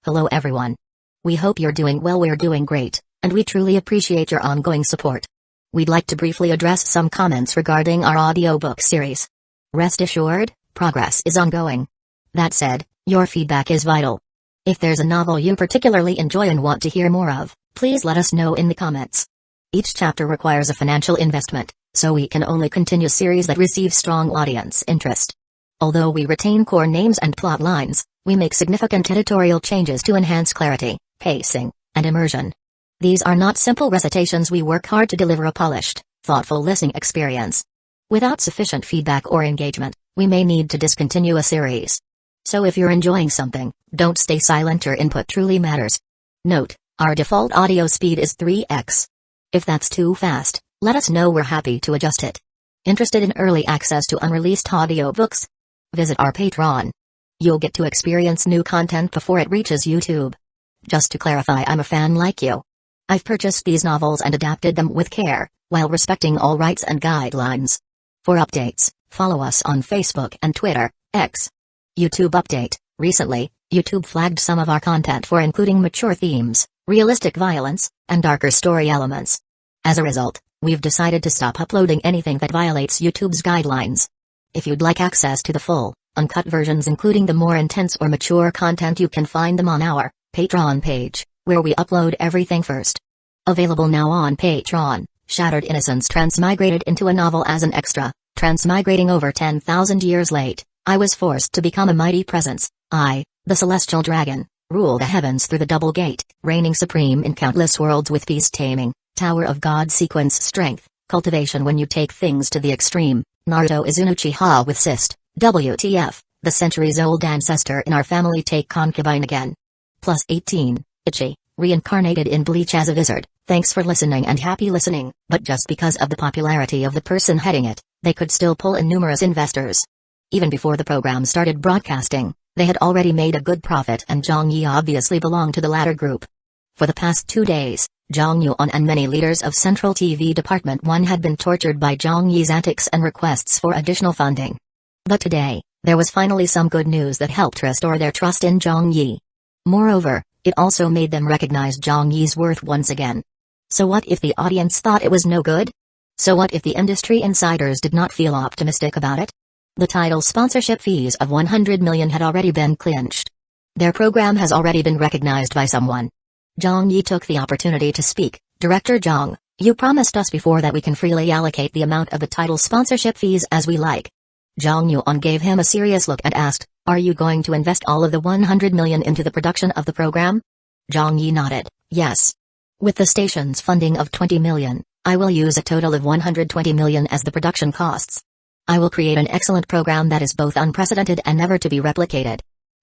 Hello everyone. We hope you're doing well. We're doing great, and we truly appreciate your ongoing support. We'd like to briefly address some comments regarding our audiobook series. Rest assured, progress is ongoing. That said, your feedback is vital. If there's a novel you particularly enjoy and want to hear more of, please let us know in the comments. Each chapter requires a financial investment, so we can only continue series that receive strong audience interest. Although we retain core names and plot lines, we make significant editorial changes to enhance clarity, pacing, and immersion. These are not simple recitations. We work hard to deliver a polished, thoughtful listening experience. Without sufficient feedback or engagement, we may need to discontinue a series. So if you're enjoying something, don't stay silent. Your input truly matters. Note, our default audio speed is 3x. If that's too fast, let us know. We're happy to adjust it. Interested in early access to unreleased audiobooks? Visit our Patreon. You'll get to experience new content before it reaches YouTube. Just to clarify, I'm a fan like you. I've purchased these novels and adapted them with care, while respecting all rights and guidelines. For updates, follow us on Facebook and Twitter, X. YouTube update: recently, YouTube flagged some of our content for including mature themes, realistic violence, and darker story elements. As a result, we've decided to stop uploading anything that violates YouTube's guidelines. If you'd like access to the full, uncut versions including the more intense or mature content, you can find them on our Patreon page, where we upload everything first. Available now on Patreon: Shattered Innocence transmigrated into a novel as an extra. Transmigrating over 10,000 years late, I was forced to become a mighty presence. I, the celestial dragon, rule the heavens through the double gate, reigning supreme in countless worlds with peace taming, Tower of God sequence strength, cultivation when you take things to the extreme. Naruto is Uchiha with cyst. WTF, the centuries-old ancestor in our family take concubine again. Plus 18, Ichi, reincarnated in Bleach as a wizard. Thanks for listening and happy listening. But just because of the popularity of the person heading it, they could still pull in numerous investors. Even before the program started broadcasting, they had already made a good profit, and Zhang Yi obviously belonged to the latter group. For the past 2 days, Zhang Yuan and many leaders of Central TV Department 1 had been tortured by Zhang Yi's antics and requests for additional funding. But today, there was finally some good news that helped restore their trust in Zhang Yi. Moreover, it also made them recognize Zhang Yi's worth once again. So what if the audience thought it was no good? So what if the industry insiders did not feel optimistic about it? The title sponsorship fees of 100 million had already been clinched. Their program has already been recognized by someone. Zhang Yi took the opportunity to speak. Director Zhang, you promised us before that we can freely allocate the amount of the title sponsorship fees as we like. Zhang Yuan gave him a serious look and asked, are you going to invest all of the 100 million into the production of the program? Zhang Yi nodded, yes. With the station's funding of 20 million, I will use a total of 120 million as the production costs. I will create an excellent program that is both unprecedented and never to be replicated.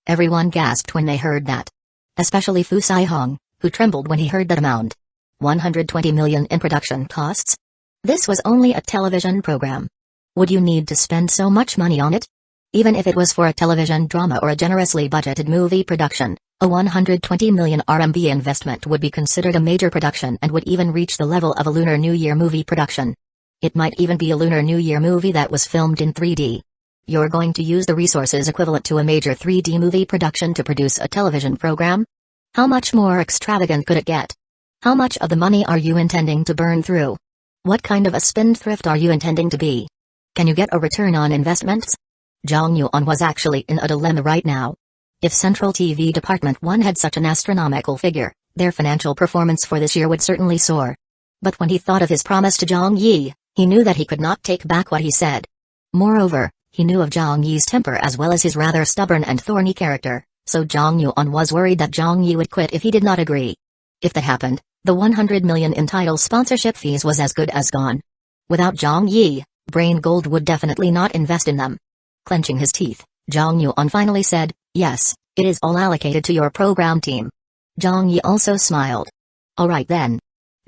Everyone gasped when they heard that. Especially Fu Saihong, who trembled when he heard that amount. 120 million in production costs? This was only a television program. Would you need to spend so much money on it? Even if it was for a television drama or a generously budgeted movie production, a 120 million RMB investment would be considered a major production and would even reach the level of a Lunar New Year movie production. It might even be a Lunar New Year movie that was filmed in 3D. You're going to use the resources equivalent to a major 3D movie production to produce a television program? How much more extravagant could it get? How much of the money are you intending to burn through? What kind of a spendthrift are you intending to be? Can you get a return on investments? Zhang Yuan was actually in a dilemma right now. If Central TV Department 1 had such an astronomical figure, their financial performance for this year would certainly soar. But when he thought of his promise to Zhang Yi, he knew that he could not take back what he said. Moreover, he knew of Zhang Yi's temper as well as his rather stubborn and thorny character, so Zhang Yuan was worried that Zhang Yi would quit if he did not agree. If that happened, the 100 million in title sponsorship fees was as good as gone. Without Zhang Yi, Brain Gold would definitely not invest in them. Clenching his teeth, Zhang Yuan finally said, yes, it is all allocated to your program team. Zhang Yi also smiled. Alright then.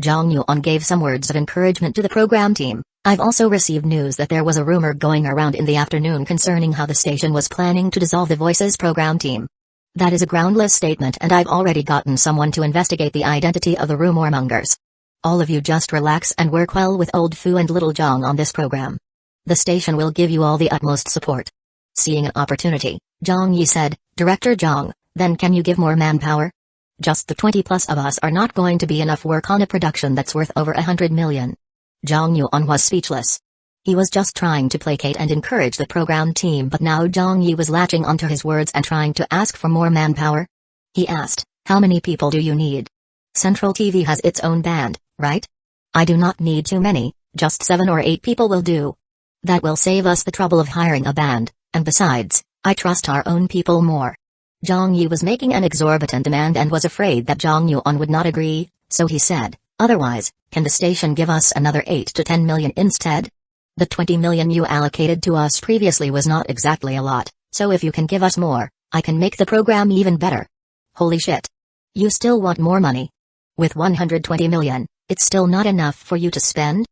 Zhang Yuan gave some words of encouragement to the program team. I've also received news that there was a rumor going around in the afternoon concerning how the station was planning to dissolve the Voices program team. That is a groundless statement, and I've already gotten someone to investigate the identity of the rumormongers. All of you just relax and work well with old Fu and little Zhang on this program. The station will give you all the utmost support. Seeing an opportunity, Zhang Yi said, Director Zhang, Then can you give more manpower? Just the 20 plus of us are not going to be enough work on a production that's worth over 100 million. Zhang Yuan was speechless. He was just trying to placate and encourage the program team, but now Zhang Yi was latching onto his words and trying to ask for more manpower. He asked, how many people do you need? Central TV has its own band, right? I do not need too many, just 7 or 8 people will do. That will save us the trouble of hiring a band, and besides, I trust our own people more. Zhang Yi was making an exorbitant demand and was afraid that Zhang Yuan would not agree, so he said, otherwise, can the station give us another 8 to 10 million instead? The 20 million you allocated to us previously was not exactly a lot, so if you can give us more, I can make the program even better. Holy shit. You still want more money? With 120 million, it's still not enough for you to spend?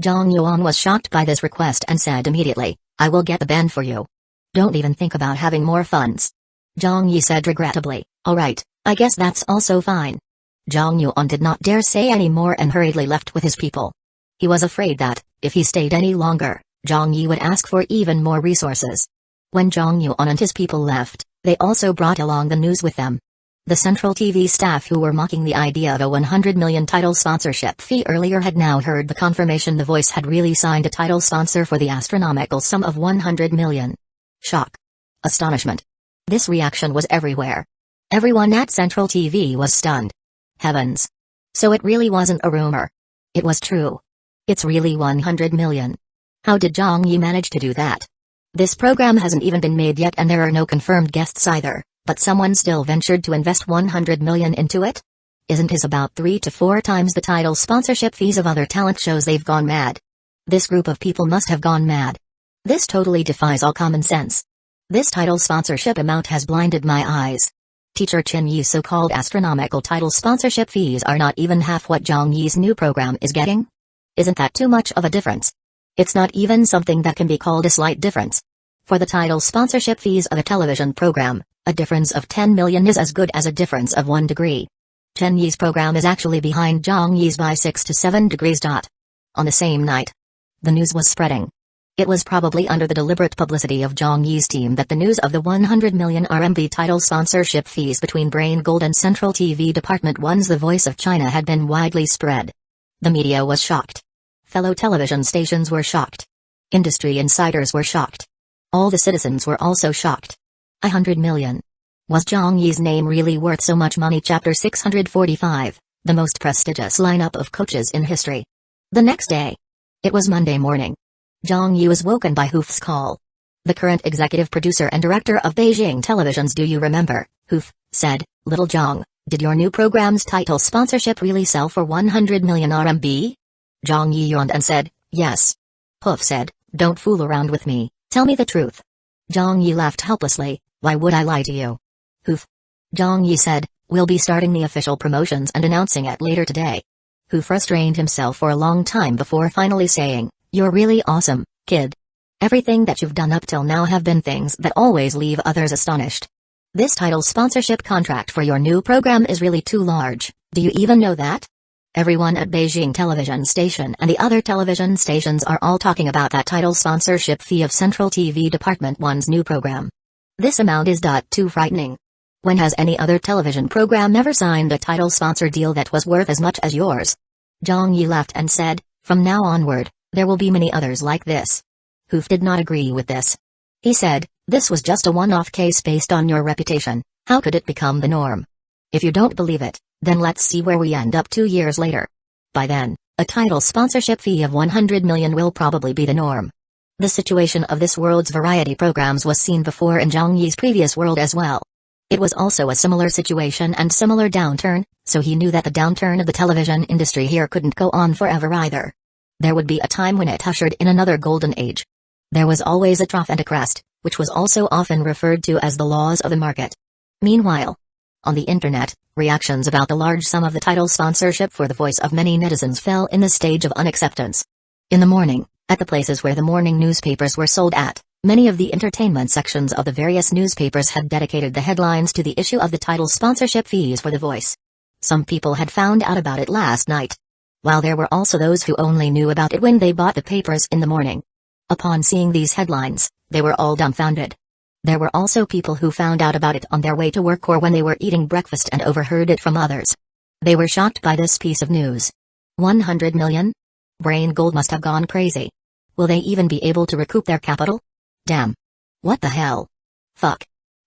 Zhang Yuan was shocked by this request and said immediately, I will get the band for you. Don't even think about having more funds. Zhang Yi said regrettably, alright, I guess that's also fine. Zhang Yuan did not dare say any more and hurriedly left with his people. He was afraid that, if he stayed any longer, Zhang Yi would ask for even more resources. When Zhang Yuan and his people left, they also brought along the news with them. The Central TV staff who were mocking the idea of a 100 million title sponsorship fee earlier had now heard the confirmation the voice had really signed a title sponsor for the astronomical sum of 100 million. Shock. Astonishment. This reaction was everywhere. Everyone at Central TV was stunned. Heavens. So it really wasn't a rumor. It was true. It's really 100 million. How did Zhang Yi manage to do that? This program hasn't even been made yet and there are no confirmed guests either, but someone still ventured to invest 100 million into it? Isn't his about 3 to 4 times the title sponsorship fees of other talent shows? They've gone mad. This group of people must have gone mad. This totally defies all common sense. This title sponsorship amount has blinded my eyes. Teacher Chin Yi's so-called astronomical title sponsorship fees are not even half what Zhang Yi's new program is getting? Isn't that too much of a difference? It's not even something that can be called a slight difference. For the title sponsorship fees of a television program, a difference of 10 million is as good as a difference of 1 degree. Chen Yi's program is actually behind Zhang Yi's by 6 to 7 degrees. On the same night, the news was spreading. It was probably under the deliberate publicity of Zhang Yi's team that the news of the 100 million RMB title sponsorship fees between Brain Gold and Central TV Department 1's The Voice of China had been widely spread. The media was shocked. Fellow television stations were shocked. Industry insiders were shocked. All the citizens were also shocked. 100 million. Was Zhang Yi's name really worth so much money? Chapter 645, the most prestigious lineup of coaches in history. The next day. It was Monday morning. Zhang Yi was woken by Hoof's call. The current executive producer and director of Beijing Television's Do You Remember, Hoof, said, Little Zhang, did your new program's title sponsorship really sell for 100 million RMB? Zhang Yi yawned and said, yes. Hoof said, don't fool around with me, tell me the truth. Zhang Yi laughed helplessly, why would I lie to you? Hoof. Zhang Yi said, we'll be starting the official promotions and announcing it later today. Hoof restrained himself for a long time before finally saying, you're really awesome, kid. Everything that you've done up till now have been things that always leave others astonished. This title sponsorship contract for your new program is really too large, do you even know that? Everyone at Beijing Television Station and the other television stations are all talking about that title sponsorship fee of Central TV Department 1's new program. This amount is too frightening. When has any other television program ever signed a title sponsor deal that was worth as much as yours? Zhang Yi laughed and said, from now onward, there will be many others like this. Hoof did not agree with this. He said, this was just a one-off case based on your reputation, how could it become the norm? If you don't believe it, then let's see where we end up 2 years later. By then, a title sponsorship fee of 100 million will probably be the norm. The situation of this world's variety programs was seen before in Zhang Yi's previous world as well. It was also a similar situation and similar downturn, so he knew that the downturn of the television industry here couldn't go on forever either. There would be a time when it ushered in another golden age. There was always a trough and a crest, which was also often referred to as the laws of the market. Meanwhile, on the internet, reactions about the large sum of the title sponsorship for the voice of many netizens fell in the stage of unacceptance. In the morning, at the places where the morning newspapers were sold at, many of the entertainment sections of the various newspapers had dedicated the headlines to the issue of the title sponsorship fees for the voice. Some people had found out about it last night, while there were also those who only knew about it when they bought the papers in the morning. Upon seeing these headlines, they were all dumbfounded. There were also people who found out about it on their way to work or when they were eating breakfast and overheard it from others. They were shocked by this piece of news. 100 million? Brain Gold must have gone crazy. Will they even be able to recoup their capital? Damn. What the hell? Fuck.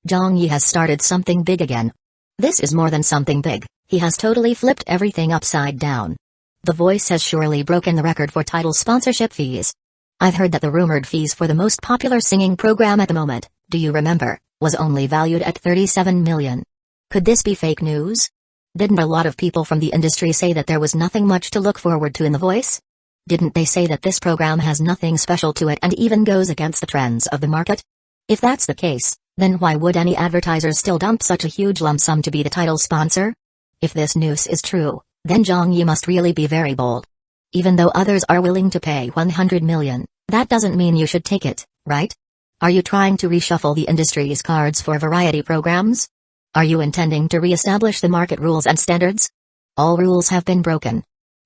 Zhang Yi has started something big again. This is more than something big, he has totally flipped everything upside down. The Voice has surely broken the record for title sponsorship fees. I've heard that the rumored fees for the most popular singing program at the moment, do you remember, was only valued at 37 million. Could this be fake news? Didn't a lot of people from the industry say that there was nothing much to look forward to in The Voice? Didn't they say that this program has nothing special to it and even goes against the trends of the market? If that's the case, then why would any advertisers still dump such a huge lump sum to be the title sponsor? If this news is true, then Zhang Yi must really be very bold. Even though others are willing to pay 100 million, that doesn't mean you should take it, right? Are you trying to reshuffle the industry's cards for variety programs? Are you intending to re-establish the market rules and standards? All rules have been broken.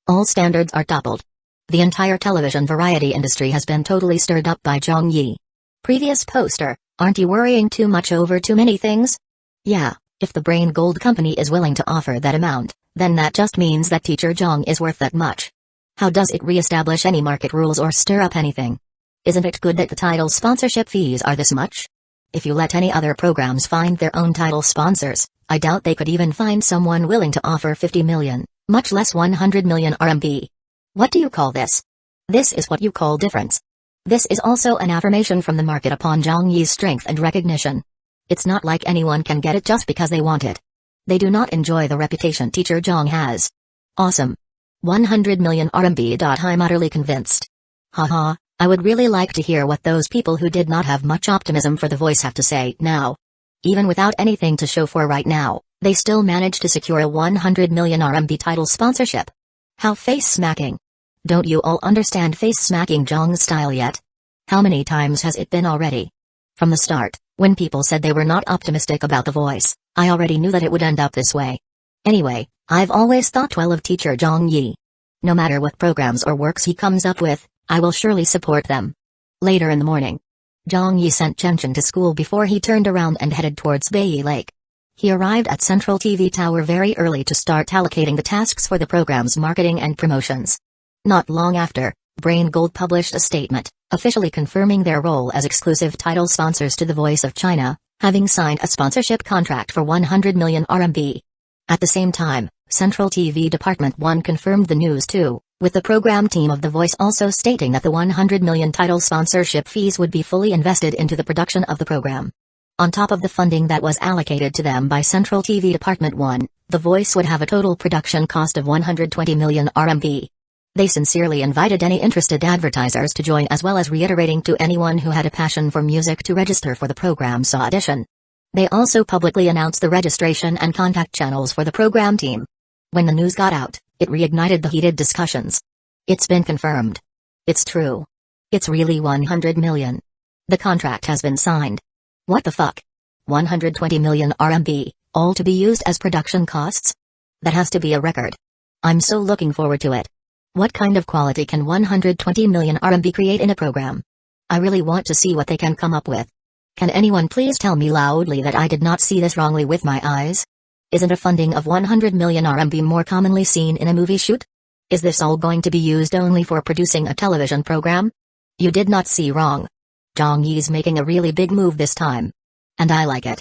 All standards are toppled. The entire television variety industry has been totally stirred up by Zhang Yi. Previous poster, aren't you worrying too much over too many things? Yeah, if the Brain Gold company is willing to offer that amount, then that just means that Teacher Zhang is worth that much. How does it re-establish any market rules or stir up anything? Isn't it good that the title sponsorship fees are this much? If you let any other programs find their own title sponsors, I doubt they could even find someone willing to offer 50 million, much less 100 million RMB. What do you call this? This is what you call difference. This is also an affirmation from the market upon Zhang Yi's strength and recognition. It's not like anyone can get it just because they want it. They do not enjoy the reputation Teacher Zhang has. Awesome. 100 million RMB. I'm utterly convinced. Haha, I would really like to hear what those people who did not have much optimism for The Voice have to say now. Even without anything to show for right now, they still managed to secure a 100 million RMB title sponsorship. How face-smacking. Don't you all understand face-smacking Zhang's style yet? How many times has it been already? From the start, when people said they were not optimistic about The Voice, I already knew that it would end up this way. Anyway, I've always thought well of Teacher Zhang Yi. No matter what programs or works he comes up with, I will surely support them. Later in the morning, Zhang Yi sent Chen to school before he turned around and headed towards Bai Lake. He arrived at Central TV Tower very early to start allocating the tasks for the program's marketing and promotions. Not long after, Brain Gold published a statement, officially confirming their role as exclusive title sponsors to The Voice of China, having signed a sponsorship contract for 100 million RMB. At the same time, Central TV Department 1 confirmed the news too, with the program team of The Voice also stating that the 100 million title sponsorship fees would be fully invested into the production of the program. On top of the funding that was allocated to them by Central TV Department 1, The Voice would have a total production cost of 120 million RMB. They sincerely invited any interested advertisers to join, as well as reiterating to anyone who had a passion for music to register for the program's audition. They also publicly announced the registration and contact channels for the program team. When the news got out, it reignited the heated discussions. It's been confirmed. It's true. It's really 100 million. The contract has been signed. What the fuck? 120 million RMB, all to be used as production costs? That has to be a record. I'm so looking forward to it. What kind of quality can 120 million RMB create in a program? I really want to see what they can come up with. Can anyone please tell me loudly that I did not see this wrongly with my eyes? Isn't a funding of 100 million RMB more commonly seen in a movie shoot? Is this all going to be used only for producing a television program? You did not see wrong. Zhang Yi's making a really big move this time. And I like it.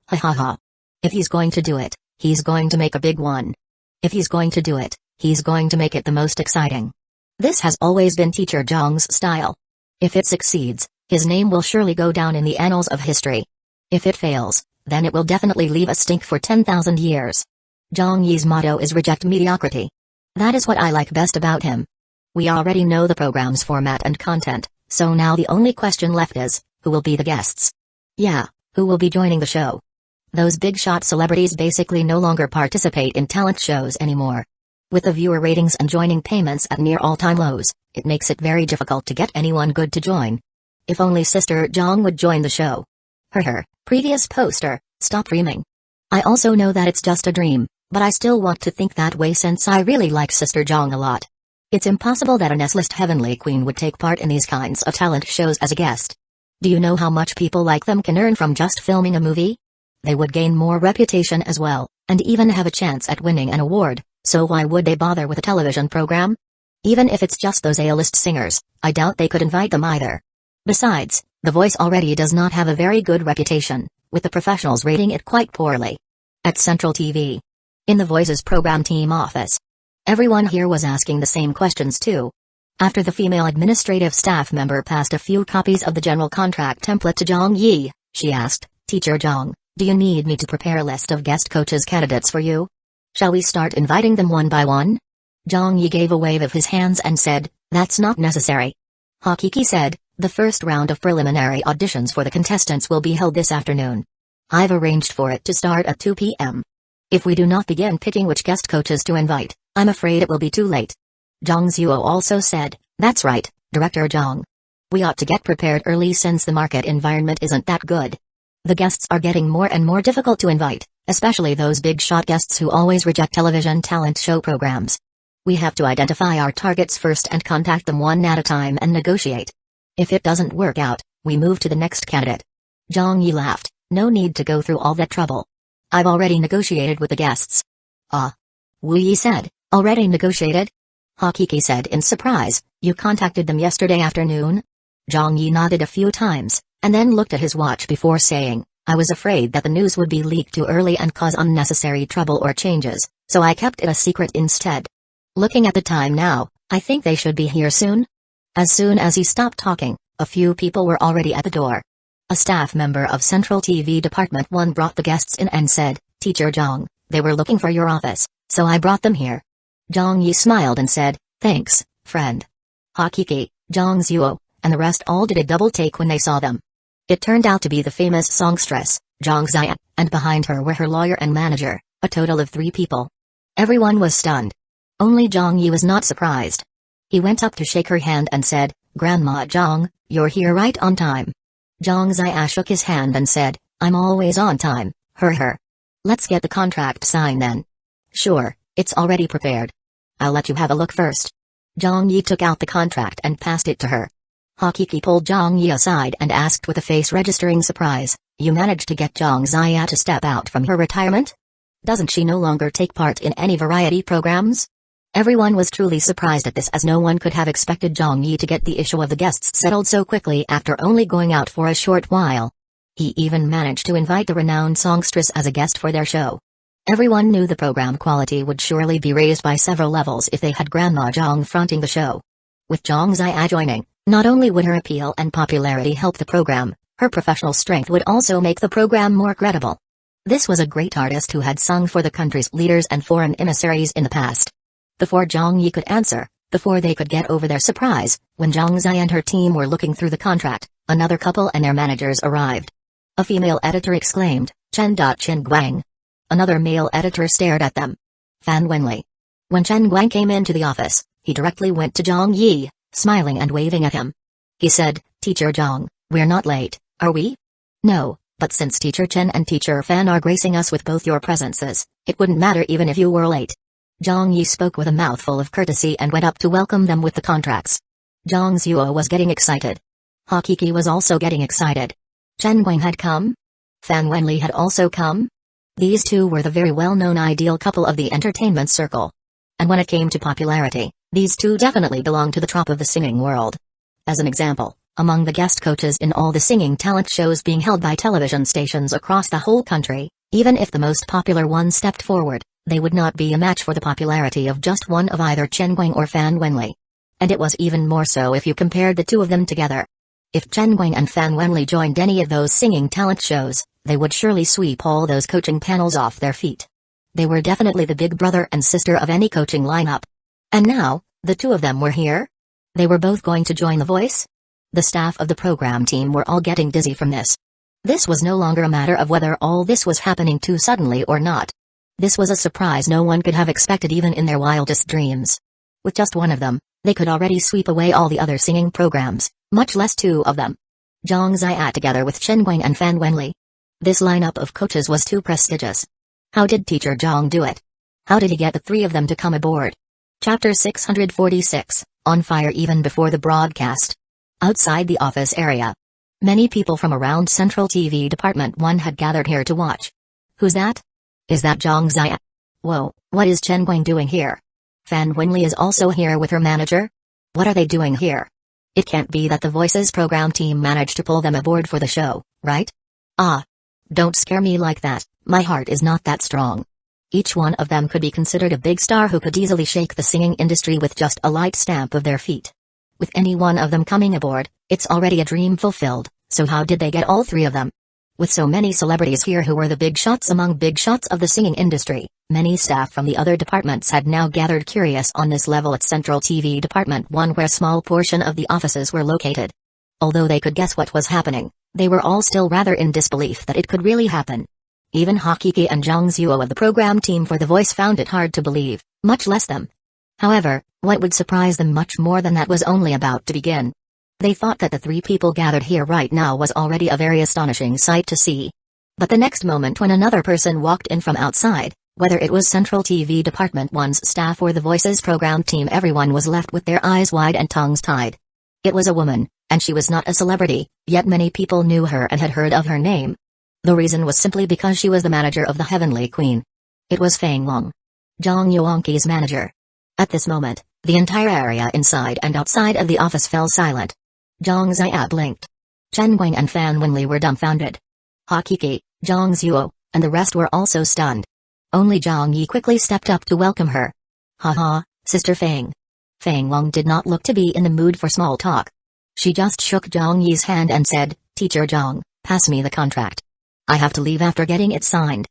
Ha ha ha. If he's going to do it, he's going to make a big one. If he's going to do it, he's going to make it the most exciting. This has always been Teacher Zhang's style. If it succeeds, his name will surely go down in the annals of history. If it fails, then it will definitely leave a stink for 10,000 years. Zhang Yi's motto is reject mediocrity. That is what I like best about him. We already know the program's format and content, so now the only question left is, who will be the guests? Yeah, who will be joining the show? Those big-shot celebrities basically no longer participate in talent shows anymore. With the viewer ratings and joining payments at near all-time lows, it makes it very difficult to get anyone good to join. If only Sister Zhang would join the show. Previous poster, stop dreaming. I also know that it's just a dream, but I still want to think that way since I really like Sister Zhang a lot. It's impossible that an S-list heavenly queen would take part in these kinds of talent shows as a guest. Do you know how much people like them can earn from just filming a movie? They would gain more reputation as well, and even have a chance at winning an award, so why would they bother with a television program? Even if it's just those A-list singers, I doubt they could invite them either. Besides, The Voice already does not have a very good reputation, with the professionals rating it quite poorly. At Central TV. In The Voice's program team office. Everyone here was asking the same questions too. After the female administrative staff member passed a few copies of the general contract template to Zhang Yi, she asked, "Teacher Zhang, do you need me to prepare a list of guest coaches candidates for you? Shall we start inviting them one by one?" Zhang Yi gave a wave of his hands and said, "That's not necessary." Hakiki said, "The first round of preliminary auditions for the contestants will be held this afternoon. I've arranged for it to start at 2 p.m. If we do not begin picking which guest coaches to invite, I'm afraid it will be too late." Zhang Zuo also said, "That's right, Director Zhang. We ought to get prepared early since the market environment isn't that good. The guests are getting more and more difficult to invite, especially those big-shot guests who always reject television talent show programs. We have to identify our targets first and contact them one at a time and negotiate. If it doesn't work out, we move to the next candidate." Zhang Yi laughed, "No need to go through all that trouble. I've already negotiated with the guests." "Ah." Wu Yi said, "Already negotiated?" Hakiki said in surprise, "You contacted them yesterday afternoon?" Zhang Yi nodded a few times, and then looked at his watch before saying, "I was afraid that the news would be leaked too early and cause unnecessary trouble or changes, so I kept it a secret instead. Looking at the time now, I think they should be here soon." As soon as he stopped talking, a few people were already at the door. A staff member of Central TV Department 1 brought the guests in and said, "Teacher Zhang, they were looking for your office, so I brought them here." Zhang Yi smiled and said, "Thanks, friend." Hakiki, Zhang Zuo, and the rest all did a double take when they saw them. It turned out to be the famous songstress, Zhang Ziya, and behind her were her lawyer and manager, a total of 3 people. Everyone was stunned. Only Zhang Yi was not surprised. He went up to shake her hand and said, "Grandma Zhang, you're here right on time." Zhang Ziya shook his hand and said, "I'm always on time, her. Let's get the contract signed then." "Sure, it's already prepared. I'll let you have a look first." Zhang Yi took out the contract and passed it to her. Hakiki pulled Zhang Yi aside and asked with a face registering surprise, "You managed to get Zhang Ziya to step out from her retirement? Doesn't she no longer take part in any variety programs?" Everyone was truly surprised at this, as no one could have expected Zhang Yi to get the issue of the guests settled so quickly after only going out for a short while. He even managed to invite the renowned songstress as a guest for their show. Everyone knew the program quality would surely be raised by several levels if they had Grandma Zhang fronting the show. With Zhang Ziya joining, not only would her appeal and popularity help the program, her professional strength would also make the program more credible. This was a great artist who had sung for the country's leaders and foreign emissaries in the past. Before Zhang Yi could answer, before they could get over their surprise, when Zhang Ziya and her team were looking through the contract, another couple and their managers arrived. A female editor exclaimed, "Chen Guang." Another male editor stared at them. Fan Wenli. When Chen Guang came into the office, he directly went to Zhang Yi, smiling and waving at him. He said, "Teacher Zhang, we're not late, are we?" "No, but since Teacher Chen and Teacher Fan are gracing us with both your presences, it wouldn't matter even if you were late." Zhang Yi spoke with a mouthful of courtesy and went up to welcome them with the contracts. Zhang Zuo was getting excited. Hakiki was also getting excited. Chen Guang had come? Fan Wenli had also come? These two were the very well-known ideal couple of the entertainment circle. And when it came to popularity, these two definitely belonged to the top of the singing world. As an example, among the guest coaches in all the singing talent shows being held by television stations across the whole country, even if the most popular one stepped forward, they would not be a match for the popularity of just one of either Chen Guang or Fan Wenli. And it was even more so if you compared the two of them together. If Chen Guang and Fan Wenli joined any of those singing talent shows, they would surely sweep all those coaching panels off their feet. They were definitely the big brother and sister of any coaching lineup. And now, the two of them were here? They were both going to join The Voice? The staff of the program team were all getting dizzy from this. This was no longer a matter of whether all this was happening too suddenly or not. This was a surprise no one could have expected even in their wildest dreams. With just one of them, they could already sweep away all the other singing programs, much less two of them. Zhang Ziya together with Chen Guang and Fan Wenli. This lineup of coaches was too prestigious. How did Teacher Zhang do it? How did he get the three of them to come aboard? Chapter 646, On Fire even before the broadcast. Outside the office area. Many people from around Central TV Department 1 had gathered here to watch. Who's that? Is that Zhang Zia? Whoa, what is Chen Guang doing here? Fan Wenli is also here with her manager? What are they doing here? It can't be that the Voices program team managed to pull them aboard for the show, right? Ah. Don't scare me like that, my heart is not that strong. Each one of them could be considered a big star who could easily shake the singing industry with just a light stamp of their feet. With any one of them coming aboard, it's already a dream fulfilled, so how did they get all three of them? With so many celebrities here who were the big shots among big shots of the singing industry, many staff from the other departments had now gathered curious on this level at Central TV Department 1 where a small portion of the offices were located. Although they could guess what was happening, they were all still rather in disbelief that it could really happen. Even Hakiki and Zhang Zuo of the program team for The Voice found it hard to believe, much less them. However, what would surprise them much more than that was only about to begin. They thought that the three people gathered here right now was already a very astonishing sight to see. But the next moment when another person walked in from outside, whether it was Central TV Department 1's staff or the Voices program team, everyone was left with their eyes wide and tongues tied. It was a woman, and she was not a celebrity, yet many people knew her and had heard of her name. The reason was simply because she was the manager of the Heavenly Queen. It was Feng Wang, Zhang Yuanqi's manager. At this moment, the entire area inside and outside of the office fell silent. Zhang Zia blinked. Chen Guang and Fan Wenli were dumbfounded. Hakiki, Zhang Zuo, and the rest were also stunned. Only Zhang Yi quickly stepped up to welcome her. Haha, Sister Feng. Feng Wang did not look to be in the mood for small talk. She just shook Zhang Yi's hand and said, Teacher Zhang, pass me the contract. I have to leave after getting it signed.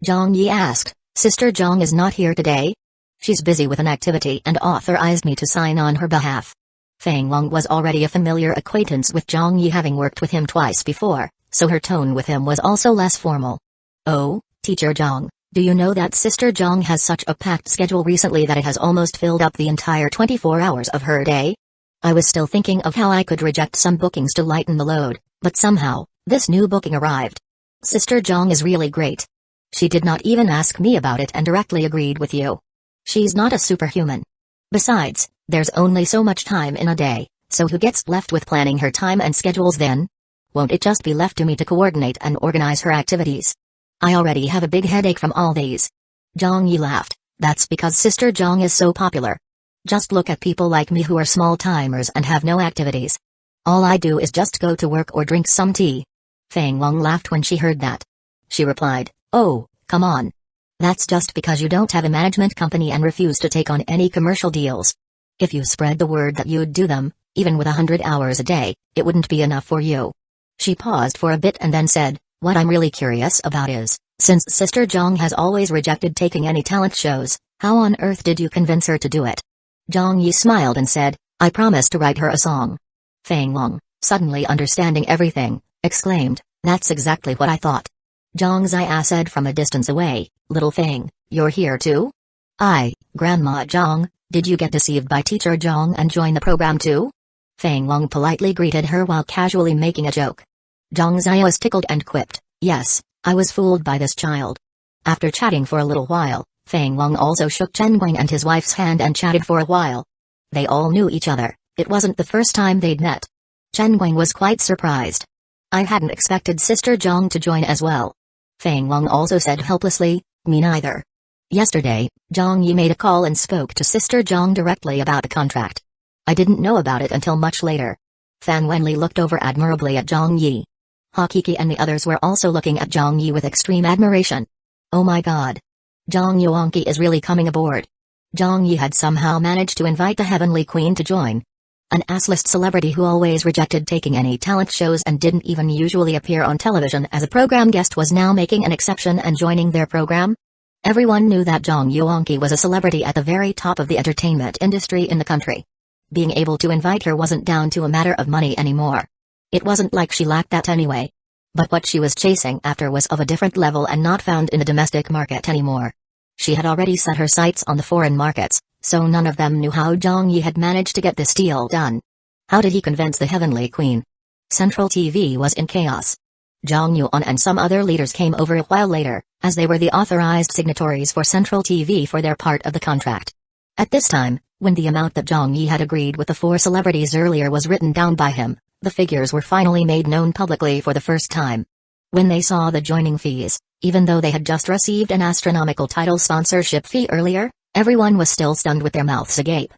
Zhang Yi asked, Sister Zhang is not here today? She's busy with an activity and authorized me to sign on her behalf. Feng Wang was already a familiar acquaintance with Zhang Yi, having worked with him twice before, so her tone with him was also less formal. Oh, Teacher Zhang, do you know that Sister Zhang has such a packed schedule recently that it has almost filled up the entire 24 hours of her day? I was still thinking of how I could reject some bookings to lighten the load, but somehow, this new booking arrived. Sister Zhang is really great. She did not even ask me about it and directly agreed with you. She's not a superhuman. Besides, there's only so much time in a day, so who gets left with planning her time and schedules then? Won't it just be left to me to coordinate and organize her activities? I already have a big headache from all these. Zhang Yi laughed. That's because Sister Zhang is so popular. Just look at people like me who are small-timers and have no activities. All I do is just go to work or drink some tea. Feng Wang laughed when she heard that. She replied, Oh, come on. That's just because you don't have a management company and refuse to take on any commercial deals. If you spread the word that you'd do them, even with 100 hours a day, it wouldn't be enough for you. She paused for a bit and then said, What I'm really curious about is, since Sister Zhang has always rejected taking any talent shows, how on earth did you convince her to do it? Zhang Yi smiled and said, I promised to write her a song. Feng Wang, suddenly understanding everything, exclaimed, That's exactly what I thought. Zhang Zia said from a distance away, Little Feng, you're here too? Grandma Zhang, did you get deceived by Teacher Zhang and join the program too? Feng Wang politely greeted her while casually making a joke. Zhang Zia was tickled and quipped, Yes, I was fooled by this child. After chatting for a little while, Feng Wang also shook Chen Guang and his wife's hand and chatted for a while. They all knew each other, it wasn't the first time they'd met. Chen Guang was quite surprised. I hadn't expected Sister Zhang to join as well. Feng Wang also said helplessly, Me neither. Yesterday, Zhang Yi made a call and spoke to Sister Zhang directly about the contract. I didn't know about it until much later. Fan Wenli looked over admirably at Zhang Yi. Hakiki and the others were also looking at Zhang Yi with extreme admiration. Oh my god. Zhang Yuanqi is really coming aboard. Zhang Yi had somehow managed to invite the Heavenly Queen to join. An A-list celebrity who always rejected taking any talent shows and didn't even usually appear on television as a program guest was now making an exception and joining their program. Everyone knew that Zhang Yuanqi was a celebrity at the very top of the entertainment industry in the country. Being able to invite her wasn't down to a matter of money anymore. It wasn't like she lacked that anyway. But what she was chasing after was of a different level and not found in the domestic market anymore. She had already set her sights on the foreign markets, so none of them knew how Zhang Yi had managed to get this deal done. How did he convince the Heavenly Queen? Central TV was in chaos. Zhang Yuan and some other leaders came over a while later, as they were the authorized signatories for Central TV for their part of the contract. At this time, when the amount that Zhang Yi had agreed with the four celebrities earlier was written down by him, The figures were finally made known publicly for the first time. When they saw the joining fees, even though they had just received an astronomical title sponsorship fee earlier, everyone was still stunned with their mouths agape.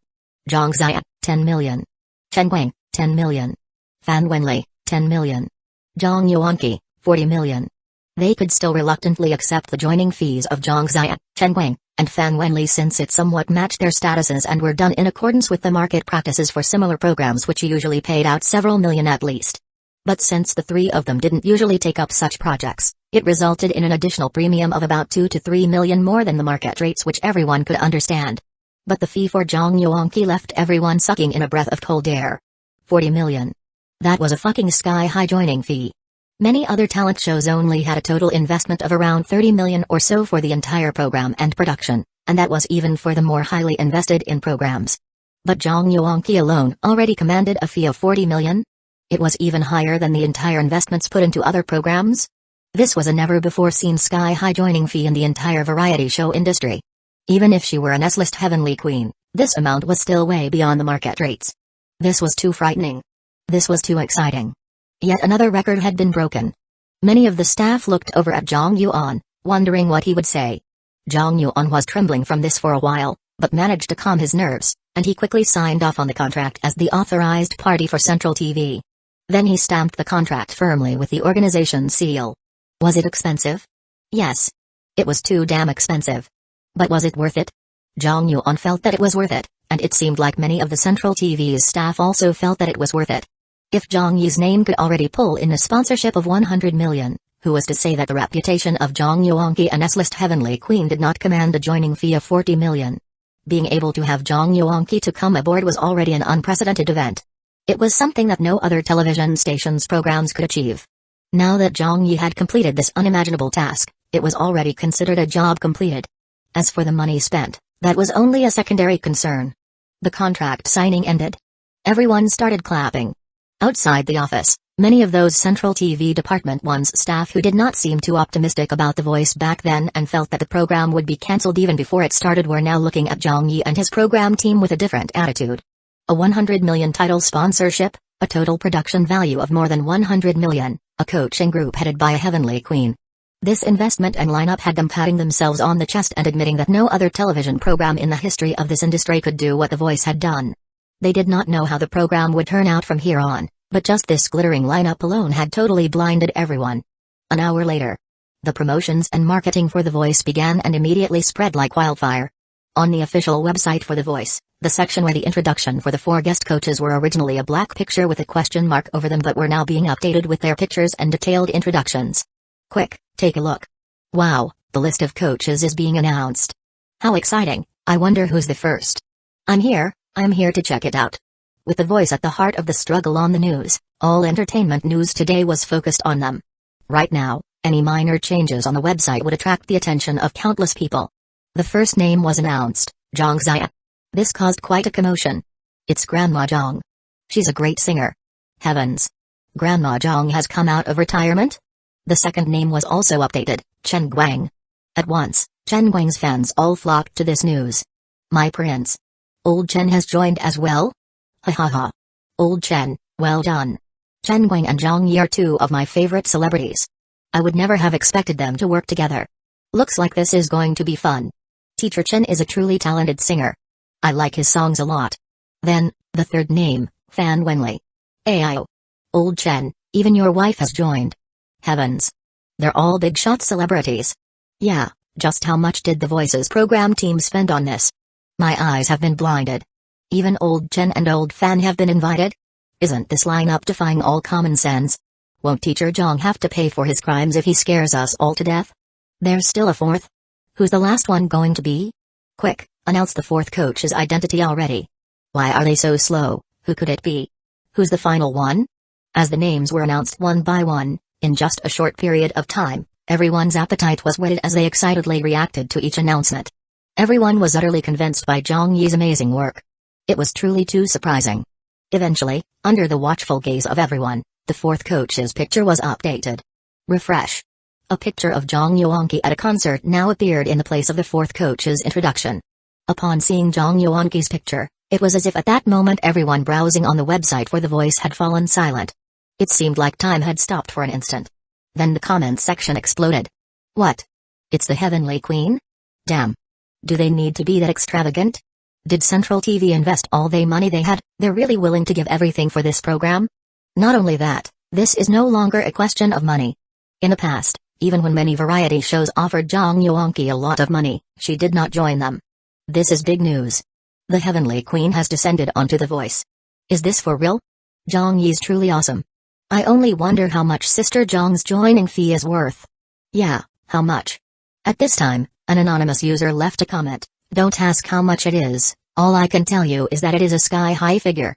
Zhang Ziya, 10 million. Chen Guang, 10 million. Fan Wenli, 10 million. Zhang Yuanqi, 40 million. They could still reluctantly accept the joining fees of Zhang Ziya, Chen Guang, and Fan Wenli since it somewhat matched their statuses and were done in accordance with the market practices for similar programs which usually paid out several million at least. But since the three of them didn't usually take up such projects, it resulted in an additional premium of about 2 to 3 million more than the market rates which everyone could understand. But the fee for Zhang Yuanqi left everyone sucking in a breath of cold air. 40 million. That was a fucking sky-high joining fee. Many other talent shows only had a total investment of around 30 million or so for the entire program and production, and that was even for the more highly invested in programs. But Zhang Yuanqi alone already commanded a fee of 40 million? It was even higher than the entire investments put into other programs? This was a never-before-seen sky-high joining fee in the entire variety show industry. Even if she were an S-list heavenly queen, this amount was still way beyond the market rates. This was too frightening. This was too exciting. Yet another record had been broken. Many of the staff looked over at Zhang Yuan, wondering what he would say. Zhang Yuan was trembling from this for a while, but managed to calm his nerves, and he quickly signed off on the contract as the authorized party for Central TV. Then he stamped the contract firmly with the organization's seal. Was it expensive? Yes. It was too damn expensive. But was it worth it? Zhang Yuan felt that it was worth it, and it seemed like many of the Central TV's staff also felt that it was worth it. If Zhang Yi's name could already pull in a sponsorship of 100 million, who was to say that the reputation of Zhang Yuanqi, an S-list heavenly queen, did not command a joining fee of 40 million? Being able to have Zhang Yuanqi to come aboard was already an unprecedented event. It was something that no other television station's programs could achieve. Now that Zhang Yi had completed this unimaginable task, it was already considered a job completed. As for the money spent, that was only a secondary concern. The contract signing ended. Everyone started clapping. Outside the office, many of those Central TV Department 1's staff who did not seem too optimistic about The Voice back then and felt that the program would be cancelled even before it started were now looking at Zhang Yi and his program team with a different attitude. A 100 million title sponsorship, a total production value of more than 100 million, a coaching group headed by a heavenly queen. This investment and lineup had them patting themselves on the chest and admitting that no other television program in the history of this industry could do what The Voice had done. They did not know how the program would turn out from here on, but just this glittering lineup alone had totally blinded everyone. An hour later, the promotions and marketing for The Voice began and immediately spread like wildfire. On the official website for The Voice, the section where the introduction for the 4 guest coaches were originally a black picture with a question mark over them but were now being updated with their pictures and detailed introductions. Quick, take a look. Wow, the list of coaches is being announced. How exciting, I wonder who's the first. I'm here to check it out. With The Voice at the heart of the struggle on the news, all entertainment news today was focused on them. Right now, any minor changes on the website would attract the attention of countless people. The first name was announced, Zhang Ziya. This caused quite a commotion. It's Grandma Zhang. She's a great singer. Heavens. Grandma Zhang has come out of retirement? The second name was also updated, Chen Guang. At once, Chen Guang's fans all flocked to this news. My prince. Old Chen has joined as well? Ha ha ha. Old Chen, well done. Chen Guang and Zhang Yi are 2 of my favorite celebrities. I would never have expected them to work together. Looks like this is going to be fun. Teacher Chen is a truly talented singer. I like his songs a lot. Then, the third name, Fan Wenli. Ayo. Old Chen, even your wife has joined. Heavens. They're all big shot celebrities. Yeah, just how much did The Voice's program team spend on this? My eyes have been blinded. Even Old Chen and Old Fan have been invited? Isn't this lineup defying all common sense? Won't Teacher Zhang have to pay for his crimes if he scares us all to death? There's still a fourth. Who's the last one going to be? Quick, announce the 4th coach's identity already. Why are they so slow? Who could it be? Who's the final one? As the names were announced one by one, in just a short period of time, everyone's appetite was whetted as they excitedly reacted to each announcement. Everyone was utterly convinced by Zhang Yi's amazing work. It was truly too surprising. Eventually, under the watchful gaze of everyone, the 4th coach's picture was updated. Refresh. A picture of Zhang Yuanqi at a concert now appeared in the place of the 4th coach's introduction. Upon seeing Zhang Yuanqi's picture, It was as if at that moment everyone browsing on the website for The Voice had fallen silent. It seemed like time had stopped for an instant. Then the comments section exploded. What? It's the Heavenly Queen? Damn. Do they need to be that extravagant? Did Central TV invest all the money they had? They're really willing to give everything for this program? Not only that, this is no longer a question of money. In the past, even when many variety shows offered Jang Yuanqi a lot of money, she did not join them. This is big news. The Heavenly Queen has descended onto The Voice. Is this for real? Zhang Yi's truly awesome. I only wonder how much Sister Zhang's joining fee is worth. Yeah, how much? At this time, an anonymous user left a comment. Don't ask how much it is, all I can tell you is that it is a sky-high figure.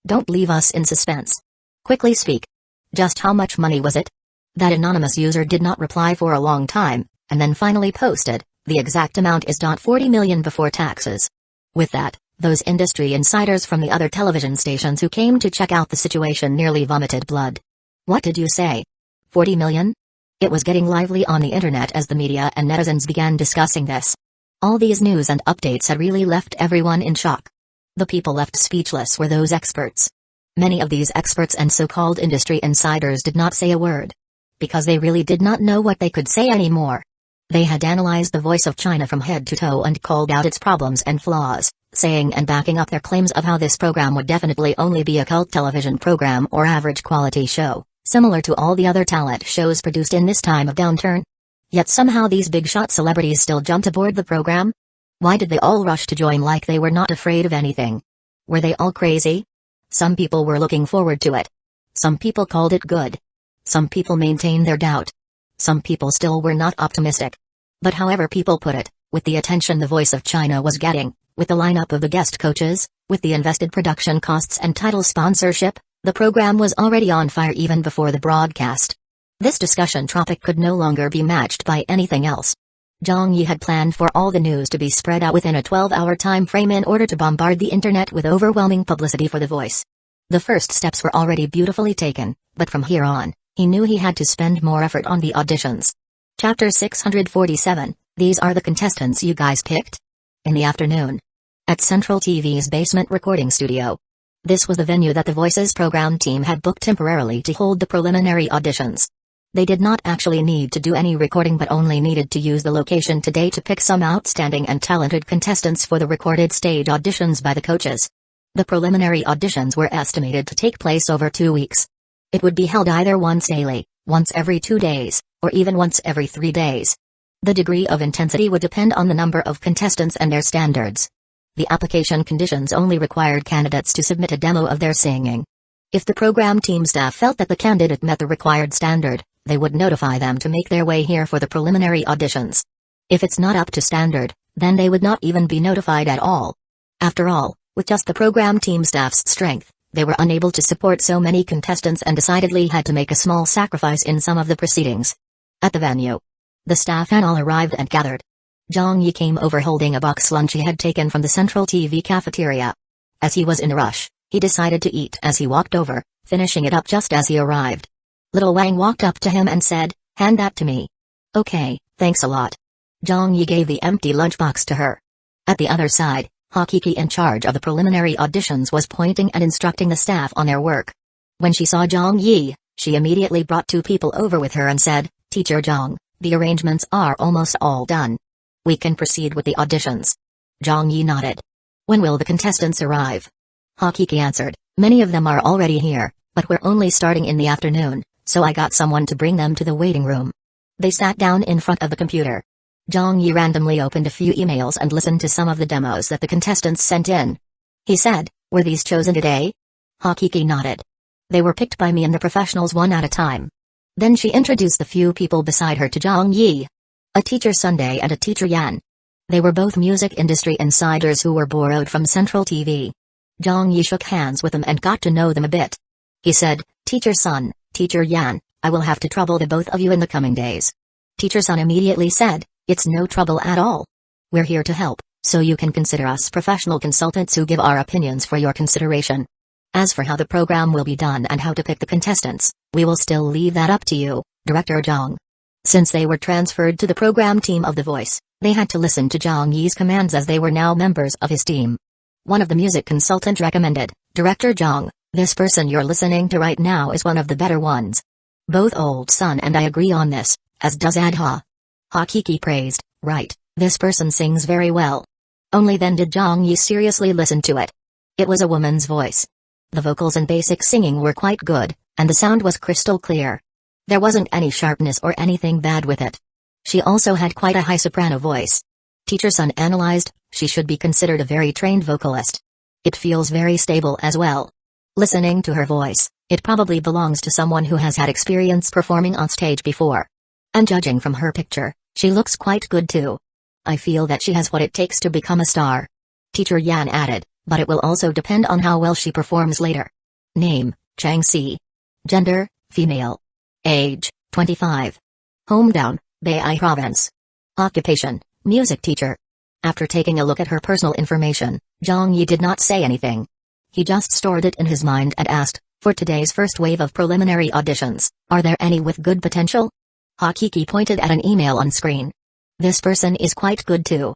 Don't leave us in suspense. Quickly speak. Just how much money was it? That anonymous user did not reply for a long time, and then finally posted, the exact amount is $40 million before taxes. With that, those industry insiders from the other television stations who came to check out the situation nearly vomited blood. What did you say? 40 million? It was getting lively on the internet as the media and netizens began discussing this. All these news and updates had really left everyone in shock. The people left speechless were those experts. Many of these experts and so-called industry insiders did not say a word. Because they really did not know what they could say anymore. They had analyzed The Voice of China from head to toe and called out its problems and flaws, saying and backing up their claims of how this program would definitely only be a cult television program or average quality show, similar to all the other talent shows produced in this time of downturn. Yet somehow these big-shot celebrities still jumped aboard the program? Why did they all rush to join like they were not afraid of anything? Were they all crazy? Some people were looking forward to it. Some people called it good. Some people maintained their doubt. Some people still were not optimistic. But however people put it, with the attention The Voice of China was getting, with the lineup of the guest coaches, with the invested production costs and title sponsorship, the program was already on fire even before the broadcast. This discussion topic could no longer be matched by anything else. Zhang Yi had planned for all the news to be spread out within a 12-hour time frame in order to bombard the internet with overwhelming publicity for The Voice. The first steps were already beautifully taken, but from here on, he knew he had to spend more effort on the auditions. Chapter 647, These are the contestants you guys picked? In the afternoon. At Central TV's basement recording studio. This was the venue that The Voice's program team had booked temporarily to hold the preliminary auditions. They did not actually need to do any recording but only needed to use the location today to pick some outstanding and talented contestants for the recorded stage auditions by the coaches. The preliminary auditions were estimated to take place over 2 weeks. It would be held either once daily, once every 2 days, or even once every 3 days. The degree of intensity would depend on the number of contestants and their standards. The application conditions only required candidates to submit a demo of their singing. If the program team staff felt that the candidate met the required standard, they would notify them to make their way here for the preliminary auditions. If it's not up to standard, then they would not even be notified at all. After all, with just the program team staff's strength, they were unable to support so many contestants and decidedly had to make a small sacrifice in some of the proceedings. At the venue, the staff had all arrived and gathered. Zhang Yi came over holding a box lunch he had taken from the Central TV cafeteria. As he was in a rush, he decided to eat as he walked over, finishing it up just as he arrived. Little Wang walked up to him and said, "Hand that to me." "Okay, thanks a lot." Zhang Yi gave the empty lunchbox to her. At the other side, Hakiki in charge of the preliminary auditions was pointing and instructing the staff on their work. When she saw Zhang Yi, she immediately brought 2 people over with her and said, "Teacher Zhang, the arrangements are almost all done. We can proceed with the auditions." Zhang Yi nodded. "When will the contestants arrive?" Hakiki answered, "Many of them are already here, but we're only starting in the afternoon, so I got someone to bring them to the waiting room." They sat down in front of the computer. Zhang Yi randomly opened a few emails and listened to some of the demos that the contestants sent in. He said, "Were these chosen today?" Hakiki nodded. "They were picked by me and the professionals one at a time." Then she introduced the few people beside her to Zhang Yi. A teacher Sunday and a teacher Yan. They were both music industry insiders who were borrowed from Central TV. Zhang Yi shook hands with them and got to know them a bit. He said, "Teacher Sun, Teacher Yan, I will have to trouble the both of you in the coming days." Teacher Sun immediately said, "It's no trouble at all. We're here to help, so you can consider us professional consultants who give our opinions for your consideration. As for how the program will be done and how to pick the contestants, we will still leave that up to you, Director Zhang." Since they were transferred to the program team of The Voice, they had to listen to Zhang Yi's commands as they were now members of his team. One of the music consultants recommended, Director Jong, this person you're listening to right now is one of the better ones. Both Old Sun and I agree on this, as does Adha. Hakiki praised, right, this person sings very well. Only then did Jong Yi seriously listen to it. It was a woman's voice. The vocals and basic singing were quite good, and the sound was crystal clear. There wasn't any sharpness or anything bad with it. She also had quite a high soprano voice. Teacher Sun analyzed, she should be considered a very trained vocalist. It feels very stable as well. Listening to her voice, it probably belongs to someone who has had experience performing on stage before. And judging from her picture, she looks quite good too. I feel that she has what it takes to become a star. Teacher Yan added, but it will also depend on how well she performs later. Name, Chang Si. Gender, female. Age, 25. Hometown, Beihai Province. Occupation, music teacher. After taking a look at her personal information, Zhang Yi did not say anything. He just stored it in his mind and asked, for today's first wave of preliminary auditions, are there any with good potential? Hakiki pointed at an email on screen. This person is quite good too.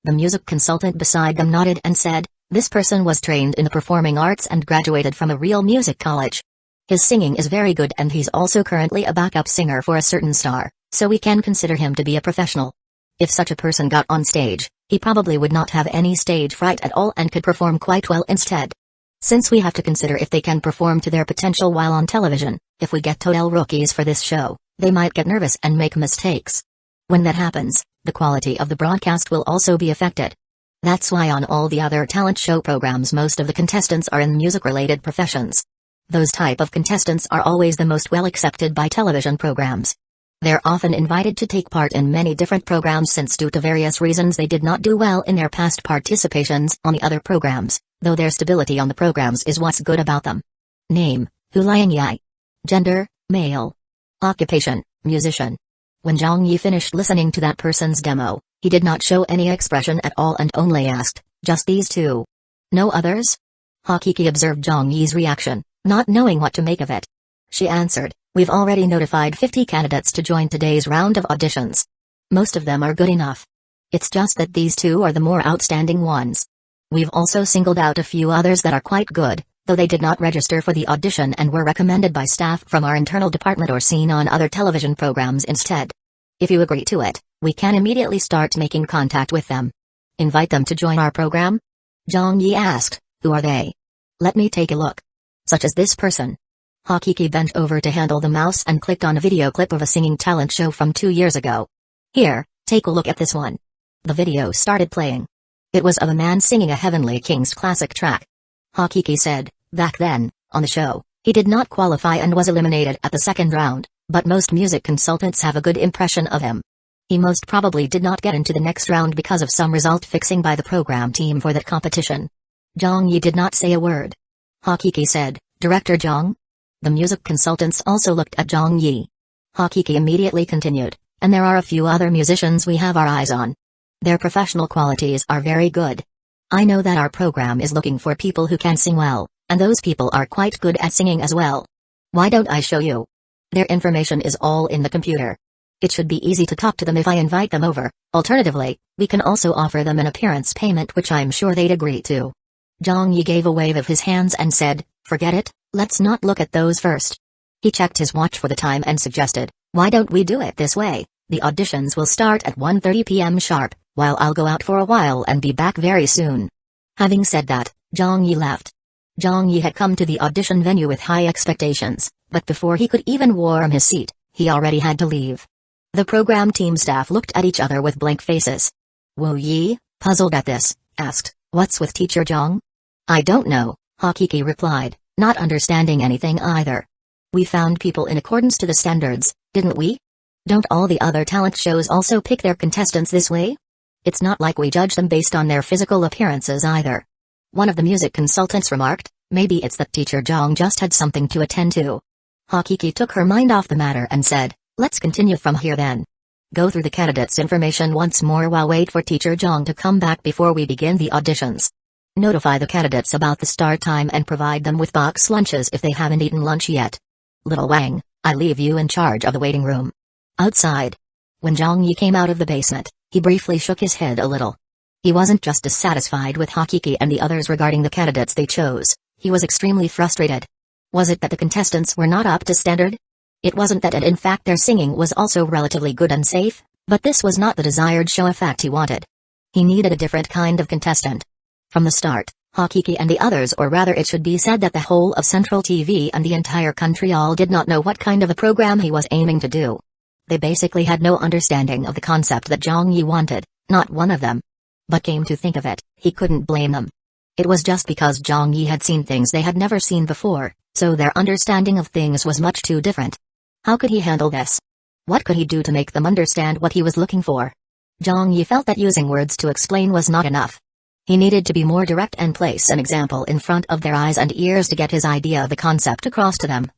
The music consultant beside them nodded and said, this person was trained in the performing arts and graduated from a real music college. His singing is very good and he's also currently a backup singer for a certain star, so we can consider him to be a professional. If such a person got on stage, he probably would not have any stage fright at all and could perform quite well instead. Since we have to consider if they can perform to their potential while on television, if we get total rookies for this show, they might get nervous and make mistakes. When that happens, the quality of the broadcast will also be affected. That's why on all the other talent show programs most of the contestants are in music-related professions. Those type of contestants are always the most well accepted by television programs. They're often invited to take part in many different programs since due to various reasons they did not do well in their past participations on the other programs, though their stability on the programs is what's good about them. Name, Hu Liangyai. Gender, male. Occupation, musician. When Zhang Yi finished listening to that person's demo, he did not show any expression at all and only asked, just these two? No others? Hakiki observed Zhang Yi's reaction, not knowing what to make of it. She answered, we've already notified 50 candidates to join today's round of auditions. Most of them are good enough. It's just that these two are the more outstanding ones. We've also singled out a few others that are quite good, though they did not register for the audition and were recommended by staff from our internal department or seen on other television programs instead. If you agree to it, we can immediately start making contact with them. Invite them to join our program? Zhang Yi asked, who are they? Let me take a look. Such as this person. Hakiki bent over to handle the mouse and clicked on a video clip of a singing talent show from 2 years ago. Here, take a look at this one. The video started playing. It was of a man singing a Heavenly King's classic track. Hakiki said, back then, on the show, he did not qualify and was eliminated at the second round, but most music consultants have a good impression of him. He most probably did not get into the next round because of some result fixing by the program team for that competition. Zhang Yi did not say a word. Hakiki said, Director Zhang? The music consultants also looked at Zhang Yi. Hakiki immediately continued, and there are a few other musicians we have our eyes on. Their professional qualities are very good. I know that our program is looking for people who can sing well, and those people are quite good at singing as well. Why don't I show you? Their information is all in the computer. It should be easy to talk to them if I invite them over. Alternatively, we can also offer them an appearance payment which I'm sure they'd agree to. Zhang Yi gave a wave of his hands and said, forget it, let's not look at those first. He checked his watch for the time and suggested, why don't we do it this way? The auditions will start at 1:30 p.m. sharp, while I'll go out for a while and be back very soon. Having said that, Zhang Yi left. Zhang Yi had come to the audition venue with high expectations, but before he could even warm his seat, he already had to leave. The program team staff looked at each other with blank faces. Wu Yi, puzzled at this, asked, what's with Teacher Zhang? I don't know, Hakiki replied, not understanding anything either. We found people in accordance to the standards, didn't we? Don't all the other talent shows also pick their contestants this way? It's not like we judge them based on their physical appearances either. One of the music consultants remarked, maybe it's that Teacher Zhang just had something to attend to. Hakiki took her mind off the matter and said, let's continue from here then. Go through the candidates' information once more while wait for Teacher Zhang to come back before we begin the auditions. Notify the candidates about the start time and provide them with box lunches if they haven't eaten lunch yet. Little Wang, I leave you in charge of the waiting room. Outside. When Zhang Yi came out of the basement, he briefly shook his head a little. He wasn't just dissatisfied with Hakiki and the others regarding the candidates they chose, he was extremely frustrated. Was it that the contestants were not up to standard? It wasn't that, and in fact their singing was also relatively good and safe, but this was not the desired show effect he wanted. He needed a different kind of contestant. From the start, Hakiki and the others, or rather it should be said that the whole of Central TV and the entire country, all did not know what kind of a program he was aiming to do. They basically had no understanding of the concept that Zhang Yi wanted, not one of them. But came to think of it, he couldn't blame them. It was just because Zhang Yi had seen things they had never seen before, so their understanding of things was much too different. How could he handle this? What could he do to make them understand what he was looking for? Zhang Yi felt that using words to explain was not enough. He needed to be more direct and place an example in front of their eyes and ears to get his idea of the concept across to them.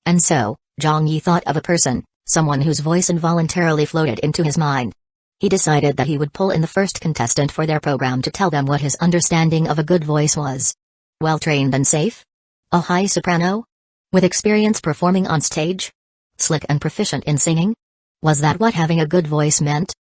And so, Zhang Yi thought of a person, someone whose voice involuntarily floated into his mind. He decided that he would pull in the first contestant for their program to tell them what his understanding of a good voice was. Well-trained and safe? A high soprano? With experience performing on stage? Slick and proficient in singing? Was that what having a good voice meant?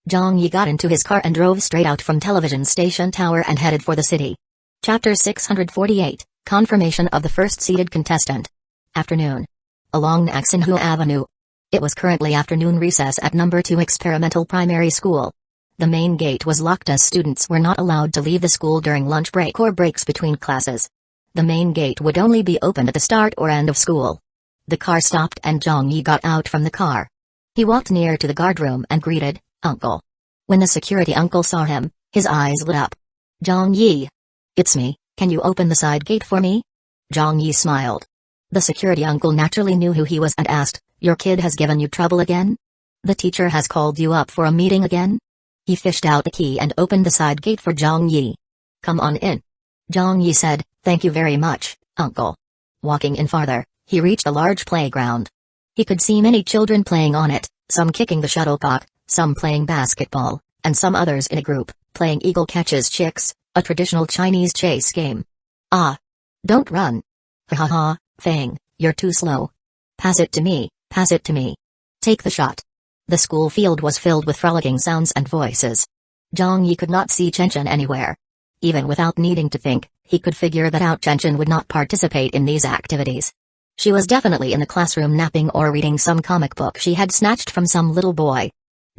Zhang Yi got into his car and drove straight out from television station tower and headed for the city. Chapter 648, Confirmation of the First Seeded Contestant. Afternoon. Along Naxinhu Avenue. It was currently afternoon recess at No. 2 Experimental Primary School. The main gate was locked as students were not allowed to leave the school during lunch break or breaks between classes. The main gate would only be opened at the start or end of school. The car stopped and Zhang Yi got out from the car. He walked near to the guardroom and greeted, "Uncle." When the security uncle saw him, his eyes lit up. "Zhang Yi. It's me, can you open the side gate for me?" Zhang Yi smiled. The security uncle naturally knew who he was and asked, "Your kid has given you trouble again? The teacher has called you up for a meeting again?" He fished out the key and opened the side gate for Zhang Yi. "Come on in." Zhang Yi said, "Thank you very much, uncle." Walking in farther, he reached a large playground. He could see many children playing on it, some kicking the shuttlecock, some playing basketball, and some others in a group, playing eagle catches chicks, a traditional Chinese chase game. "Ah! Don't run. Ha ha ha, Fang, you're too slow. Pass it to me, pass it to me. Take the shot." The school field was filled with frolicking sounds and voices. Zhang Yi could not see Chenchen anywhere. Even without needing to think, he could figure that out. Chenchen would not participate in these activities. She was definitely in the classroom napping or reading some comic book she had snatched from some little boy.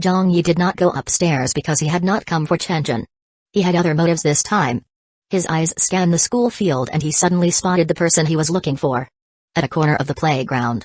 Zhang Yi did not go upstairs because he had not come for Chenchen. He had other motives this time. His eyes scanned the school field and he suddenly spotted the person he was looking for. At a corner of the playground,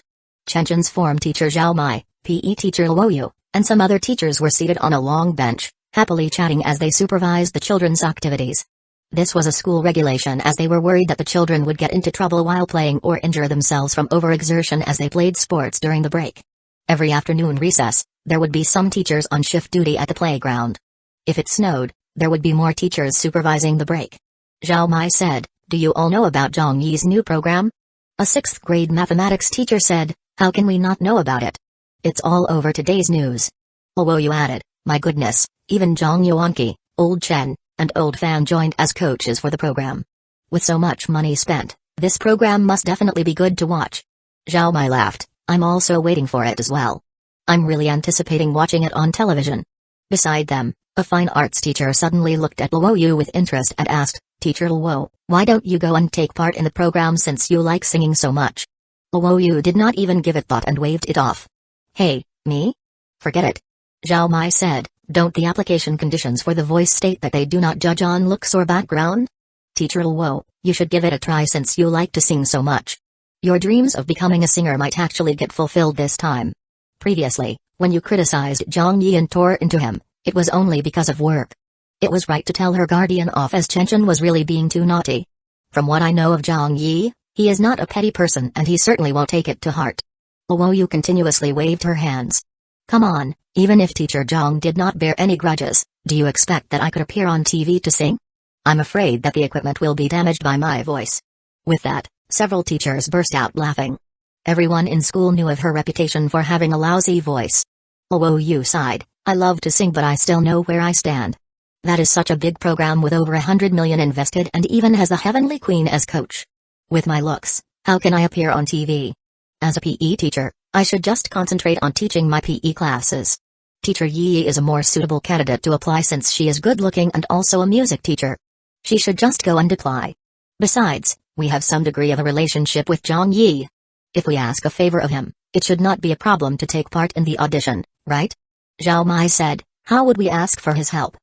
Chenchen's form teacher Zhao Mai, PE teacher Luoyu, and some other teachers were seated on a long bench, happily chatting as they supervised the children's activities. This was a school regulation as they were worried that the children would get into trouble while playing or injure themselves from overexertion as they played sports during the break. Every afternoon recess, there would be some teachers on shift duty at the playground. If it snowed, there would be more teachers supervising the break. Zhao Mai said, "Do you all know about Zhang Yi's new program?" A 6th grade mathematics teacher said, "How can we not know about it? It's all over today's news." Luoyu added, "My goodness, even Zhang Yuanqi, old Chen, and old Fan joined as coaches for the program. With so much money spent, this program must definitely be good to watch." Zhao Mai laughed, "I'm also waiting for it as well. I'm really anticipating watching it on television." Beside them, a fine arts teacher suddenly looked at Luoyu with interest and asked, "Teacher Luo, why don't you go and take part in the program since you like singing so much?" Luoyu did not even give it thought and waved it off. "Hey, me? Forget it." Zhao Mai said, "Don't the application conditions for the voice state that they do not judge on looks or background? Teacher Luo, you should give it a try since you like to sing so much. Your dreams of becoming a singer might actually get fulfilled this time. Previously, when you criticized Zhang Yi and tore into him, it was only because of work. It was right to tell her guardian off as Chenchen was really being too naughty. From what I know of Zhang Yi, he is not a petty person and he certainly won't take it to heart." Luoyu continuously waved her hands. "Come on, even if teacher Zhang did not bear any grudges, do you expect that I could appear on TV to sing? I'm afraid that the equipment will be damaged by my voice." With that, several teachers burst out laughing. Everyone in school knew of her reputation for having a lousy voice. Luoyu sighed, "I love to sing but I still know where I stand. That is such a big program with over 100 million invested and even has the Heavenly Queen as coach. With my looks, how can I appear on TV? As a PE teacher, I should just concentrate on teaching my PE classes." Teacher Yi is a more suitable candidate to apply since she is good-looking and also a music teacher. She should just go and apply. Besides, we have some degree of a relationship with Zhang Yi. If we ask a favor of him, it should not be a problem to take part in the audition, right? Zhao Mai said, how would we ask for his help?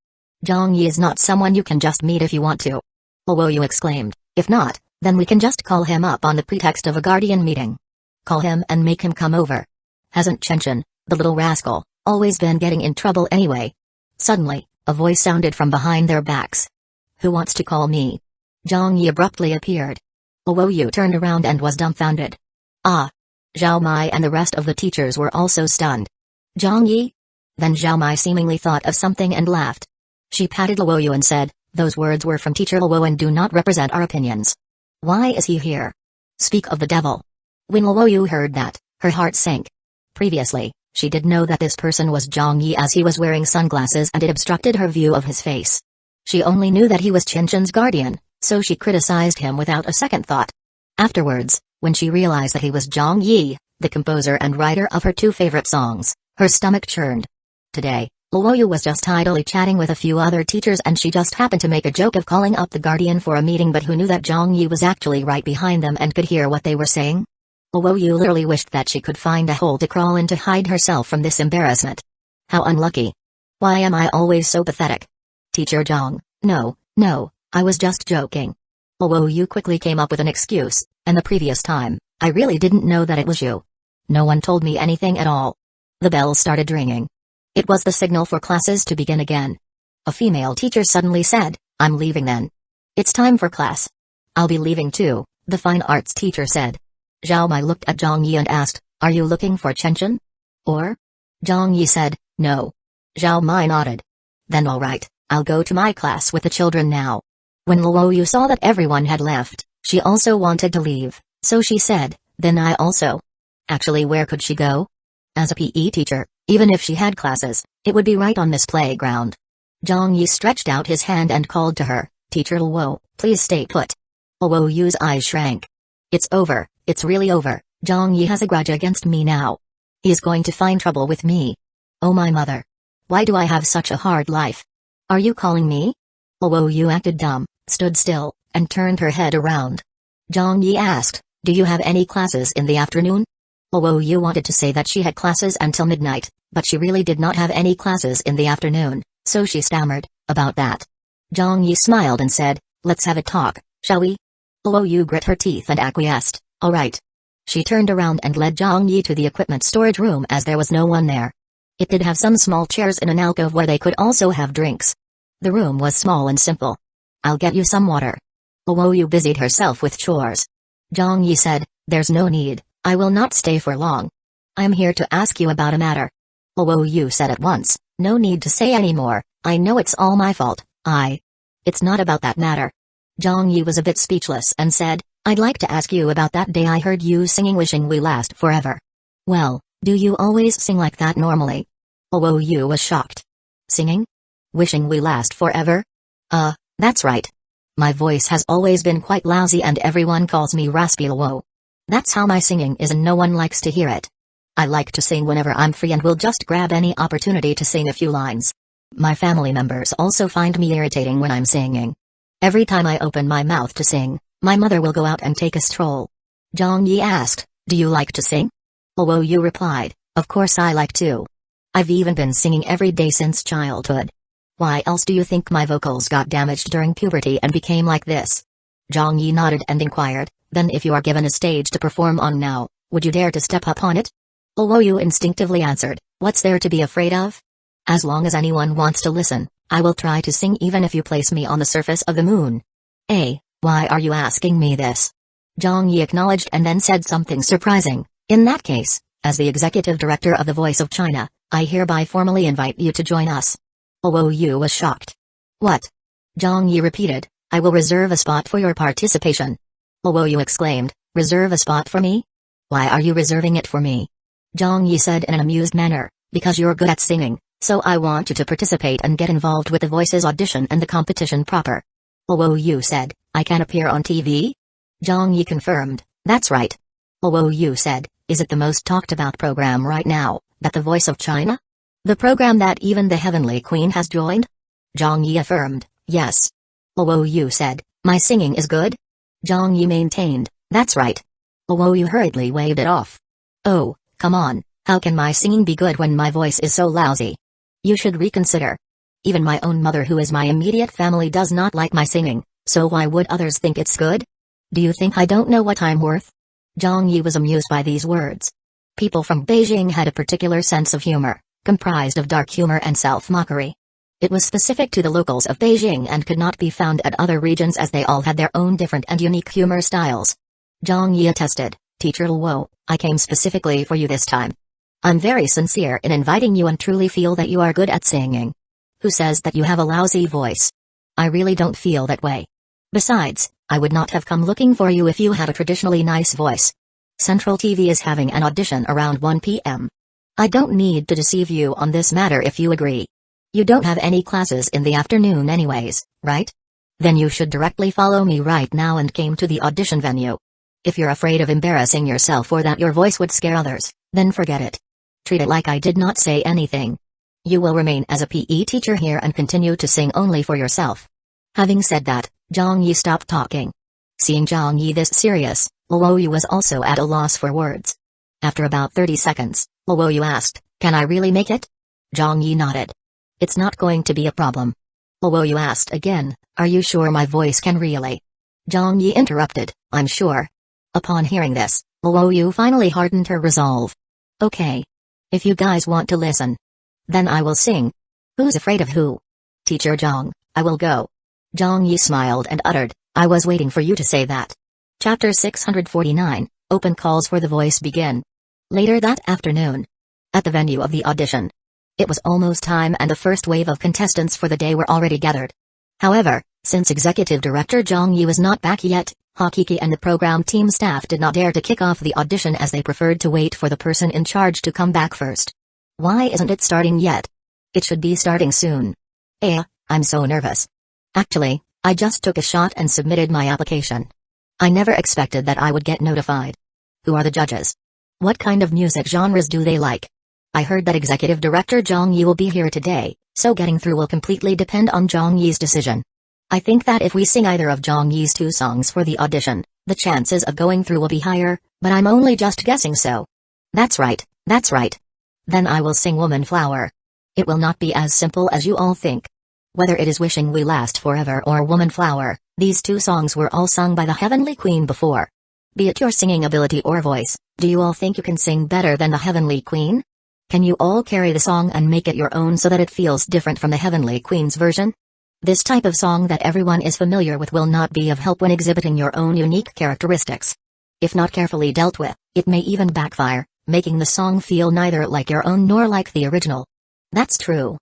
Zhang Yi is not someone you can just meet if you want to. Luoyu exclaimed, if not, then we can just call him up on the pretext of a guardian meeting. Call him and make him come over. Hasn't Chen, the little rascal, always been getting in trouble anyway? Suddenly, a voice sounded from behind their backs. Who wants to call me? Zhang Yi abruptly appeared. Luoyu turned around and was dumbfounded. Ah! Zhao Mai and the rest of the teachers were also stunned. Zhang Yi? Then Zhao Mai seemingly thought of something and laughed. She patted Luoyu and said, those words were from Teacher Luo and do not represent our opinions. Why is he here? Speak of the devil. When Luoyu heard that, her heart sank. Previously, she did know that this person was Zhang Yi as he was wearing sunglasses and it obstructed her view of his face. She only knew that he was Chen's guardian, so she criticized him without a second thought. Afterwards, when she realized that he was Zhang Yi, the composer and writer of her two favorite songs, her stomach churned. Today, Luoyu was just idly chatting with a few other teachers and she just happened to make a joke of calling up the guardian for a meeting, but who knew that Zhang Yi was actually right behind them and could hear what they were saying? Luoyu literally wished that she could find a hole to crawl in to hide herself from this embarrassment. How unlucky. Why am I always so pathetic? Teacher Zhang, no, I was just joking. Luoyu quickly came up with an excuse, and the previous time, I really didn't know that it was you. No one told me anything at all. The bell started ringing. It was the signal for classes to begin again. A female teacher suddenly said, I'm leaving then. It's time for class. I'll be leaving too, the fine arts teacher said. Zhao Mai looked at Zhang Yi and asked, are you looking for Chen? Or? Zhang Yi said, no. Zhao Mai nodded. Then alright, I'll go to my class with the children now. When Luoyu saw that everyone had left, she also wanted to leave, so she said, then I also. Actually, where could she go? As a PE teacher, even if she had classes, it would be right on this playground. Zhang Yi stretched out his hand and called to her, Teacher Luo, please stay put. Luoyu's eyes shrank. It's over, it's really over, Zhang Yi has a grudge against me now. He is going to find trouble with me. Oh my mother. Why do I have such a hard life? Are you calling me? Luoyu acted dumb, stood still, and turned her head around. Zhang Yi asked, do you have any classes in the afternoon? Luoyu wanted to say that she had classes until midnight, but she really did not have any classes in the afternoon, so she stammered, about that. Zhang Yi smiled and said, let's have a talk, shall we? Luoyu grit her teeth and acquiesced, alright. She turned around and led Zhang Yi to the equipment storage room as there was no one there. It did have some small chairs in an alcove where they could also have drinks. The room was small and simple. I'll get you some water. Luoyu busied herself with chores. Zhang Yi said, there's no need, I will not stay for long. I'm here to ask you about a matter. Luoyu said at once, no need to say any more, I know it's all my fault, It's not about that matter. Zhang Yi was a bit speechless and said, I'd like to ask you about that day I heard you singing Wishing We Last Forever. Well, do you always sing like that normally? Luoyu was shocked. Singing? Wishing We Last Forever? That's right. My voice has always been quite lousy and everyone calls me Raspy Luo. That's how my singing is and no one likes to hear it. I like to sing whenever I'm free and will just grab any opportunity to sing a few lines. My family members also find me irritating when I'm singing. Every time I open my mouth to sing, my mother will go out and take a stroll. Zhang Yi asked, do you like to sing? Luoyu replied, of course I like to. I've even been singing every day since childhood. Why else do you think my vocals got damaged during puberty and became like this? Zhang Yi nodded and inquired, then if you are given a stage to perform on now, would you dare to step up on it? Luoyu instinctively answered, what's there to be afraid of? As long as anyone wants to listen, I will try to sing even if you place me on the surface of the moon. Why are you asking me this? Zhang Yi acknowledged and then said something surprising, in that case, as the executive director of the Voice of China, I hereby formally invite you to join us. Luoyu was shocked. What? Zhang Yi repeated, I will reserve a spot for your participation. Luoyu exclaimed, reserve a spot for me? Why are you reserving it for me? Zhang Yi said in an amused manner, because you're good at singing, so I want you to participate and get involved with the voices audition and the competition proper. Luoyu said, I can appear on TV? Zhang Yi confirmed, that's right. Luoyu said, is it the most talked about program right now, that the Voice of China? The program that even the Heavenly Queen has joined? Zhang Yi affirmed, yes. Luo Yu said, my singing is good? Zhang Yi maintained, that's right. Luo Yu hurriedly waved it off. Oh, come on, how can my singing be good when my voice is so lousy? You should reconsider. Even my own mother, who is my immediate family, does not like my singing, so why would others think it's good? Do you think I don't know what I'm worth? Zhang Yi was amused by these words. People from Beijing had a particular sense of humor, comprised of dark humor and self-mockery. It was specific to the locals of Beijing and could not be found at other regions, as they all had their own different and unique humor styles. Zhang Yi attested, Teacher Luo, I came specifically for you this time. I'm very sincere in inviting you and truly feel that you are good at singing. Who says that you have a lousy voice? I really don't feel that way. Besides, I would not have come looking for you if you had a traditionally nice voice. Central TV is having an audition around 1 p.m. I don't need to deceive you on this matter if you agree. You don't have any classes in the afternoon anyways, right? Then you should directly follow me right now and came to the audition venue. If you're afraid of embarrassing yourself or that your voice would scare others, then forget it. Treat it like I did not say anything. You will remain as a PE teacher here and continue to sing only for yourself. Having said that, Zhang Yi stopped talking. Seeing Zhang Yi this serious, Luo Yu was also at a loss for words. After about 30 seconds, Luo Yu asked, can I really make it? Zhang Yi nodded. It's not going to be a problem. Luo Yu asked again, are you sure my voice can really? Zhang Yi interrupted, I'm sure. Upon hearing this, Luo Yu finally hardened her resolve. Okay. If you guys want to listen, then I will sing. Who's afraid of who? Teacher Zhang, I will go. Zhang Yi smiled and uttered, I was waiting for you to say that. Chapter 649, Open Calls for the Voice begin. Later that afternoon. At the venue of the audition. It was almost time and the first wave of contestants for the day were already gathered. However, since Executive Director Zhang Yi was not back yet, Hakiki and the program team staff did not dare to kick off the audition, as they preferred to wait for the person in charge to come back first. Why isn't it starting yet? It should be starting soon. I'm so nervous. Actually, I just took a shot and submitted my application. I never expected that I would get notified. Who are the judges? What kind of music genres do they like? I heard that Executive Director Zhang Yi will be here today, so getting through will completely depend on Zhang Yi's decision. I think that if we sing either of Zhang Yi's 2 songs for the audition, the chances of going through will be higher, but I'm only just guessing so. That's right, that's right. Then I will sing Woman Flower. It will not be as simple as you all think. Whether it is Wishing We Last Forever or Woman Flower, these 2 songs were all sung by the Heavenly Queen before. Be it your singing ability or voice, do you all think you can sing better than the Heavenly Queen? Can you all carry the song and make it your own so that it feels different from the Heavenly Queen's version? This type of song that everyone is familiar with will not be of help when exhibiting your own unique characteristics. If not carefully dealt with, it may even backfire, making the song feel neither like your own nor like the original. That's true.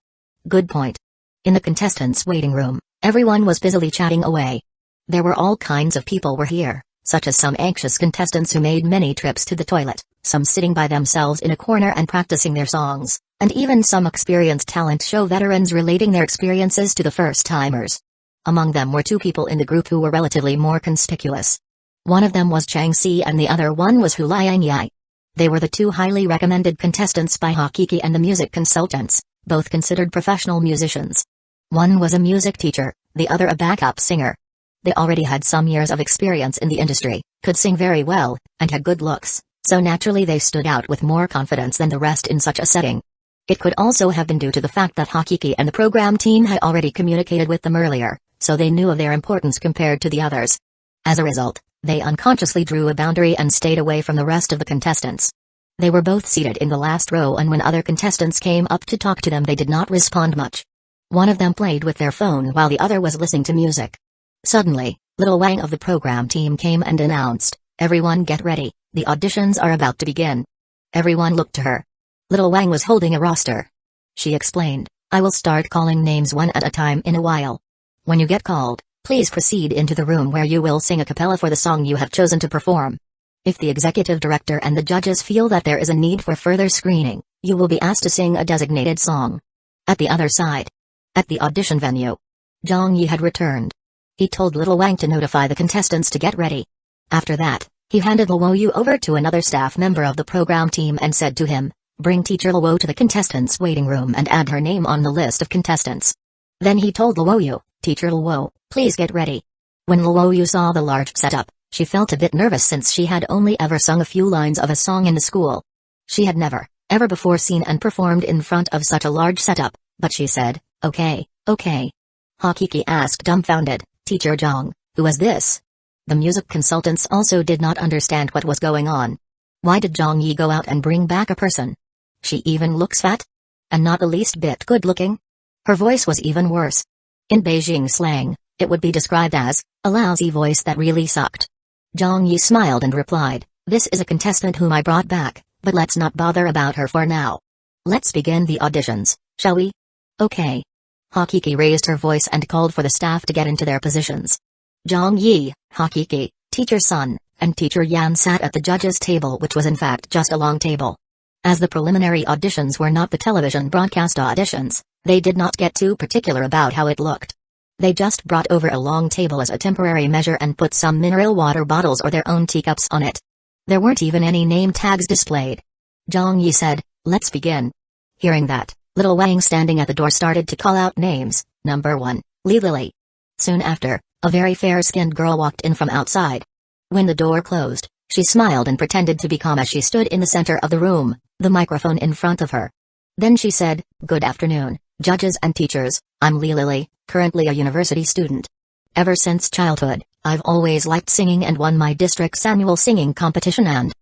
Good point. In the contestants' waiting room, everyone was busily chatting away. There were all kinds of people were here, such as some anxious contestants who made many trips to the toilet, some sitting by themselves in a corner and practicing their songs, and even some experienced talent show veterans relating their experiences to the first-timers. Among them were 2 people in the group who were relatively more conspicuous. One of them was Chang Si and the other one was Hu Liangyai. They were the 2 highly recommended contestants by Hakiki and the music consultants, both considered professional musicians. One was a music teacher, the other a backup singer. They already had some years of experience in the industry, could sing very well, and had good looks, so naturally they stood out with more confidence than the rest in such a setting. It could also have been due to the fact that Hakiki and the program team had already communicated with them earlier, so they knew of their importance compared to the others. As a result, they unconsciously drew a boundary and stayed away from the rest of the contestants. They were both seated in the last row, and when other contestants came up to talk to them they did not respond much. One of them played with their phone while the other was listening to music. Suddenly, Little Wang of the program team came and announced, "Everyone get ready, the auditions are about to begin." Everyone looked to her. Little Wang was holding a roster. She explained, "I will start calling names one at a time in a while. When you get called, please proceed into the room where you will sing a cappella for the song you have chosen to perform. If the executive director and the judges feel that there is a need for further screening, you will be asked to sing a designated song." At the other side, at the audition venue, Zhang Yi had returned. He told Little Wang to notify the contestants to get ready. After that, he handed Luo Yu over to another staff member of the program team and said to him, Bring Teacher Luo to the contestants' waiting room and add her name on the list of contestants. Then he told Luoyu, Teacher Luo, please get ready. When Luoyu saw the large setup, she felt a bit nervous since she had only ever sung a few lines of a song in the school. She had never, ever before seen and performed in front of such a large setup, but she said, okay. Hakiki asked dumbfounded, Teacher Zhang, who was this? The music consultants also did not understand what was going on. Why did Zhang Yi go out and bring back a person? She even looks fat? And not the least bit good looking? Her voice was even worse. In Beijing slang, it would be described as a lousy voice that really sucked. Zhang Yi smiled and replied, this is a contestant whom I brought back, but let's not bother about her for now. Let's begin the auditions, shall we? Okay. Hakiki raised her voice and called for the staff to get into their positions. Zhang Yi, Hakiki, Teacher Sun, and Teacher Yan sat at the judges' table, which was in fact just a long table. As the preliminary auditions were not the television broadcast auditions, they did not get too particular about how it looked. They just brought over a long table as a temporary measure and put some mineral water bottles or their own teacups on it. There weren't even any name tags displayed. Zhang Yi said, let's begin. Hearing that, little Wang standing at the door started to call out names. Number 1, Li Lily. Soon after, a very fair-skinned girl walked in from outside. When the door closed, she smiled and pretended to be calm as she stood in the center of the room, the microphone in front of her. Then she said, good afternoon, judges and teachers, I'm Li Lily, currently a university student. Ever since childhood, I've always liked singing and won my district's annual singing competition and...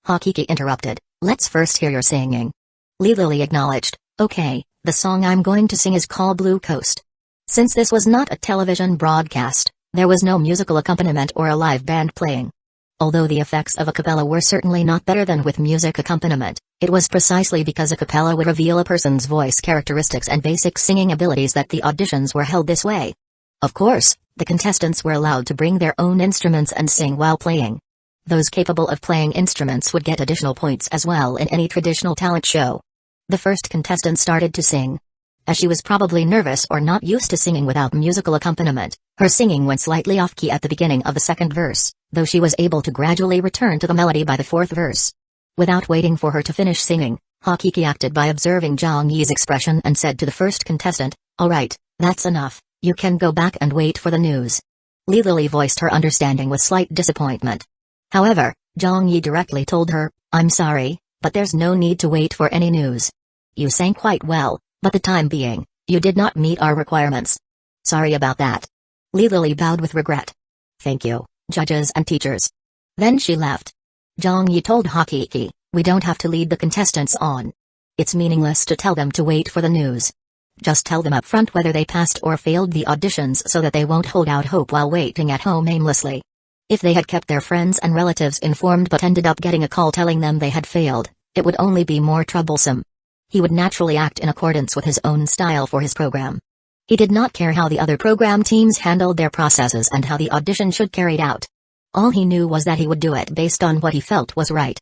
Hakiki interrupted, let's first hear your singing. Li Lily acknowledged, okay, the song I'm going to sing is called Blue Coast. Since this was not a television broadcast, there was no musical accompaniment or a live band playing. Although the effects of a cappella were certainly not better than with music accompaniment, it was precisely because a cappella would reveal a person's voice characteristics and basic singing abilities that the auditions were held this way. Of course, the contestants were allowed to bring their own instruments and sing while playing. Those capable of playing instruments would get additional points as well in any traditional talent show. The first contestant started to sing. As she was probably nervous or not used to singing without musical accompaniment, her singing went slightly off-key at the beginning of the second verse, though she was able to gradually return to the melody by the fourth verse. Without waiting for her to finish singing, Hakiki acted by observing Zhang Yi's expression and said to the first contestant, alright, that's enough, you can go back and wait for the news. Li Lily voiced her understanding with slight disappointment. However, Zhang Yi directly told her, I'm sorry, but there's no need to wait for any news. You sang quite well, but the time being, you did not meet our requirements. Sorry about that. Li Lily bowed with regret. Thank you, judges and teachers. Then she left. Zhang Yi told Hakiki, we don't have to lead the contestants on. It's meaningless to tell them to wait for the news. Just tell them up front whether they passed or failed the auditions so that they won't hold out hope while waiting at home aimlessly. If they had kept their friends and relatives informed but ended up getting a call telling them they had failed, it would only be more troublesome. He would naturally act in accordance with his own style for his program. He did not care how the other program teams handled their processes and how the audition should carried out. All he knew was that he would do it based on what he felt was right.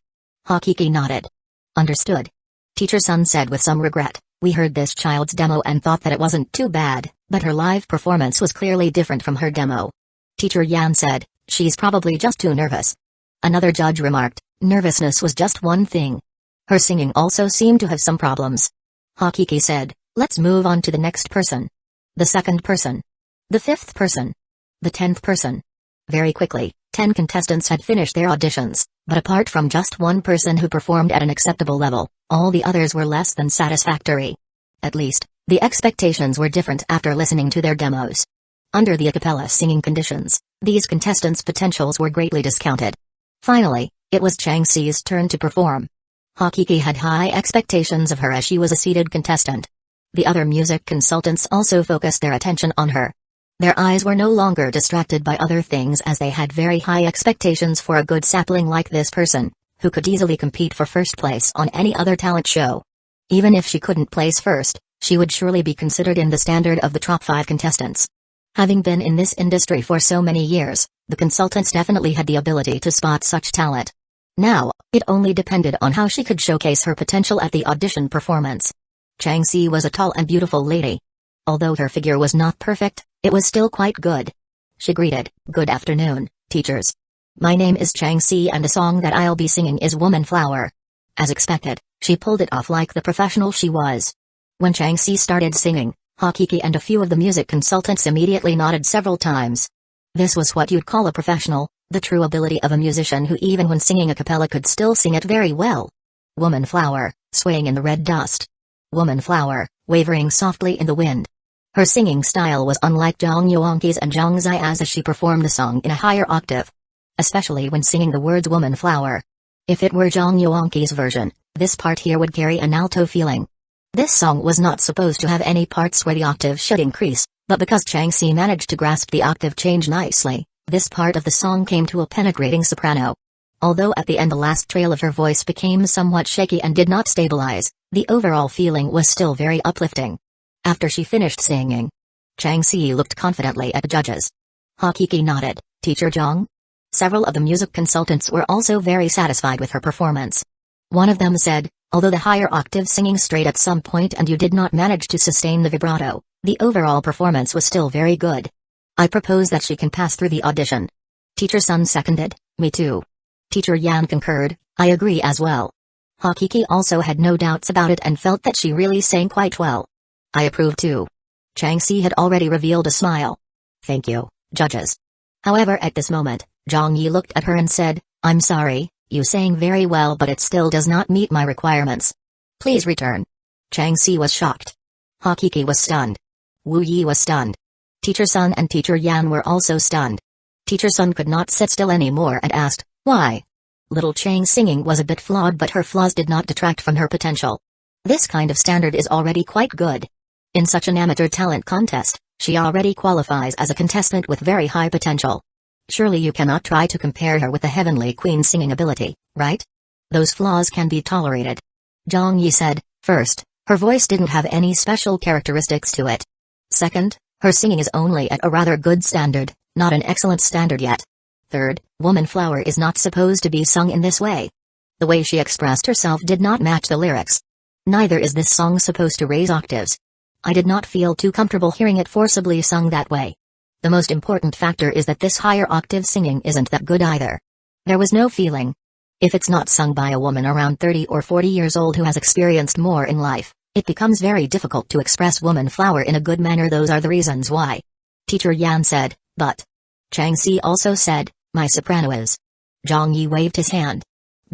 Hakiki nodded. Understood. Teacher Sun said with some regret, we heard this child's demo and thought that it wasn't too bad, but her live performance was clearly different from her demo. Teacher Yan said, she's probably just too nervous. Another judge remarked, nervousness was just one thing. Her singing also seemed to have some problems. Hakiki said, let's move on to the next person. The second person. The fifth person. The 10th person. Very quickly, 10 contestants had finished their auditions, but apart from just one person who performed at an acceptable level, all the others were less than satisfactory. At least, the expectations were different after listening to their demos. Under the a cappella singing conditions, these contestants' potentials were greatly discounted. Finally, it was Chang Xi's turn to perform. Hakiki had high expectations of her as she was a seated contestant. The other music consultants also focused their attention on her. Their eyes were no longer distracted by other things as they had very high expectations for a good sapling like this person, who could easily compete for first place on any other talent show. Even if she couldn't place first, she would surely be considered in the standard of the top 5 contestants. Having been in this industry for so many years, the consultants definitely had the ability to spot such talent. Now, it only depended on how she could showcase her potential at the audition performance. Chang Xi was a tall and beautiful lady. Although her figure was not perfect, it was still quite good. She greeted, good afternoon, teachers. My name is Chang Xi and the song that I'll be singing is Woman Flower. As expected, She pulled it off like the professional she was. When Changxi started singing, Hakiki and a few of the music consultants immediately nodded several times. This was what you'd call a professional, the true ability of a musician who even when singing a cappella could still sing it very well. Woman flower, swaying in the red dust. Woman flower, wavering softly in the wind. Her singing style was unlike Zhang Yuanqi's and Zhang Ziya's as she performed the song in a higher octave. Especially when singing the words woman flower. If it were Zhang Yuanqi's version, this part here would carry an alto feeling. This song was not supposed to have any parts where the octave should increase, but because Changxi managed to grasp the octave change nicely, this part of the song came to a penetrating soprano. Although at the end the last trail of her voice became somewhat shaky and did not stabilize, the overall feeling was still very uplifting. After she finished singing, Changxi looked confidently at the judges. Hakiki nodded. Teacher Zhang? Several of the music consultants were also very satisfied with her performance. One of them said, although the higher octave singing strayed at some point and you did not manage to sustain the vibrato, the overall performance was still very good. I propose that she can pass through the audition. Teacher Sun seconded, me too. Teacher Yan concurred, I agree as well. Hakiki also had no doubts about it and felt that she really sang quite well. I approve too. Changxi had already revealed a smile. Thank you, judges. However, at this moment, Zhang Yi looked at her and said, I'm sorry, you sang very well but it still does not meet my requirements. Please return. Changxi was shocked. Hakiki was stunned. Wu Yi was stunned. Teacher Sun and Teacher Yan were also stunned. Teacher Sun could not sit still anymore and asked, why? Little Chang's singing was a bit flawed but her flaws did not detract from her potential. This kind of standard is already quite good. In such an amateur talent contest, she already qualifies as a contestant with very high potential. Surely you cannot try to compare her with the Heavenly Queen's singing ability, right? Those flaws can be tolerated. Zhang Yi said, first, her voice didn't have any special characteristics to it. Second, her singing is only at a rather good standard, not an excellent standard yet. Third, Woman Flower is not supposed to be sung in this way. The way she expressed herself did not match the lyrics. Neither is this song supposed to raise octaves. I did not feel too comfortable hearing it forcibly sung that way. The most important factor is that this higher octave singing isn't that good either. There was no feeling. If it's not sung by a woman around 30 or 40 years old who has experienced more in life, it becomes very difficult to express Woman Flower in a good manner. Those are the reasons why. Teacher Yan said, but. Changxi also said, my soprano is. Zhang Yi waved his hand.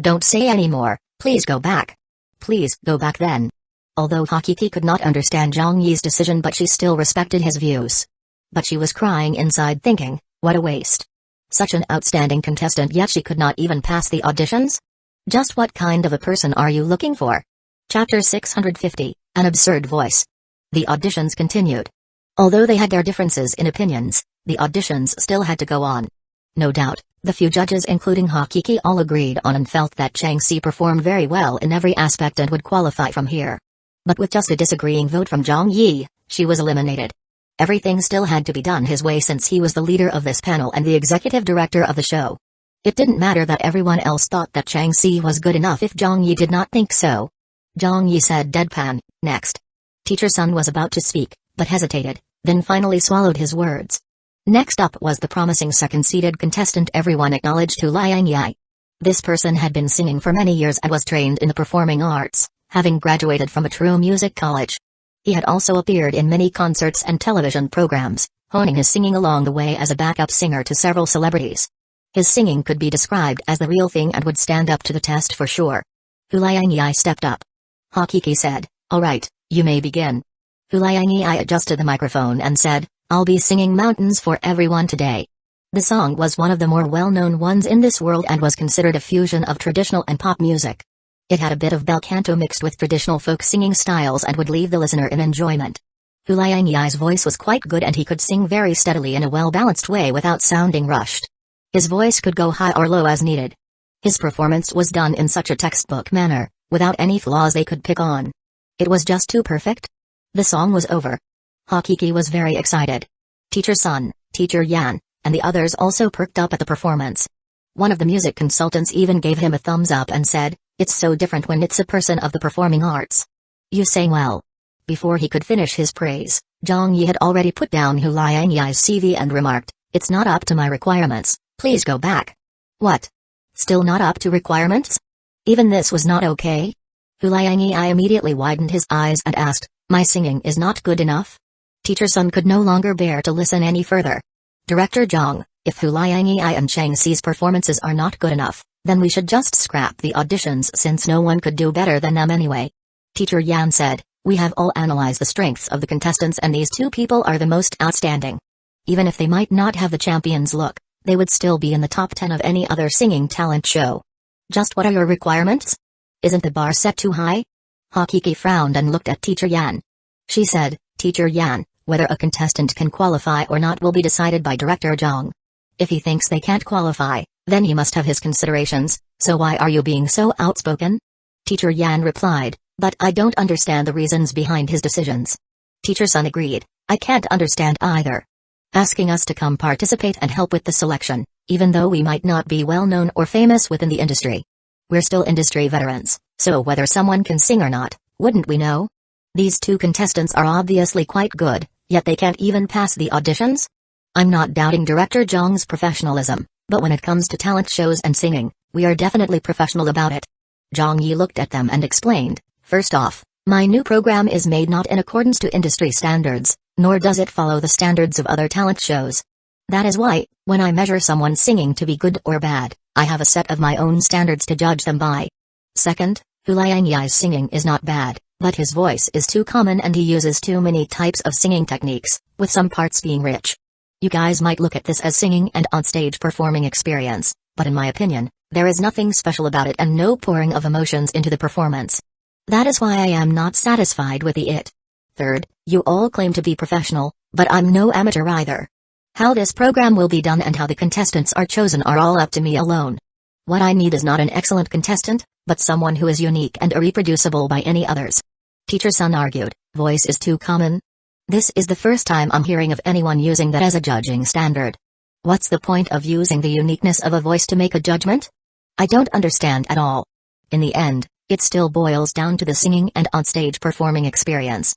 Don't say any more, please go back. Please go back then. Although Hakiki could not understand Zhang Yi's decision but she still respected his views. But she was crying inside thinking, what a waste. Such an outstanding contestant yet she could not even pass the auditions? Just what kind of a person are you looking for? Chapter 650, An Absurd Voice. The auditions continued. Although they had their differences in opinions, the auditions still had to go on. No doubt, the few judges including Hakiki all agreed on and felt that Changxi performed very well in every aspect and would qualify from here. But with just a disagreeing vote from Zhang Yi, she was eliminated. Everything still had to be done his way since he was the leader of this panel and the executive director of the show. It didn't matter that everyone else thought that Changxi was good enough if Zhang Yi did not think so. Zhang Yi said deadpan, next. Teacher Sun was about to speak, but hesitated, then finally swallowed his words. Next up was the promising second-seeded contestant everyone acknowledged, Huliang Yi. This person had been singing for many years and was trained in the performing arts, having graduated from a true music college. He had also appeared in many concerts and television programs, honing his singing along the way as a backup singer to several celebrities. His singing could be described as the real thing and would stand up to the test for sure. Huliang Yi stepped up. Hakiki said, alright, you may begin. Huliang Yi adjusted the microphone and said, I'll be singing Mountains for Everyone today. The song was one of the more well-known ones in this world and was considered a fusion of traditional and pop music. It had a bit of bel canto mixed with traditional folk singing styles and would leave the listener in enjoyment. Huliang Yi's voice was quite good and he could sing very steadily in a well-balanced way without sounding rushed. His voice could go high or low as needed. His performance was done in such a textbook manner, without any flaws they could pick on. It was just too perfect. The song was over. Hakiki was very excited. Teacher Sun, Teacher Yan, and the others also perked up at the performance. One of the music consultants even gave him a thumbs up and said, it's so different when it's a person of the performing arts. You sang well. Before he could finish his praise, Zhang Yi had already put down Huliang Yi's CV and remarked, it's not up to my requirements, please go back. What? Still not up to requirements? Even this was not okay? Huliang immediately widened his eyes and asked, "My singing is not good enough?" Teacher Sun could no longer bear to listen any further. "Director Zhang, if Huliang and Chang Xi's performances are not good enough, then we should just scrap the auditions since no one could do better than them anyway." Teacher Yan said, "We have all analyzed the strengths of the contestants and these two people are the most outstanding. Even if they might not have the champion's look, they would still be in the top 10 of any other singing talent show. Just what are your requirements? Isn't the bar set too high?" Hakiki frowned and looked at Teacher Yan. She said, "Teacher Yan, whether a contestant can qualify or not will be decided by Director Zhang. If he thinks they can't qualify, then he must have his considerations, so why are you being so outspoken?" Teacher Yan replied, "But I don't understand the reasons behind his decisions." Teacher Sun agreed, "I can't understand either. Asking us to come participate and help with the selection, even though we might not be well known or famous within the industry. We're still industry veterans, so whether someone can sing or not, wouldn't we know? These two contestants are obviously quite good, yet they can't even pass the auditions? I'm not doubting Director Zhang's professionalism, but when it comes to talent shows and singing, we are definitely professional about it." Zhang Yi looked at them and explained, "First off, my new program is made not in accordance to industry standards, nor does it follow the standards of other talent shows. That is why, when I measure someone's singing to be good or bad, I have a set of my own standards to judge them by. Second, Huliang Yi's singing is not bad, but his voice is too common and he uses too many types of singing techniques, with some parts being rich. You guys might look at this as singing and on-stage performing experience, but in my opinion, there is nothing special about it and no pouring of emotions into the performance. That is why I am not satisfied with it. Third, you all claim to be professional, but I'm no amateur either. How this program will be done and how the contestants are chosen are all up to me alone. What I need is not an excellent contestant, but someone who is unique and irreproducible by any others." Teacher Sun argued, "Voice is too common? This is the first time I'm hearing of anyone using that as a judging standard. What's the point of using the uniqueness of a voice to make a judgment? I don't understand at all. In the end, it still boils down to the singing and on-stage performing experience."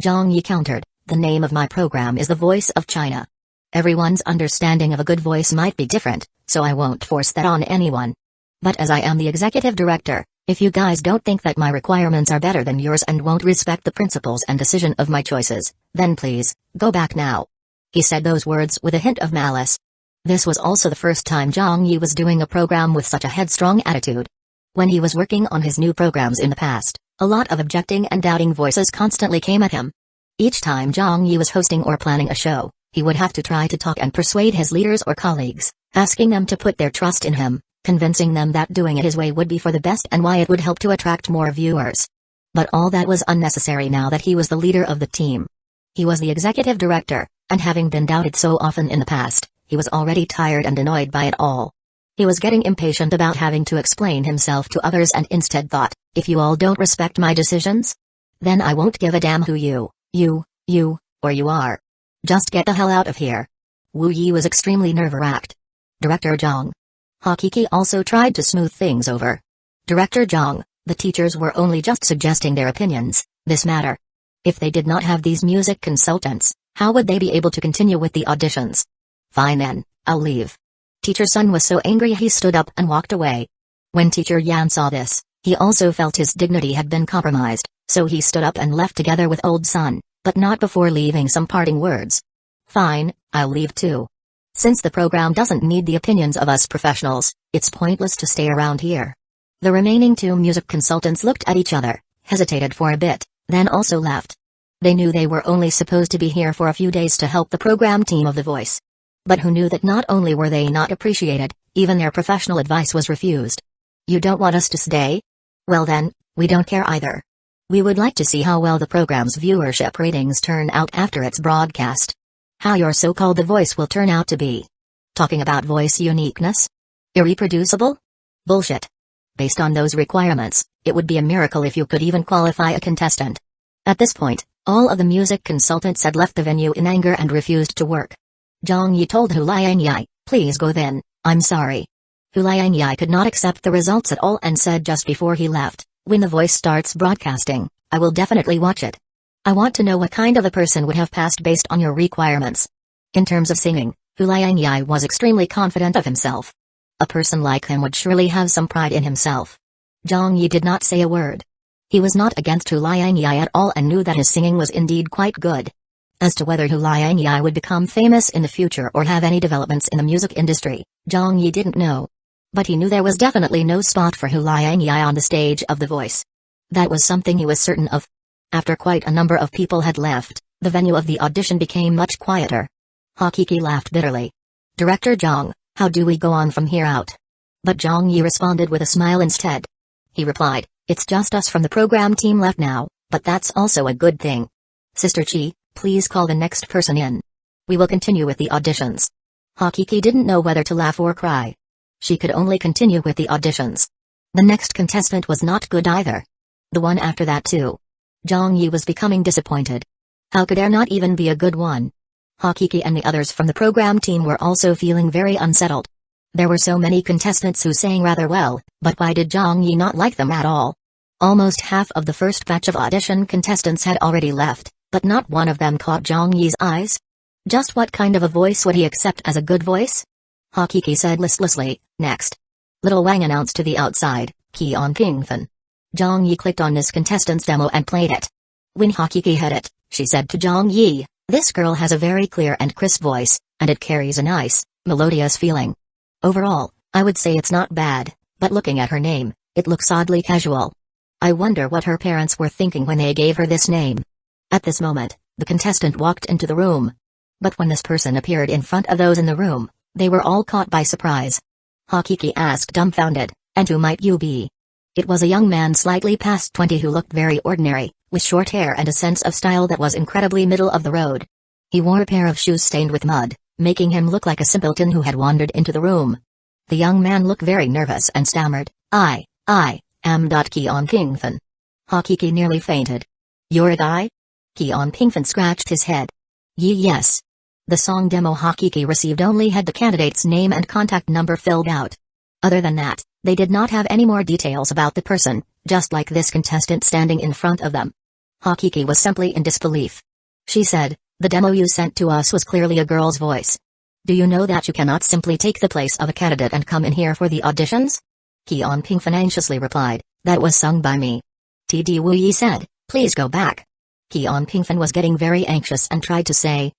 Zhang Yi countered, "The name of my program is The Voice of China. Everyone's understanding of a good voice might be different, so I won't force that on anyone. But as I am the executive director, if you guys don't think that my requirements are better than yours and won't respect the principles and decision of my choices, then please, go back now." He said those words with a hint of malice. This was also the first time Zhang Yi was doing a program with such a headstrong attitude. When he was working on his new programs in the past, a lot of objecting and doubting voices constantly came at him. Each time Zhang Yi was hosting or planning a show, he would have to try to talk and persuade his leaders or colleagues, asking them to put their trust in him, convincing them that doing it his way would be for the best and why it would help to attract more viewers. But all that was unnecessary now that he was the leader of the team. He was the executive director, and having been doubted so often in the past, he was already tired and annoyed by it all. He was getting impatient about having to explain himself to others and instead thought, if you all don't respect my decisions, then I won't give a damn who you are. Just get the hell out of here. Wu Yi was extremely nerve-wracked. Director Zhang. Hakiki also tried to smooth things over. Director Zhang, the teachers were only just suggesting their opinions, this matter. If they did not have these music consultants, how would they be able to continue with the auditions? Fine then, I'll leave. Teacher Sun was so angry he stood up and walked away. When Teacher Yan saw this, he also felt his dignity had been compromised, so he stood up and left together with Old Sun, but not before leaving some parting words. Fine, I'll leave too. Since the program doesn't need the opinions of us professionals, it's pointless to stay around here. The remaining two music consultants looked at each other, hesitated for a bit, then also left. They knew they were only supposed to be here for a few days to help the program team of The Voice. But who knew that not only were they not appreciated, even their professional advice was refused. You don't want us to stay? Well then, we don't care either. We would like to see how well the program's viewership ratings turn out after its broadcast. How your so-called The Voice will turn out to be. Talking about voice uniqueness? Irreproducible? Bullshit. Based on those requirements, it would be a miracle if you could even qualify a contestant. At this point, all of the music consultants had left the venue in anger and refused to work. Zhang Yi told Huliang Yi, please go then, I'm sorry. Huliang Yi could not accept the results at all and said just before he left, when The Voice starts broadcasting, I will definitely watch it. I want to know what kind of a person would have passed based on your requirements. In terms of singing, Huliang Yi was extremely confident of himself. A person like him would surely have some pride in himself. Zhang Yi did not say a word. He was not against Huliangyai at all and knew that his singing was indeed quite good. As to whether Huliangyai would become famous in the future or have any developments in the music industry, Zhang Yi didn't know. But he knew there was definitely no spot for Huliangyai on the stage of The Voice. That was something he was certain of. After quite a number of people had left, the venue of the audition became much quieter. Hakiki laughed bitterly. "Director Zhang, how do we go on from here out?" But Zhang Yi responded with a smile instead. He replied, "It's just us from the program team left now, but that's also a good thing. Sister Chi, please call the next person in. We will continue with the auditions." Hakiki didn't know whether to laugh or cry. She could only continue with the auditions. The next contestant was not good either. The one after that too. Zhang Yi was becoming disappointed. How could there not even be a good one? Hakiki and the others from the program team were also feeling very unsettled. There were so many contestants who sang rather well, but why did Zhang Yi not like them at all? Almost half of the first batch of audition contestants had already left, but not one of them caught Zhang Yi's eyes. Just what kind of a voice would he accept as a good voice? Hakiki said listlessly, "Next." Little Wang announced to the outside, "Qian Pingfen." Zhang Yi clicked on this contestant's demo and played it. When Hakiki heard it, she said to Zhang Yi, "This girl has a very clear and crisp voice, and it carries a nice, melodious feeling. Overall, I would say it's not bad, but looking at her name, it looks oddly casual. I wonder what her parents were thinking when they gave her this name." At this moment, the contestant walked into the room. But when this person appeared in front of those in the room, they were all caught by surprise. Hakiki asked dumbfounded, "And who might you be?" It was a young man slightly past 20 who looked very ordinary, with short hair and a sense of style that was incredibly middle of the road. He wore a pair of shoes stained with mud, making him look like a simpleton who had wandered into the room. The young man looked very nervous and stammered, I am Qian Pingfen." Hakiki nearly fainted. "You're a guy?" Qian Pingfen scratched his head. Yes. The song demo Hakiki received only had the candidate's name and contact number filled out. Other than that, they did not have any more details about the person, just like this contestant standing in front of them. Hakiki was simply in disbelief. She said, "The demo you sent to us was clearly a girl's voice. Do you know that you cannot simply take the place of a candidate and come in here for the auditions?" Qian Pingfen anxiously replied, "That was sung by me." Td Wu Yi said, "Please go back." Qian Pingfen was getting very anxious and tried to say,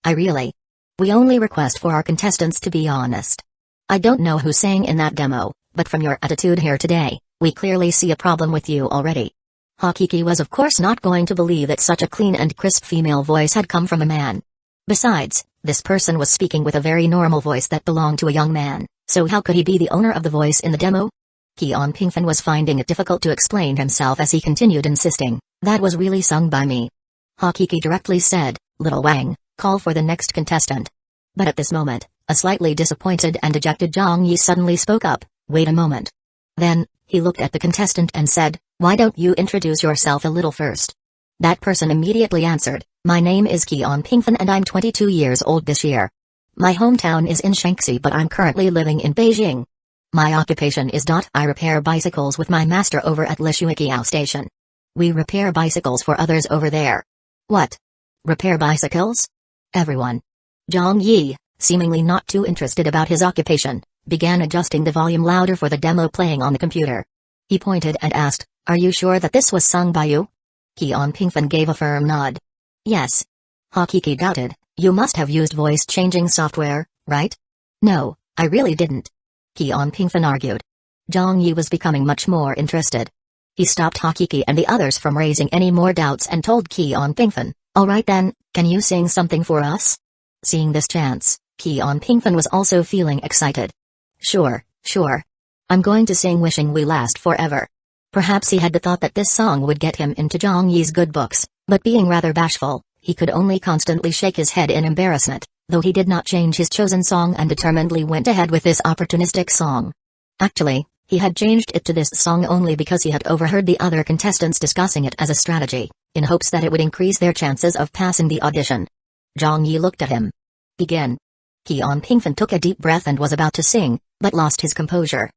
I really. We only request for our contestants to be honest. I don't know who sang in that demo, but from your attitude here today, we clearly see a problem with you already." Hakiki was of course not going to believe that such a clean and crisp female voice had come from a man. Besides, this person was speaking with a very normal voice that belonged to a young man, so how could he be the owner of the voice in the demo? Qian Pingfen was finding it difficult to explain himself as he continued insisting, "That was really sung by me." Hakiki directly said, "Little Wang, call for the next contestant." But at this moment, a slightly disappointed and dejected Zhang Yi suddenly spoke up, "Wait a moment." Then, he looked at the contestant and said, "Why don't you introduce yourself a little first?" That person immediately answered, "My name is Qian Pingfen and I'm 22 years old this year. My hometown is in Shanxi but I'm currently living in Beijing. My occupation is I repair bicycles with my master over at Lishuiqiao Station. We repair bicycles for others over there." "What? Repair bicycles?" Everyone. Zhang Yi, seemingly not too interested about his occupation, began adjusting the volume louder for the demo playing on the computer. He pointed and asked, "Are you sure that this was sung by you?" Qian Pingfen gave a firm nod. "Yes." Hakiki doubted, "You must have used voice-changing software, right?" "No, I really didn't." Qian Pingfen argued. Zhang Yi was becoming much more interested. He stopped Hakiki and the others from raising any more doubts and told Qian Pingfen, "All right then, can you sing something for us?" Seeing this chance, Qian Pingfen was also feeling excited. Sure. I'm going to sing Wishing We Last Forever." Perhaps he had the thought that this song would get him into Zhang Yi's good books, but being rather bashful, he could only constantly shake his head in embarrassment, though he did not change his chosen song and determinedly went ahead with this opportunistic song. Actually, he had changed it to this song only because he had overheard the other contestants discussing it as a strategy, in hopes that it would increase their chances of passing the audition. Zhang Yi looked at him. "Begin." Qian Pingfen took a deep breath and was about to sing, but lost his composure.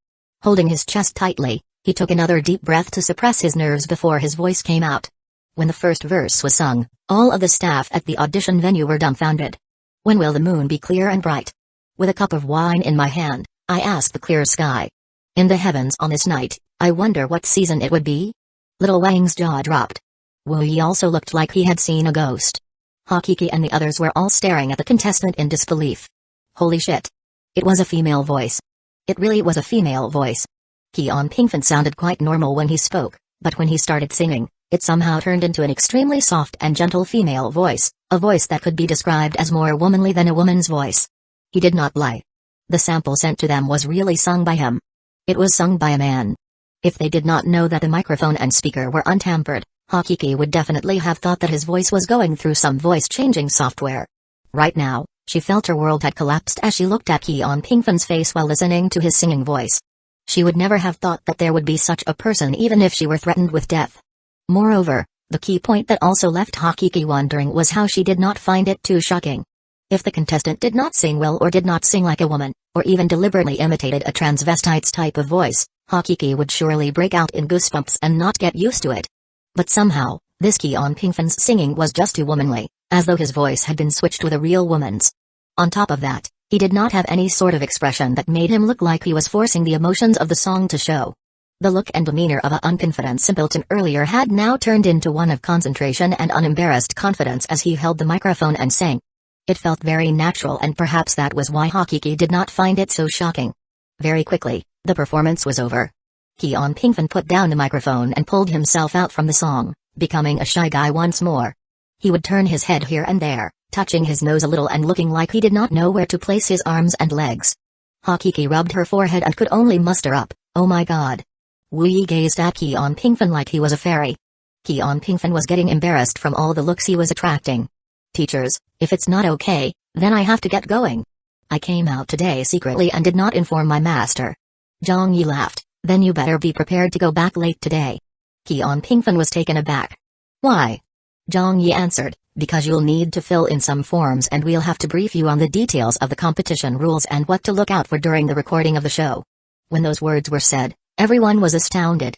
Holding his chest tightly, he took another deep breath to suppress his nerves before his voice came out. When the first verse was sung, all of the staff at the audition venue were dumbfounded. "When will the moon be clear and bright? With a cup of wine in my hand, I ask the clear sky. In the heavens on this night, I wonder what season it would be? Little Wang's jaw dropped. Wu Yi also looked like he had seen a ghost. Hakiki and the others were all staring at the contestant in disbelief. Holy shit. It was a female voice. It really was a female voice. Keon Pinkfin sounded quite normal when he spoke, but when he started singing, it somehow turned into an extremely soft and gentle female voice, a voice that could be described as more womanly than a woman's voice. He did not lie. The sample sent to them was really sung by him. It was sung by a man. If they did not know that the microphone and speaker were untampered, Hakiki would definitely have thought that his voice was going through some voice-changing software. Right now, she felt her world had collapsed as she looked at Keon Pinkfin's face while listening to his singing voice. She would never have thought that there would be such a person even if she were threatened with death. Moreover, the key point that also left Hakiki wondering was how she did not find it too shocking. If the contestant did not sing well or did not sing like a woman, or even deliberately imitated a transvestite's type of voice, Hakiki would surely break out in goosebumps and not get used to it. But somehow, this Keon Pinkfin's singing was just too womanly, as though his voice had been switched with a real woman's. On top of that, he did not have any sort of expression that made him look like he was forcing the emotions of the song to show. The look and demeanor of an unconfident simpleton earlier had now turned into one of concentration and unembarrassed confidence as he held the microphone and sang. It felt very natural, and perhaps that was why Hakiki did not find it so shocking. Very quickly, the performance was over. Keon Pinkfin put down the microphone and pulled himself out from the song, becoming a shy guy once more. He would turn his head here and there, touching his nose a little and looking like he did not know where to place his arms and legs. Hakiki rubbed her forehead and could only muster up, "Oh my god." Wu Yi gazed at Keon Pinkfin like he was a fairy. Keon Pinkfin was getting embarrassed from all the looks he was attracting. "Teachers, if it's not okay, then I have to get going. I came out today secretly and did not inform my master." Zhang Yi laughed. "Then you better be prepared to go back late today." Keon Pinkfin was taken aback. "Why?" Zhang Yi answered, "Because you'll need to fill in some forms and we'll have to brief you on the details of the competition rules and what to look out for during the recording of the show." When those words were said, everyone was astounded.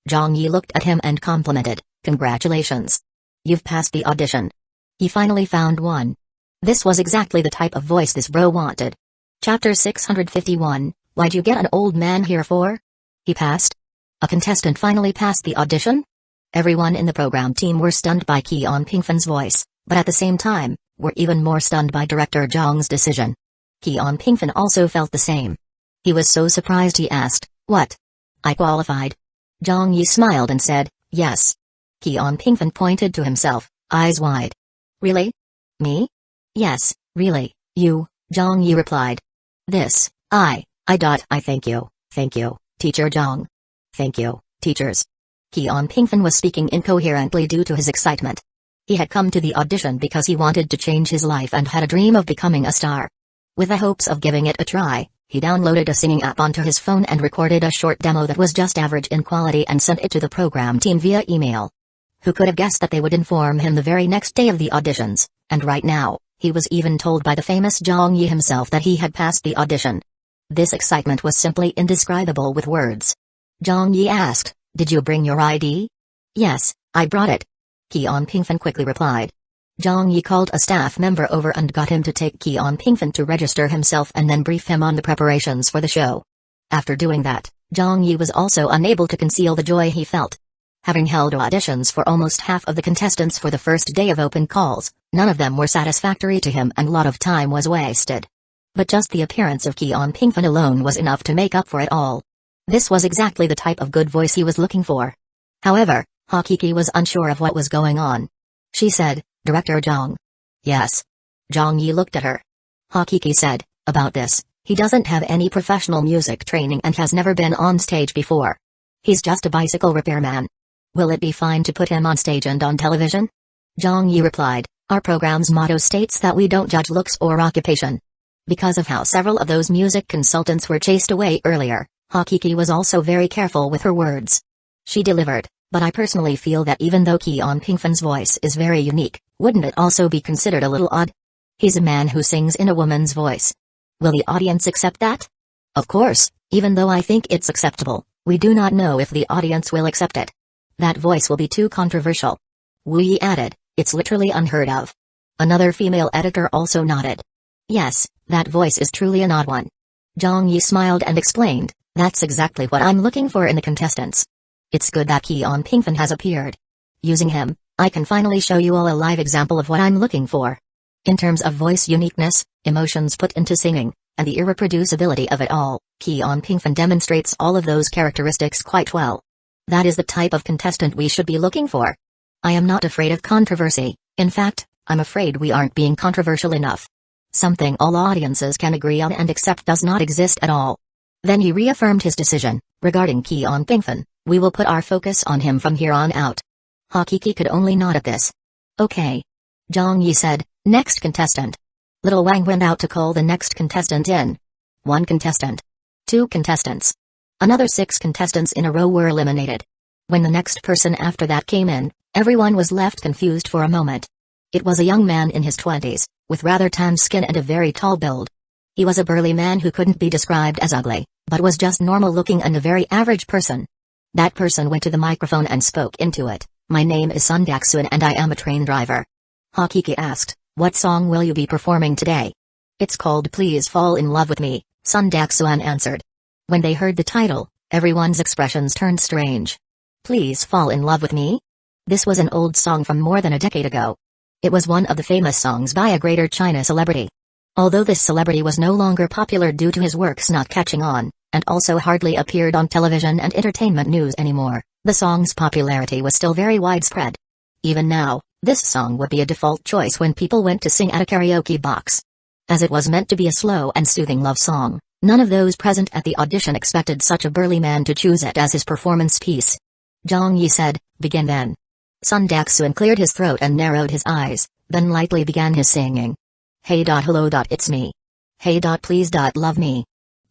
Zhang Yi looked at him and complimented, "Congratulations. You've passed the audition." He finally found one. This was exactly the type of voice this bro wanted. Chapter 651, Why'd you get an old man here for? He passed? A contestant finally passed the audition? Everyone in the program team were stunned by Keon Pinkfin's voice, but at the same time, were even more stunned by Director Zhang's decision. Keon Pinkfin also felt the same. He was so surprised he asked, "What? I qualified?" Zhang Yi smiled and said, "Yes." Keon Pinkfin pointed to himself, eyes wide. "Really? Me?" "Yes, really, you," Zhang Yi replied. I thank you, Teacher Zhang. Thank you, teachers." Keon Pinkfin was speaking incoherently due to his excitement. He had come to the audition because he wanted to change his life and had a dream of becoming a star. With the hopes of giving it a try, he downloaded a singing app onto his phone and recorded a short demo that was just average in quality and sent it to the program team via email. Who could have guessed that they would inform him the very next day of the auditions, and right now, he was even told by the famous Zhang Yi himself that he had passed the audition. This excitement was simply indescribable with words. Zhang Yi asked, "Did you bring your ID?" "Yes, I brought it," Keon Pinkfin quickly replied. Zhang Yi called a staff member over and got him to take Keon Pinkfin to register himself and then brief him on the preparations for the show. After doing that, Zhang Yi was also unable to conceal the joy he felt. Having held auditions for almost half of the contestants for the first day of open calls, none of them were satisfactory to him and a lot of time was wasted. But just the appearance of Keon Pinkfin alone was enough to make up for it all. This was exactly the type of good voice he was looking for. However, Hakiki was unsure of what was going on. She said, "Director Zhang." "Yes." Zhang Yi looked at her. Hakiki said, "About this, he doesn't have any professional music training and has never been on stage before. He's just a bicycle repairman. Will it be fine to put him on stage and on television?" Zhang Yi replied, "Our program's motto states that we don't judge looks or occupation." Because of how several of those music consultants were chased away earlier, Hakiki was also very careful with her words. She delivered, "But I personally feel that even though Keon Pinkfin's voice is very unique, wouldn't it also be considered a little odd? He's a man who sings in a woman's voice. Will the audience accept that?" "Of course, even though I think it's acceptable, we do not know if the audience will accept it. That voice will be too controversial." Wu Yi added, "It's literally unheard of." Another female editor also nodded. "Yes, that voice is truly an odd one." Zhang Yi smiled and explained, "That's exactly what I'm looking for in the contestants." It's good that Keon Pinkfin has appeared. Using him, I can finally show you all a live example of what I'm looking for. In terms of voice uniqueness, emotions put into singing, and the irreproducibility of it all, Keon Pinkfin demonstrates all of those characteristics quite well. That is the type of contestant we should be looking for. I am not afraid of controversy. In fact, I'm afraid we aren't being controversial enough. Something all audiences can agree on and accept does not exist at all. Then he reaffirmed his decision. Regarding Keon Pinkfin, we will put our focus on him from here on out. Hakiki could only nod at this. Okay. Zhang Yi said, next contestant. Little Wang went out to call the next contestant in. 1 contestant. 2 contestants. Another 6 contestants in a row were eliminated. When the next person after that came in, everyone was left confused for a moment. It was a young man in his 20s, with rather tanned skin and a very tall build. He was a burly man who couldn't be described as ugly, but was just normal looking and a very average person. That person went to the microphone and spoke into it. My name is Sun Daxuan and I am a train driver. Hakiki asked, what song will you be performing today? It's called Please Fall in Love with Me, Sun Daxuan answered. When they heard the title, everyone's expressions turned strange. Please Fall in Love with Me? This was an old song from more than a decade ago. It was one of the famous songs by a Greater China celebrity. Although this celebrity was no longer popular due to his works not catching on, and also hardly appeared on television and entertainment news anymore, the song's popularity was still very widespread. Even now, this song would be a default choice when people went to sing at a karaoke box. As it was meant to be a slow and soothing love song, none of those present at the audition expected such a burly man to choose it as his performance piece. Zhang Yi said, begin then. Sun Daxuan cleared his throat and narrowed his eyes, then lightly began his singing. Hey. Hello. It's me. Hey. Please. Love me.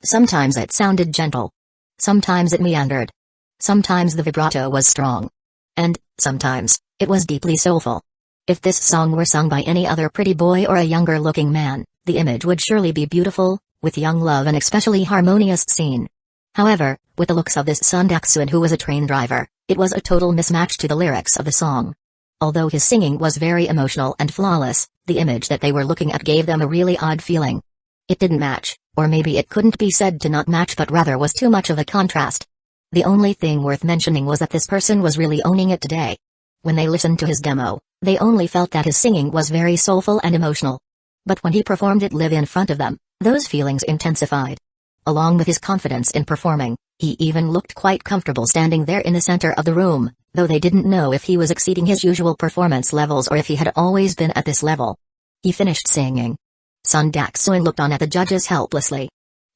Sometimes it sounded gentle. Sometimes it meandered. Sometimes the vibrato was strong. And, sometimes, it was deeply soulful. If this song were sung by any other pretty boy or a younger-looking man, the image would surely be beautiful, with young love and especially harmonious scene. However, with the looks of this Sun Daxuan who was a train driver, it was a total mismatch to the lyrics of the song. Although his singing was very emotional and flawless, the image that they were looking at gave them a really odd feeling. It didn't match, or maybe it couldn't be said to not match but rather was too much of a contrast. The only thing worth mentioning was that this person was really owning it today. When they listened to his demo, they only felt that his singing was very soulful and emotional. But when he performed it live in front of them, those feelings intensified. Along with his confidence in performing, he even looked quite comfortable standing there in the center of the room, though they didn't know if he was exceeding his usual performance levels or if he had always been at this level. He finished singing. Sun Daxuan looked on at the judges helplessly.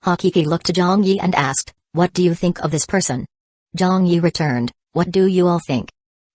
Hakiki looked to Zhang Yi and asked, what do you think of this person? Zhang Yi returned, what do you all think?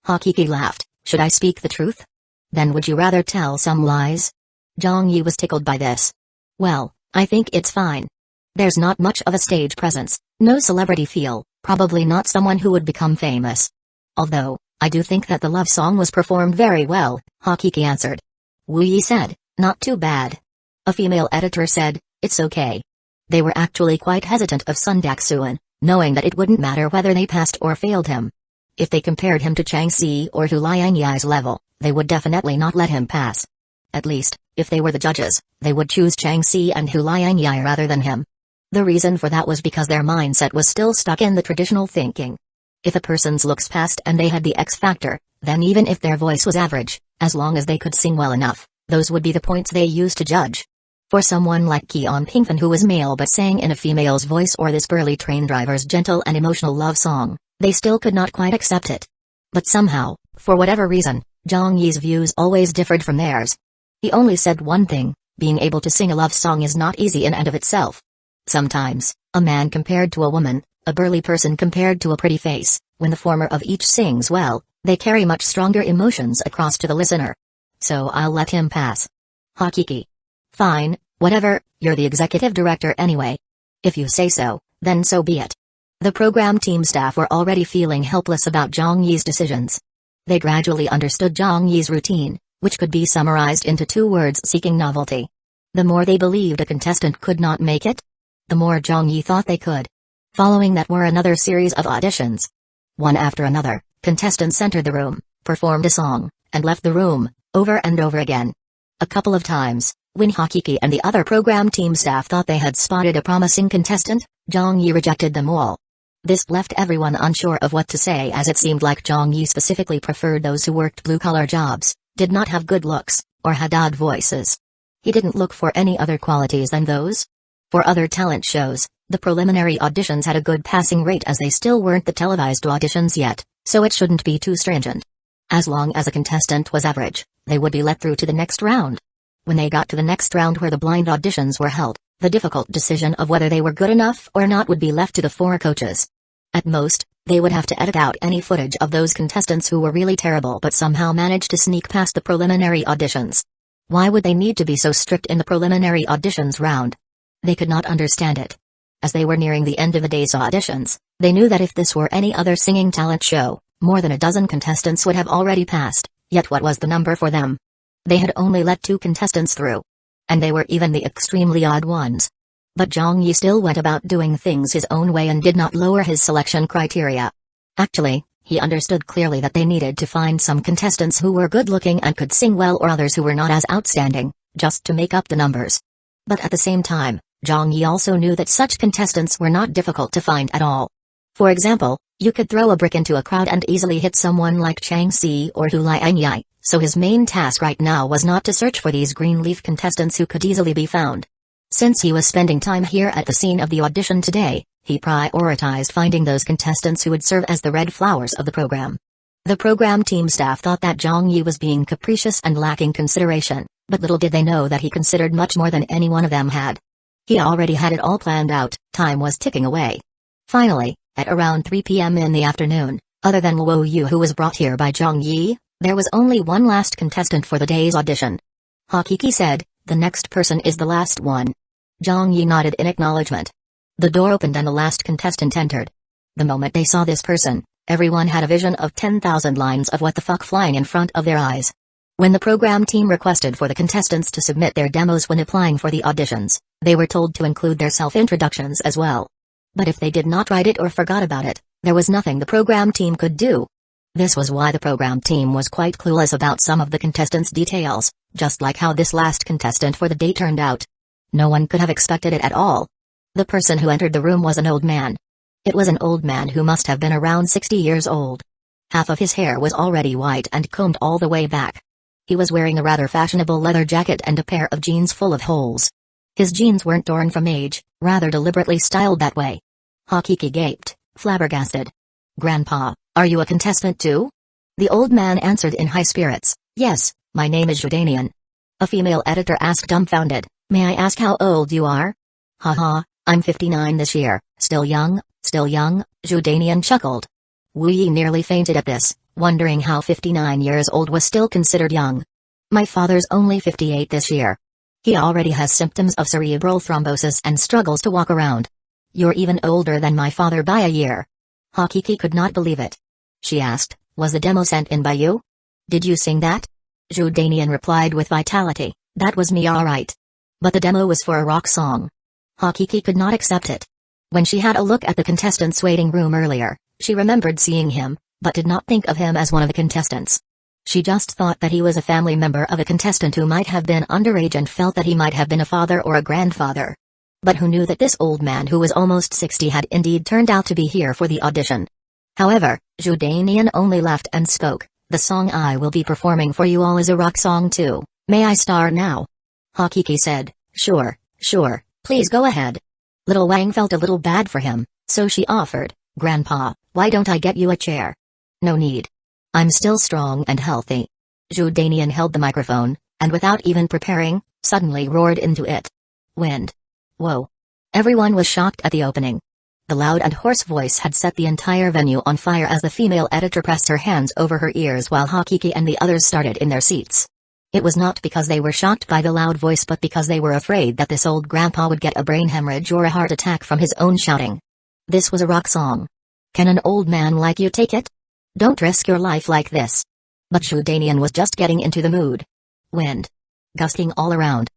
Hakiki laughed, should I speak the truth? Then would you rather tell some lies? Zhang Yi was tickled by this. Well, I think it's fine. There's not much of a stage presence, no celebrity feel, probably not someone who would become famous. Although, I do think that the love song was performed very well, Hakiki answered. Wu Yi said, not too bad. A female editor said, it's okay. They were actually quite hesitant of Sun Daxuan, knowing that it wouldn't matter whether they passed or failed him. If they compared him to Chang Si or Hu Liangyai's level, they would definitely not let him pass. At least, if they were the judges, they would choose Chang Si and Hu Liangyai rather than him. The reason for that was because their mindset was still stuck in the traditional thinking. If a person's looks passed and they had the X factor, then even if their voice was average, as long as they could sing well enough, those would be the points they used to judge. For someone like Keon Pinkfin who was male but sang in a female's voice or this burly train driver's gentle and emotional love song, they still could not quite accept it. But somehow, for whatever reason, Zhang Yi's views always differed from theirs. He only said one thing, being able to sing a love song is not easy in and of itself. Sometimes, a man compared to a woman, a burly person compared to a pretty face, when the former of each sings well, they carry much stronger emotions across to the listener. So I'll let him pass. Hakiki. Fine, whatever, you're the executive director anyway. If you say so, then so be it. The program team staff were already feeling helpless about Zhang Yi's decisions. They gradually understood Zhang Yi's routine, which could be summarized into 2 words: seeking novelty. The more they believed a contestant could not make it, the more Zhang Yi thought they could. Following that were another series of auditions. One after another, contestants entered the room, performed a song, and left the room, over and over again. A couple of times, when Hakiki and the other program team staff thought they had spotted a promising contestant, Zhang Yi rejected them all. This left everyone unsure of what to say, as it seemed like Zhang Yi specifically preferred those who worked blue-collar jobs, did not have good looks, or had odd voices. He didn't look for any other qualities than those. For other talent shows, the preliminary auditions had a good passing rate, as they still weren't the televised auditions yet, so it shouldn't be too stringent. As long as a contestant was average, they would be let through to the next round. When they got to the next round, where the blind auditions were held, the difficult decision of whether they were good enough or not would be left to the 4 coaches. At most, they would have to edit out any footage of those contestants who were really terrible but somehow managed to sneak past the preliminary auditions. Why would they need to be so strict in the preliminary auditions round? They could not understand it. As they were nearing the end of the day's auditions, they knew that if this were any other singing talent show, more than a dozen contestants would have already passed, yet what was the number for them? They had only let 2 contestants through. And they were even the extremely odd ones. But Zhang Yi still went about doing things his own way and did not lower his selection criteria. Actually, he understood clearly that they needed to find some contestants who were good-looking and could sing well, or others who were not as outstanding, just to make up the numbers. But at the same time, Zhang Yi also knew that such contestants were not difficult to find at all. For example, you could throw a brick into a crowd and easily hit someone like Chang Si or Hu Lianyai, so his main task right now was not to search for these greenleaf contestants who could easily be found. Since he was spending time here at the scene of the audition today, he prioritized finding those contestants who would serve as the red flowers of the program. The program team staff thought that Zhang Yi was being capricious and lacking consideration, but little did they know that he considered much more than any one of them had. He already had it all planned out. Time was ticking away. Finally, at around 3 p.m. in the afternoon, other than Luo Yu, who was brought here by Zhang Yi, there was only one last contestant for the day's audition. Hakiki said, "The next person is the last one." Zhang Yi nodded in acknowledgement. The door opened and the last contestant entered. The moment they saw this person, everyone had a vision of 10,000 lines of what the fuck flying in front of their eyes. When the program team requested for the contestants to submit their demos when applying for the auditions, they were told to include their self-introductions as well. But if they did not write it or forgot about it, there was nothing the program team could do. This was why the program team was quite clueless about some of the contestants' details, just like how this last contestant for the day turned out. No one could have expected it at all. The person who entered the room was an old man. It was an old man who must have been around 60 years old. Half of his hair was already white and combed all the way back. He was wearing a rather fashionable leather jacket and a pair of jeans full of holes. His jeans weren't torn from age, rather deliberately styled that way. Hakiki gaped, flabbergasted. "Grandpa, are you a contestant too?" The old man answered in high spirits, "Yes, my name is Jordanian." A female editor asked, dumbfounded, "May I ask how old you are?" "Haha, I'm 59 this year, still young, Jordanian chuckled. Wu Yi nearly fainted at this, wondering how 59 years old was still considered young. "My father's only 58 this year. He already has symptoms of cerebral thrombosis and struggles to walk around." "You're even older than my father by a year." Hakiki could not believe it. She asked, "Was the demo sent in by you? Did you sing that?" Jordanian replied with vitality, "That was me, alright. But the demo was for a rock song." Hakiki could not accept it. When she had a look at the contestants' waiting room earlier, she remembered seeing him, but did not think of him as one of the contestants. She just thought that he was a family member of a contestant who might have been underage and felt that he might have been a father or a grandfather. But who knew that this old man who was almost 60 had indeed turned out to be here for the audition? However, Jordanian only laughed and spoke, "The song I will be performing for you all is a rock song too. May I start now?" Hakiki said, Sure, please go ahead." Little Wang felt a little bad for him, so she offered, "Grandpa, why don't I get you a chair?" "No need. I'm still strong and healthy." Jordanian held the microphone, and without even preparing, suddenly roared into it. "Wind. Whoa." Everyone was shocked at the opening. The loud and hoarse voice had set the entire venue on fire as the female editor pressed her hands over her ears while Hakiki and the others started in their seats. It was not because they were shocked by the loud voice, but because they were afraid that this old grandpa would get a brain hemorrhage or a heart attack from his own shouting. This was a rock song. Can an old man like you take it? Don't risk your life like this. But Jordanian was just getting into the mood. Wind. Gusting all around.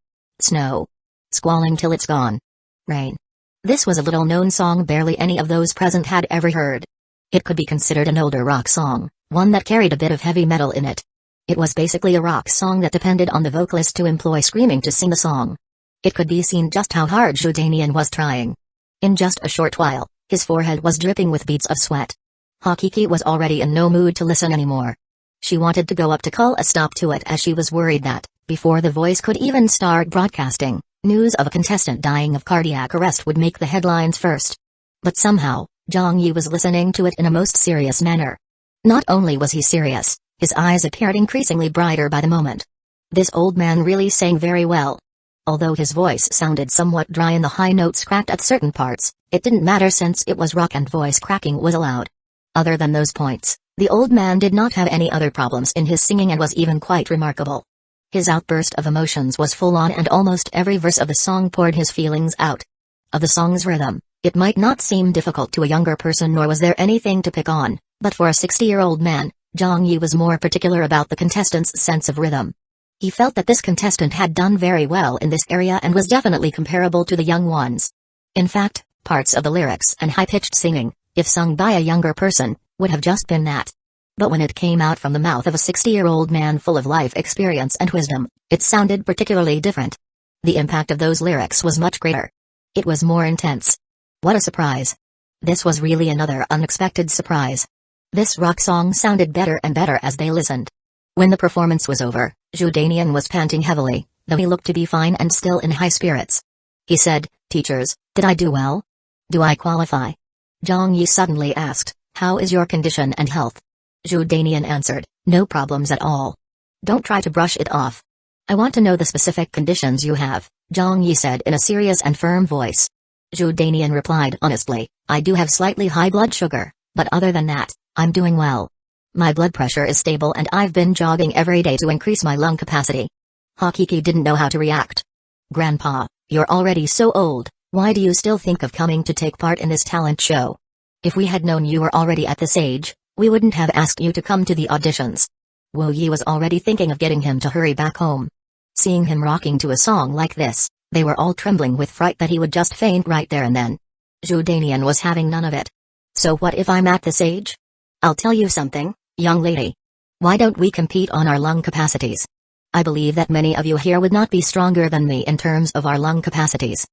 Snow. Squalling till it's gone. Rain. This was a little-known song barely any of those present had ever heard. It could be considered an older rock song, one that carried a bit of heavy metal in it. It was basically a rock song that depended on the vocalist to employ screaming to sing the song. It could be seen just how hard Jordanian was trying. In just a short while, His forehead was dripping with beads of sweat. Hakiki was already in no mood to listen anymore. She wanted to go up to call a stop to it, as she was worried that, before the voice could even start broadcasting, news of a contestant dying of cardiac arrest would make the headlines first. But somehow, Zhang Yi was listening to it in a most serious manner. Not only was he serious, his eyes appeared increasingly brighter by the moment. This old man really sang very well. Although his voice sounded somewhat dry and the high notes cracked at certain parts, it didn't matter since it was rock and voice cracking was allowed. Other than those points, the old man did not have any other problems in his singing and was even quite remarkable. His outburst of emotions was full on and almost every verse of the song poured his feelings out. Of the song's rhythm, it might not seem difficult to a younger person nor was there anything to pick on, but for a 60-year-old man, Zhang Yi was more particular about the contestant's sense of rhythm. He felt that this contestant had done very well in this area and was definitely comparable to the young ones. In fact, parts of the lyrics and high-pitched singing, if sung by a younger person, would have just been that. But when it came out from the mouth of a 60-year-old man full of life experience and wisdom, it sounded particularly different. The impact of those lyrics was much greater. It was more intense. What a surprise. This was really another unexpected surprise. This rock song sounded better and better as they listened. When the performance was over, Zhu was panting heavily, though he looked to be fine and still in high spirits. He said, "Teachers, did I do well? Do I qualify?" Zhang Yi suddenly asked, "How is your condition and health?" Zhu answered, "No problems at all. Don't try to brush it off." "I want to know the specific conditions you have," Zhang Yi said in a serious and firm voice. Zhu replied honestly, "I do have slightly high blood sugar, but other than that, I'm doing well. My blood pressure is stable and I've been jogging every day to increase my lung capacity." Hakiki didn't know how to react. "Grandpa, you're already so old, why do you still think of coming to take part in this talent show? If we had known you were already at this age, we wouldn't have asked you to come to the auditions." Wu Yi was already thinking of getting him to hurry back home. Seeing him rocking to a song like this, they were all trembling with fright that he would just faint right there and then. Zhu was having none of it. "So what if I'm at this age? I'll tell you something, young lady. Why don't we compete on our lung capacities? I believe that many of you here would not be stronger than me in terms of our lung capacities."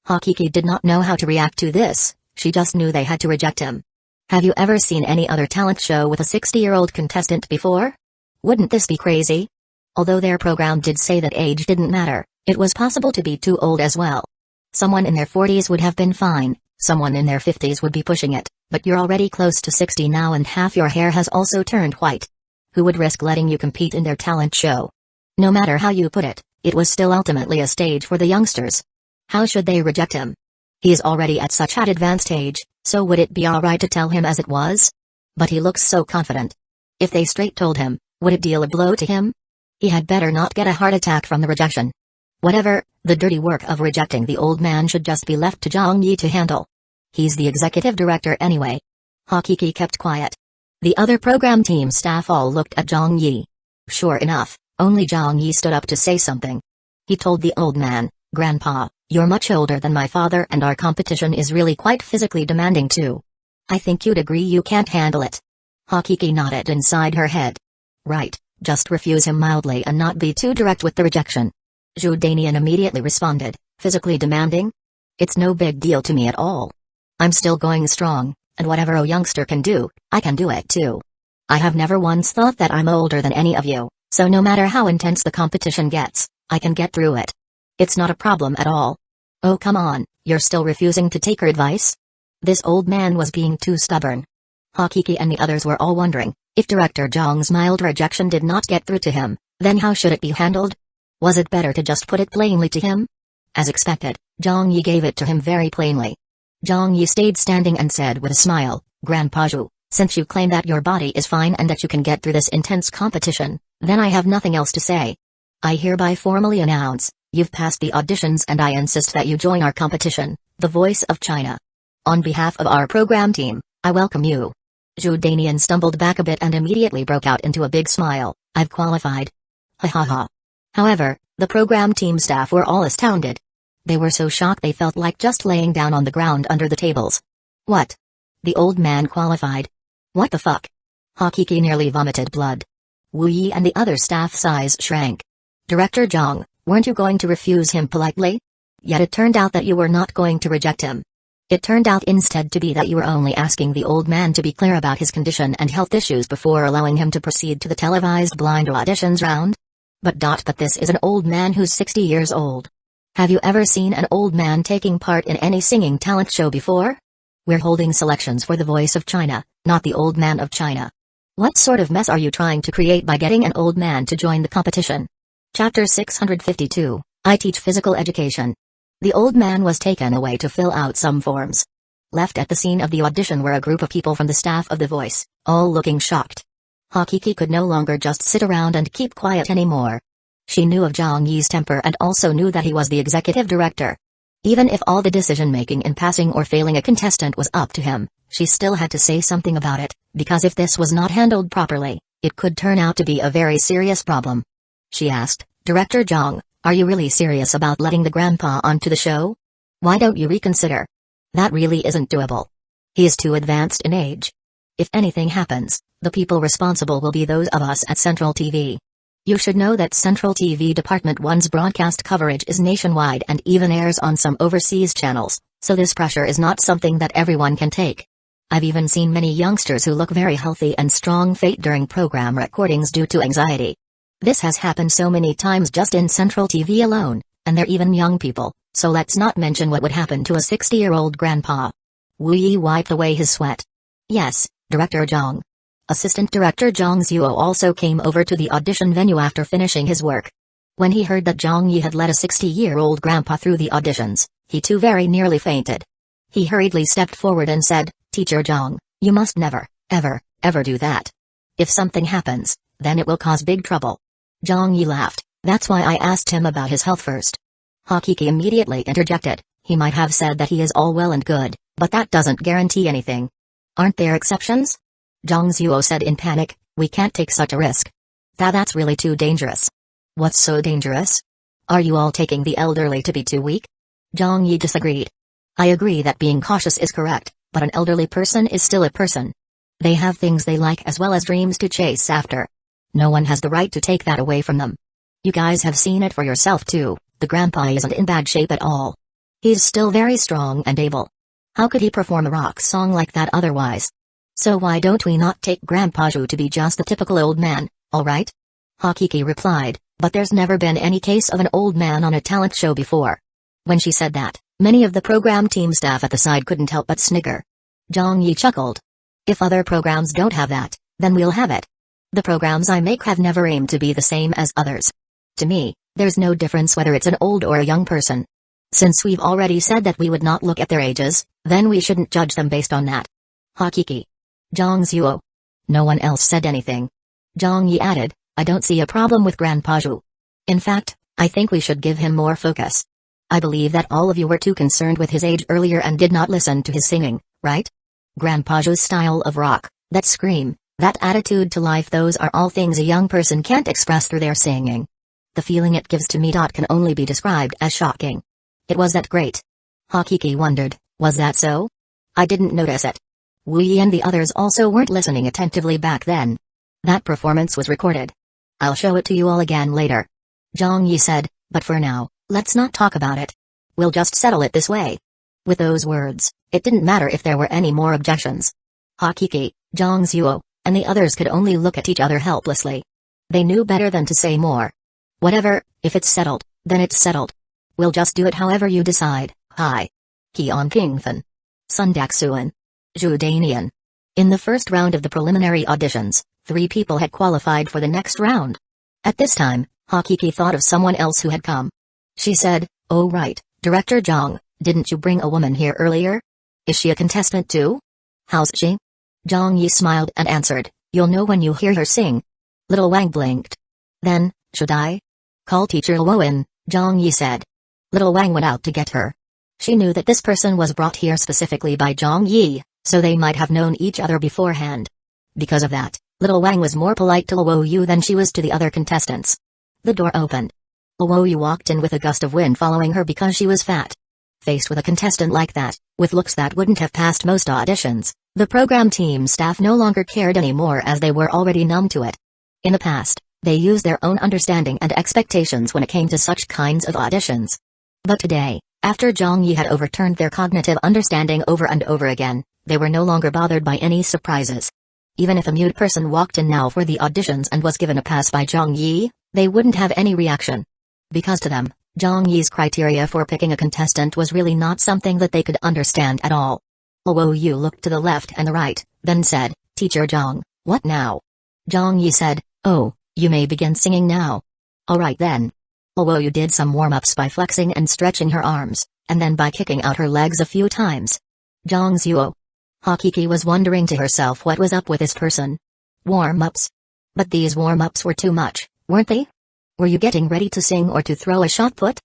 Hakiki did not know how to react to this, she just knew they had to reject him. Have you ever seen any other talent show with a 60-year-old contestant before? Wouldn't this be crazy? Although their program did say that age didn't matter, it was possible to be too old as well. Someone in their 40s would have been fine, someone in their 50s would be pushing it, but you're already close to 60 now and half your hair has also turned white. Who would risk letting you compete in their talent show? No matter how you put it, it was still ultimately a stage for the youngsters. How should they reject him? He is already at such an advanced age, so would it be alright to tell him as it was? But he looks so confident. If they straight told him, would it deal a blow to him? He had better not get a heart attack from the rejection. Whatever, the dirty work of rejecting the old man should just be left to Zhang Yi to handle. He's the executive director anyway. Hakiki kept quiet. The other program team staff all looked at Zhang Yi. Sure enough, only Zhang Yi stood up to say something. He told the old man, "Grandpa, you're much older than my father and our competition is really quite physically demanding too. I think you'd agree you can't handle it." Hakiki nodded inside her head. "Right, just refuse him mildly and not be too direct with the rejection." Zhu immediately responded, "Physically demanding? It's no big deal to me at all. I'm still going strong, and whatever a youngster can do, I can do it too. I have never once thought that I'm older than any of you, so no matter how intense the competition gets, I can get through it. It's not a problem at all." "Oh come on, you're still refusing to take her advice?" This old man was being too stubborn. Hakiki and the others were all wondering, if Director Zhang's mild rejection did not get through to him, then how should it be handled? Was it better to just put it plainly to him? As expected, Zhang Yi gave it to him very plainly. Zhang Yi stayed standing and said with a smile, "Grandpa Zhu, since you claim that your body is fine and that you can get through this intense competition, then I have nothing else to say. I hereby formally announce, you've passed the auditions and I insist that you join our competition, the Voice of China. On behalf of our program team, I welcome you." Zhu stumbled back a bit and immediately broke out into a big smile, "I've qualified. Ha ha ha." However, the program team staff were all astounded. They were so shocked they felt like just laying down on the ground under the tables. "What? The old man qualified? What the fuck?" Hakiki nearly vomited blood. Wu Yi and the other staff's eyes shrank. "Director Zhang, weren't you going to refuse him politely? Yet it turned out that you were not going to reject him. It turned out instead to be that you were only asking the old man to be clear about his condition and health issues before allowing him to proceed to the televised blind auditions round? But this is an old man who's 60 years old. Have you ever seen an old man taking part in any singing talent show before? We're holding selections for the Voice of China, not the Old Man of China. What sort of mess are you trying to create by getting an old man to join the competition? Chapter 652, I Teach Physical Education. The old man was taken away to fill out some forms. Left at the scene of the audition were a group of people from the staff of The Voice, all looking shocked. Hakiki could no longer just sit around and keep quiet anymore. She knew of Zhang Yi's temper and also knew that he was the executive director. Even if all the decision-making in passing or failing a contestant was up to him, she still had to say something about it, because if this was not handled properly, it could turn out to be a very serious problem. She asked, "Director Zhang, are you really serious about letting the grandpa onto the show? Why don't you reconsider? That really isn't doable. He is too advanced in age. If anything happens, the people responsible will be those of us at Central TV. You should know that Central TV Department 1's broadcast coverage is nationwide and even airs on some overseas channels, so this pressure is not something that everyone can take. I've even seen many youngsters who look very healthy and strong faint during program recordings due to anxiety. This has happened so many times just in Central TV alone, and they're even young people, so let's not mention what would happen to a 60-year-old grandpa." Wu Yi wiped away his sweat. "Yes, Director Zhang." Assistant Director Zhang Zuo also came over to the audition venue after finishing his work. When he heard that Zhang Yi had led a 60-year-old grandpa through the auditions, he too very nearly fainted. He hurriedly stepped forward and said, "Teacher Zhang, you must never, ever do that. If something happens, then it will cause big trouble." Zhang Yi laughed, "That's why I asked him about his health first." Hakiki immediately interjected, "He might have said that he is all well and good, but that doesn't guarantee anything. Aren't there exceptions?" Zhang Zuo said in panic, "We can't take such a risk. That's really too dangerous." "What's so dangerous? Are you all taking the elderly to be too weak?" Zhang Yi disagreed. "I agree that being cautious is correct, but an elderly person is still a person. They have things they like as well as dreams to chase after. No one has the right to take that away from them. You guys have seen it for yourself too, the grandpa isn't in bad shape at all. He's still very strong and able. How could he perform a rock song like that otherwise? So why don't we not take Grandpa Zhu to be just the typical old man, alright?" Hakiki replied, "But there's never been any case of an old man on a talent show before." When she said that, many of the program team staff at the side couldn't help but snigger. Zhang Yi chuckled. "If other programs don't have that, then we'll have it. The programs I make have never aimed to be the same as others. To me, there's no difference whether it's an old or a young person. Since we've already said that we would not look at their ages, then we shouldn't judge them based on that." Hakiki. Zhang Zuo. No one else said anything. Zhang Yi added, "I don't see a problem with Grandpa Zhu. In fact, I think we should give him more focus. I believe that all of you were too concerned with his age earlier and did not listen to his singing, right? Grandpa Zhu's style of rock, that scream, that attitude to life, those are all things a young person can't express through their singing. The feeling it gives to me can only be described as shocking. It was that great." Hakiki wondered, "Was that so? I didn't notice it." Wu Yi and the others also weren't listening attentively back then. "That performance was recorded. I'll show it to you all again later," Zhang Yi said, "but for now, let's not talk about it. We'll just settle it this way." With those words, it didn't matter if there were any more objections. Hakiki, Zhang Zuo, and the others could only look at each other helplessly. They knew better than to say more. "Whatever, if it's settled, then it's settled. We'll just do it however you decide." Hi. Kion Kingfan. Sundaksuan. Zhudanian. In the first round of the preliminary auditions, 3 people had qualified for the next round. At this time, Hakiki thought of someone else who had come. She said, "Oh right, Director Zhang, didn't you bring a woman here earlier? Is she a contestant too? How's she?" Zhang Yi smiled and answered, "You'll know when you hear her sing." Little Wang blinked. Then, "Should I call Teacher Luo in?" Zhang Yi said. Little Wang went out to get her. She knew that this person was brought here specifically by Zhang Yi, so they might have known each other beforehand. Because of that, Little Wang was more polite to Luo Yu than she was to the other contestants. The door opened. Luo Yu walked in with a gust of wind following her because she was fat. Faced with a contestant like that, with looks that wouldn't have passed most auditions, the program team staff no longer cared anymore as they were already numb to it. In the past, they used their own understanding and expectations when it came to such kinds of auditions. But today, After Zhang Yi had overturned their cognitive understanding over and over again, they were no longer bothered by any surprises. Even if a mute person walked in now for the auditions and was given a pass by Zhang Yi, they wouldn't have any reaction. Because to them, Zhang Yi's criteria for picking a contestant was really not something that they could understand at all. Luo Yu looked to the left and the right, then said, "Teacher Zhang, what now?" Zhang Yi said, "Oh, you may begin singing now." "Alright then." Luo Yu did some warm-ups by flexing and stretching her arms, and then by kicking out her legs a few times. Zhang Zuo. Hakiki was wondering to herself what was up with this person. Warm-ups? But these warm-ups were too much, weren't they? Were you getting ready to sing or to throw a shot put?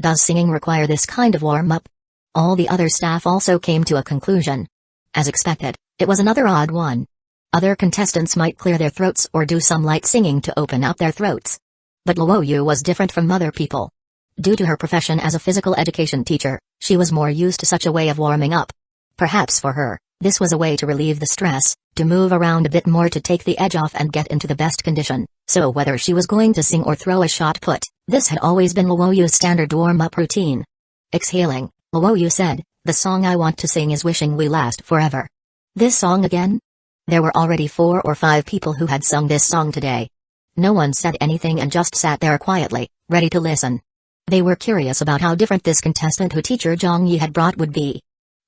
Does singing require this kind of warm-up? All the other staff also came to a conclusion. As expected, it was another odd one. Other contestants might clear their throats or do some light singing to open up their throats. But Luo Yu was different from other people. Due to her profession as a physical education teacher, she was more used to such a way of warming up. Perhaps for her, this was a way to relieve the stress, to move around a bit more, to take the edge off and get into the best condition. So whether she was going to sing or throw a shot put, this had always been Luo Yu's standard warm-up routine. Exhaling, Luo Yu said, "The song I want to sing is Wishing We Last Forever." This song again? There were already 4 or 5 people who had sung this song today. No one said anything and just sat there quietly, ready to listen. They were curious about how different this contestant who teacher Zhang Yi had brought would be.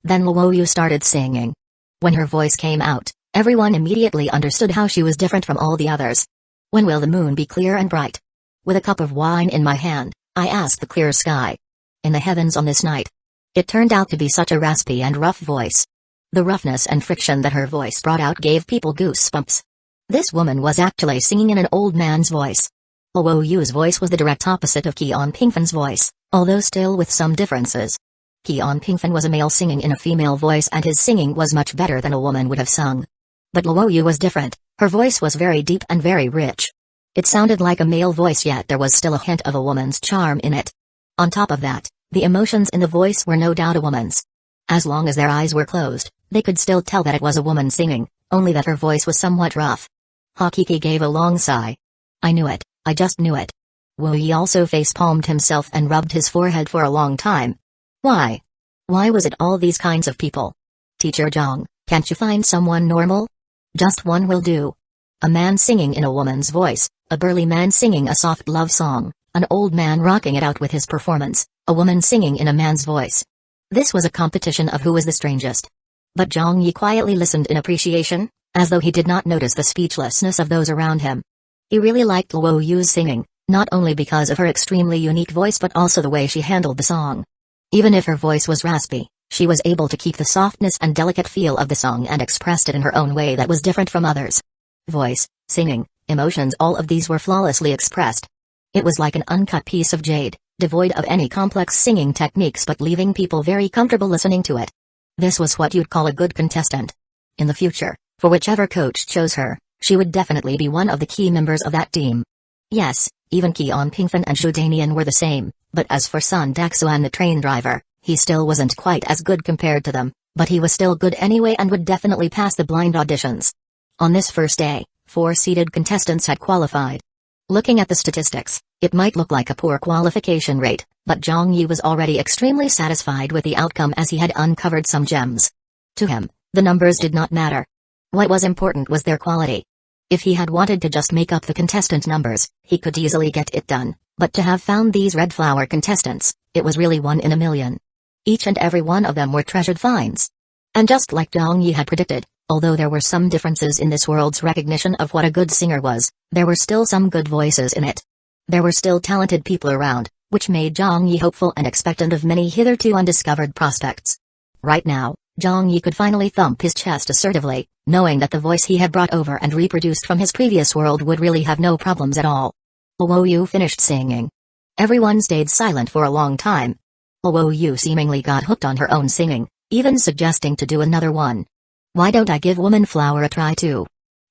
Then Luo Yu started singing. When her voice came out, everyone immediately understood how she was different from all the others. "When will the moon be clear and bright? With a cup of wine in my hand, I ask the clear sky. In the heavens on this night." It turned out to be such a raspy and rough voice. The roughness and friction that her voice brought out gave people goosebumps. This woman was actually singing in an old man's voice. Luo Yu's voice was the direct opposite of Qian Pingfan's voice, although still with some differences. Qian Pingfan was a male singing in a female voice, and his singing was much better than a woman would have sung. But Luo Yu was different. Her voice was very deep and very rich. It sounded like a male voice, yet there was still a hint of a woman's charm in it. On top of that, the emotions in the voice were no doubt a woman's. As long as their eyes were closed, they could still tell that it was a woman singing, only that her voice was somewhat rough. Hakiki gave a long sigh. "I knew it, I just knew it." Wu Yi also face-palmed himself and rubbed his forehead for a long time. Why? Why was it all these kinds of people? "Teacher Zhang, can't you find someone normal? Just one will do." A man singing in a woman's voice, a burly man singing a soft love song, an old man rocking it out with his performance, a woman singing in a man's voice. This was a competition of who was the strangest. But Zhang Yi quietly listened in appreciation, as though he did not notice the speechlessness of those around him. He really liked Luo Yu's singing, not only because of her extremely unique voice but also the way she handled the song. Even if her voice was raspy, she was able to keep the softness and delicate feel of the song and expressed it in her own way that was different from others. Voice, singing, emotions, all of these were flawlessly expressed. It was like an uncut piece of jade, devoid of any complex singing techniques but leaving people very comfortable listening to it. This was what you'd call a good contestant. In the future, for whichever coach chose her, she would definitely be one of the key members of that team. Yes, even Qian Pingfan and Zhu Danian were the same, but as for Sun Daxuan the train driver, he still wasn't quite as good compared to them, but he was still good anyway and would definitely pass the blind auditions. On this first day, 4 seeded contestants had qualified. Looking at the statistics, it might look like a poor qualification rate, but Zhang Yi was already extremely satisfied with the outcome as he had uncovered some gems. To him, the numbers did not matter. What was important was their quality. If he had wanted to just make up the contestant numbers, he could easily get it done, but to have found these red flower contestants, it was really 1 in a million. Each and every one of them were treasured finds. And just like Zhang Yi had predicted, although there were some differences in this world's recognition of what a good singer was, there were still some good voices in it. There were still talented people around, which made Zhang Yi hopeful and expectant of many hitherto undiscovered prospects. Right now, Zhang Yi could finally thump his chest assertively, knowing that the voice he had brought over and reproduced from his previous world would really have no problems at all. Luo Yu finished singing. Everyone stayed silent for a long time. Luo Yu seemingly got hooked on her own singing, even suggesting to do another one. "Why don't I give Woman Flower a try too?"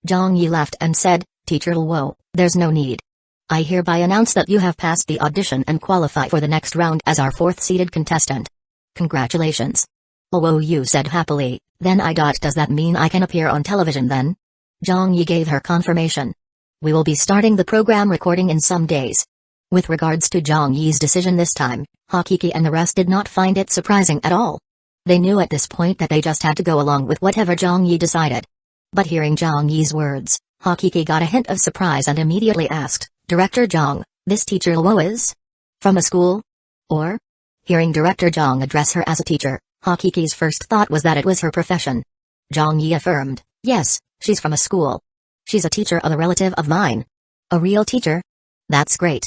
Zhang Yi laughed and said, "Teacher Luo, there's no need. I hereby announce that you have passed the audition and qualify for the next round as our 4th seeded contestant. Congratulations." Luo Yu said happily, "Then does that mean I can appear on television then?" Zhang Yi gave her confirmation. "We will be starting the program recording in some days. With regards to Zhang Yi's decision this time, Hakiki and the rest did not find it surprising at all. They knew at this point that they just had to go along with whatever Zhang Yi decided. But hearing Zhang Yi's words, Hakiki got a hint of surprise and immediately asked, Director Zhang, this teacher Luo is? From a school? Or? Hearing Director Zhang address her as a teacher, Hakiki's first thought was that it was her profession. Zhang Yi affirmed, yes, she's from a school. She's a teacher of a relative of mine. A real teacher? That's great.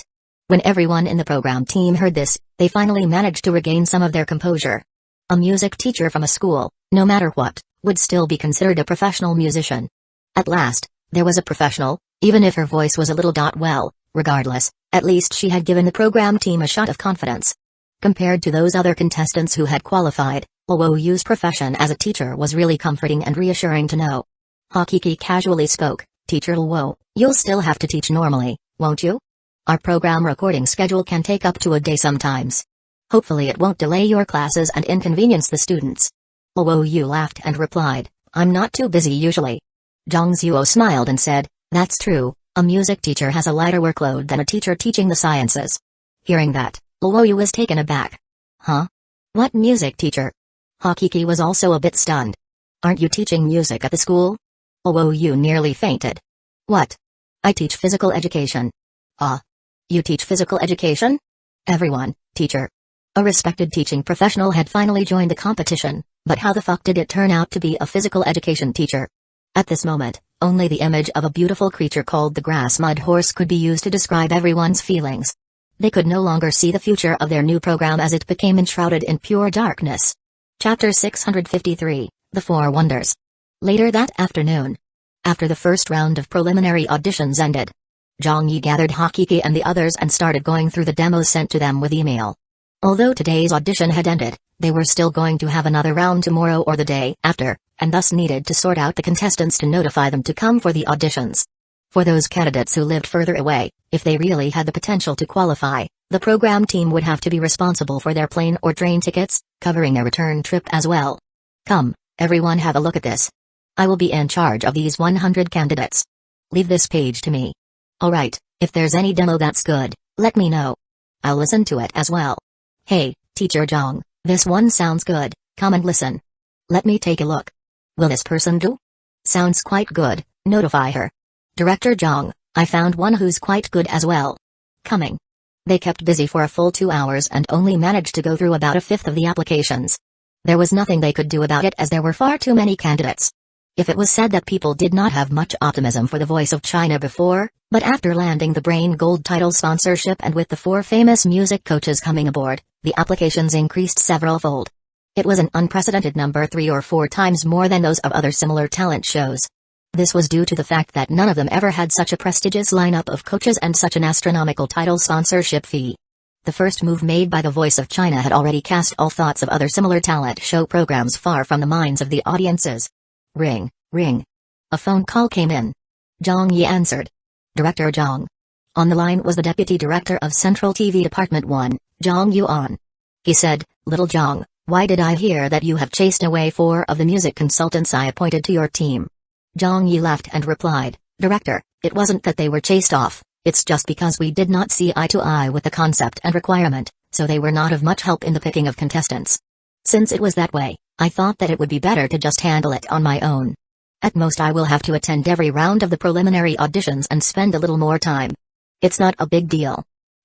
When everyone in the program team heard this, they finally managed to regain some of their composure. A music teacher from a school, no matter what, would still be considered a professional musician. At last, there was a professional, even if her voice was a little well, regardless, at least she had given the program team a shot of confidence. Compared to those other contestants who had qualified, Luo Yu's profession as a teacher was really comforting and reassuring to know. Hakiki casually spoke, Teacher Luo, you'll still have to teach normally, won't you? Our program recording schedule can take up to a day sometimes. Hopefully it won't delay your classes and inconvenience the students. Luo Yu laughed and replied, I'm not too busy usually. Zhang Zuo smiled and said, that's true, a music teacher has a lighter workload than a teacher teaching the sciences. Hearing that, Luo Yu was taken aback. Huh? What music teacher? Hakiki was also a bit stunned. Aren't you teaching music at the school? Luo Yu nearly fainted. What? I teach physical education. Ah. You teach physical education? Everyone, teacher. A respected teaching professional had finally joined the competition, but how the fuck did it turn out to be a physical education teacher? At this moment, only the image of a beautiful creature called the grass mud horse could be used to describe everyone's feelings. They could no longer see the future of their new program as it became enshrouded in pure darkness. Chapter 653, The Four Wonders. Later that afternoon, after the first round of preliminary auditions ended, Zhang Yi gathered Hakiki and the others and started going through the demos sent to them with email. Although today's audition had ended, they were still going to have another round tomorrow or the day after, and thus needed to sort out the contestants to notify them to come for the auditions. For those candidates who lived further away, if they really had the potential to qualify, the program team would have to be responsible for their plane or train tickets, covering their return trip as well. Come, everyone have a look at this. I will be in charge of these 100 candidates. Leave this page to me. Alright, if there's any demo that's good, let me know. I'll listen to it as well. Hey, Teacher Zhang, this one sounds good, come and listen. Let me take a look. Will this person do? Sounds quite good, notify her. Director Zhang, I found one who's quite good as well. Coming. They kept busy for a full 2 hours and only managed to go through about a fifth of the applications. There was nothing they could do about it as there were far too many candidates. If it was said that people did not have much optimism for the Voice of China before, but after landing the Brain Gold title sponsorship and with the 4 famous music coaches coming aboard, the applications increased several-fold. It was an unprecedented number 3 or 4 times more than those of other similar talent shows. This was due to the fact that none of them ever had such a prestigious lineup of coaches and such an astronomical title sponsorship fee. The first move made by the Voice of China had already cast all thoughts of other similar talent show programs far from the minds of the audiences. Ring, ring. A phone call came in. Zhang Yi answered. Director Zhang. On the line was the Deputy Director of Central TV Department 1, Zhang Yuan. He said, Little Zhang, why did I hear that you have chased away 4 of the music consultants I appointed to your team? Zhang Yi laughed and replied, Director, it wasn't that they were chased off, it's just because we did not see eye to eye with the concept and requirement, so they were not of much help in the picking of contestants. Since it was that way, I thought that it would be better to just handle it on my own. At most I will have to attend every round of the preliminary auditions and spend a little more time. It's not a big deal.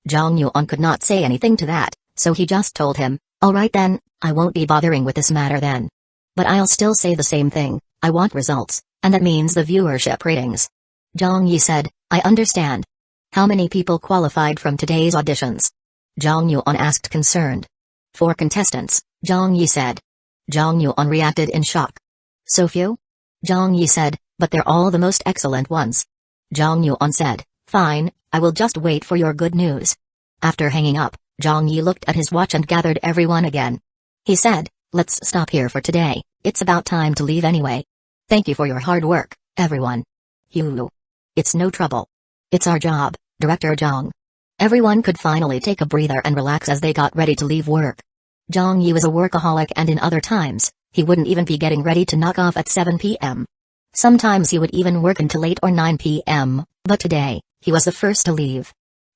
Zhang Yuan could not say anything to that, so he just told him, alright then, I won't be bothering with this matter then. But I'll still say the same thing, I want results, and that means the viewership ratings. Zhang Yi said, I understand. How many people qualified from today's auditions? Zhang Yuan asked concerned. 4 contestants, Zhang Yi said. Zhang Yuan reacted in shock. So few? Zhang Yi said, but they're all the most excellent ones. Zhang Yuan said, fine, I will just wait for your good news. After hanging up, Zhang Yi looked at his watch and gathered everyone again. He said, let's stop here for today, it's about time to leave anyway. Thank you for your hard work, everyone. Hyuga. It's no trouble. It's our job, Director Zhang. Everyone could finally take a breather and relax as they got ready to leave work. Zhang Yi was a workaholic and in other times, he wouldn't even be getting ready to knock off at 7 p.m. Sometimes he would even work until 8 or 9 p.m., but today, he was the first to leave.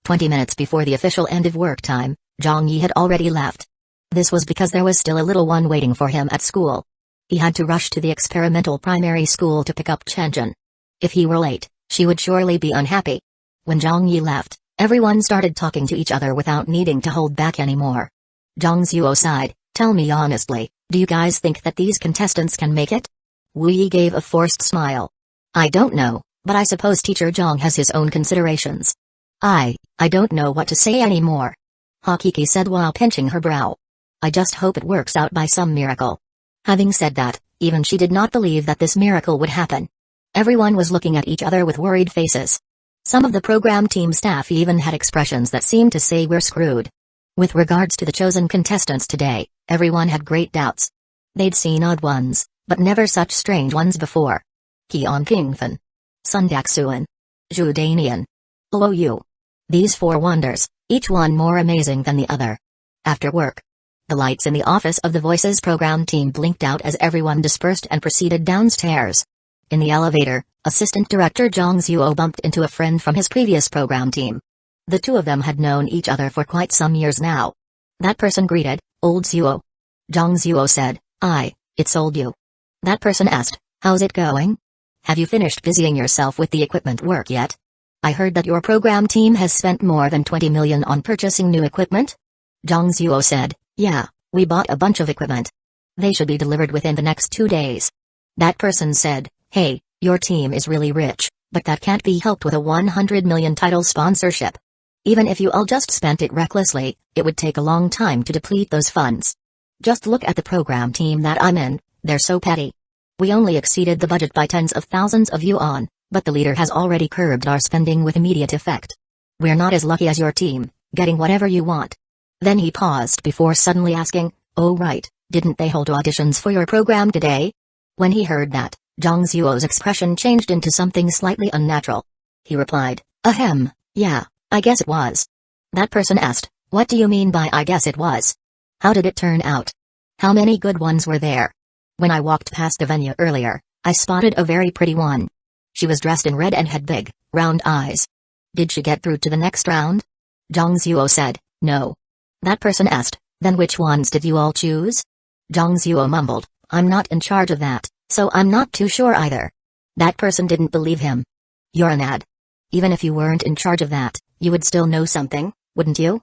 20 minutes before the official end of work time, Zhang Yi had already left. This was because there was still a little one waiting for him at school. He had to rush to the experimental primary school to pick up Chenjin. If he were late, she would surely be unhappy. When Zhang Yi left, everyone started talking to each other without needing to hold back anymore. Zhang Zuo sighed, "Tell me honestly, do you guys think that these contestants can make it?" Wu Yi gave a forced smile. "I don't know, but I suppose Teacher Zhang has his own considerations." I don't know what to say anymore," Hakiki said while pinching her brow. "I just hope it works out by some miracle." Having said that, even she did not believe that this miracle would happen. Everyone was looking at each other with worried faces. Some of the program team staff even had expressions that seemed to say we're screwed. With regards to the chosen contestants today, everyone had great doubts. They'd seen odd ones, but never such strange ones before. Qian Pingfen, Sun Daxuan, Zhu Danian, Luo Yu. These four wonders, each one more amazing than the other. After work, the lights in the office of the Voices program team blinked out as everyone dispersed and proceeded downstairs. In the elevator, Assistant Director Zhang Zuo bumped into a friend from his previous program team. The two of them had known each other for quite some years now. That person greeted, "Old Zuo." Zhang Zuo said, It's old you." That person asked, "How's it going? Have you finished busying yourself with the equipment work yet? I heard that your program team has spent more than 20 million on purchasing new equipment?" Zhang Zuo said, "Yeah, we bought a bunch of equipment. They should be delivered within the next 2 days." That person said, "Hey, your team is really rich, but that can't be helped with a 100 million title sponsorship. Even if you all just spent it recklessly, it would take a long time to deplete those funds. Just look at the program team that I'm in, they're so petty. We only exceeded the budget by tens of thousands of yuan, but the leader has already curbed our spending with immediate effect. We're not as lucky as your team, getting whatever you want." Then he paused before suddenly asking, "Oh right, didn't they hold auditions for your program today?" When he heard that, Zhang Zuo's expression changed into something slightly unnatural. He replied, "Ahem, yeah, I guess it was." That person asked, "What do you mean by I guess it was? How did it turn out? How many good ones were there? When I walked past the venue earlier, I spotted a very pretty one. She was dressed in red and had big, round eyes. Did she get through to the next round?" Zhang Zuo said, "No." That person asked, "Then which ones did you all choose?" Zhang Zuo mumbled, "I'm not in charge of that, so I'm not too sure either." That person didn't believe him. "You're an ad. Even if you weren't in charge of that, you would still know something, wouldn't you?"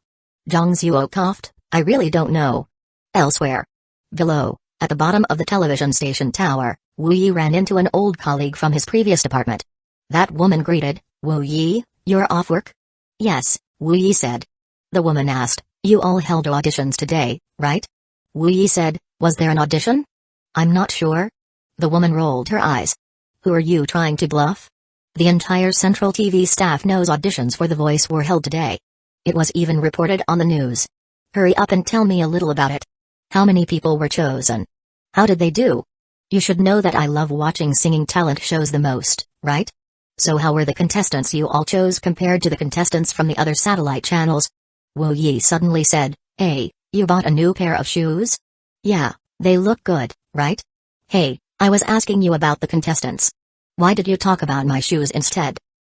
Zhang Zuo coughed, "I really don't know." Elsewhere. Below, at the bottom of the television station tower, Wu Yi ran into an old colleague from his previous department. That woman greeted, "Wu Yi, you're off work?" "Yes," Wu Yi said. The woman asked, "You all held auditions today, right?" Wu Yi said, "Was there an audition?" "I'm not sure." The woman rolled her eyes. "Who are you trying to bluff? The entire Central TV staff knows auditions for The Voice were held today. It was even reported on the news. Hurry up and tell me a little about it. How many people were chosen? How did they do? You should know that I love watching singing talent shows the most, right? So how were the contestants you all chose compared to the contestants from the other satellite channels?" Wu Yi suddenly said, "Hey, you bought a new pair of shoes? Yeah, they look good, right? Hey, I was asking you about the contestants. Why did you talk about my shoes instead?"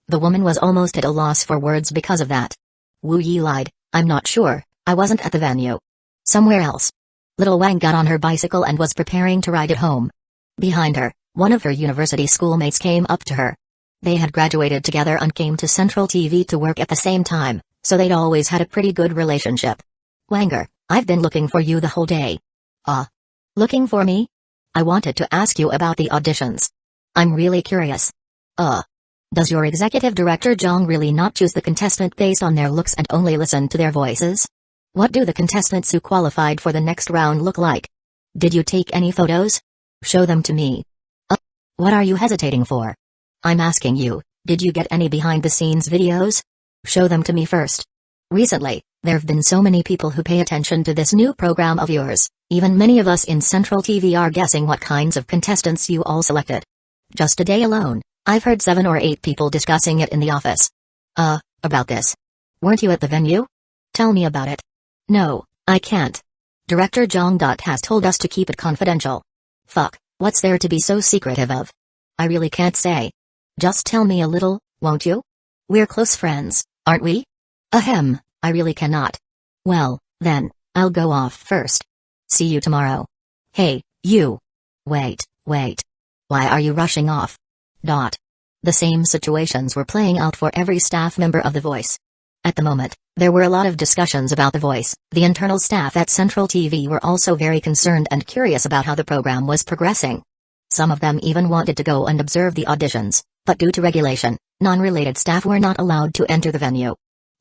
The woman was almost at a loss for words because of that. Wu Yi lied, "I'm not sure, I wasn't at the venue. Somewhere else." Little Wang got on her bicycle and was preparing to ride it home. Behind her, one of her university schoolmates came up to her. They had graduated together and came to Central TV to work at the same time, so they'd always had a pretty good relationship. "Wanger, I've been looking for you the whole day." "Ah? Looking for me?" "I wanted to ask you about the auditions. I'm really curious. Does your executive director Zhang really not choose the contestant based on their looks and only listen to their voices? What do the contestants who qualified for the next round look like? Did you take any photos? Show them to me." What are you hesitating for? I'm asking you, did you get any behind-the-scenes videos? Show them to me first. Recently, there've been so many people who pay attention to this new program of yours, even many of us in Central TV are guessing what kinds of contestants you all selected. Just today alone, I've heard 7 or 8 people discussing it in the office. About this. Weren't you at the venue? Tell me about it." "No, I can't. Director Zhang has told us to keep it confidential." "Fuck, what's there to be so secretive of?" "I really can't say. Just tell me a little, won't you? We're close friends, aren't we?" Ahem, I really cannot. Well, then, I'll go off first. See you tomorrow. Hey, you. Wait. Why are you rushing off? The same situations were playing out for every staff member of The Voice. At the moment, there were a lot of discussions about The Voice. The internal staff at Central TV were also very concerned and curious about how the program was progressing. Some of them even wanted to go and observe the auditions, but due to regulation, non-related staff were not allowed to enter the venue.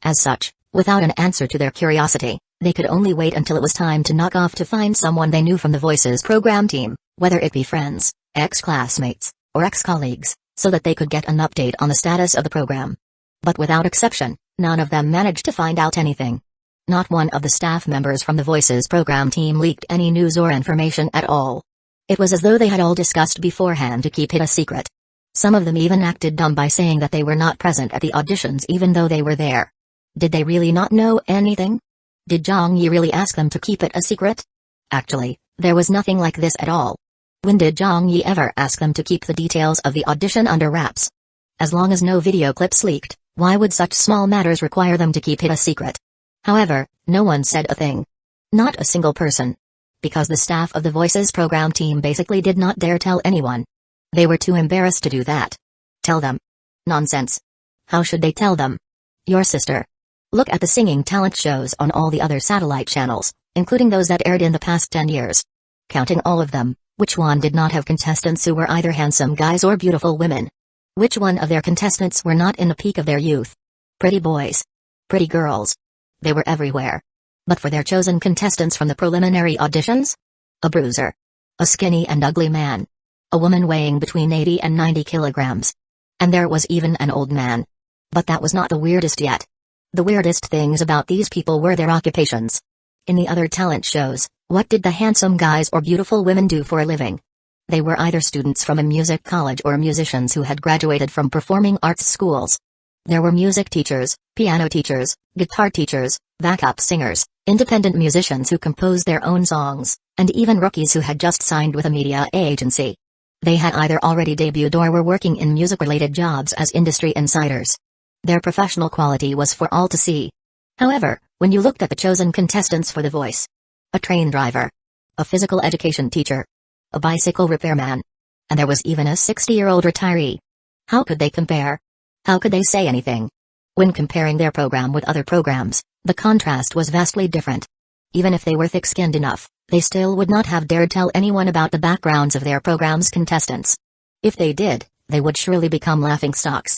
As such, without an answer to their curiosity, they could only wait until it was time to knock off to find someone they knew from The Voice's program team, whether it be friends, ex-classmates, or ex-colleagues, so that they could get an update on the status of the program. But without exception, none of them managed to find out anything. Not one of the staff members from The Voice's program team leaked any news or information at all. It was as though they had all discussed beforehand to keep it a secret. Some of them even acted dumb by saying that they were not present at the auditions even though they were there. Did they really not know anything? Did Zhang Yi really ask them to keep it a secret? Actually, there was nothing like this at all. When did Zhang Yi ever ask them to keep the details of the audition under wraps? As long as no video clips leaked, why would such small matters require them to keep it a secret? However, no one said a thing. Not a single person. Because the staff of The Voice's program team basically did not dare tell anyone. They were too embarrassed to do that. Tell them. Nonsense. How should they tell them? Your sister. Look at the singing talent shows on all the other satellite channels, including those that aired in the past 10 years. Counting all of them, which one did not have contestants who were either handsome guys or beautiful women? Which one of their contestants were not in the peak of their youth? Pretty boys. Pretty girls. They were everywhere. But for their chosen contestants from the preliminary auditions? A bruiser. A skinny and ugly man. A woman weighing between 80 and 90 kilograms. And there was even an old man. But that was not the weirdest yet. The weirdest things about these people were their occupations. In the other talent shows, what did the handsome guys or beautiful women do for a living? They were either students from a music college or musicians who had graduated from performing arts schools. There were music teachers, piano teachers, guitar teachers, backup singers, independent musicians who composed their own songs, and even rookies who had just signed with a media agency. They had either already debuted or were working in music-related jobs as industry insiders. Their professional quality was for all to see. However, when you looked at the chosen contestants for The Voice, a train driver, a physical education teacher, a bicycle repairman, and there was even a 60-year-old retiree. How could they compare? How could they say anything? When comparing their program with other programs, the contrast was vastly different. Even if they were thick-skinned enough, they still would not have dared tell anyone about the backgrounds of their program's contestants. If they did, they would surely become laughingstocks.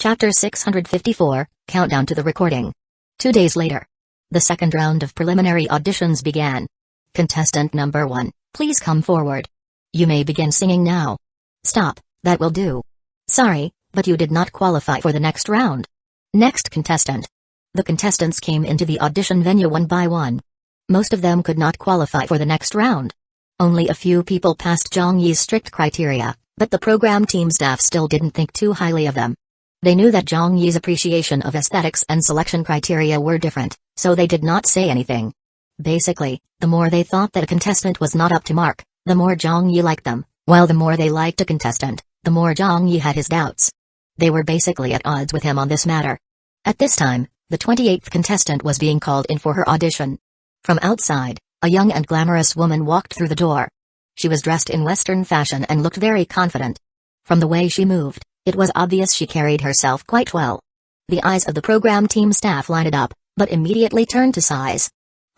Chapter 654, Countdown to the Recording. 2 days later. The second round of preliminary auditions began. Contestant number 1, please come forward. You may begin singing now. Stop, that will do. Sorry, but you did not qualify for the next round. Next contestant. The contestants came into the audition venue one by one. Most of them could not qualify for the next round. Only a few people passed Zhang Yi's strict criteria, but the program team staff still didn't think too highly of them. They knew that Zhang Yi's appreciation of aesthetics and selection criteria were different, so they did not say anything. Basically, the more they thought that a contestant was not up to mark, the more Zhang Yi liked them, while the more they liked a contestant, the more Zhang Yi had his doubts. They were basically at odds with him on this matter. At this time, the 28th contestant was being called in for her audition. From outside, a young and glamorous woman walked through the door. She was dressed in Western fashion and looked very confident. From the way she moved, it was obvious she carried herself quite well. The eyes of the program team staff lighted up, but immediately turned to sighs.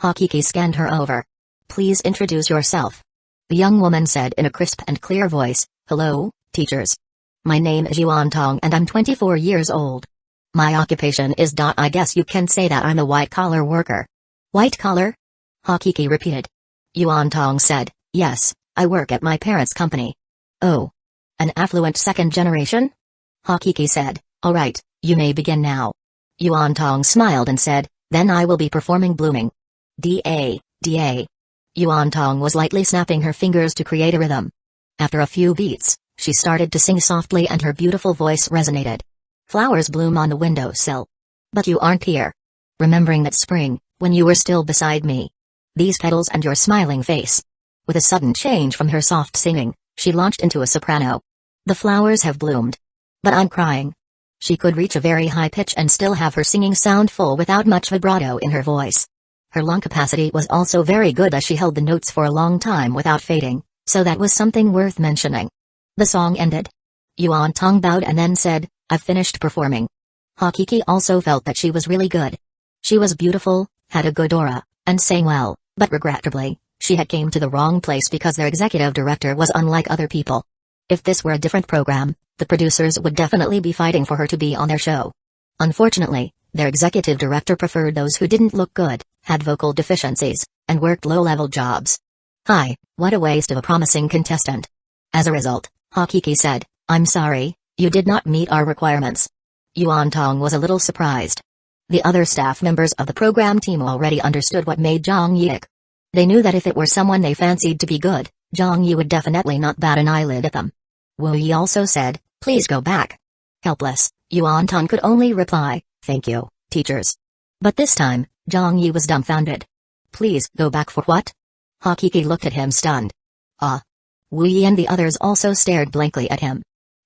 Hakiki scanned her over. Please introduce yourself. The young woman said in a crisp and clear voice, Hello, teachers. My name is Yuan Tong and I'm 24 years old. My occupation is. I guess you can say that I'm a white-collar worker. White collar? Hakiki repeated. Yuan Tong said, Yes, I work at my parents' company. Oh. An affluent second generation? Hakiki said, Alright, you may begin now. Yuan Tong smiled and said, Then I will be performing Blooming. Da. Yuan Tong was lightly snapping her fingers to create a rhythm. After a few beats, she started to sing softly and her beautiful voice resonated. Flowers bloom on the windowsill. But you aren't here. Remembering that spring, when you were still beside me. These petals and your smiling face. With a sudden change from her soft singing, she launched into a soprano. The flowers have bloomed. But I'm crying. She could reach a very high pitch and still have her singing sound full without much vibrato in her voice. Her lung capacity was also very good as she held the notes for a long time without fading, so that was something worth mentioning. The song ended. Yuan Tong bowed and then said, "I've finished performing." Hakiki also felt that she was really good. She was beautiful, had a good aura, and sang well, but regrettably, she had came to the wrong place because their executive director was unlike other people. If this were a different program, the producers would definitely be fighting for her to be on their show. Unfortunately, their executive director preferred those who didn't look good, had vocal deficiencies, and worked low-level jobs. Hi, what a waste of a promising contestant. As a result, Hakiki said, "I'm sorry, you did not meet our requirements." Yuan Tong was a little surprised. The other staff members of the program team already understood what made Zhang Yi ick. They knew that if it were someone they fancied to be good, Zhang Yi would definitely not bat an eyelid at them. Wu Yi also said, "Please go back." Helpless, Yuan Tong could only reply, "Thank you, teachers." But this time, Zhang Yi was dumbfounded. "Please go back for what?" Hakiki looked at him stunned. "Ah." Wu Yi and the others also stared blankly at him.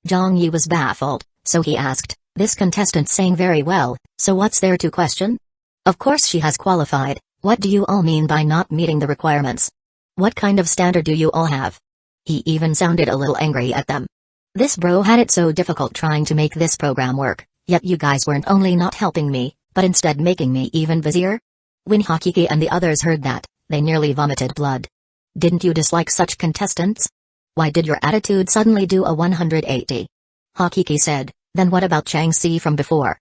Zhang Yi was baffled, so he asked, "This contestant sang very well, so what's there to question? Of course she has qualified, what do you all mean by not meeting the requirements? What kind of standard do you all have?" He even sounded a little angry at them. This bro had it so difficult trying to make this program work, yet you guys weren't only not helping me, but instead making me even busier? When Hakiki and the others heard that, they nearly vomited blood. Didn't you dislike such contestants? Why did your attitude suddenly do a 180? Hakiki said, "Then what about Chang Si from before?"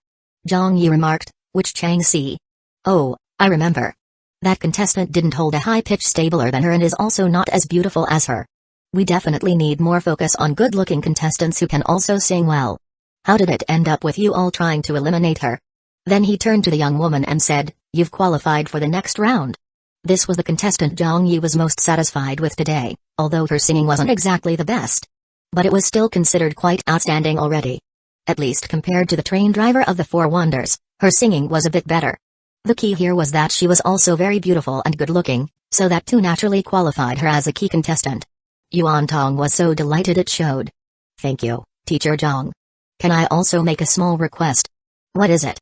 Zhang Yi remarked, "Which Chang Si?" "Oh, I remember. That contestant didn't hold a high pitch stabler than her and is also not as beautiful as her. We definitely need more focus on good-looking contestants who can also sing well. How did it end up with you all trying to eliminate her?" Then he turned to the young woman and said, "You've qualified for the next round." This was the contestant Zhang Yi was most satisfied with today, although her singing wasn't exactly the best. But it was still considered quite outstanding already. At least compared to the train driver of the Four Wonders, her singing was a bit better. The key here was that she was also very beautiful and good-looking, so that too naturally qualified her as a key contestant. Yuan Tong was so delighted it showed. "Thank you, Teacher Zhang. Can I also make a small request?" "What is it?"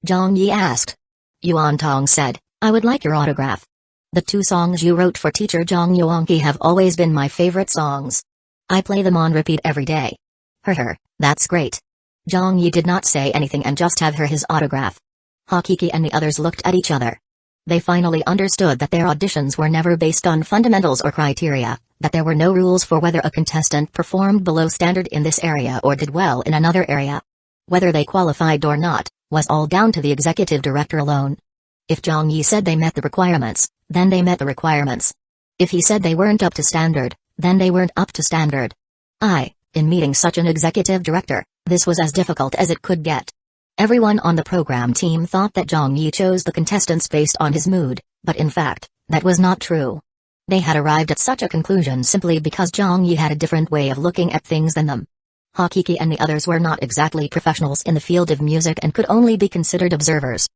Zhang Yi asked. Yuan Tong said, "I would like your autograph. The 2 songs you wrote for Teacher Zhang Yuanqi have always been my favorite songs. I play them on repeat every day." That's great." Zhang Yi did not say anything and just have her his autograph. Hakiki and the others looked at each other. They finally understood that their auditions were never based on fundamentals or criteria, that there were no rules for whether a contestant performed below standard in this area or did well in another area. Whether they qualified or not, was all down to the executive director alone. If Zhang Yi said they met the requirements, then they met the requirements. If he said they weren't up to standard, then they weren't up to standard. In meeting such an executive director, this was as difficult as it could get. Everyone on the program team thought that Zhang Yi chose the contestants based on his mood, but in fact, that was not true. They had arrived at such a conclusion simply because Zhang Yi had a different way of looking at things than them. Hakiki and the others were not exactly professionals in the field of music and could only be considered observers.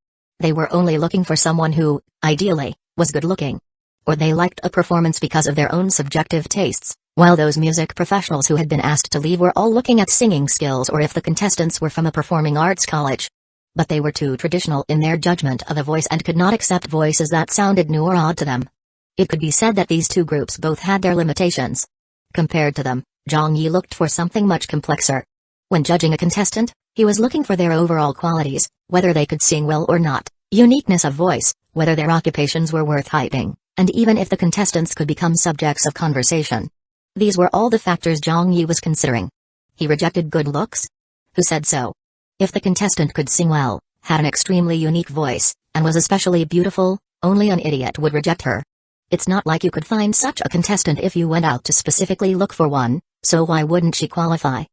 They were only looking for someone who, ideally, was good-looking. Or they liked a performance because of their own subjective tastes, while those music professionals who had been asked to leave were all looking at singing skills or if the contestants were from a performing arts college. But they were too traditional in their judgment of a voice and could not accept voices that sounded new or odd to them. It could be said that these 2 groups both had their limitations. Compared to them, Zhang Yi looked for something much complexer. When judging a contestant, he was looking for their overall qualities, whether they could sing well or not, uniqueness of voice, whether their occupations were worth hyping, and even if the contestants could become subjects of conversation. These were all the factors Zhang Yi was considering. He rejected good looks? Who said so? If the contestant could sing well, had an extremely unique voice, and was especially beautiful, only an idiot would reject her. It's not like you could find such a contestant if you went out to specifically look for one, so why wouldn't she qualify?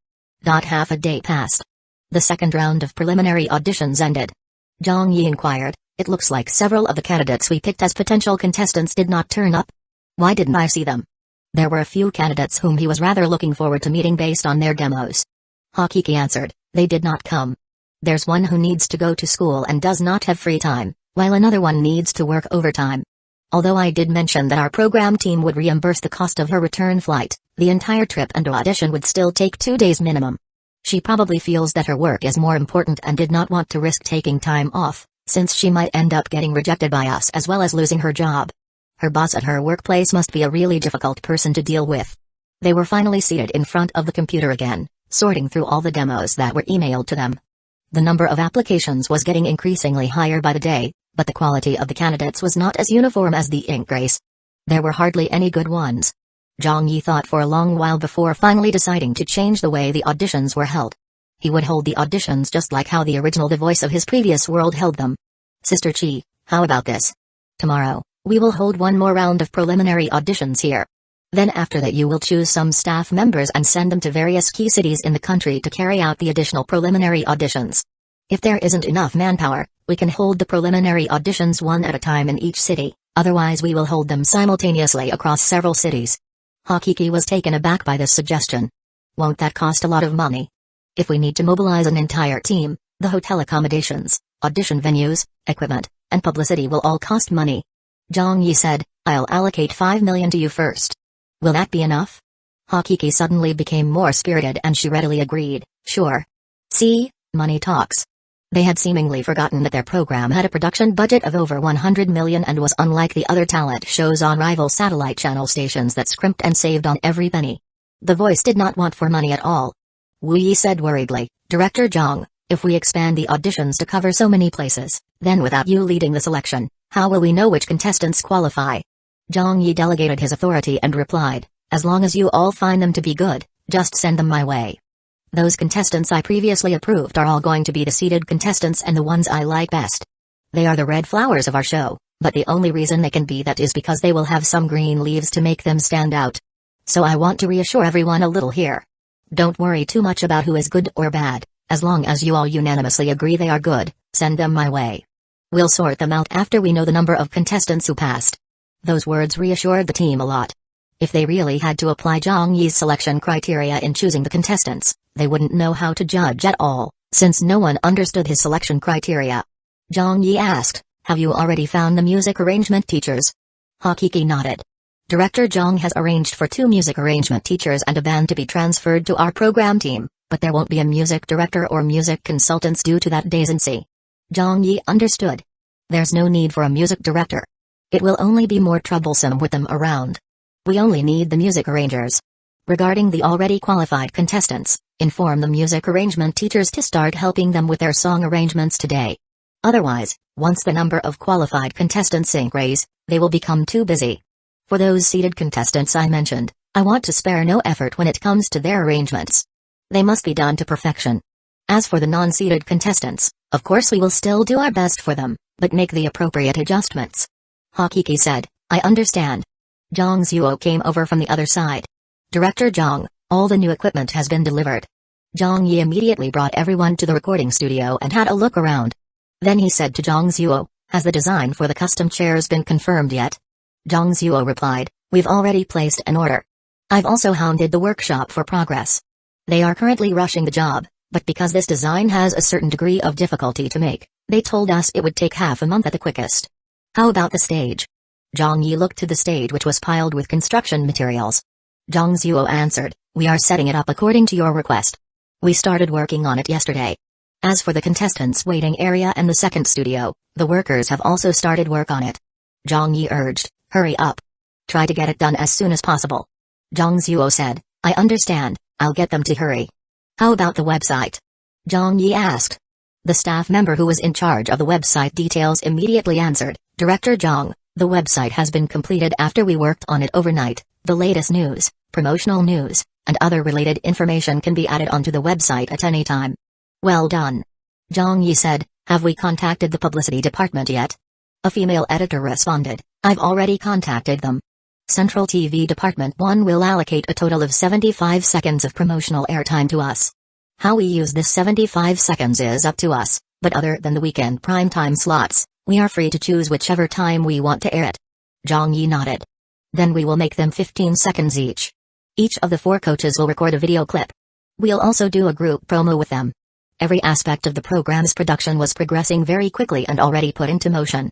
Half a day passed. The second round of preliminary auditions ended. Zhang Yi inquired, "It looks like several of the candidates we picked as potential contestants did not turn up. Why didn't I see them?" There were a few candidates whom he was rather looking forward to meeting based on their demos. Hakiki answered, "They did not come. There's one who needs to go to school and does not have free time, while another one needs to work overtime. Although I did mention that our program team would reimburse the cost of her return flight, the entire trip and audition would still take 2 days minimum. She probably feels that her work is more important and did not want to risk taking time off, since she might end up getting rejected by us as well as losing her job. Her boss at her workplace must be a really difficult person to deal with. They were finally seated in front of the computer again, sorting through all the demos that were emailed to them. The number of applications was getting increasingly higher by the day, but the quality of the candidates was not as uniform as the ink race. There were hardly any good ones. Zhang Yi thought for a long while before finally deciding to change the way the auditions were held. He would hold the auditions just like how the original The Voice of his previous world held them. Sister Chi, how about this? Tomorrow, we will hold one more round of preliminary auditions here. Then after that you will choose some staff members and send them to various key cities in the country to carry out the additional preliminary auditions. If there isn't enough manpower, we can hold the preliminary auditions one at a time in each city, otherwise we will hold them simultaneously across several cities. Hakiki was taken aback by this suggestion. Won't that cost a lot of money? If we need to mobilize an entire team, the hotel accommodations, audition venues, equipment, and publicity will all cost money. Zhang Yi said, I'll allocate 5 million to you first. Will that be enough? Hakiki suddenly became more spirited and she readily agreed, sure. See, money talks. They had seemingly forgotten that their program had a production budget of over 100 million and was unlike the other talent shows on rival satellite channel stations that scrimped and saved on every penny. The Voice did not want for money at all. Wu Yi said worriedly, Director Zhang, if we expand the auditions to cover so many places, then without you leading the selection, how will we know which contestants qualify? Zhang Yi delegated his authority and replied, as long as you all find them to be good, just send them my way. Those contestants I previously approved are all going to be the seeded contestants and the ones I like best. They are the red flowers of our show, but the only reason they can be that is because they will have some green leaves to make them stand out. So I want to reassure everyone a little here. Don't worry too much about who is good or bad, as long as you all unanimously agree they are good, send them my way. We'll sort them out after we know the number of contestants who passed. Those words reassured the team a lot. If they really had to apply Zhang Yi's selection criteria in choosing the contestants, they wouldn't know how to judge at all, since no one understood his selection criteria. Zhang Yi asked, have you already found the music arrangement teachers? Hakiki nodded. Director Zhang has arranged for 2 music arrangement teachers and a band to be transferred to our program team, but there won't be a music director or music consultants due to that decency. Zhang Yi understood. There's no need for a music director. It will only be more troublesome with them around. We only need the music arrangers. Regarding the already qualified contestants, inform the music arrangement teachers to start helping them with their song arrangements today. Otherwise, once the number of qualified contestants increase, they will become too busy. For those seated contestants I mentioned, I want to spare no effort when it comes to their arrangements. They must be done to perfection. As for the non-seated contestants, of course we will still do our best for them, but make the appropriate adjustments. Hakiki said, I understand. Zhang Zuo came over from the other side. Director Zhang, all the new equipment has been delivered. Zhang Yi immediately brought everyone to the recording studio and had a look around. Then he said to Zhang Zuo, has the design for the custom chairs been confirmed yet? Zhang Zuo replied, we've already placed an order. I've also hounded the workshop for progress. They are currently rushing the job, but because this design has a certain degree of difficulty to make, they told us it would take half a month at the quickest. How about the stage? Zhang Yi looked to the stage which was piled with construction materials. Zhang Zuo answered, we are setting it up according to your request. We started working on it yesterday. As for the contestants' waiting area and the second studio, the workers have also started work on it. Zhang Yi urged, hurry up. Try to get it done as soon as possible. Zhang Zuo said, I understand, I'll get them to hurry. How about the website? Zhang Yi asked. The staff member who was in charge of the website details immediately answered, Director Zhang, the website has been completed after we worked on it overnight. The latest news, promotional news, and other related information can be added onto the website at any time. Well done. Zhang Yi said, have we contacted the publicity department yet? A female editor responded, I've already contacted them. Central TV Department 1 will allocate a total of 75 seconds of promotional airtime to us. How we use this 75 seconds is up to us, but other than the weekend primetime slots, we are free to choose whichever time we want to air it. Zhang Yi nodded. Then we will make them 15 seconds each. Each of the 4 coaches will record a video clip. We'll also do a group promo with them. Every aspect of the program's production was progressing very quickly and already put into motion.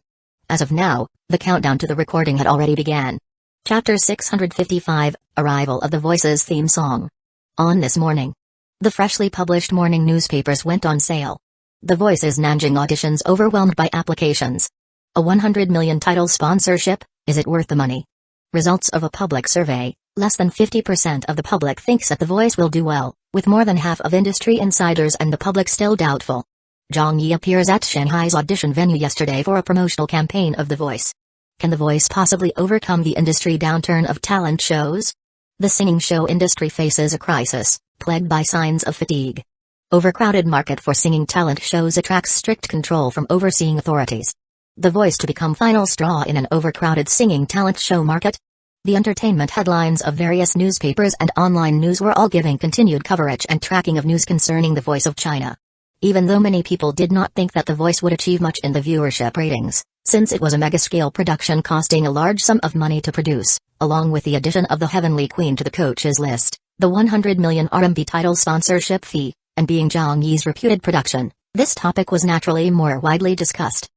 As of now, the countdown to the recording had already began. Chapter 655, Arrival of the Voices theme song. On this morning, The freshly published morning newspapers went on sale. The Voice's Nanjing auditions overwhelmed by applications. A 100 million title sponsorship, is it worth the money? Results of a public survey, less than 50% of the public thinks that The Voice will do well, with more than half of industry insiders and the public still doubtful. Zhang Yi appears at Shanghai's audition venue yesterday for a promotional campaign of The Voice. Can The Voice possibly overcome the industry downturn of talent shows? The singing show industry faces a crisis, plagued by signs of fatigue. Overcrowded market for singing talent shows attracts strict control from overseeing authorities. The Voice to become final straw in an overcrowded singing talent show market? The entertainment headlines of various newspapers and online news were all giving continued coverage and tracking of news concerning The Voice of China. Even though many people did not think that The Voice would achieve much in the viewership ratings, since it was a mega-scale production costing a large sum of money to produce, along with the addition of the Heavenly Queen to the coaches list, the 100 million RMB title sponsorship fee, and being Zhang Yi's reputed production, this topic was naturally more widely discussed.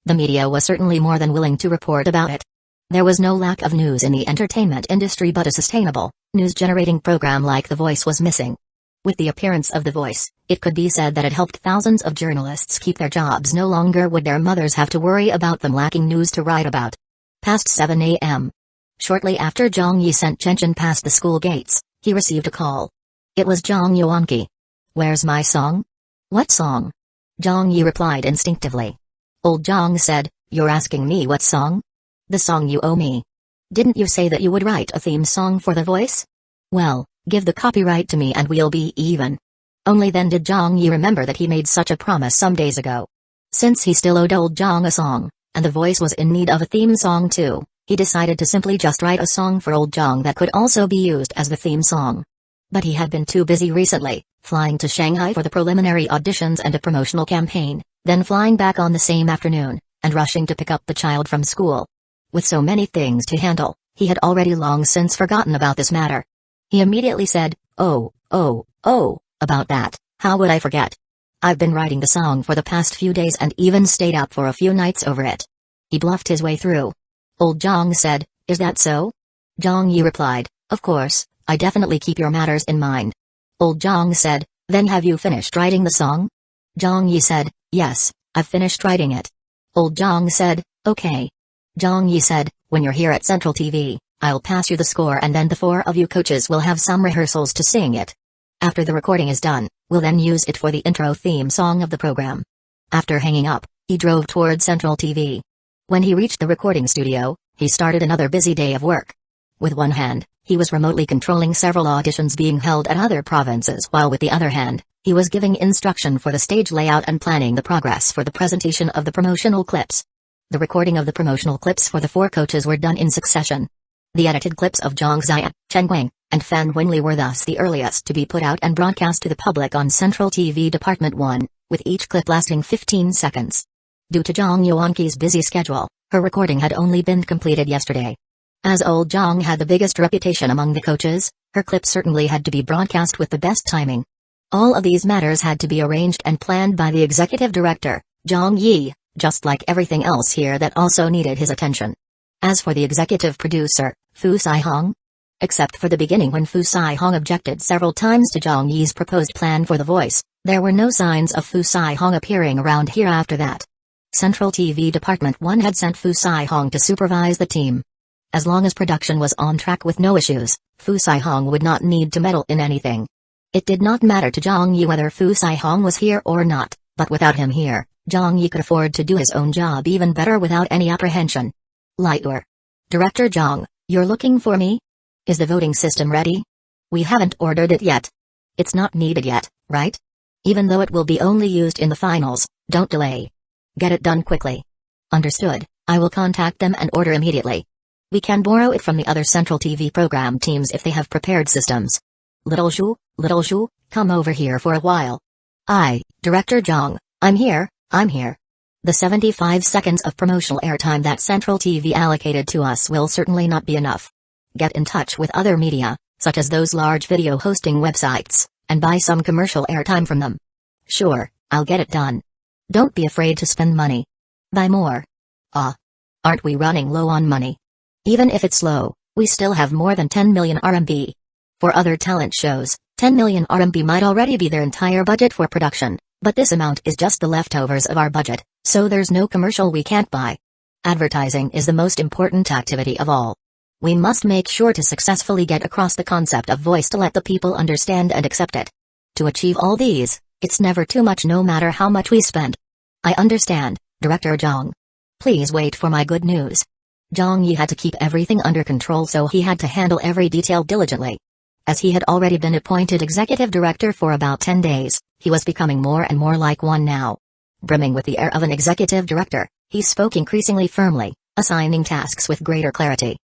The media was certainly more than willing to report about it. There was no lack of news in the entertainment industry, but a sustainable, news-generating program like The Voice was missing. With the appearance of The Voice, it could be said that it helped thousands of journalists keep their jobs. No longer would their mothers have to worry about them lacking news to write about. Past 7 a.m. Shortly after Zhang Yi sent Chenchen past the school gates, he received a call. It was Zhang Yuanqi. "Where's my song?" "What song?" Zhang Yi replied instinctively. Old Zhang said, "You're asking me what song?" "The song you owe me. Didn't you say that you would write a theme song for The Voice?" "Well, give the copyright to me and we'll be even." Only then did Zhang Yi remember that he made such a promise some days ago. Since he still owed old Zhang a song, and The Voice was in need of a theme song too, he decided to simply just write a song for old Zhang that could also be used as the theme song. But he had been too busy recently, flying to Shanghai for the preliminary auditions and a promotional campaign, then flying back on the same afternoon, and rushing to pick up the child from school. With so many things to handle, he had already long since forgotten about this matter. He immediately said, Oh, about that, how would I forget? I've been writing the song for the past few days and even stayed up for a few nights over it." He bluffed his way through. Old Zhang said, "Is that so?" Zhang Yi replied, "Of course, I definitely keep your matters in mind." Old Zhang said, "Then have you finished writing the song?" Zhang Yi said, "Yes, I've finished writing it." Old Zhang said, "Okay." Zhang Yi said, "When you're here at Central TV, I'll pass you the score and then the four of you coaches will have some rehearsals to sing it. After the recording is done, we'll then use it for the intro theme song of the program." After hanging up, he drove toward Central TV. When he reached the recording studio, he started another busy day of work. With one hand, he was remotely controlling several auditions being held at other provinces, while with the other hand, he was giving instruction for the stage layout and planning the progress for the presentation of the promotional clips. The recording of the promotional clips for the four coaches were done in succession. The edited clips of Zhang Ziya, Chen Guang, and Fan Wenli were thus the earliest to be put out and broadcast to the public on Central TV Department 1, with each clip lasting 15 seconds. Due to Zhang Yuanqi's busy schedule, her recording had only been completed yesterday. As old Zhang had the biggest reputation among the coaches, her clip certainly had to be broadcast with the best timing. All of these matters had to be arranged and planned by the executive director, Zhang Yi, just like everything else here that also needed his attention. As for the executive producer, Fu Saihong, except for the beginning when Fu Saihong objected several times to Zhang Yi's proposed plan for The Voice, there were no signs of Fu Saihong appearing around here after that. Central TV Department 1 had sent Fu Saihong to supervise the team. As long as production was on track with no issues, Fu Saihong would not need to meddle in anything. It did not matter to Zhang Yi whether Fu Saihong was here or not, but without him here, Zhang Yi could afford to do his own job even better without any apprehension. Lighter. Director Zhang, you're looking for me? Is the voting system ready? We haven't ordered it yet. It's not needed yet, right? Even though it will be only used in the finals, don't delay. Get it done quickly. Understood, I will contact them and order immediately. We can borrow it from the other Central TV program teams if they have prepared systems. Little Zhu, come over here for a while. Director Zhang, I'm here. The 75 seconds of promotional airtime that Central TV allocated to us will certainly not be enough. Get in touch with other media, such as those large video hosting websites, and buy some commercial airtime from them. Sure, I'll get it done. Don't be afraid to spend money. Buy more. Aren't we running low on money? Even if it's low, we still have more than 10 million RMB. For other talent shows, 10 million RMB might already be their entire budget for production, but this amount is just the leftovers of our budget, so there's no commercial we can't buy. Advertising is the most important activity of all. We must make sure to successfully get across the concept of voice to let the people understand and accept it. To achieve all these, it's never too much no matter how much we spend. I understand, Director Zhang. Please wait for my good news. Zhang Yi had to keep everything under control, so he had to handle every detail diligently. As he had already been appointed executive director for about 10 days, he was becoming more and more like one now. Brimming with the air of an executive director, he spoke increasingly firmly, assigning tasks with greater clarity.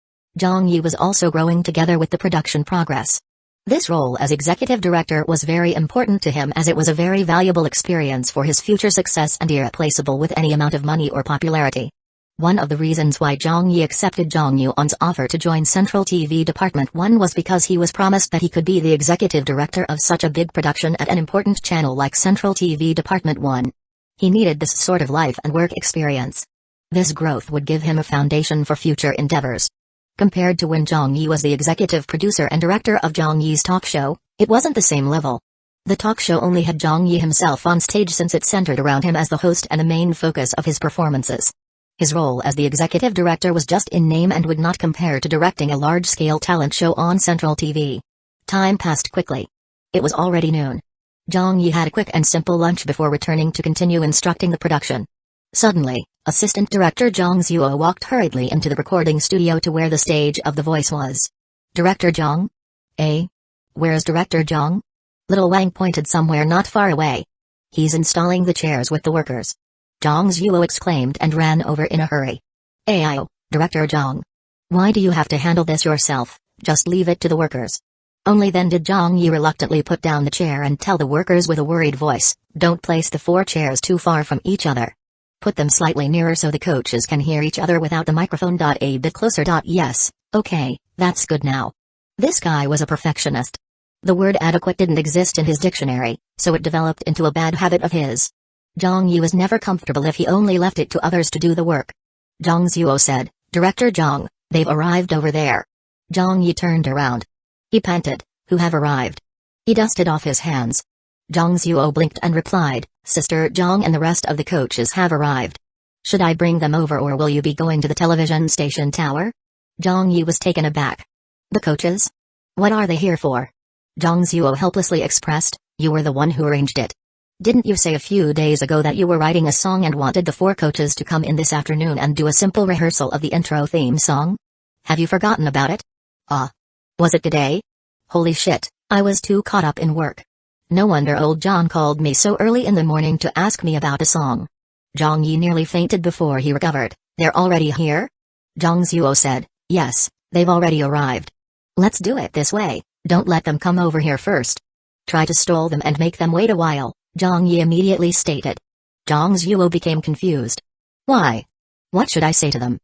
Zhang Yi was also growing together with the production progress. This role as executive director was very important to him, as it was a very valuable experience for his future success and irreplaceable with any amount of money or popularity. One of the reasons why Zhang Yi accepted Zhang Yuan's offer to join Central TV Department 1 was because he was promised that he could be the executive director of such a big production at an important channel like Central TV Department 1. He needed this sort of life and work experience. This growth would give him a foundation for future endeavors. Compared to when Zhang Yi was the executive producer and director of Zhang Yi's talk show, it wasn't the same level. The talk show only had Zhang Yi himself on stage, since it centered around him as the host and a main focus of his performances. His role as the executive director was just in name and would not compare to directing a large-scale talent show on Central TV. Time passed quickly. It was already noon. Zhang Yi had a quick and simple lunch before returning to continue instructing the production. Suddenly, Assistant Director Zhang Zuo walked hurriedly into the recording studio to where the stage of the voice was. Director Zhang? Where's Director Zhang? Little Wang pointed somewhere not far away. He's installing the chairs with the workers. Zhang Zuo exclaimed and ran over in a hurry. Director Zhang. Why do you have to handle this yourself? Just leave it to the workers. Only then did Zhang Yi reluctantly put down the chair and tell the workers with a worried voice, don't place the 4 chairs too far from each other. Put them slightly nearer so the coaches can hear each other without the microphone. A bit closer. Yes, okay, that's good now. This guy was a perfectionist. The word adequate didn't exist in his dictionary, so it developed into a bad habit of his. Zhang Yi was never comfortable if he only left it to others to do the work. Zhang Zuo said, Director Zhang, they've arrived over there. Zhang Yi turned around. He panted, who have arrived? He dusted off his hands. Zhang Zuo blinked and replied, Sister Zhang and the rest of the coaches have arrived. Should I bring them over, or will you be going to the television station tower? Zhang Yi was taken aback. The coaches? What are they here for? Zhang Zuo helplessly expressed, you were the one who arranged it. Didn't you say a few days ago that you were writing a song and wanted the 4 coaches to come in this afternoon and do a simple rehearsal of the intro theme song? Have you forgotten about it? Was it today? Holy shit, I was too caught up in work. No wonder old John called me so early in the morning to ask me about a song. Zhang Yi nearly fainted before he recovered. They're already here? Zhang Zuo said, yes, they've already arrived. Let's do it this way, don't let them come over here first. Try to stall them and make them wait a while, Zhang Yi immediately stated. Zhang Zuo became confused. Why? What should I say to them?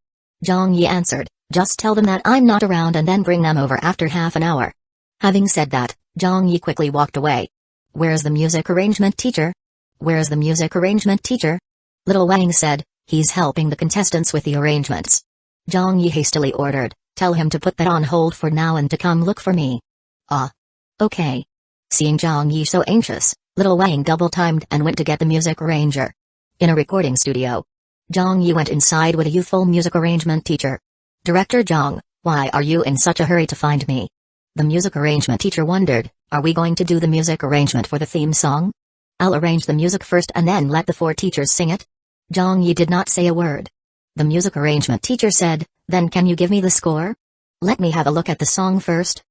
Zhang Yi answered, just tell them that I'm not around and then bring them over after half an hour. Having said that, Zhang Yi quickly walked away. Where's the music arrangement teacher? Where's the music arrangement teacher? Little Wang said, he's helping the contestants with the arrangements. Zhang Yi hastily ordered, tell him to put that on hold for now and to come look for me. Okay. Seeing Zhang Yi so anxious, Little Wang double-timed and went to get the music arranger. In a recording studio, Zhang Yi went inside with a youthful music arrangement teacher. Director Zhang, why are you in such a hurry to find me? The music arrangement teacher wondered, are we going to do the music arrangement for the theme song? I'll arrange the music first and then let the 4 teachers sing it. Zhang Yi did not say a word. The music arrangement teacher said, then can you give me the score? Let me have a look at the song first.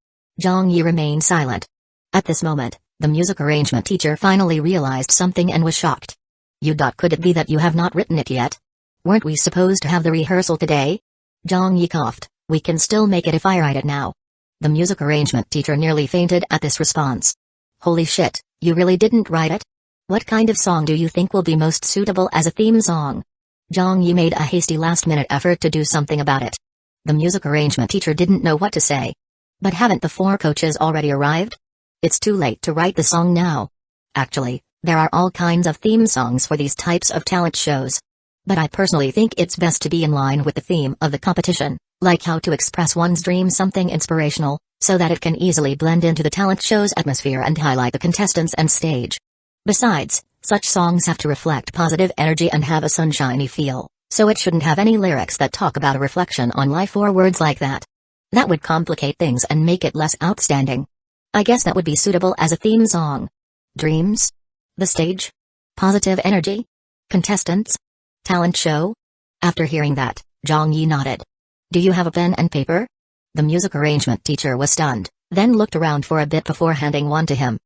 Zhang Yi remained silent. At this moment, the music arrangement teacher finally realized something and was shocked. Could it be that you have not written it yet? Weren't we supposed to have the rehearsal today? Zhang Yi coughed, we can still make it if I write it now. The music arrangement teacher nearly fainted at this response. Holy shit, you really didn't write it? What kind of song do you think will be most suitable as a theme song? Zhang Yi made a hasty last-minute effort to do something about it. The music arrangement teacher didn't know what to say. But haven't the 4 coaches already arrived? It's too late to write the song now. Actually, there are all kinds of theme songs for these types of talent shows. But I personally think it's best to be in line with the theme of the competition, like how to express one's dream, something inspirational, so that it can easily blend into the talent show's atmosphere and highlight the contestants and stage. Besides, such songs have to reflect positive energy and have a sunshiny feel, so it shouldn't have any lyrics that talk about a reflection on life or words like that. That would complicate things and make it less outstanding. I guess that would be suitable as a theme song. Dreams? The stage? Positive energy? Contestants? Talent show? After hearing that, Zhang Yi nodded. Do you have a pen and paper? The music arrangement teacher was stunned, then looked around for a bit before handing one to him.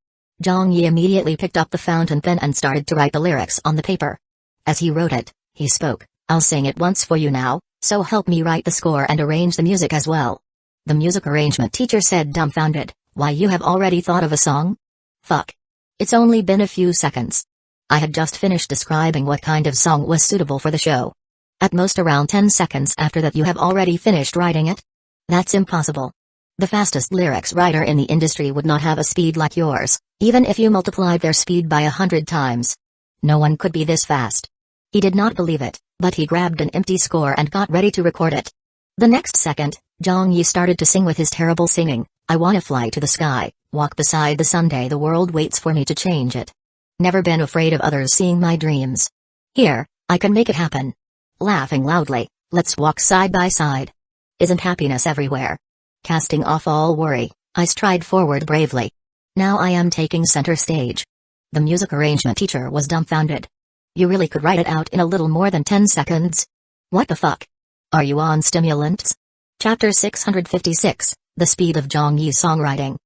Zhang Yi immediately picked up the fountain pen and started to write the lyrics on the paper. As he wrote it, he spoke, I'll sing it once for you now, so help me write the score and arrange the music as well. The music arrangement teacher said dumbfounded, why you have already thought of a song? Fuck. It's only been a few seconds. I had just finished describing what kind of song was suitable for the show. At most around 10 seconds after that you have already finished writing it? That's impossible. The fastest lyrics writer in the industry would not have a speed like yours, even if you multiplied their speed by 100 times. No one could be this fast. He did not believe it, but he grabbed an empty score and got ready to record it. The next second, Zhang Yi started to sing with his terrible singing, I wanna fly to the sky, walk beside the someday the world waits for me to change it. Never been afraid of others seeing my dreams. Here, I can make it happen. Laughing loudly, let's walk side by side. Isn't happiness everywhere? Casting off all worry, I stride forward bravely. Now I am taking center stage. The music arrangement teacher was dumbfounded. You really could write it out in a little more than 10 seconds? What the fuck? Are you on stimulants? Chapter 656, The Speed of Zhang Yi's Songwriting.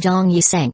Zhang Yi sang.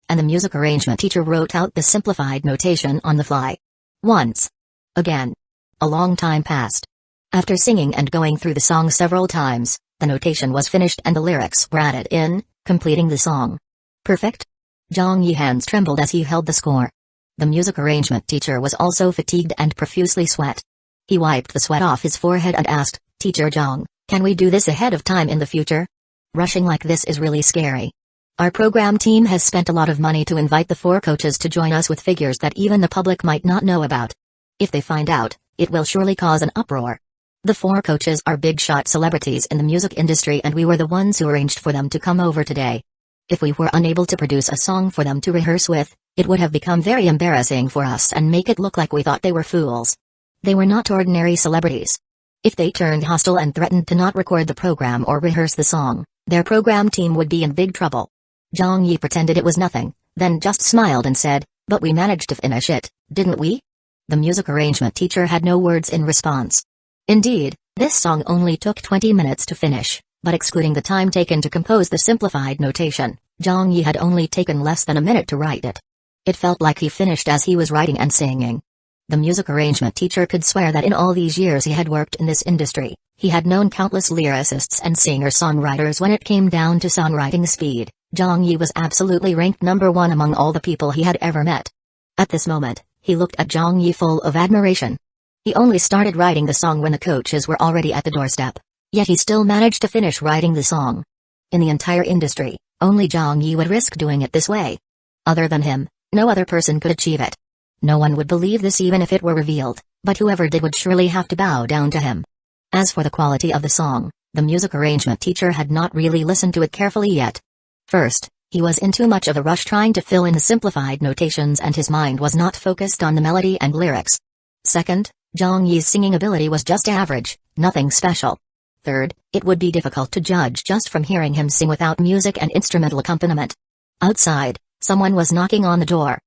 And the music arrangement teacher wrote out the simplified notation on the fly. Once. Again. A long time passed. After singing and going through the song several times, the notation was finished and the lyrics were added in, completing the song. Perfect? Zhang Yi's hands trembled as he held the score. The music arrangement teacher was also fatigued and profusely sweat. He wiped the sweat off his forehead and asked, Teacher Zhang, can we do this ahead of time in the future? Rushing like this is really scary. Our program team has spent a lot of money to invite the 4 coaches to join us with figures that even the public might not know about. If they find out, it will surely cause an uproar. The 4 coaches are big-shot celebrities in the music industry and we were the ones who arranged for them to come over today. If we were unable to produce a song for them to rehearse with, it would have become very embarrassing for us and make it look like we thought they were fools. They were not ordinary celebrities. If they turned hostile and threatened to not record the program or rehearse the song, their program team would be in big trouble. Zhang Yi pretended it was nothing, then just smiled and said, but we managed to finish it, didn't we? The music arrangement teacher had no words in response. Indeed, this song only took 20 minutes to finish, but excluding the time taken to compose the simplified notation, Zhang Yi had only taken less than a minute to write it. It felt like he finished as he was writing and singing. The music arrangement teacher could swear that in all these years he had worked in this industry, he had known countless lyricists and singer-songwriters. When it came down to songwriting speed, Zhang Yi was absolutely ranked number 1 among all the people he had ever met. At this moment, he looked at Zhang Yi full of admiration. He only started writing the song when the coaches were already at the doorstep, yet he still managed to finish writing the song. In the entire industry, only Zhang Yi would risk doing it this way. Other than him, no other person could achieve it. No one would believe this even if it were revealed, but whoever did would surely have to bow down to him. As for the quality of the song, the music arrangement teacher had not really listened to it carefully yet. First, he was in too much of a rush trying to fill in the simplified notations and his mind was not focused on the melody and lyrics. Second, Zhang Yi's singing ability was just average, nothing special. Third, it would be difficult to judge just from hearing him sing without music and instrumental accompaniment. Outside, someone was knocking on the door.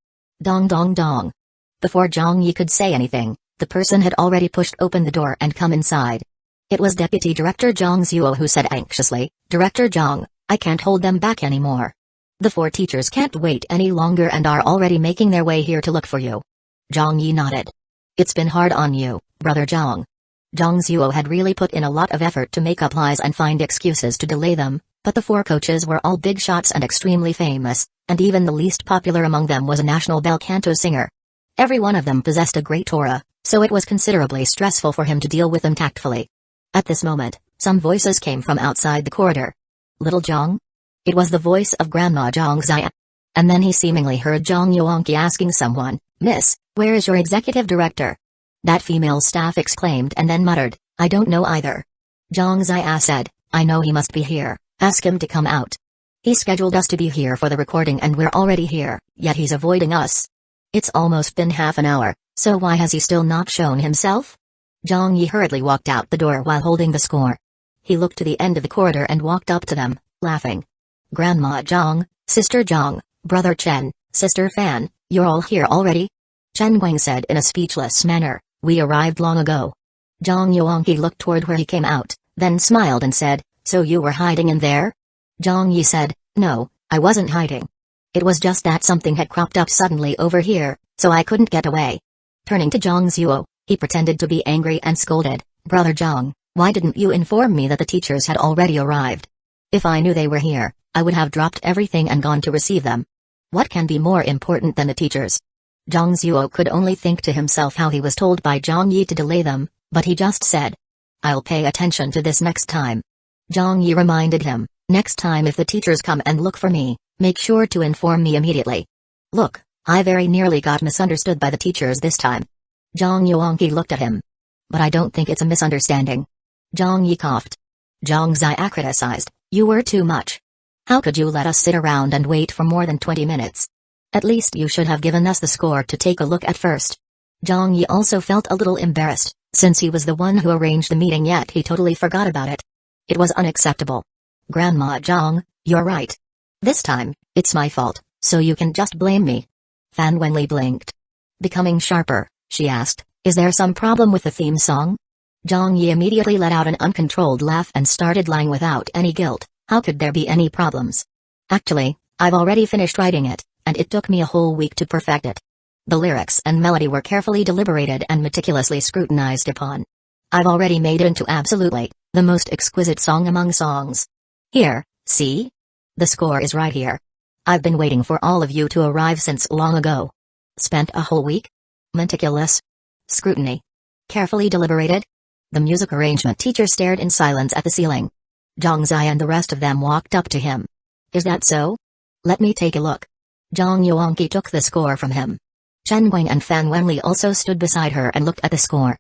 Dong dong dong. Before Zhang Yi could say anything, the person had already pushed open the door and come inside. It was Deputy Director Zhang Zuo who said anxiously, Director Zhang, I can't hold them back anymore. The 4 teachers can't wait any longer and are already making their way here to look for you. Zhang Yi nodded. It's been hard on you, Brother Zhang. Zhang Zuo had really put in a lot of effort to make up lies and find excuses to delay them, but the 4 coaches were all big shots and extremely famous, and even the least popular among them was a national bel canto singer. Every one of them possessed a great aura, so it was considerably stressful for him to deal with them tactfully. At this moment, some voices came from outside the corridor. Little Zhang? It was the voice of Grandma Zhang Zia. And then he seemingly heard Zhang Yuanqi asking someone, Miss, where is your executive director? That female staff exclaimed and then muttered, I don't know either. Zhang Zia said, I know he must be here, ask him to come out. He scheduled us to be here for the recording and we're already here, yet he's avoiding us. It's almost been half an hour, so why has he still not shown himself? Zhang Yi hurriedly walked out the door while holding the score. He looked to the end of the corridor and walked up to them, laughing. Grandma Zhang, Sister Zhang, Brother Chen, Sister Fan, you're all here already? Chen Guang said in a speechless manner, we arrived long ago. Zhang Yuanqi looked toward where he came out, then smiled and said, so you were hiding in there? Zhang Yi said, no, I wasn't hiding. It was just that something had cropped up suddenly over here, so I couldn't get away. Turning to Zhang Zuo, he pretended to be angry and scolded, Brother Zhang, why didn't you inform me that the teachers had already arrived? If I knew they were here, I would have dropped everything and gone to receive them. What can be more important than the teachers? Zhang Zuo could only think to himself how he was told by Zhang Yi to delay them, but he just said, I'll pay attention to this next time. Zhang Yi reminded him, next time if the teachers come and look for me, make sure to inform me immediately. Look, I very nearly got misunderstood by the teachers this time. Zhang Yuanqi looked at him. But I don't think it's a misunderstanding. Zhang Yi coughed. Zhang Zai criticized, you were too much. How could you let us sit around and wait for more than 20 minutes? At least you should have given us the score to take a look at first. Zhang Yi also felt a little embarrassed, since he was the one who arranged the meeting yet he totally forgot about it. It was unacceptable. Grandma Zhang, you're right. This time, it's my fault, so you can just blame me. Fan Wenli blinked. Becoming sharper, she asked, is there some problem with the theme song? Zhang Yi immediately let out an uncontrolled laugh and started lying without any guilt. How could there be any problems? Actually, I've already finished writing it, and it took me a whole week to perfect it. The lyrics and melody were carefully deliberated and meticulously scrutinized upon. I've already made it into absolutely the most exquisite song among songs. Here, see? The score is right here. I've been waiting for all of you to arrive since long ago. Spent a whole week? Meticulous scrutiny. Carefully deliberated? The music arrangement teacher stared in silence at the ceiling. Zhang Zai and the rest of them walked up to him. Is that so? Let me take a look. Zhang Yuanqi took the score from him. Chen Guang and Fan Wenli also stood beside her and looked at the score.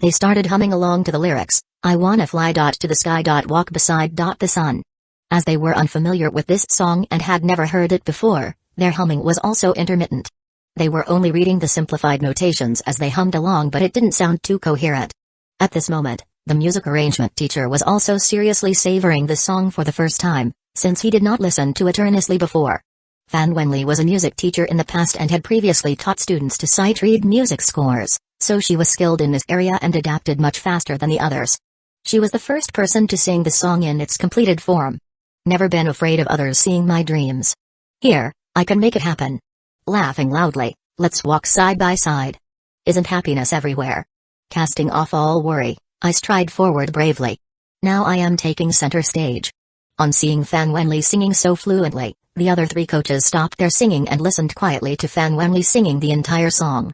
They started humming along to the lyrics, I wanna fly to the sky walk beside the sun. As they were unfamiliar with this song and had never heard it before, their humming was also intermittent. They were only reading the simplified notations as they hummed along, but it didn't sound too coherent. At this moment, the music arrangement teacher was also seriously savoring the song for the first time, since he did not listen to it earnestly before. Fan Wenli was a music teacher in the past and had previously taught students to sight-read music scores, so she was skilled in this area and adapted much faster than the others. She was the first person to sing the song in its completed form. Never been afraid of others seeing my dreams. Here, I can make it happen. Laughing loudly, let's walk side by side. Isn't happiness everywhere? Casting off all worry, I stride forward bravely. Now I am taking center stage. On seeing Fan Wenli singing so fluently, the other three coaches stopped their singing and listened quietly to Fan Wenli singing the entire song.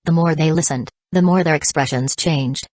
The more they listened, the more their expressions changed.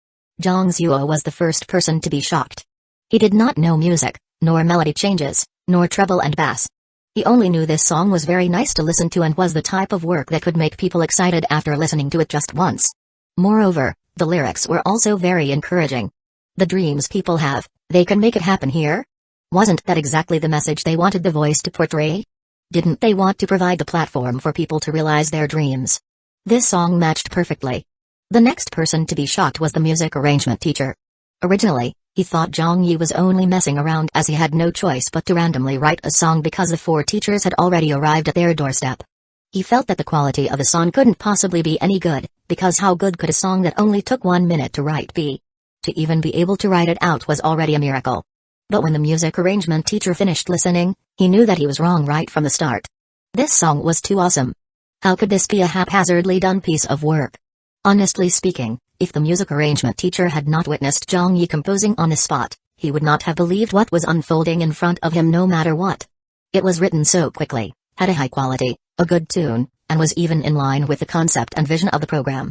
Zhang Zuo was the first person to be shocked. He did not know music, nor melody changes, nor treble and bass. He only knew this song was very nice to listen to and was the type of work that could make people excited after listening to it just once. Moreover, the lyrics were also very encouraging. The dreams people have, they can make it happen here? Wasn't that exactly the message they wanted the voice to portray? Didn't they want to provide the platform for people to realize their dreams? This song matched perfectly. The next person to be shocked was the music arrangement teacher. Originally, he thought Zhang Yi was only messing around as he had no choice but to randomly write a song because the four teachers had already arrived at their doorstep. He felt that the quality of the song couldn't possibly be any good, because how good could a song that only took 1 minute to write be? To even be able to write it out was already a miracle. But when the music arrangement teacher finished listening, he knew that he was wrong right from the start. This song was too awesome. How could this be a haphazardly done piece of work? Honestly speaking, if the music arrangement teacher had not witnessed Zhang Yi composing on the spot, he would not have believed what was unfolding in front of him no matter what. It was written so quickly, had a high quality, a good tune, and was even in line with the concept and vision of the program.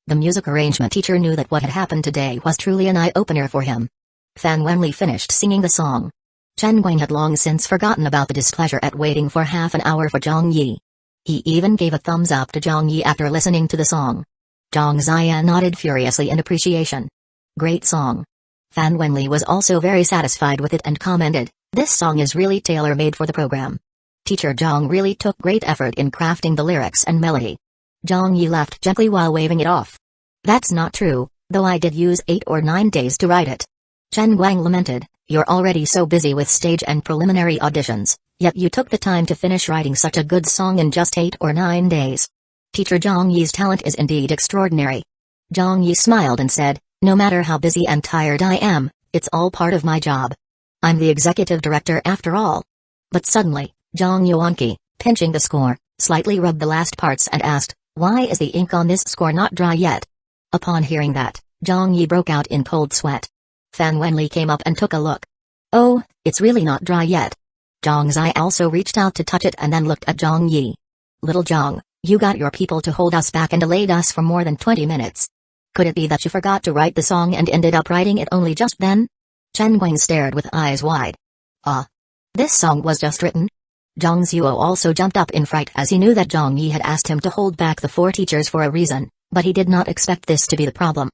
The music arrangement teacher knew that what had happened today was truly an eye-opener for him. Fan Wenli finished singing the song. Chen Guang had long since forgotten about the displeasure at waiting for half an hour for Zhang Yi. He even gave a thumbs up to Zhang Yi after listening to the song. Zhang Ziya nodded furiously in appreciation. Great song. Fan Wenli was also very satisfied with it and commented, This song is really tailor-made for the program. Teacher Zhang really took great effort in crafting the lyrics and melody. Zhang Yi laughed gently while waving it off. That's not true, though I did use 8 or 9 days to write it. Chen Guang lamented, you're already so busy with stage and preliminary auditions, yet you took the time to finish writing such a good song in just 8 or 9 days. Teacher Zhang Yi's talent is indeed extraordinary. Zhang Yi smiled and said, no matter how busy and tired I am, it's all part of my job. I'm the executive director after all. But suddenly, Zhang Yuanqi, pinching the score, slightly rubbed the last parts and asked, why is the ink on this score not dry yet? Upon hearing that, Zhang Yi broke out in cold sweat. Fan Wenli came up and took a look. Oh, it's really not dry yet. Zhang Zai also reached out to touch it and then looked at Zhang Yi. Little Zhang, you got your people to hold us back and delayed us for more than 20 minutes. Could it be that you forgot to write the song and ended up writing it only just then? Chen Guang stared with eyes wide. Ah. This song was just written? Zhang Zuo also jumped up in fright as he knew that Zhang Yi had asked him to hold back the 4 teachers for a reason, but he did not expect this to be the problem.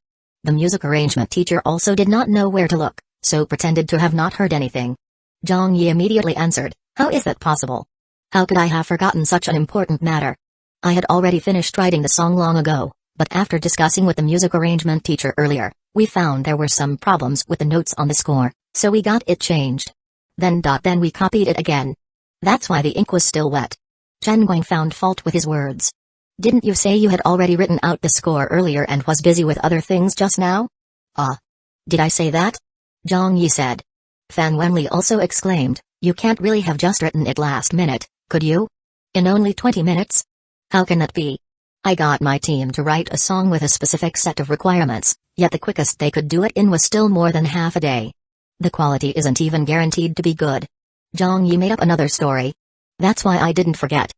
The music arrangement teacher also did not know where to look, so pretended to have not heard anything. Zhang Yi immediately answered, how is that possible? How could I have forgotten such an important matter? I had already finished writing the song long ago, but after discussing with the music arrangement teacher earlier, we found there were some problems with the notes on the score, so we got it changed. Then we copied it again. That's why the ink was still wet. Chen Guang found fault with his words. Didn't you say you had already written out the score earlier and was busy with other things just now? Ah. Did I say that? Zhang Yi said. Fan Wenli also exclaimed, you can't really have just written it last minute, could you? In only 20 minutes? How can that be? I got my team to write a song with a specific set of requirements, yet the quickest they could do it in was still more than half a day. The quality isn't even guaranteed to be good. Zhang Yi made up another story. That's why I didn't forget.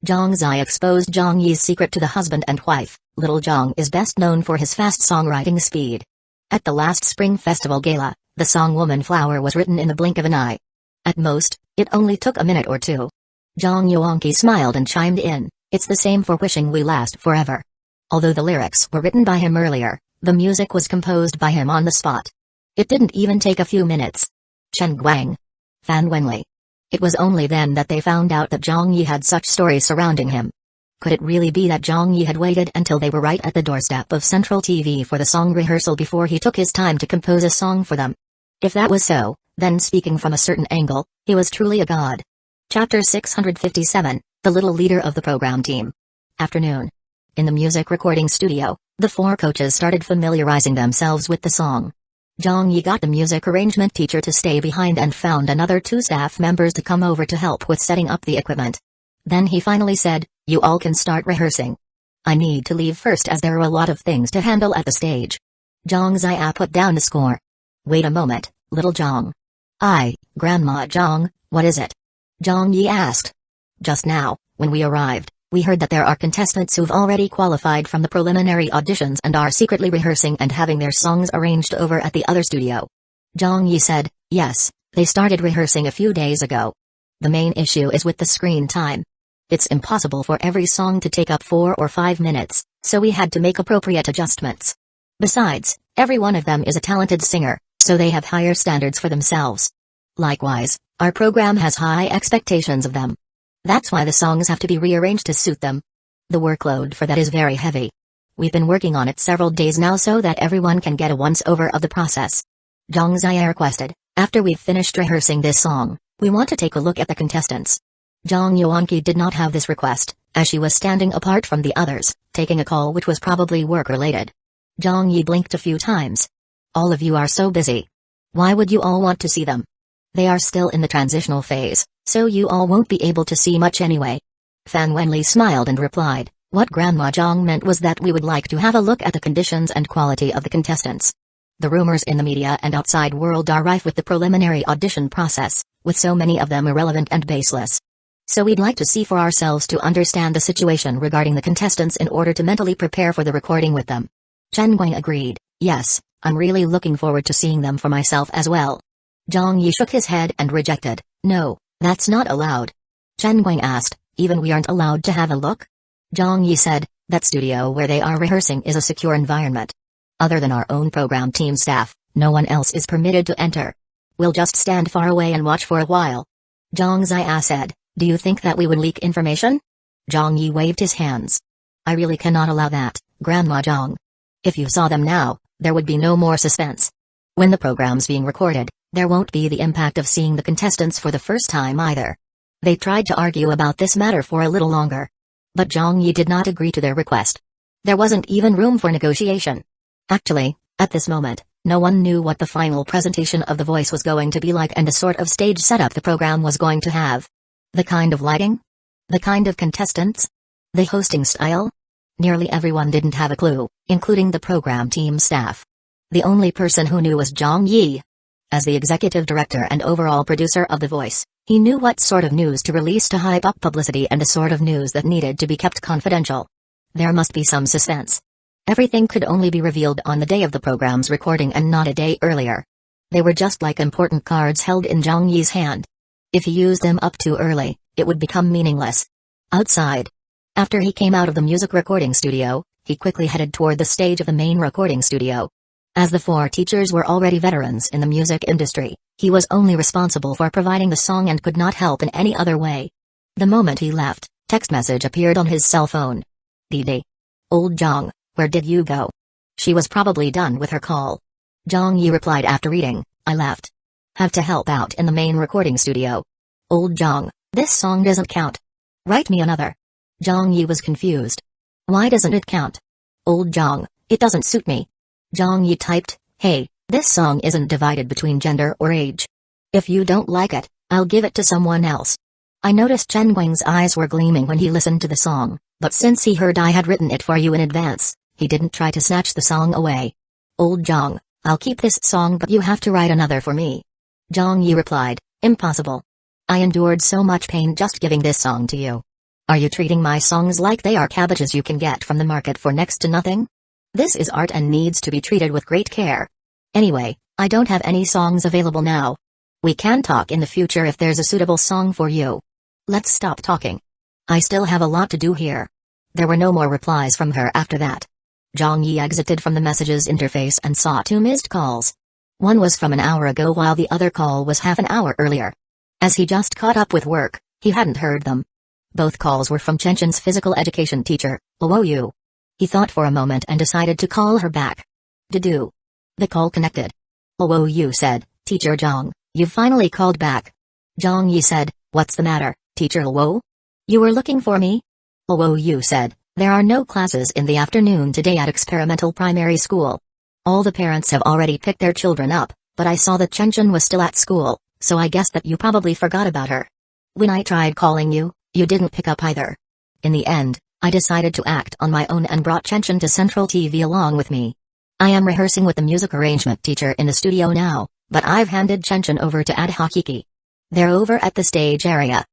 Zhang Zai exposed Zhang Yi's secret to the husband and wife. Little Zhang is best known for his fast songwriting speed. At the last Spring Festival Gala, the song Woman Flower was written in the blink of an eye. At most, it only took a minute or two. Zhang Yuanqi smiled and chimed in, it's the same for Wishing We Last Forever. Although the lyrics were written by him earlier, the music was composed by him on the spot. It didn't even take a few minutes. Chen Guang. Fan Wenli. It was only then that they found out that Zhang Yi had such stories surrounding him. Could it really be that Zhang Yi had waited until they were right at the doorstep of Central TV for the song rehearsal before he took his time to compose a song for them? If that was so, then speaking from a certain angle, he was truly a god. Chapter 657, The Little Leader of the Program Team. Afternoon. In the music recording studio, the 4 coaches started familiarizing themselves with the song. Zhang Yi got the music arrangement teacher to stay behind and found another 2 staff members to come over to help with setting up the equipment. Then he finally said, you all can start rehearsing. I need to leave first as there are a lot of things to handle at the stage. Zhang Zia put down the score. Wait a moment, little Zhang. Grandma Zhang, what is it? Zhang Yi asked. Just now, when we arrived, we heard that there are contestants who've already qualified from the preliminary auditions and are secretly rehearsing and having their songs arranged over at the other studio. Zhang Yi said, yes, they started rehearsing a few days ago. The main issue is with the screen time. It's impossible for every song to take up 4 or 5 minutes, so we had to make appropriate adjustments. Besides, every one of them is a talented singer, so they have higher standards for themselves. Likewise, our program has high expectations of them. That's why the songs have to be rearranged to suit them. The workload for that is very heavy. We've been working on it several days now so that everyone can get a once-over of the process. Zhang Zia requested, after we've finished rehearsing this song, we want to take a look at the contestants. Zhang Yuanqi did not have this request, as she was standing apart from the others, taking a call which was probably work-related. Zhang Yi blinked a few times. All of you are so busy. Why would you all want to see them? They are still in the transitional phase, so you all won't be able to see much anyway. Fan Wenli smiled and replied, what Grandma Zhang meant was that we would like to have a look at the conditions and quality of the contestants. The rumors in the media and outside world are rife with the preliminary audition process, with so many of them irrelevant and baseless. So we'd like to see for ourselves to understand the situation regarding the contestants in order to mentally prepare for the recording with them. Chen Guang agreed, yes, I'm really looking forward to seeing them for myself as well. Zhang Yi shook his head and rejected, no, that's not allowed. Chen Guang asked, even we aren't allowed to have a look? Zhang Yi said, that studio where they are rehearsing is a secure environment. Other than our own program team staff, no one else is permitted to enter. We'll just stand far away and watch for a while. Zhang Ziya said, do you think that we would leak information? Zhang Yi waved his hands. I really cannot allow that, Grandma Zhang. If you saw them now, there would be no more suspense. When the program's being recorded, there won't be the impact of seeing the contestants for the first time either. They tried to argue about this matter for a little longer. But Zhang Yi did not agree to their request. There wasn't even room for negotiation. Actually, at this moment, no one knew what the final presentation of The Voice was going to be like and the sort of stage setup the program was going to have. The kind of lighting? The kind of contestants? The hosting style? Nearly everyone didn't have a clue, including the program team staff. The only person who knew was Zhang Yi. As the executive director and overall producer of The Voice, he knew what sort of news to release to hype up publicity and the sort of news that needed to be kept confidential. There must be some suspense. Everything could only be revealed on the day of the program's recording and not a day earlier. They were just like important cards held in Zhang Yi's hand. If he used them up too early, it would become meaningless. Outside. After he came out of the music recording studio, he quickly headed toward the stage of the main recording studio. As the 4 teachers were already veterans in the music industry, he was only responsible for providing the song and could not help in any other way. The moment he left, text message appeared on his cell phone. Didi. Old Zhang, where did you go? She was probably done with her call. Zhang Yi replied after reading, I left. Have to help out in the main recording studio. Old Zhang, this song doesn't count. Write me another. Zhang Yi was confused. Why doesn't it count? Old Zhang, it doesn't suit me. Zhang Yi typed, hey, this song isn't divided between gender or age. If you don't like it, I'll give it to someone else. I noticed Chen Guang's eyes were gleaming when he listened to the song, but since he heard I had written it for you in advance, he didn't try to snatch the song away. Old Zhang, I'll keep this song but you have to write another for me. Zhang Yi replied, impossible. I endured so much pain just giving this song to you. Are you treating my songs like they are cabbages you can get from the market for next to nothing? This is art and needs to be treated with great care. Anyway, I don't have any songs available now. We can talk in the future if there's a suitable song for you. Let's stop talking. I still have a lot to do here. There were no more replies from her after that. Zhang Yi exited from the messages interface and saw 2 missed calls. One was from an hour ago while the other call was half an hour earlier. As he just caught up with work, he hadn't heard them. Both calls were from Chenchen's physical education teacher, Luo Yu. He thought for a moment and decided to call her back. Dudu. The call connected. Luo Yu said, Teacher Zhang, you've finally called back. Zhang Yi said, what's the matter, Teacher Luo? You were looking for me? Luo Yu said, there are no classes in the afternoon today at experimental primary school. All the parents have already picked their children up, but I saw that Chenchen was still at school, so I guess that you probably forgot about her. When I tried calling you, you didn't pick up either. In the end, I decided to act on my own and brought Chenchen to Central TV along with me. I am rehearsing with the music arrangement teacher in the studio now, but I've handed Chenchen over to Ad Hakiki. They're over at the stage area.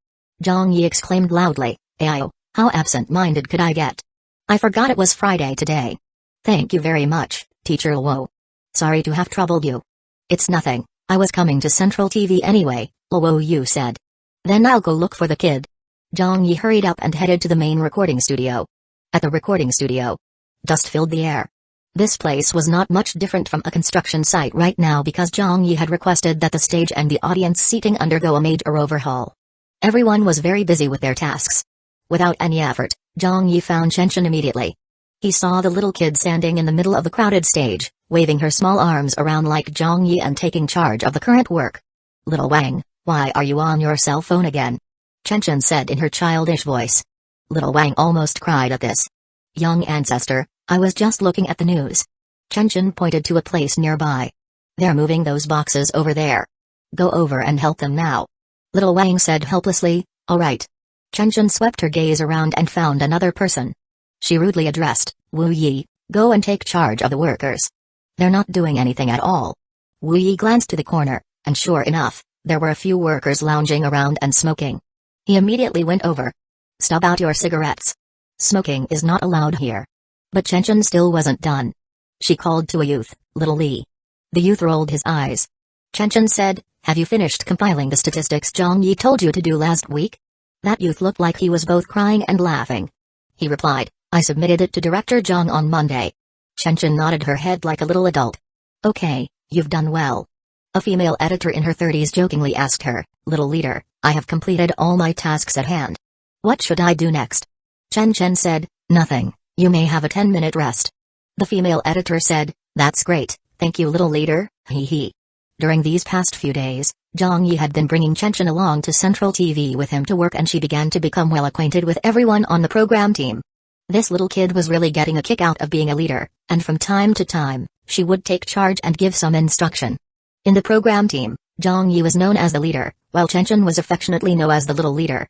Zhang Yi exclaimed loudly, Ayo, how absent-minded could I get? I forgot it was Friday today. Thank you very much, Teacher Luo. Sorry to have troubled you. It's nothing, I was coming to Central TV anyway, Luo Yu said. Then I'll go look for the kid. Zhang Yi hurried up and headed to the main recording studio. At the recording studio, dust filled the air. This place was not much different from a construction site right now because Zhang Yi had requested that the stage and the audience seating undergo a major overhaul. Everyone was very busy with their tasks. Without any effort, Zhang Yi found Chenchen immediately. He saw the little kid standing in the middle of the crowded stage, waving her small arms around like Zhang Yi and taking charge of the current work. Little Wang, why are you on your cell phone again? Chenchen said in her childish voice. Little Wang almost cried at this. Young ancestor, I was just looking at the news. Chenchen pointed to a place nearby. They're moving those boxes over there. Go over and help them now. Little Wang said helplessly, all right. Chenchen swept her gaze around and found another person. She rudely addressed, Wu Yi, go and take charge of the workers. They're not doing anything at all. Wu Yi glanced to the corner, and sure enough, there were a few workers lounging around and smoking. He immediately went over. Stub out your cigarettes. Smoking is not allowed here. But Chenchen still wasn't done. She called to a youth, Little Li. The youth rolled his eyes. Chenchen said, have you finished compiling the statistics Zhang Yi told you to do last week? That youth looked like he was both crying and laughing. He replied, I submitted it to Director Zhang on Monday. Chenchen nodded her head like a little adult. Okay, you've done well. A female editor in her 30s jokingly asked her, "Little leader, I have completed all my tasks at hand. What should I do next?" Chen Chen said, "Nothing, you may have a 10-minute rest." The female editor said, "That's great, thank you little leader, hee hee." During these past few days, Zhang Yi had been bringing Chen Chen along to Central TV with him to work, and she began to become well acquainted with everyone on the program team. This little kid was really getting a kick out of being a leader, and from time to time, she would take charge and give some instruction. In the program team, Zhang Yi was known as the leader, while Chen Chen was affectionately known as the little leader.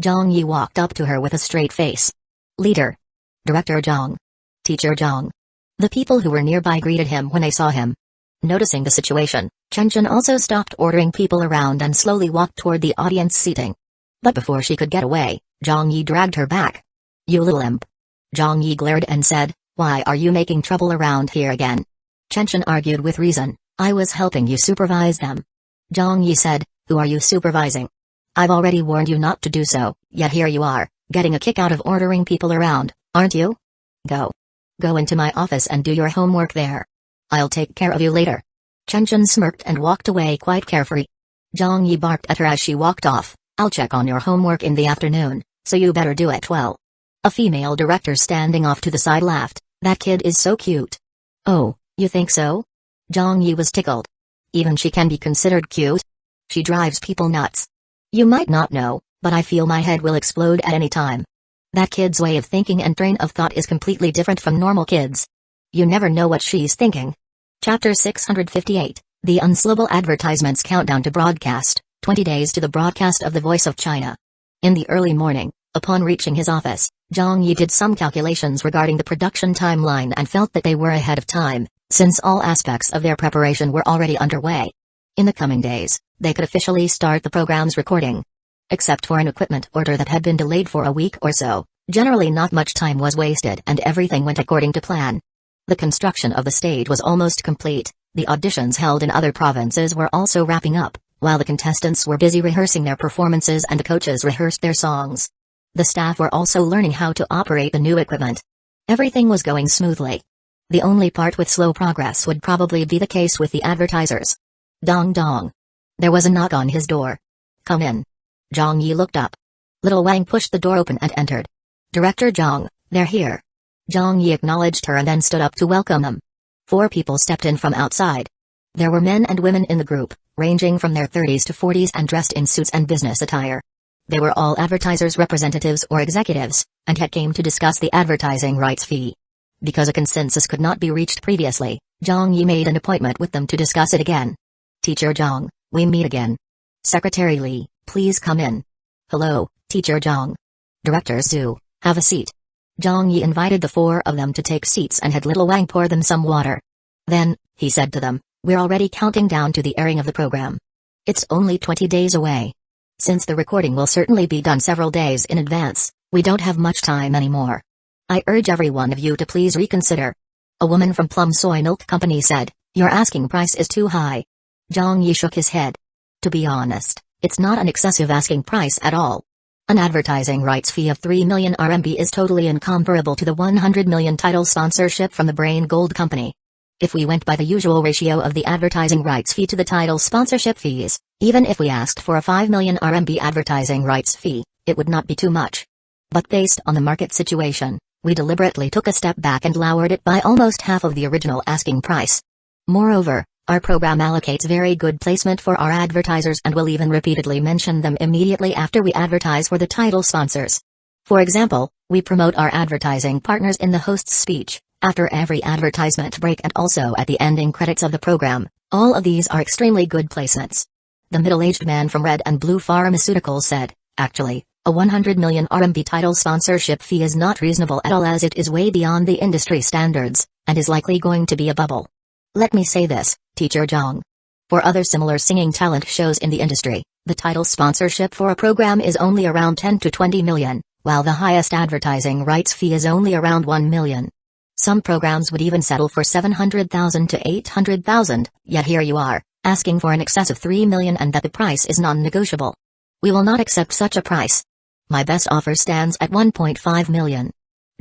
Zhang Yi walked up to her with a straight face. "Leader. Director Zhang. Teacher Zhang." The people who were nearby greeted him when they saw him. Noticing the situation, Chen Chen also stopped ordering people around and slowly walked toward the audience seating. But before she could get away, Zhang Yi dragged her back. "You little imp." Zhang Yi glared and said, "Why are you making trouble around here again?" Chen Chen argued with reason, "I was helping you supervise them." Zhang Yi said, "Who are you supervising? I've already warned you not to do so, yet here you are, getting a kick out of ordering people around, aren't you? Go. Go into my office and do your homework there. I'll take care of you later." Chen Chen smirked and walked away quite carefree. Zhang Yi barked at her as she walked off, "I'll check on your homework in the afternoon, so you better do it well." A female director standing off to the side laughed, "That kid is so cute." "Oh, you think so?" Zhang Yi was tickled. "Even she can be considered cute? She drives people nuts. You might not know, but I feel my head will explode at any time. That kid's way of thinking and train of thought is completely different from normal kids. You never know what she's thinking." Chapter 658, The Unslowable Advertisements Countdown to Broadcast, 20 Days to the Broadcast of the Voice of China. In the early morning, upon reaching his office, Zhang Yi did some calculations regarding the production timeline and felt that they were ahead of time, since all aspects of their preparation were already underway. In the coming days, they could officially start the program's recording. Except for an equipment order that had been delayed for a week or so, generally not much time was wasted and everything went according to plan. The construction of the stage was almost complete, the auditions held in other provinces were also wrapping up, while the contestants were busy rehearsing their performances and the coaches rehearsed their songs. The staff were also learning how to operate the new equipment. Everything was going smoothly. The only part with slow progress would probably be the case with the advertisers. Dong dong. There was a knock on his door. "Come in." Zhang Yi looked up. Little Wang pushed the door open and entered. "Director Zhang, they're here." Zhang Yi acknowledged her and then stood up to welcome them. 4 people stepped in from outside. There were men and women in the group, ranging from their 30s to 40s and dressed in suits and business attire. They were all advertisers' representatives or executives, and had came to discuss the advertising rights fee. Because a consensus could not be reached previously, Zhang Yi made an appointment with them to discuss it again. "Teacher Zhang, we meet again. Secretary Li, please come in." "Hello, Teacher Zhang." "Director Zhu, have a seat." Zhang Yi invited the 4 of them to take seats and had Little Wang pour them some water. Then, he said to them, "We're already counting down to the airing of the program. It's only 20 days away. Since the recording will certainly be done several days in advance, we don't have much time anymore. I urge every one of you to please reconsider." A woman from Plum Soy Milk Company said, "Your asking price is too high." Zhang Yi shook his head. "To be honest, it's not an excessive asking price at all. An advertising rights fee of 3 million RMB is totally incomparable to the 100 million title sponsorship from the Brain Gold Company. If we went by the usual ratio of the advertising rights fee to the title sponsorship fees, even if we asked for a 5 million RMB advertising rights fee, it would not be too much. But based on the market situation, we deliberately took a step back and lowered it by almost half of the original asking price. Moreover, our program allocates very good placement for our advertisers and will even repeatedly mention them immediately after we advertise for the title sponsors. For example, we promote our advertising partners in the host's speech, after every advertisement break and also at the ending credits of the program. All of these are extremely good placements." The middle-aged man from Red and Blue Pharmaceuticals said, "Actually, a 100 million RMB title sponsorship fee is not reasonable at all, as it is way beyond the industry standards, and is likely going to be a bubble. Let me say this, Teacher Zhang. For other similar singing talent shows in the industry, the title sponsorship for a program is only around 10 to 20 million, while the highest advertising rights fee is only around 1 million. Some programs would even settle for 700,000 to 800,000, yet here you are, asking for an excess of 3 million and that the price is non-negotiable. We will not accept such a price. My best offer stands at 1.5 million.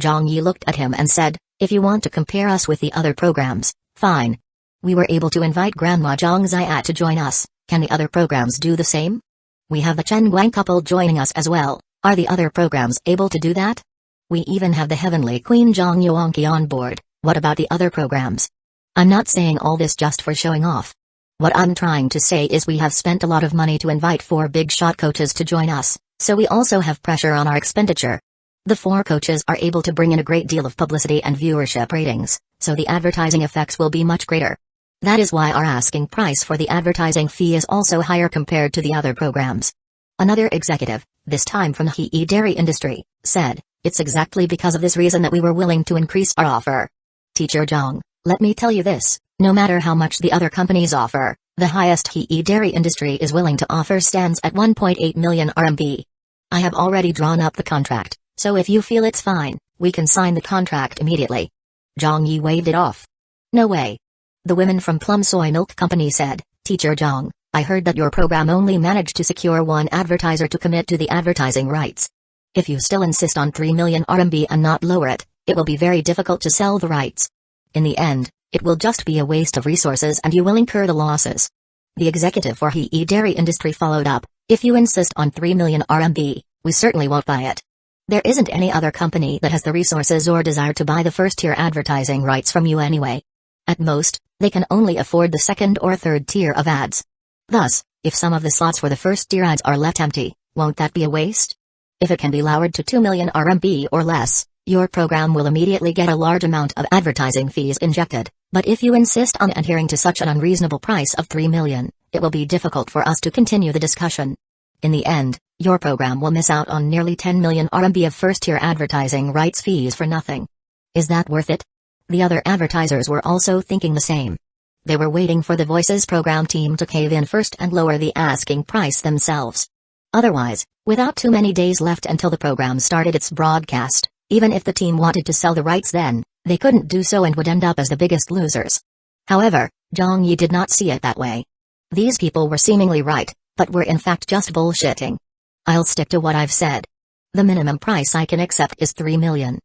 Zhang Yi looked at him and said, "If you want to compare us with the other programs, fine. We were able to invite Grandma Zhang Ziya to join us. Can the other programs do the same? We have the Chen Guang couple joining us as well. Are the other programs able to do that? We even have the Heavenly Queen Zhang Yuanqi on board. What about the other programs? I'm not saying all this just for showing off. What I'm trying to say is we have spent a lot of money to invite 4 big shot coaches to join us, so we also have pressure on our expenditure. The 4 coaches are able to bring in a great deal of publicity and viewership ratings, so the advertising effects will be much greater. That is why our asking price for the advertising fee is also higher compared to the other programs. Another executive, this time from the He dairy industry, said, "It's exactly because of this reason that we were willing to increase our offer. Teacher Zhang, let me tell you this, no matter how much the other companies offer, the highest He dairy industry is willing to offer stands at 1.8 million RMB. I have already drawn up the contract, so if you feel it's fine, we can sign the contract immediately." Zhang Yi waved it off. "No way." The women from Plum Soy Milk Company said, "Teacher Zhang, I heard that your program only managed to secure 1 advertiser to commit to the advertising rights. If you still insist on 3 million RMB and not lower it, it will be very difficult to sell the rights. In the end, it will just be a waste of resources and you will incur the losses." The executive for He dairy industry followed up, "If you insist on 3 million RMB, we certainly won't buy it. There isn't any other company that has the resources or desire to buy the first-tier advertising rights from you anyway. At most, they can only afford the second or third tier of ads. Thus, if some of the slots for the first-tier ads are left empty, won't that be a waste? If it can be lowered to 2 million RMB or less, your program will immediately get a large amount of advertising fees injected, but if you insist on adhering to such an unreasonable price of 3 million, it will be difficult for us to continue the discussion. In the end, your program will miss out on nearly 10 million RMB of first-tier advertising rights fees for nothing. Is that worth it?" The other advertisers were also thinking the same. They were waiting for the Voices program team to cave in first and lower the asking price themselves. Otherwise, without too many days left until the program started its broadcast, even if the team wanted to sell the rights then, they couldn't do so and would end up as the biggest losers. However, Zhang Yi did not see it that way. These people were seemingly right, but were in fact just bullshitting. "I'll stick to what I've said. The minimum price I can accept is 3 million.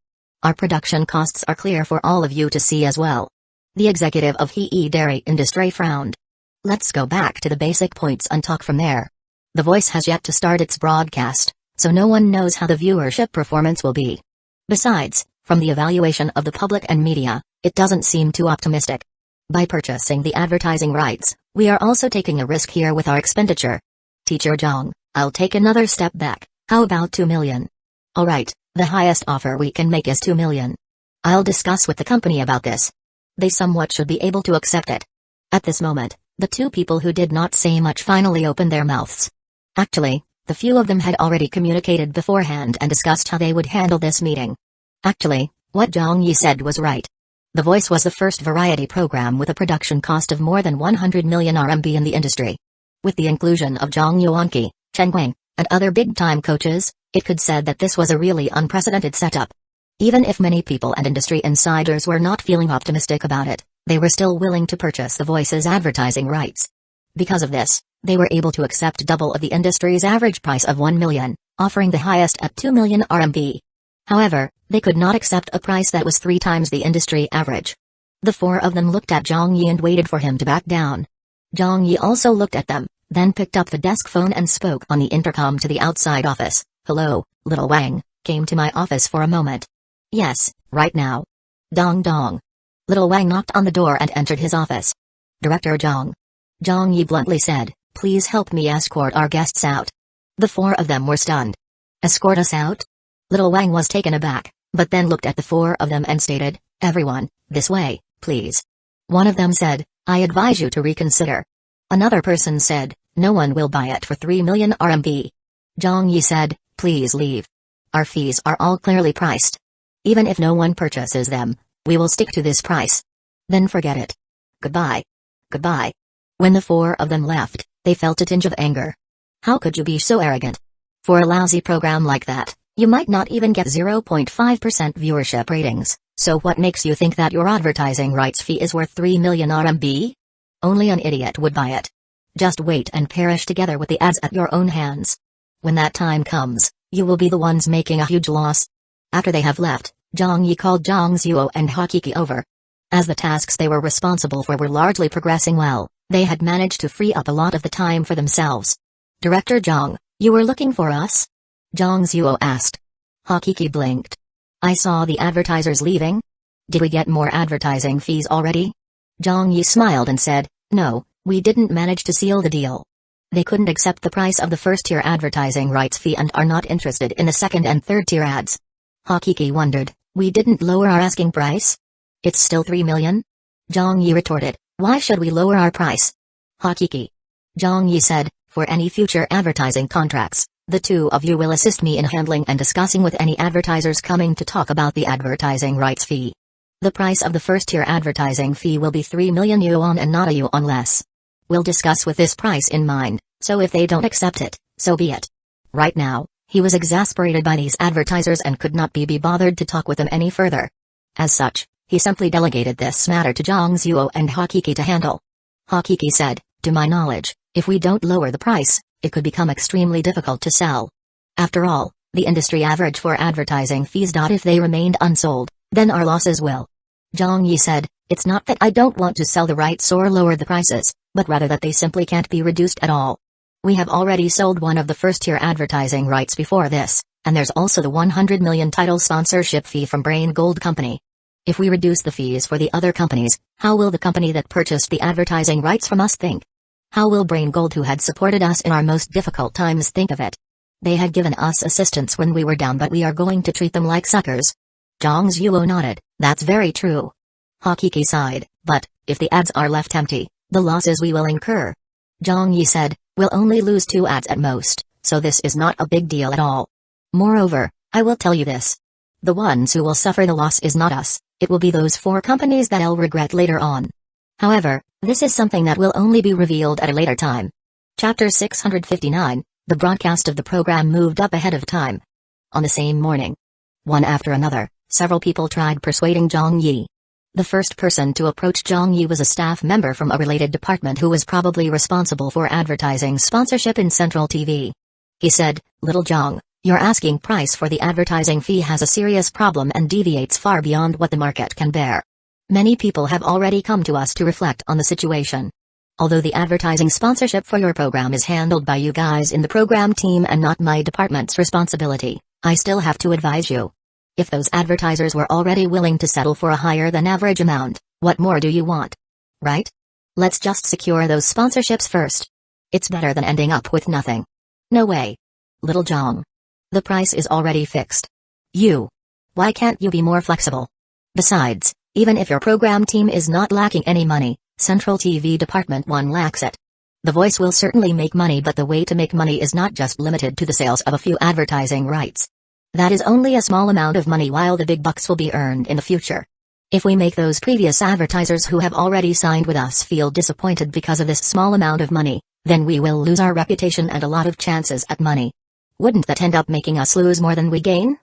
Our production costs are clear for all of you to see as well." The executive of He dairy industry frowned. "Let's go back to the basic points and talk from there. The Voice has yet to start its broadcast, so no one knows how the viewership performance will be. Besides, from the evaluation of the public and media, it doesn't seem too optimistic. By purchasing the advertising rights, we are also taking a risk here with our expenditure. Teacher Zhang, I'll take another step back. How about 2 million? Alright, the highest offer we can make is 2 million. I'll discuss with the company about this. They somewhat should be able to accept it." At this moment, the 2 people who did not say much finally opened their mouths. Actually, the few of them had already communicated beforehand and discussed how they would handle this meeting. Actually, what Zhang Yi said was right. The Voice was the first variety program with a production cost of more than 100 million RMB in the industry. With the inclusion of Zhang Yuanqi, Chen Guang, and other big-time coaches, it could said that this was a really unprecedented setup. Even if many people and industry insiders were not feeling optimistic about it, they were still willing to purchase the Voice's advertising rights. Because of this, they were able to accept double of the industry's average price of 1 million, offering the highest at 2 million RMB. However, they could not accept a price that was 3 times the industry average. The 4 of them looked at Zhang Yi and waited for him to back down. Zhang Yi also looked at them, then picked up the desk phone and spoke on the intercom to the outside office. "Hello, little Wang, came to my office for a moment." "Yes, right now." "Dong dong." Little Wang knocked on the door and entered his office. "Director Zhang." Zhang Yi bluntly said, "Please help me escort our guests out." The 4 of them were stunned. "Escort us out?" Little Wang was taken aback, but then looked at the 4 of them and stated, "Everyone, this way, please." One of them said, "I advise you to reconsider." Another person said, "No one will buy it for 3 million RMB. Zhang Yi said, "Please leave. Our fees are all clearly priced. Even if no one purchases them, we will stick to this price. Then forget it. Goodbye. Goodbye." When the 4 of them left, they felt a tinge of anger. How could you be so arrogant? For a lousy program like that, you might not even get 0.5% viewership ratings, so what makes you think that your advertising rights fee is worth 3 million RMB? Only an idiot would buy it. Just wait and perish together with the ads at your own hands. When that time comes, you will be the ones making a huge loss. After they have left, Zhang Yi called Zhang Zuo and Hakiki over. As the tasks they were responsible for were largely progressing well, they had managed to free up a lot of the time for themselves. Director Zhang, you were looking for us? Zhang Zuo asked. Hakiki blinked. I saw the advertisers leaving. Did we get more advertising fees already? Zhang Yi smiled and said, no, we didn't manage to seal the deal. They couldn't accept the price of the first-tier advertising rights fee and are not interested in the second and third-tier ads. Hakiki wondered, we didn't lower our asking price? It's still 3 million? Zhang Yi retorted, why should we lower our price? Hakiki. Zhang Yi said, for any future advertising contracts, the two of you will assist me in handling and discussing with any advertisers coming to talk about the advertising rights fee. The price of the first-tier advertising fee will be 3 million yuan and not a yuan less. We'll discuss with this price in mind, so if they don't accept it, so be it. Right now, he was exasperated by these advertisers and could not be bothered to talk with them any further. As such, he simply delegated this matter to Zhang Zuo and Hakiki to handle. Hakiki said, to my knowledge, if we don't lower the price, it could become extremely difficult to sell. After all, the industry average for advertising fees. If they remained unsold, then our losses will. Zhang Yi said, it's not that I don't want to sell the rights or lower the prices, but rather that they simply can't be reduced at all. We have already sold one of the first-tier advertising rights before this, and there's also the 100 million title sponsorship fee from Brain Gold Company. If we reduce the fees for the other companies, how will the company that purchased the advertising rights from us think? How will Brain Gold, who had supported us in our most difficult times, think of it? They had given us assistance when we were down, but we are going to treat them like suckers. Zhang Zuo nodded, that's very true. Hakiki sighed, but, if the ads are left empty, the losses we will incur. Zhang Yi said, we'll only lose 2 ads at most, so this is not a big deal at all. Moreover, I will tell you this. The ones who will suffer the loss is not us, it will be those 4 companies that I'll regret later on. However, this is something that will only be revealed at a later time. Chapter 659, the broadcast of the program moved up ahead of time. On the same morning, one after another, several people tried persuading Zhang Yi. The first person to approach Zhang Yi was a staff member from a related department who was probably responsible for advertising sponsorship in Central TV. He said, Little Zhang, your asking price for the advertising fee has a serious problem and deviates far beyond what the market can bear. Many people have already come to us to reflect on the situation. Although the advertising sponsorship for your program is handled by you guys in the program team and not my department's responsibility, I still have to advise you. If those advertisers were already willing to settle for a higher than average amount, what more do you want? Right? Let's just secure those sponsorships first. It's better than ending up with nothing. No way. Little Zhang. The price is already fixed. Why can't you be more flexible? Besides, even if your program team is not lacking any money, Central TV Department 1 lacks it. The voice will certainly make money, but the way to make money is not just limited to the sales of a few advertising rights. That is only a small amount of money, while the big bucks will be earned in the future. If we make those previous advertisers who have already signed with us feel disappointed because of this small amount of money, then we will lose our reputation and a lot of chances at money. Wouldn't that end up making us lose more than we gain?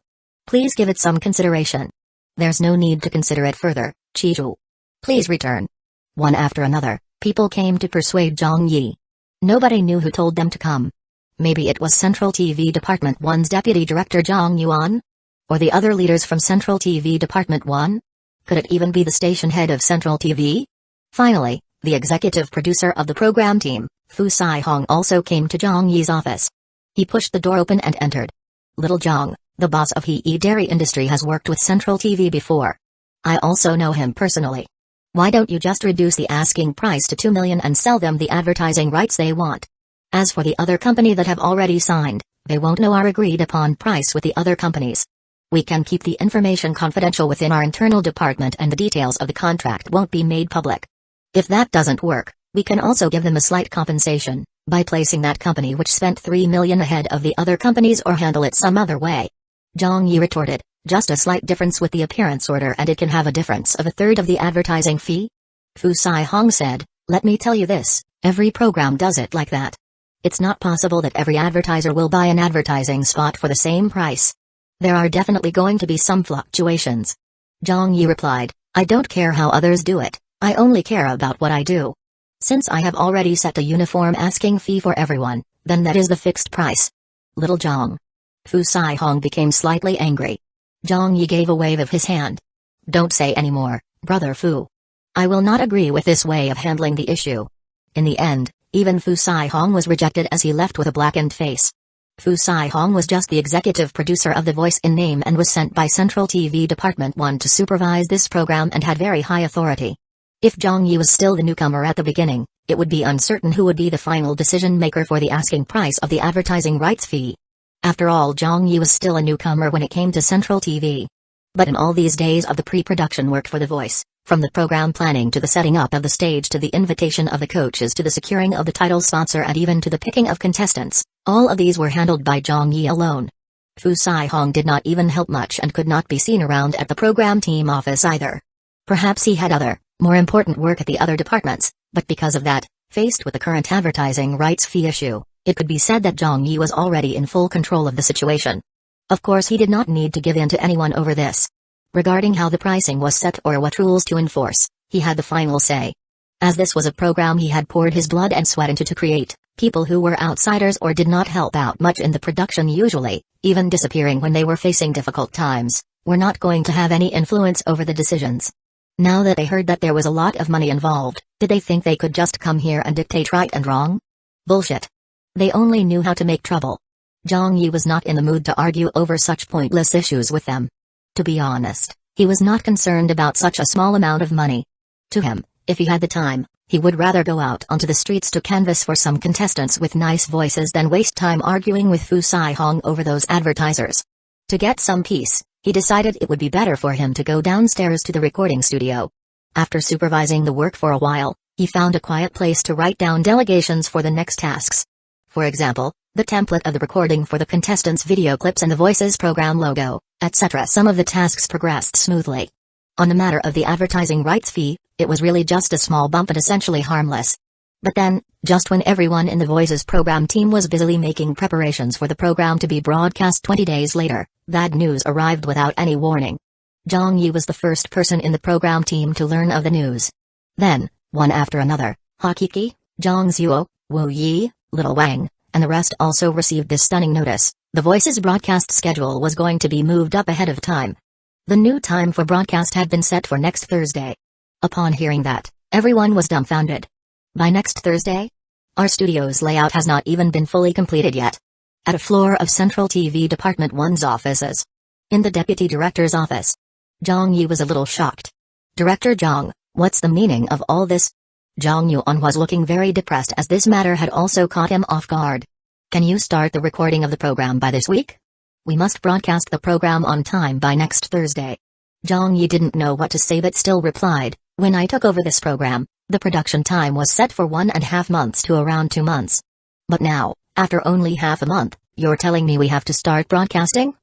Please give it some consideration. There's no need to consider it further, Chiju. Please return. One after another, people came to persuade Zhang Yi. Nobody knew who told them to come. Maybe it was Central TV Department 1's Deputy Director Zhang Yuan? Or the other leaders from Central TV Department 1? Could it even be the station head of Central TV? Finally, the executive producer of the program team, Fu Sai-hong, also came to Zhang Yi's office. He pushed the door open and entered. Little Zhang, the boss of He Dairy Industry, has worked with Central TV before. I also know him personally. Why don't you just reduce the asking price to 2 million and sell them the advertising rights they want? As for the other company that have already signed, they won't know our agreed upon price with the other companies. We can keep the information confidential within our internal department and the details of the contract won't be made public. If that doesn't work, we can also give them a slight compensation, by placing that company which spent 3 million ahead of the other companies, or handle it some other way. Zhang Yi retorted, just a slight difference with the appearance order and it can have a difference of a third of the advertising fee? Fu Sai-hong said, let me tell you this, every program does it like that. It's not possible that every advertiser will buy an advertising spot for the same price. There are definitely going to be some fluctuations. Zhang Yi replied, I don't care how others do it, I only care about what I do. Since I have already set a uniform asking fee for everyone, then that is the fixed price. Little Zhang. Fu Sai-hong became slightly angry. Zhang Yi gave a wave of his hand. Don't say any more, Brother Fu. I will not agree with this way of handling the issue. In the end, even Fu Sai-hong was rejected as he left with a blackened face. Fu Sai-hong was just the executive producer of The Voice in name and was sent by Central TV Department 1 to supervise this program and had very high authority. If Zhang Yi was still the newcomer at the beginning, it would be uncertain who would be the final decision maker for the asking price of the advertising rights fee. After all, Zhang Yi was still a newcomer when it came to Central TV. But in all these days of the pre-production work for The Voice, from the program planning to the setting up of the stage to the invitation of the coaches to the securing of the title sponsor and even to the picking of contestants, all of these were handled by Zhang Yi alone. Fu Sai-hong did not even help much and could not be seen around at the program team office either. Perhaps he had other, more important work at the other departments, but because of that, faced with the current advertising rights fee issue, it could be said that Zhang Yi was already in full control of the situation. Of course, he did not need to give in to anyone over this. Regarding how the pricing was set or what rules to enforce, he had the final say. As this was a program he had poured his blood and sweat into to create, people who were outsiders or did not help out much in the production usually, even disappearing when they were facing difficult times, were not going to have any influence over the decisions. Now that they heard that there was a lot of money involved, did they think they could just come here and dictate right and wrong? Bullshit. They only knew how to make trouble. Zhang Yi was not in the mood to argue over such pointless issues with them. To be honest, he was not concerned about such a small amount of money. To him, if he had the time, he would rather go out onto the streets to canvass for some contestants with nice voices than waste time arguing with Fu Sai-hong over those advertisers. To get some peace, he decided it would be better for him to go downstairs to the recording studio. After supervising the work for a while, he found a quiet place to write down delegations for the next tasks. For example, the template of the recording for the contestants' video clips and the Voices program logo, etc. Some of the tasks progressed smoothly. On the matter of the advertising rights fee, it was really just a small bump and essentially harmless. But then, just when everyone in the Voices program team was busily making preparations for the program to be broadcast 20 days later, bad news arrived without any warning. Zhang Yi was the first person in the program team to learn of the news. Then, one after another, Hakiki, Zhang Zuo, Wu Yi, Little Wang, and the rest also received this stunning notice: the Voices broadcast schedule was going to be moved up ahead of time. The new time for broadcast had been set for next Thursday. Upon hearing that, everyone was dumbfounded. By next Thursday? Our studio's layout has not even been fully completed yet. At a floor of Central TV Department 1's offices. In the Deputy Director's office. Zhang Yi was a little shocked. Director Zhang, what's the meaning of all this? Zhang Yuan was looking very depressed as this matter had also caught him off guard. Can you start the recording of the program by this week? We must broadcast the program on time by next Thursday. Zhang Yi didn't know what to say but still replied, when I took over this program, the production time was set for 1.5 months to around 2 months. But now, after only half a month, you're telling me we have to start broadcasting?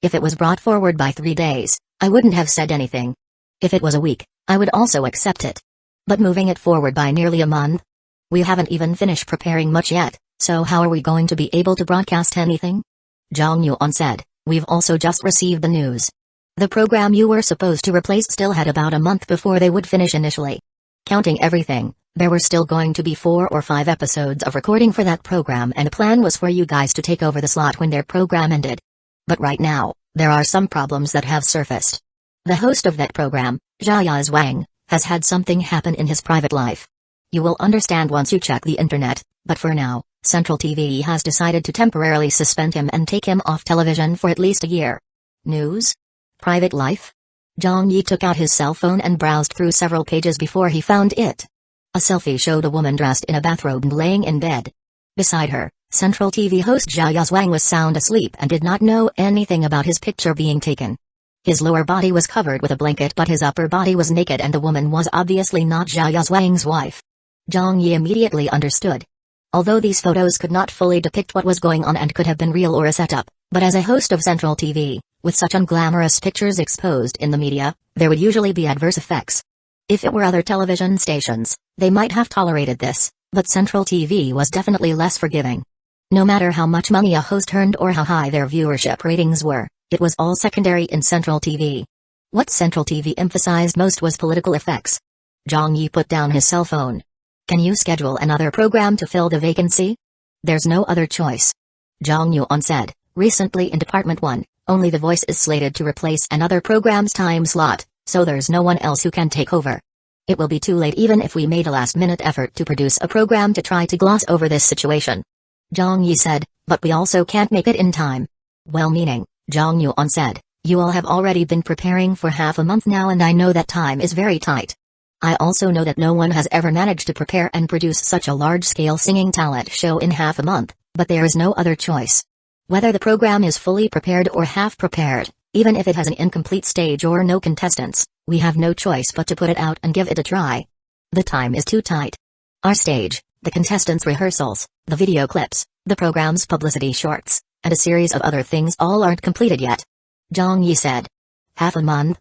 If it was brought forward by 3 days, I wouldn't have said anything. If it was a week, I would also accept it. But moving it forward by nearly a month? We haven't even finished preparing much yet, so how are we going to be able to broadcast anything? Zhang Yuan said, we've also just received the news. The program you were supposed to replace still had about a month before they would finish initially. Counting everything, there were still going to be 4 or 5 episodes of recording for that program, and the plan was for you guys to take over the slot when their program ended. But right now, there are some problems that have surfaced. The host of that program, Zhaya Wang, has had something happen in his private life. You will understand once you check the internet, but for now, Central TV has decided to temporarily suspend him and take him off television for at least a year. News? Private life? Zhang Yi took out his cell phone and browsed through several pages before he found it. A selfie showed a woman dressed in a bathrobe and laying in bed. Beside her, Central TV host Zhaya Wang was sound asleep and did not know anything about his picture being taken. His lower body was covered with a blanket but his upper body was naked and the woman was obviously not Zhaya Wang's wife. Zhang Yi immediately understood. Although these photos could not fully depict what was going on and could have been real or a setup, but as a host of Central TV, with such unglamorous pictures exposed in the media, there would usually be adverse effects. If it were other television stations, they might have tolerated this, but Central TV was definitely less forgiving. No matter how much money a host earned or how high their viewership ratings were, it was all secondary in Central TV. What Central TV emphasized most was political effects. Zhang Yi put down his cell phone. Can you schedule another program to fill the vacancy? There's no other choice. Zhang Yuan said, recently in Department 1, only The Voice is slated to replace another program's time slot, so there's no one else who can take over. It will be too late even if we made a last-minute effort to produce a program to try to gloss over this situation. Zhang Yi said, but we also can't make it in time. Well-meaning, Zhang Yuan said, you all have already been preparing for half a month now and I know that time is very tight. I also know that no one has ever managed to prepare and produce such a large-scale singing talent show in half a month, but there is no other choice. Whether the program is fully prepared or half prepared, even if it has an incomplete stage or no contestants, we have no choice but to put it out and give it a try. The time is too tight. Our stage, the contestants' rehearsals, the video clips, the program's publicity shorts, and a series of other things all aren't completed yet. Zhang Yi said. Half a month?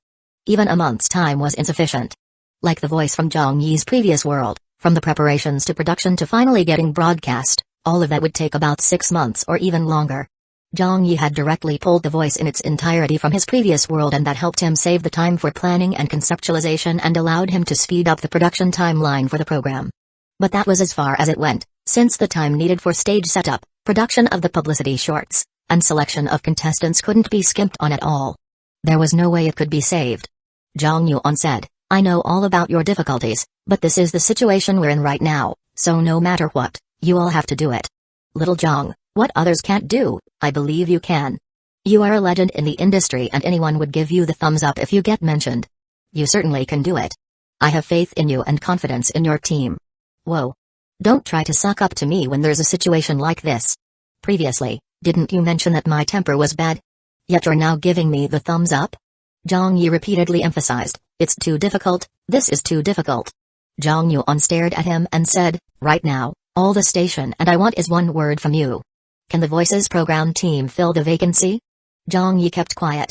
Even a month's time was insufficient. Like the voice from Zhang Yi's previous world, from the preparations to production to finally getting broadcast, all of that would take about 6 months or even longer. Zhang Yi had directly pulled the voice in its entirety from his previous world and that helped him save the time for planning and conceptualization and allowed him to speed up the production timeline for the program. But that was as far as it went, since the time needed for stage setup, production of the publicity shorts, and selection of contestants couldn't be skimped on at all. There was no way it could be saved. Zhang Yuan said, I know all about your difficulties, but this is the situation we're in right now, so no matter what, you all have to do it. Little Zhang, what others can't do, I believe you can. You are a legend in the industry and anyone would give you the thumbs up if you get mentioned. You certainly can do it. I have faith in you and confidence in your team. Whoa. Don't try to suck up to me when there's a situation like this. Previously, didn't you mention that my temper was bad? Yet you're now giving me the thumbs up? Zhang Yi repeatedly emphasized, it's too difficult, this is too difficult. Zhang Yuan stared at him and said, right now, all the station and I want is one word from you. Can the Voices program team fill the vacancy? Zhang Yi kept quiet.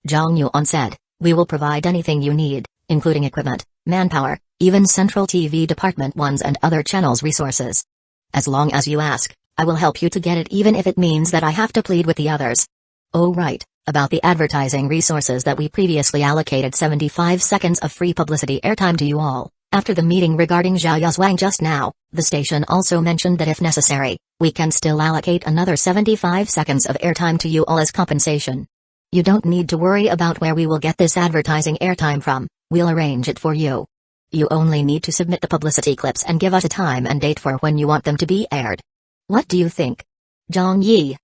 Zhang Yuan said, we will provide anything you need, including equipment, manpower, even Central TV Department ones and other channels resources. As long as you ask, I will help you to get it even if it means that I have to plead with the others. Oh right, about the advertising resources that we previously allocated 75 seconds of free publicity airtime to you all. After the meeting regarding Zhao Yazwang just now, the station also mentioned that if necessary, we can still allocate another 75 seconds of airtime to you all as compensation. You don't need to worry about where we will get this advertising airtime from, we'll arrange it for you. You only need to submit the publicity clips and give us a time and date for when you want them to be aired. What do you think? Zhang Yi.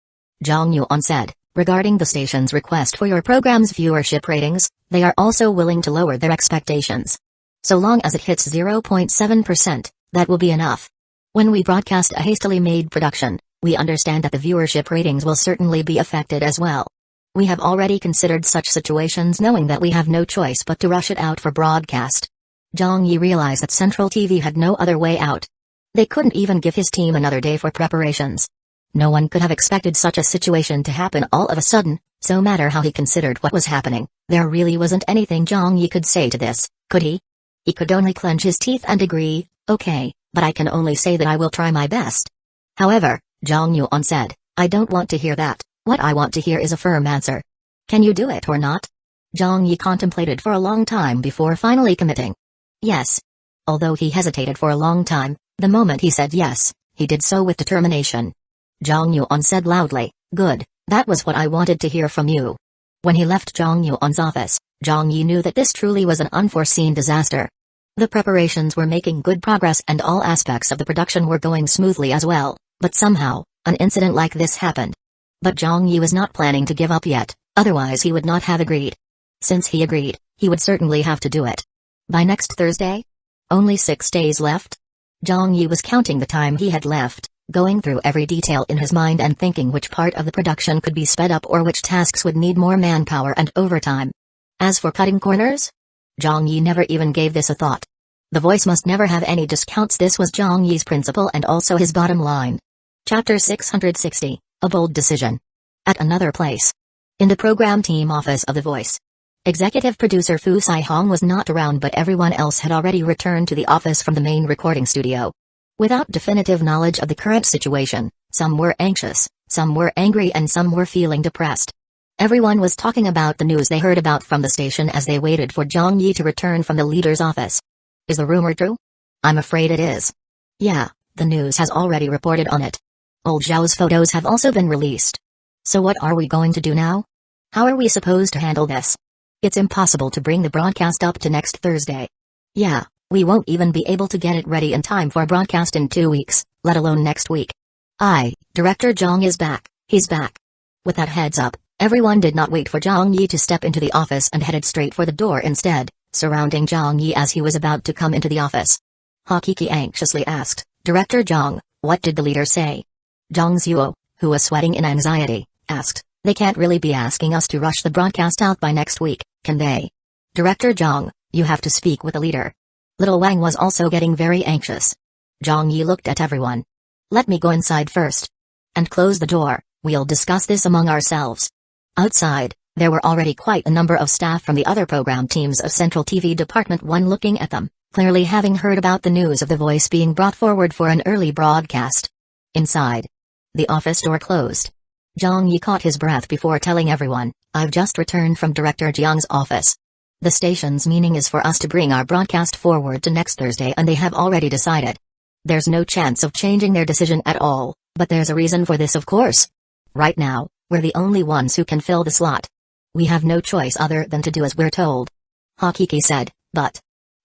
Zhang Yuan said, regarding the station's request for your program's viewership ratings, they are also willing to lower their expectations. So long as it hits 0.7%, that will be enough. When we broadcast a hastily made production, we understand that the viewership ratings will certainly be affected as well. We have already considered such situations knowing that we have no choice but to rush it out for broadcast. Zhang Yi realized that Central TV had no other way out. They couldn't even give his team another day for preparations. No one could have expected such a situation to happen all of a sudden, so no matter how he considered what was happening, there really wasn't anything Zhang Yi could say to this, could he? He could only clench his teeth and agree, okay, but I can only say that I will try my best. However, Zhang Yuan said, I don't want to hear that, what I want to hear is a firm answer. Can you do it or not? Zhang Yi contemplated for a long time before finally committing. Yes. Although he hesitated for a long time, the moment he said yes, he did so with determination. Zhang Yuan said loudly, good, that was what I wanted to hear from you. When he left Zhang Yuan's office, Zhang Yi knew that this truly was an unforeseen disaster. The preparations were making good progress and all aspects of the production were going smoothly as well, but somehow, an incident like this happened. But Zhang Yi was not planning to give up yet, otherwise he would not have agreed. Since he agreed, he would certainly have to do it. By next Thursday? Only 6 days left? Zhang Yi was counting the time he had left, going through every detail in his mind and thinking which part of the production could be sped up or which tasks would need more manpower and overtime. As for cutting corners? Zhang Yi never even gave this a thought. The voice must never have any discounts. This was Zhang Yi's principle and also his bottom line. Chapter 660, A Bold Decision. At another place. In the program team office of The Voice. Executive producer Fu Saihong was not around but everyone else had already returned to the office from the main recording studio. Without definitive knowledge of the current situation, some were anxious, some were angry and some were feeling depressed. Everyone was talking about the news they heard about from the station as they waited for Zhang Yi to return from the leader's office. Is the rumor true? I'm afraid it is. Yeah, the news has already reported on it. Old Zhao's photos have also been released. So what are we going to do now? How are we supposed to handle this? It's impossible to bring the broadcast up to next Thursday. Yeah, We won't even be able to get it ready in time for broadcast in 2 weeks, let alone next week. Director Zhang is back, he's back. With that heads up, everyone did not wait for Zhang Yi to step into the office and headed straight for the door instead, surrounding Zhang Yi as he was about to come into the office. Hakiki anxiously asked, Director Zhang, what did the leader say? Zhang Zuo, who was sweating in anxiety, asked, they can't really be asking us to rush the broadcast out by next week, can they? Director Zhang, you have to speak with the leader. Little Wang was also getting very anxious. Zhang Yi looked at everyone. Let me go inside first. And close the door, we'll discuss this among ourselves. Outside, there were already quite a number of staff from the other program teams of Central TV Department 1 looking at them, clearly having heard about the news of the voice being brought forward for an early broadcast. Inside, the office door closed. Zhang Yi caught his breath before telling everyone, I've just returned from Director Jiang's office. The station's meaning is for us to bring our broadcast forward to next Thursday and they have already decided. There's no chance of changing their decision at all, but there's a reason for this of course. Right now, we're the only ones who can fill the slot. We have no choice other than to do as we're told. Hakiki said, but...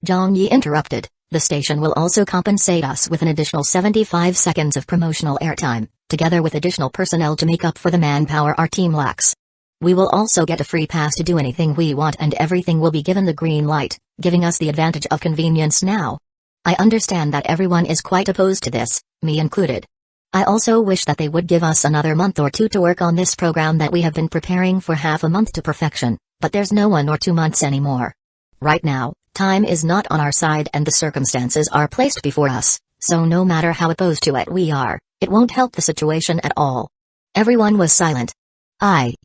Zhang Yi interrupted, the station will also compensate us with an additional 75 seconds of promotional airtime, together with additional personnel to make up for the manpower our team lacks. We will also get a free pass to do anything we want and everything will be given the green light, giving us the advantage of convenience now. I understand that everyone is quite opposed to this, me included. I also wish that they would give us another month or two to work on this program that we have been preparing for half a month to perfection, but there's no 1 or 2 months anymore. Right now, time is not on our side and the circumstances are placed before us, so no matter how opposed to it we are, it won't help the situation at all. Everyone was silent.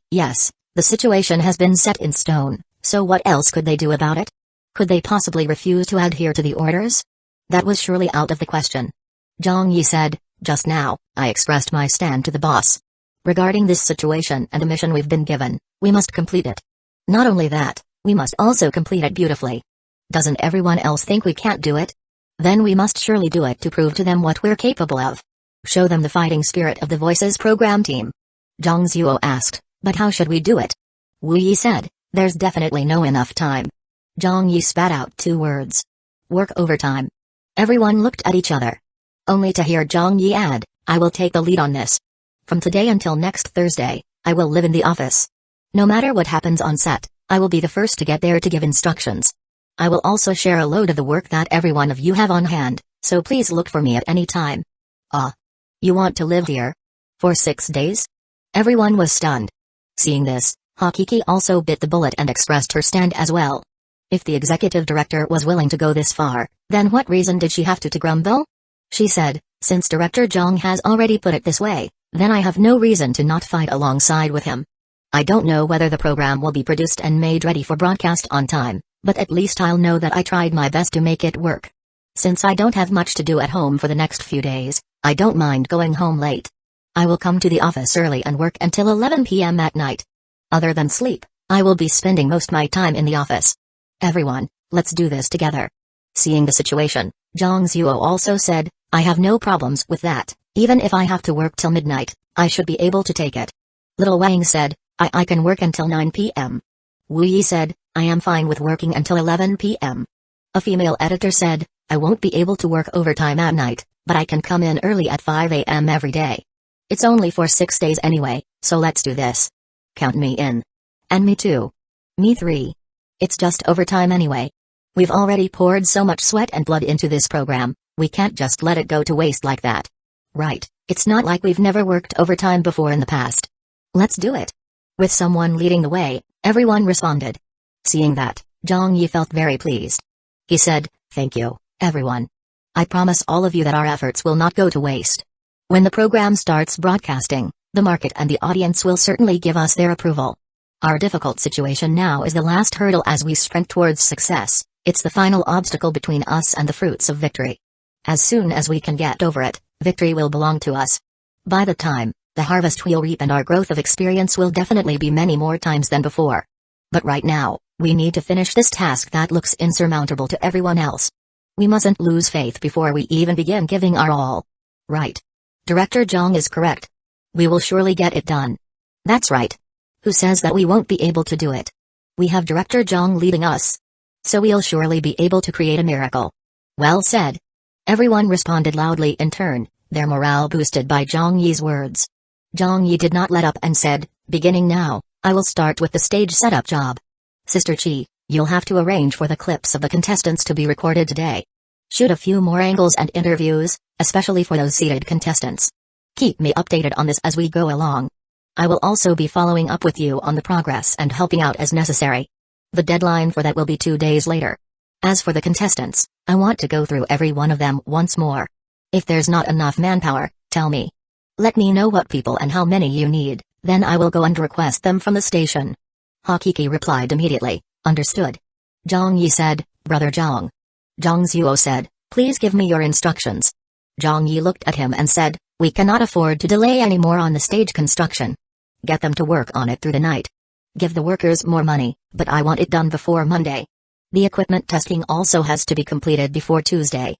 Yes, the situation has been set in stone, so what else could they do about it? Could they possibly refuse to adhere to the orders? That was surely out of the question. Zhang Yi said, just now, I expressed my stand to the boss. Regarding this situation and the mission we've been given, we must complete it. Not only that, we must also complete it beautifully. Doesn't everyone else think we can't do it? Then we must surely do it to prove to them what we're capable of. Show them the fighting spirit of the Voices program team. Zhang Zuo asked, but how should we do it? Wu Yi said, there's definitely no enough time. Zhang Yi spat out 2 words. Work overtime. Everyone looked at each other. Only to hear Zhang Yi add, I will take the lead on this. From today until next Thursday, I will live in the office. No matter what happens on set, I will be the first to get there to give instructions. I will also share a load of the work that every one of you have on hand, so please look for me at any time. You want to live here? For 6 days? Everyone was stunned. Seeing this, Hakiki also bit the bullet and expressed her stand as well. If the executive director was willing to go this far, then what reason did she have to grumble? She said, since Director Zhang has already put it this way, then I have no reason to not fight alongside with him. I don't know whether the program will be produced and made ready for broadcast on time, but at least I'll know that I tried my best to make it work. Since I don't have much to do at home for the next few days, I don't mind going home late. I will come to the office early and work until 11 p.m. at night. Other than sleep, I will be spending most my time in the office. Everyone, let's do this together. Seeing the situation, Zhang Zuo also said, I have no problems with that, even if I have to work till midnight, I should be able to take it. Little Wang said, I can work until 9 p.m. Wu Yi said, I am fine with working until 11 p.m. A female editor said, I won't be able to work overtime at night, but I can come in early at 5 a.m. every day. It's only for 6 days anyway, so let's do this. Count me in. And me too. Me 3. It's just overtime anyway. We've already poured so much sweat and blood into this program, we can't just let it go to waste like that. Right, it's not like we've never worked overtime before in the past. Let's do it. With someone leading the way, everyone responded. Seeing that, Zhang Yi felt very pleased. He said, thank you, everyone. I promise all of you that our efforts will not go to waste. When the program starts broadcasting, the market and the audience will certainly give us their approval. Our difficult situation now is the last hurdle as we sprint towards success, it's the final obstacle between us and the fruits of victory. As soon as we can get over it, victory will belong to us. By the time, the harvest we'll reap and our growth of experience will definitely be many more times than before. But right now, we need to finish this task that looks insurmountable to everyone else. We mustn't lose faith before we even begin giving our all. Right. Director Zhang is correct. We will surely get it done. That's right. Who says that we won't be able to do it? We have Director Zhang leading us. So we'll surely be able to create a miracle. Well said. Everyone responded loudly in turn, their morale boosted by Zhang Yi's words. Zhang Yi did not let up and said, beginning now, I will start with the stage setup job. Sister Chi, you'll have to arrange for the clips of the contestants to be recorded today. Shoot a few more angles and interviews, especially for those seated contestants. Keep me updated on this as we go along. I will also be following up with you on the progress and helping out as necessary. The deadline for that will be 2 days later. As for the contestants, I want to go through every one of them once more. If there's not enough manpower, tell me. Let me know what people and how many you need, then I will go and request them from the station. Hakiki replied immediately, understood. Zhang Yi said, Brother Zhang. Zhang Zuo said, please give me your instructions. Zhang Yi looked at him and said, we cannot afford to delay any more on the stage construction. Get them to work on it through the night. Give the workers more money, but I want it done before Monday. The equipment testing also has to be completed before Tuesday.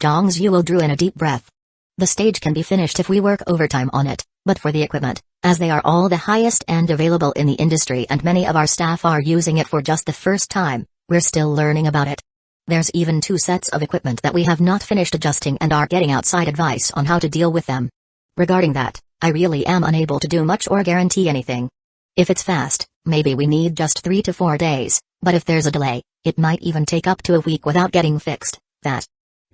Zhang Zuo drew in a deep breath. The stage can be finished if we work overtime on it, but for the equipment, as they are all the highest end available in the industry and many of our staff are using it for just the first time, we're still learning about it. There's even 2 sets of equipment that we have not finished adjusting and are getting outside advice on how to deal with them. Regarding that, I really am unable to do much or guarantee anything. If it's fast, maybe we need just 3 to 4 days, but if there's a delay, it might even take up to a week without getting fixed. That.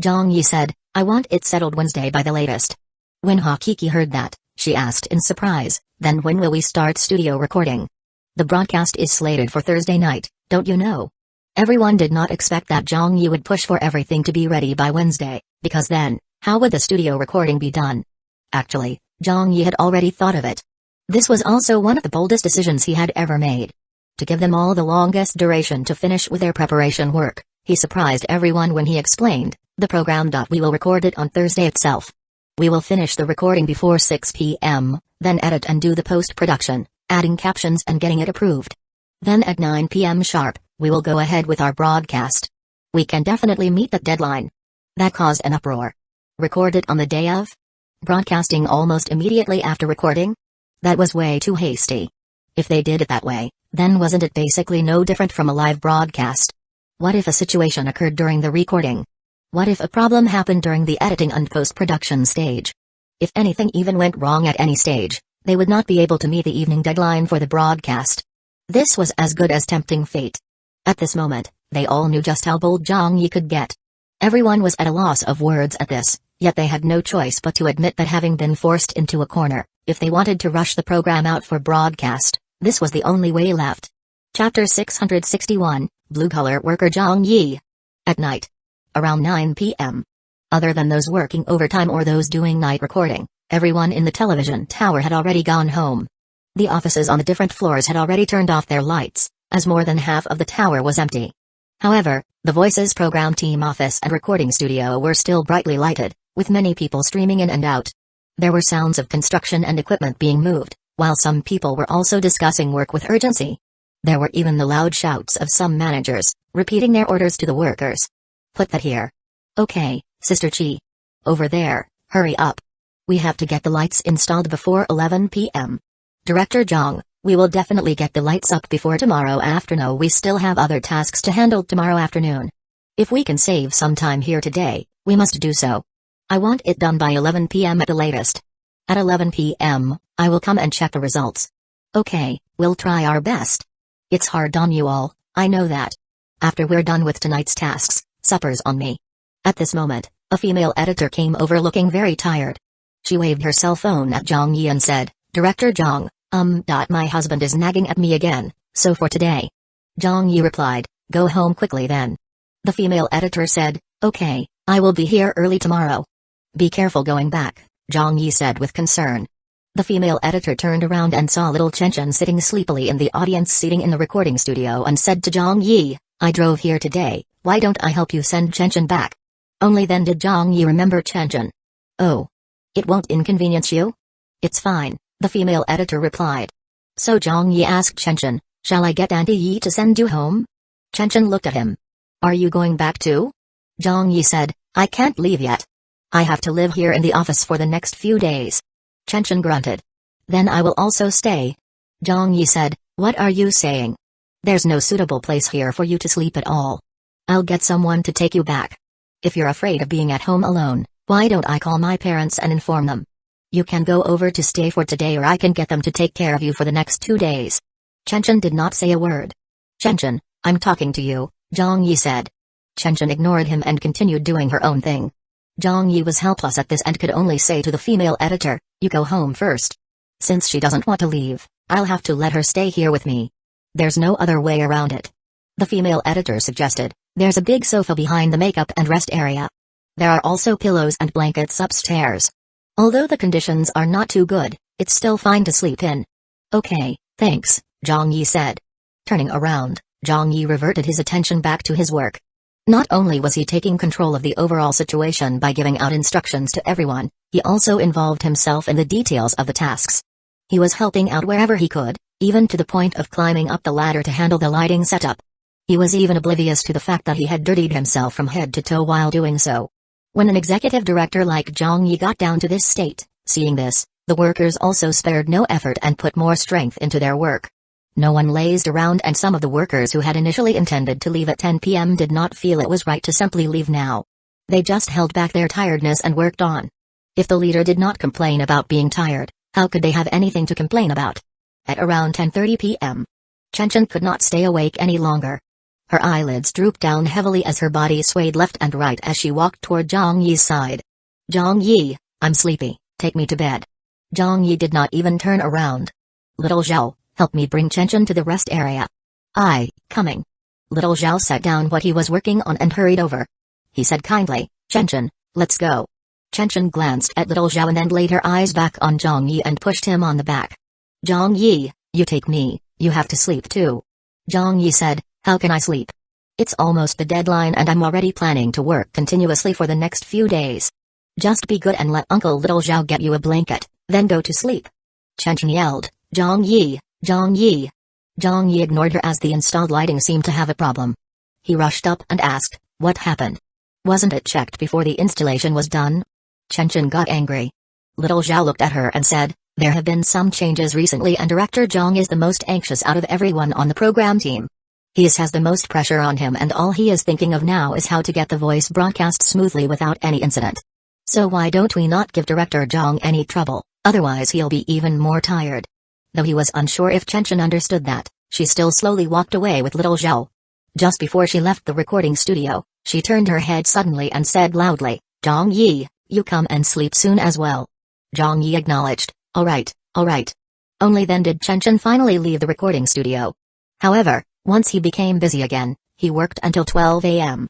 Zhang Yi said, I want it settled Wednesday by the latest. When Hakiki heard that, she asked in surprise, then when will we start studio recording? The broadcast is slated for Thursday night, don't you know? Everyone did not expect that Zhang Yi would push for everything to be ready by Wednesday, because then, how would the studio recording be done? Actually, Zhang Yi had already thought of it. This was also one of the boldest decisions he had ever made. To give them all the longest duration to finish with their preparation work, he surprised everyone when he explained, the program. We will record it on Thursday itself. We will finish the recording before 6 p.m., then edit and do the post-production, adding captions and getting it approved. Then at 9 p.m. sharp, we will go ahead with our broadcast. We can definitely meet that deadline. That caused an uproar. Record it on the day of? Broadcasting almost immediately after recording? That was way too hasty. If they did it that way, then wasn't it basically no different from a live broadcast? What if a situation occurred during the recording? What if a problem happened during the editing and post-production stage? If anything even went wrong at any stage, they would not be able to meet the evening deadline for the broadcast. This was as good as tempting fate. At this moment, they all knew just how bold Zhang Yi could get. Everyone was at a loss of words at this, yet they had no choice but to admit that having been forced into a corner, if they wanted to rush the program out for broadcast, this was the only way left. Chapter 661, Blue-Collar Worker Zhang Yi. At night. Around 9 p.m. Other than those working overtime or those doing night recording, everyone in the television tower had already gone home. The offices on the different floors had already turned off their lights, as more than half of the tower was empty. However, the Voices program team office and recording studio were still brightly lighted, with many people streaming in and out. There were sounds of construction and equipment being moved, while some people were also discussing work with urgency. There were even the loud shouts of some managers, repeating their orders to the workers. Put that here. Okay, Sister Chi. Over there, hurry up. We have to get the lights installed before 11 p.m. Director Zhang, we will definitely get the lights up before tomorrow afternoon. We still have other tasks to handle tomorrow afternoon. If we can save some time here today, we must do so. I want it done by 11 p.m. at the latest. At 11 p.m., I will come and check the results. Okay, we'll try our best. It's hard on you all, I know that. After we're done with tonight's tasks, supper's on me. At this moment, a female editor came over looking very tired. She waved her cell phone at Zhang Yi and said, Director Zhang, my husband is nagging at me again, so for today. Zhang Yi replied, go home quickly then. The female editor said, okay, I will be here early tomorrow. Be careful going back, Zhang Yi said with concern. The female editor turned around and saw little Chen sitting sleepily in the audience seating in the recording studio and said to Zhang Yi, I drove here today, why don't I help you send Chen back? Only then did Zhang Yi remember Chen. Oh. It won't inconvenience you? It's fine, the female editor replied. So Zhang Yi asked Chen, shall I get Auntie Yi to send you home? Chen looked at him. Are you going back too? Zhang Yi said, I can't leave yet. I have to live here in the office for the next few days. Chen grunted. Then I will also stay. Zhang Yi said, what are you saying? There's no suitable place here for you to sleep at all. I'll get someone to take you back. If you're afraid of being at home alone, why don't I call my parents and inform them? You can go over to stay for today or I can get them to take care of you for the next 2 days. Chenchen did not say a word. Chenchen, I'm talking to you, Zhang Yi said. Chenchen ignored him and continued doing her own thing. Zhang Yi was helpless at this and could only say to the female editor, you go home first. Since she doesn't want to leave, I'll have to let her stay here with me. There's no other way around it. The female editor suggested, there's a big sofa behind the makeup and rest area. There are also pillows and blankets upstairs. Although the conditions are not too good, it's still fine to sleep in. Okay, thanks, Zhang Yi said. Turning around, Zhang Yi reverted his attention back to his work. Not only was he taking control of the overall situation by giving out instructions to everyone, he also involved himself in the details of the tasks. He was helping out wherever he could, even to the point of climbing up the ladder to handle the lighting setup. He was even oblivious to the fact that he had dirtied himself from head to toe while doing so. When an executive director like Zhang Yi got down to this state, seeing this, the workers also spared no effort and put more strength into their work. No one lazed around, and some of the workers who had initially intended to leave at 10 p.m. did not feel it was right to simply leave now. They just held back their tiredness and worked on. If the leader did not complain about being tired, how could they have anything to complain about? At around 10:30 p.m., Chenchen could not stay awake any longer. Her eyelids drooped down heavily as her body swayed left and right as she walked toward Zhang Yi's side. Zhang Yi, I'm sleepy, take me to bed. Zhang Yi did not even turn around. Little Zhao, help me bring Chenchen to the rest area. Coming. Little Zhao set down what he was working on and hurried over. He said kindly, Chenchen, let's go. Chenchen glanced at Little Zhao and then laid her eyes back on Zhang Yi and pushed him on the back. Zhang Yi, you take me, you have to sleep too. Zhang Yi said, how can I sleep? It's almost the deadline and I'm already planning to work continuously for the next few days. Just be good and let Uncle Little Zhao get you a blanket, then go to sleep. Chenchen yelled, Zhang Yi, Zhang Yi. Zhang Yi ignored her as the installed lighting seemed to have a problem. He rushed up and asked, what happened? Wasn't it checked before the installation was done? Chenchen got angry. Little Zhao looked at her and said, there have been some changes recently and Director Zhang is the most anxious out of everyone on the program team. He has the most pressure on him and all he is thinking of now is how to get the voice broadcast smoothly without any incident. So why don't we not give Director Zhang any trouble, otherwise he'll be even more tired. Though he was unsure if Chenchen understood that, she still slowly walked away with Little Zhao. Just before she left the recording studio, she turned her head suddenly and said loudly, Zhang Yi, you come and sleep soon as well. Zhang Yi acknowledged, alright. Only then did Chenchen finally leave the recording studio. However, once he became busy again, he worked until 12 a.m.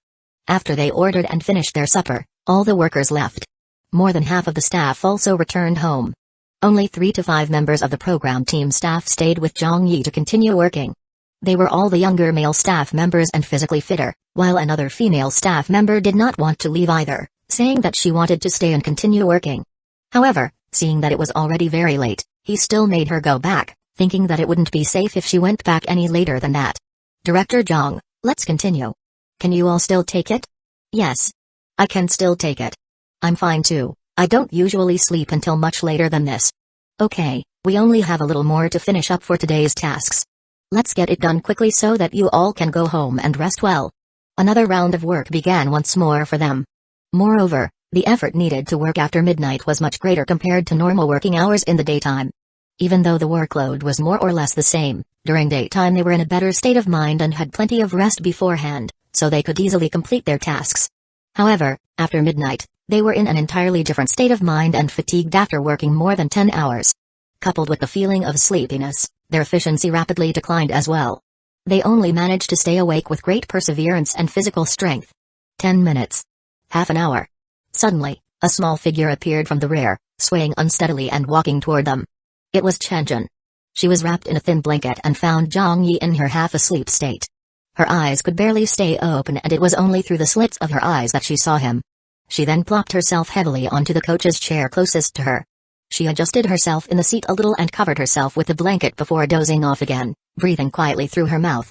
After they ordered and finished their supper, all the workers left. More than half of the staff also returned home. Only 3 to 5 members of the program team staff stayed with Zhang Yi to continue working. They were all the younger male staff members and physically fitter, while another female staff member did not want to leave either, saying that she wanted to stay and continue working. However, seeing that it was already very late, he still made her go back, thinking that it wouldn't be safe if she went back any later than that. Director Zhang, let's continue. Can you all still take it? Yes. I can still take it. I'm fine too, I don't usually sleep until much later than this. Okay, we only have a little more to finish up for today's tasks. Let's get it done quickly so that you all can go home and rest well. Another round of work began once more for them. Moreover, the effort needed to work after midnight was much greater compared to normal working hours in the daytime. Even though the workload was more or less the same, during daytime they were in a better state of mind and had plenty of rest beforehand, so they could easily complete their tasks. However, after midnight, they were in an entirely different state of mind and fatigued after working more than 10 hours. Coupled with the feeling of sleepiness, their efficiency rapidly declined as well. They only managed to stay awake with great perseverance and physical strength. 10 minutes. Half an hour. Suddenly, a small figure appeared from the rear, swaying unsteadily and walking toward them. It was Chenchen. She was wrapped in a thin blanket and found Zhang Yi in her half-asleep state. Her eyes could barely stay open and it was only through the slits of her eyes that she saw him. She then plopped herself heavily onto the coach's chair closest to her. She adjusted herself in the seat a little and covered herself with the blanket before dozing off again, breathing quietly through her mouth.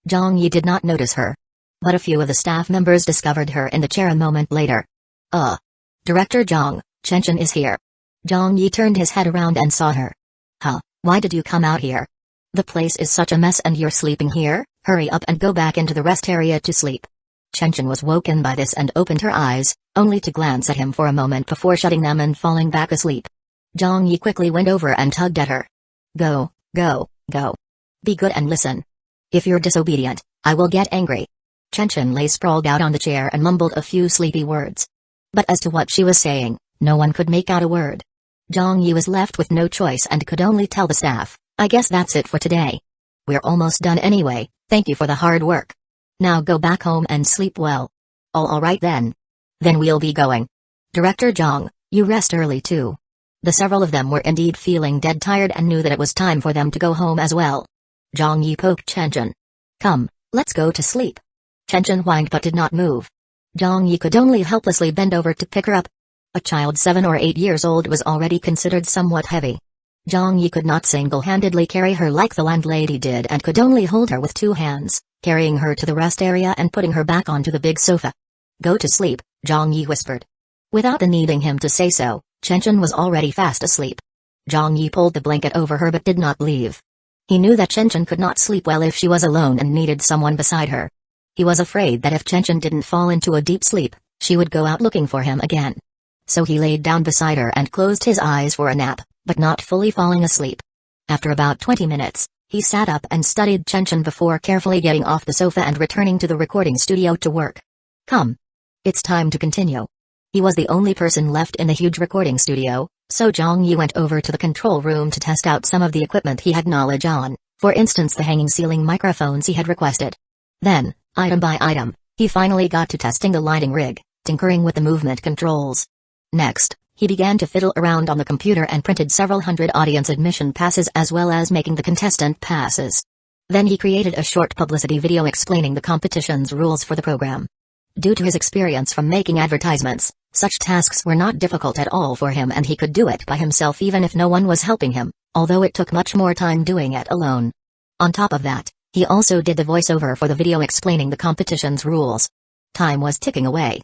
Zhang Yi did not notice her. But a few of the staff members discovered her in the chair a moment later. Director Zhang, Chenchen is here. Zhang Yi turned his head around and saw her. Huh, why did you come out here? The place is such a mess and you're sleeping here, hurry up and go back into the rest area to sleep. Chenshin was woken by this and opened her eyes, only to glance at him for a moment before shutting them and falling back asleep. Zhang Yi quickly went over and tugged at her. Go, go, go. Be good and listen. If you're disobedient, I will get angry. Chenshin lay sprawled out on the chair and mumbled a few sleepy words. But as to what she was saying, no one could make out a word. Zhang Yi was left with no choice and could only tell the staff, I guess that's it for today. We're almost done anyway, thank you for the hard work. Now go back home and sleep well. All right then. Then we'll be going. Director Zhang, you rest early too. The several of them were indeed feeling dead tired and knew that it was time for them to go home as well. Zhang Yi poked Chenshin. Come, let's go to sleep. Chenshin whined but did not move. Zhang Yi could only helplessly bend over to pick her up. A child 7 or 8 years old was already considered somewhat heavy. Zhang Yi could not single-handedly carry her like the landlady did and could only hold her with 2 hands, carrying her to the rest area and putting her back onto the big sofa. Go to sleep, Zhang Yi whispered. Without needing him to say so, Chenshin was already fast asleep. Zhang Yi pulled the blanket over her but did not leave. He knew that Chenshin could not sleep well if she was alone and needed someone beside her. He was afraid that if Chenshin didn't fall into a deep sleep, she would go out looking for him again. So he laid down beside her and closed his eyes for a nap, but not fully falling asleep. After about 20 minutes, he sat up and studied Chenshin before carefully getting off the sofa and returning to the recording studio to work. Come. It's time to continue. He was the only person left in the huge recording studio, so Zhang Yi went over to the control room to test out some of the equipment he had knowledge on, for instance the hanging ceiling microphones he had requested. Then, item by item, he finally got to testing the lighting rig, tinkering with the movement controls. Next, he began to fiddle around on the computer and printed several hundred audience admission passes as well as making the contestant passes. Then he created a short publicity video explaining the competition's rules for the program. Due to his experience from making advertisements, such tasks were not difficult at all for him and he could do it by himself even if no one was helping him, although it took much more time doing it alone. On top of that, he also did the voiceover for the video explaining the competition's rules. Time was ticking away.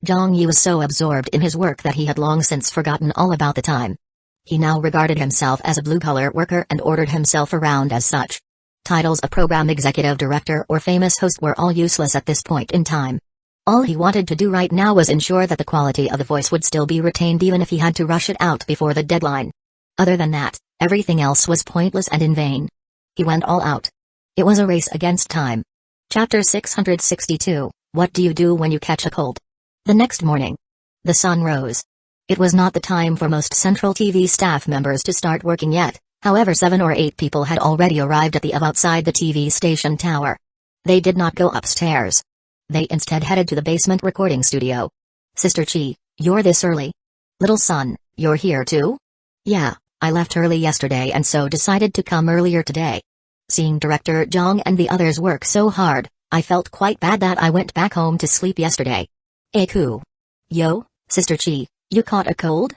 Zhang Yi was so absorbed in his work that he had long since forgotten all about the time. He now regarded himself as a blue-collar worker and ordered himself around as such. Titles of program executive director or famous host were all useless at this point in time. All he wanted to do right now was ensure that the quality of the voice would still be retained even if he had to rush it out before the deadline. Other than that, everything else was pointless and in vain. He went all out. It was a race against time. Chapter 662, What do you do when you catch a cold? The next morning. The sun rose. It was not the time for most Central TV staff members to start working yet, however 7 or 8 people had already arrived at the outside the TV station tower. They did not go upstairs. They instead headed to the basement recording studio. Sister Chi, you're this early? Little son, you're here too? Yeah, I left early yesterday and so decided to come earlier today. Seeing Director Zhang and the others work so hard, I felt quite bad that I went back home to sleep yesterday. Aku. Yo, Sister Chi, you caught a cold?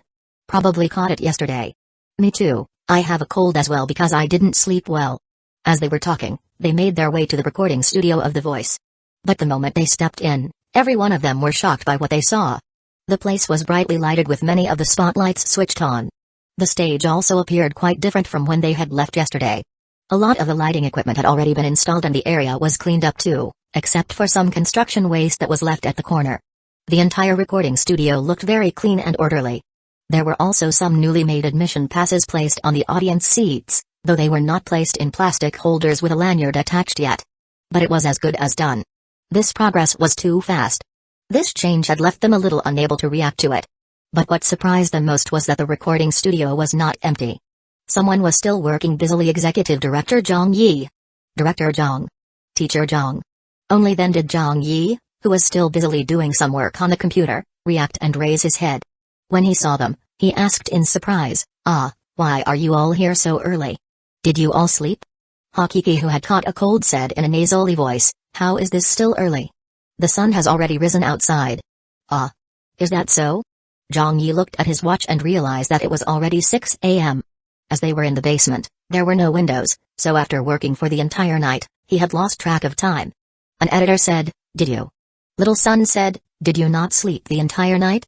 Probably caught it yesterday. Me too, I have a cold as well because I didn't sleep well. As they were talking, they made their way to the recording studio of The Voice. But the moment they stepped in, every one of them were shocked by what they saw. The place was brightly lighted with many of the spotlights switched on. The stage also appeared quite different from when they had left yesterday. A lot of the lighting equipment had already been installed and the area was cleaned up too, except for some construction waste that was left at the corner. The entire recording studio looked very clean and orderly. There were also some newly made admission passes placed on the audience seats, though they were not placed in plastic holders with a lanyard attached yet. But it was as good as done. This progress was too fast. This change had left them a little unable to react to it. But what surprised them most was that the recording studio was not empty. Someone was still working busily. Executive Director Zhang Yi. Director Zhang. Teacher Zhang. Only then did Zhang Yi, who was still busily doing some work on the computer, react and raise his head. When he saw them, he asked in surprise, why are you all here so early? Did you all sleep? Hakiki, who had caught a cold, said in a nasally voice, how is this still early? The sun has already risen outside. Is that so? Zhang Yi looked at his watch and realized that it was already 6 a.m. As they were in the basement, there were no windows, so after working for the entire night, he had lost track of time. An editor said, did you? Little son said, did you not sleep the entire night?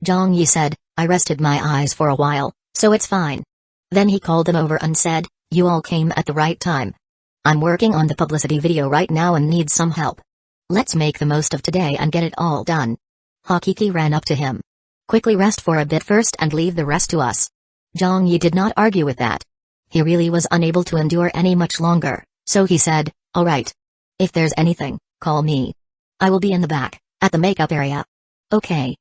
Zhang Yi said, I rested my eyes for a while, so it's fine. Then he called them over and said, you all came at the right time. I'm working on the publicity video right now and need some help. Let's make the most of today and get it all done. Hakiki ran up to him. Quickly rest for a bit first and leave the rest to us. Zhang Yi did not argue with that. He really was unable to endure any much longer, so he said, alright. If there's anything, call me. I will be in the back, at the makeup area. Okay.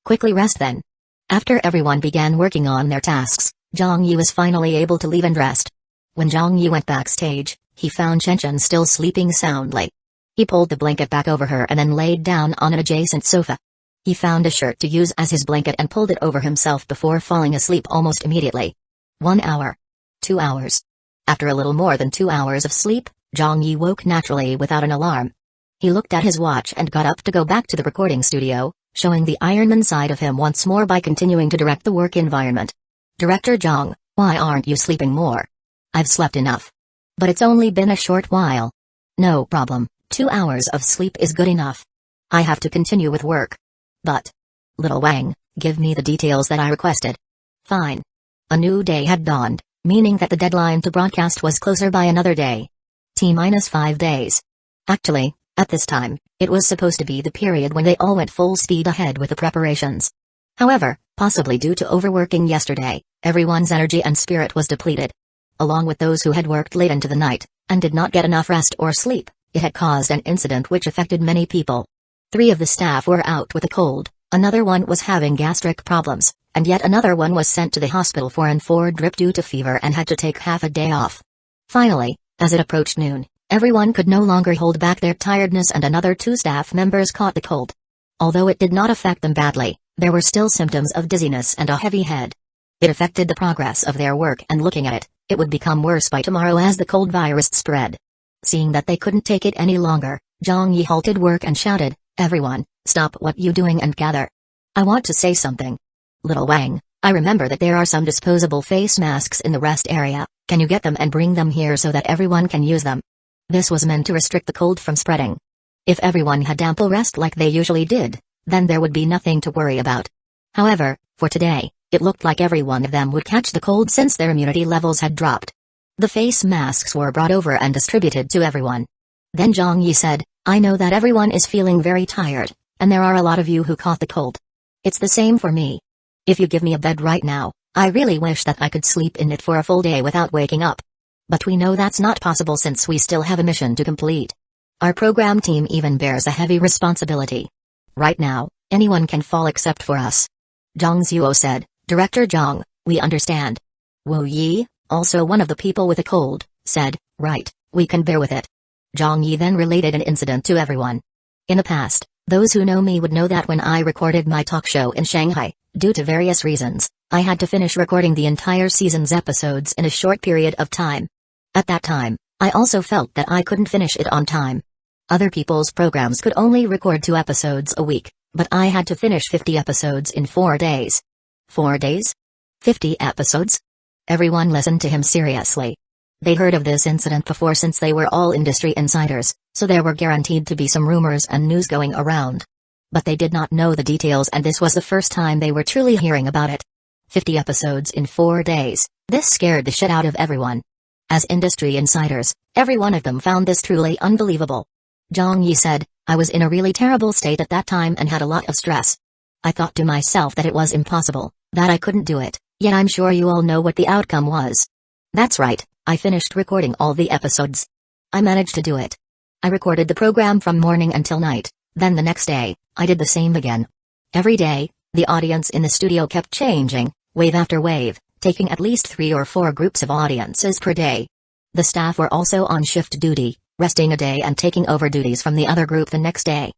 Quickly rest then. After everyone began working on their tasks, Zhang Yi was finally able to leave and rest. When Zhang Yi went backstage, he found Chen still sleeping soundly. He pulled the blanket back over her and then laid down on an adjacent sofa. He found a shirt to use as his blanket and pulled it over himself before falling asleep almost immediately. 1 hour. 2 hours. After a little more than 2 hours of sleep, Zhang Yi woke naturally without an alarm. He looked at his watch and got up to go back to the recording studio, showing the Ironman side of him once more by continuing to direct the work environment. Director Zhang, why aren't you sleeping more? I've slept enough. But it's only been a short while. No problem, 2 hours of sleep is good enough. I have to continue with work. But, Little Wang, give me the details that I requested. Fine. A new day had dawned, meaning that the deadline to broadcast was closer by another day. T-5 days. Actually, at this time, it was supposed to be the period when they all went full speed ahead with the preparations. However, possibly due to overworking yesterday, everyone's energy and spirit was depleted. Along with those who had worked late into the night, and did not get enough rest or sleep, it had caused an incident which affected many people. 3 of the staff were out with a cold, another one was having gastric problems, and yet another one was sent to the hospital for an 4 drip due to fever and had to take half a day off. Finally, as it approached noon, everyone could no longer hold back their tiredness and another 2 staff members caught the cold. Although it did not affect them badly, there were still symptoms of dizziness and a heavy head. It affected the progress of their work, and looking at it, it would become worse by tomorrow as the cold virus spread. Seeing that they couldn't take it any longer, Zhang Yi halted work and shouted, everyone, stop what you doing and gather. I want to say something. Little Wang, I remember that there are some disposable face masks in the rest area, can you get them and bring them here so that everyone can use them? This was meant to restrict the cold from spreading. If everyone had ample rest like they usually did, then there would be nothing to worry about. However, for today, it looked like every one of them would catch the cold since their immunity levels had dropped. The face masks were brought over and distributed to everyone. Then Zhang Yi said, I know that everyone is feeling very tired, and there are a lot of you who caught the cold. It's the same for me. If you give me a bed right now, I really wish that I could sleep in it for a full day without waking up. But we know that's not possible since we still have a mission to complete. Our program team even bears a heavy responsibility. Right now, anyone can fall except for us. Zhang Zuo said, Director Zhang, we understand. Wu Yi, also one of the people with a cold, said, right, we can bear with it. Zhang Yi then related an incident to everyone. In the past, those who know me would know that when I recorded my talk show in Shanghai, due to various reasons, I had to finish recording the entire season's episodes in a short period of time. At that time, I also felt that I couldn't finish it on time. Other people's programs could only record 2 episodes a week, but I had to finish 50 episodes in 4 days. 4 days? 50 episodes? Everyone listened to him seriously. They heard of this incident before since they were all industry insiders, so there were guaranteed to be some rumors and news going around. But they did not know the details, and this was the first time they were truly hearing about it. 50 episodes in 4 days, this scared the shit out of everyone. As industry insiders, every one of them found this truly unbelievable. Zhang Yi said, I was in a really terrible state at that time and had a lot of stress. I thought to myself that it was impossible, that I couldn't do it, yet I'm sure you all know what the outcome was. That's right, I finished recording all the episodes. I managed to do it. I recorded the program from morning until night, then the next day, I did the same again. Every day, the audience in the studio kept changing, wave after wave, taking at least 3 or 4 groups of audiences per day. The staff were also on shift duty, resting a day and taking over duties from the other group the next day.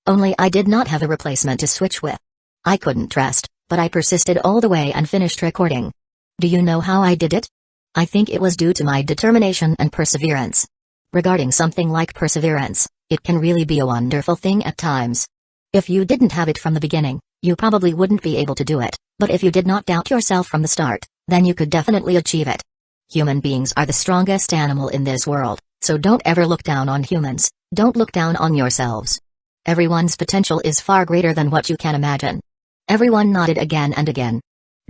Only I did not have a replacement to switch with. I couldn't rest, but I persisted all the way and finished recording. Do you know how I did it? I think it was due to my determination and perseverance. Regarding something like perseverance, it can really be a wonderful thing at times. If you didn't have it from the beginning, you probably wouldn't be able to do it, but if you did not doubt yourself from the start, then you could definitely achieve it. Human beings are the strongest animal in this world, so don't ever look down on humans, don't look down on yourselves. Everyone's potential is far greater than what you can imagine. Everyone nodded again and again.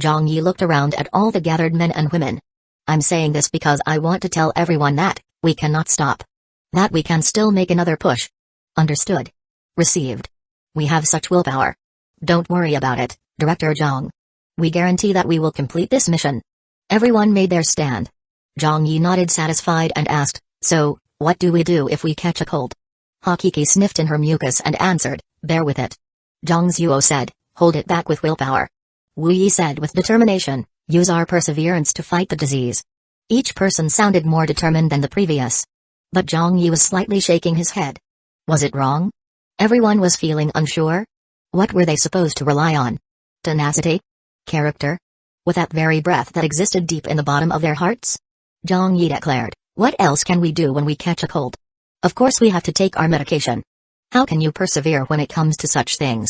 Zhang Yi looked around at all the gathered men and women. I'm saying this because I want to tell everyone that we cannot stop. That we can still make another push. Understood. Received. We have such willpower. Don't worry about it, Director Zhang. We guarantee that we will complete this mission. Everyone made their stand. Zhang Yi nodded satisfied and asked, so, what do we do if we catch a cold? Hakiki sniffed in her mucus and answered, bear with it. Zhang Zuo said, hold it back with willpower. Wu Yi said with determination, use our perseverance to fight the disease. Each person sounded more determined than the previous. But Zhang Yi was slightly shaking his head. Was it wrong? Everyone was feeling unsure. What were they supposed to rely on? Tenacity? Character? With that very breath that existed deep in the bottom of their hearts? Zhang Yi declared, what else can we do when we catch a cold? Of course we have to take our medication. How can you persevere when it comes to such things?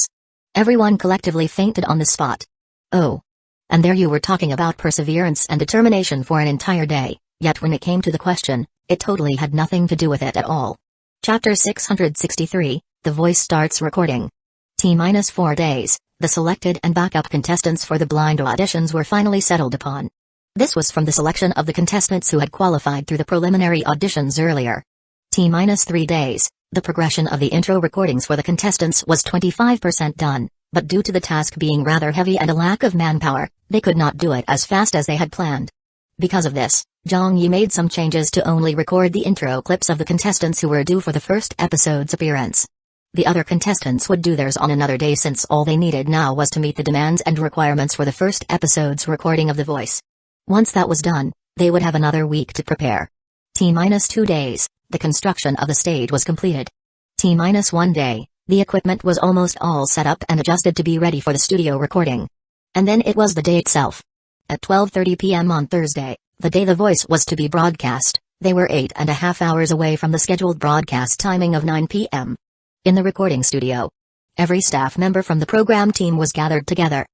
Everyone collectively fainted on the spot. Oh. And there you were talking about perseverance and determination for an entire day, yet when it came to the question, it totally had nothing to do with it at all. Chapter 663, The Voice starts recording. T-4 days, the selected and backup contestants for the blind auditions were finally settled upon. This was from the selection of the contestants who had qualified through the preliminary auditions earlier. T-3 days, the progression of the intro recordings for the contestants was 25% done, but due to the task being rather heavy and a lack of manpower, they could not do it as fast as they had planned. Because of this, Zhang Yi made some changes to only record the intro clips of the contestants who were due for the first episode's appearance. The other contestants would do theirs on another day since all they needed now was to meet the demands and requirements for the first episode's recording of the voice. Once that was done, they would have another week to prepare. T-2 days, the construction of the stage was completed. T-1 day, the equipment was almost all set up and adjusted to be ready for the studio recording. And then it was the day itself. At 12:30 p.m. on Thursday, the day the voice was to be broadcast, they were 8.5 hours away from the scheduled broadcast timing of 9 p.m. In the recording studio, every staff member from the program team was gathered together.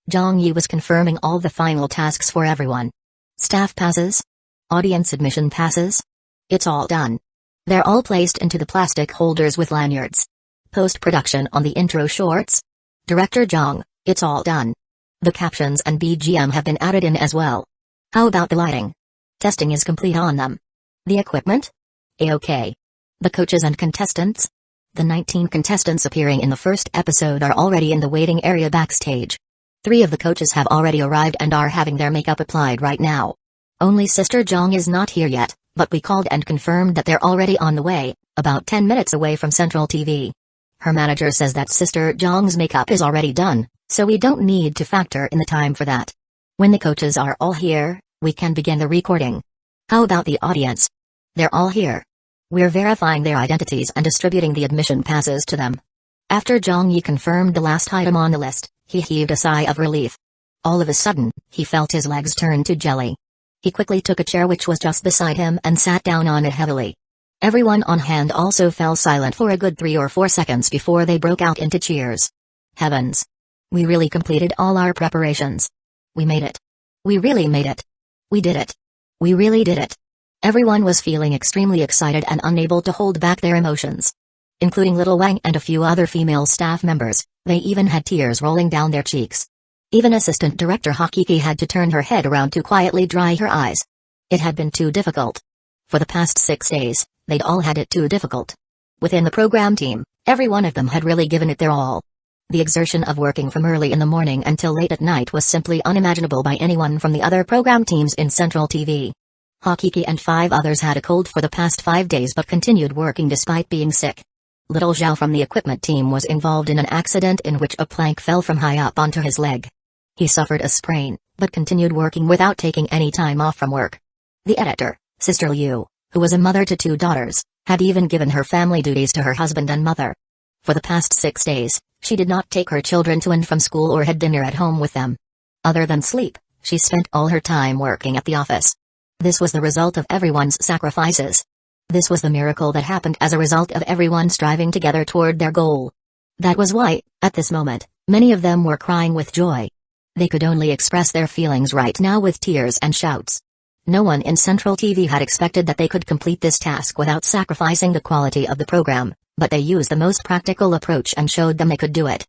Zhang Yi was confirming all the final tasks for everyone. Staff passes? Audience admission passes? It's all done. They're all placed into the plastic holders with lanyards. Post-production on the intro shorts? Director Zhang, it's all done. The captions and BGM have been added in as well. How about the lighting? Testing is complete on them. The equipment? A-okay. The coaches and contestants? The 19 contestants appearing in the first episode are already in the waiting area backstage. 3 of the coaches have already arrived and are having their makeup applied right now. Only Sister Zhang is not here yet, but we called and confirmed that they're already on the way, about 10 minutes away from Central TV. Her manager says that Sister Zhang's makeup is already done, so we don't need to factor in the time for that. When the coaches are all here, we can begin the recording. How about the audience? They're all here. We're verifying their identities and distributing the admission passes to them. After Zhang Yi confirmed the last item on the list, he heaved a sigh of relief. All of a sudden, he felt his legs turn to jelly. He quickly took a chair which was just beside him and sat down on it heavily. Everyone on hand also fell silent for a good 3 or 4 seconds before they broke out into cheers. Heavens! We really completed all our preparations. We made it. We really made it. We did it. We really did it. Everyone was feeling extremely excited and unable to hold back their emotions. Including Little Wang and a few other female staff members, they even had tears rolling down their cheeks. Even Assistant Director Hakiki had to turn her head around to quietly dry her eyes. It had been too difficult. For the past 6 days, they'd all had it too difficult. Within the program team, every one of them had really given it their all. The exertion of working from early in the morning until late at night was simply unimaginable by anyone from the other program teams in Central TV. Hakiki and 5 others had a cold for the past 5 days but continued working despite being sick. Little Zhao from the equipment team was involved in an accident in which a plank fell from high up onto his leg. He suffered a sprain, but continued working without taking any time off from work. The editor, Sister Liu, who was a mother to 2 daughters, had even given her family duties to her husband and mother. For the past 6 days, she did not take her children to and from school or had dinner at home with them. Other than sleep, she spent all her time working at the office. This was the result of everyone's sacrifices. This was the miracle that happened as a result of everyone striving together toward their goal. That was why, at this moment, many of them were crying with joy. They could only express their feelings right now with tears and shouts. No one in Central TV had expected that they could complete this task without sacrificing the quality of the program, but they used the most practical approach and showed them they could do it.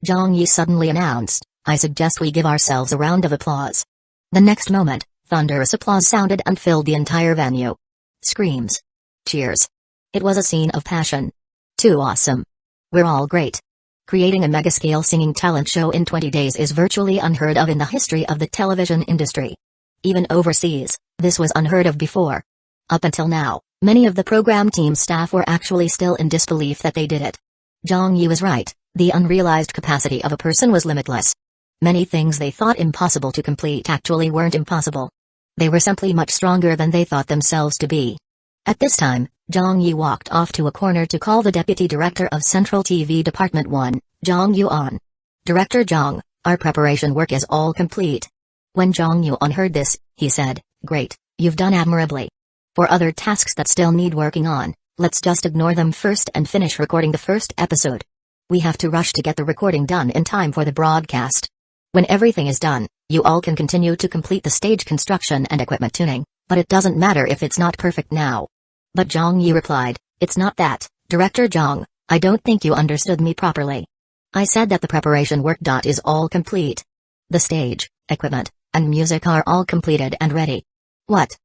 Zhang Yi suddenly announced, "I suggest we give ourselves a round of applause." The next moment, thunderous applause sounded and filled the entire venue. Screams. Cheers. It was a scene of passion. Too awesome. We're all great. Creating a mega-scale singing talent show in 20 days is virtually unheard of in the history of the television industry. Even overseas, this was unheard of before. Up until now, many of the program team staff were actually still in disbelief that they did it. Zhang Yi was right, the unrealized capacity of a person was limitless. Many things they thought impossible to complete actually weren't impossible. They were simply much stronger than they thought themselves to be. At this time, Zhang Yi walked off to a corner to call the Deputy Director of Central TV Department 1, Zhang Yuan. Director Zhang, our preparation work is all complete. When Zhang Yuan heard this, he said, "Great, you've done admirably. For other tasks that still need working on, let's just ignore them first and finish recording the first episode. We have to rush to get the recording done in time for the broadcast. When everything is done, you all can continue to complete the stage construction and equipment tuning, but it doesn't matter if it's not perfect now." But Zhang Yi replied, "It's not that, Director Zhang, I don't think you understood me properly. I said that the preparation work is all complete. The stage, equipment, and music are all completed and ready." "What?"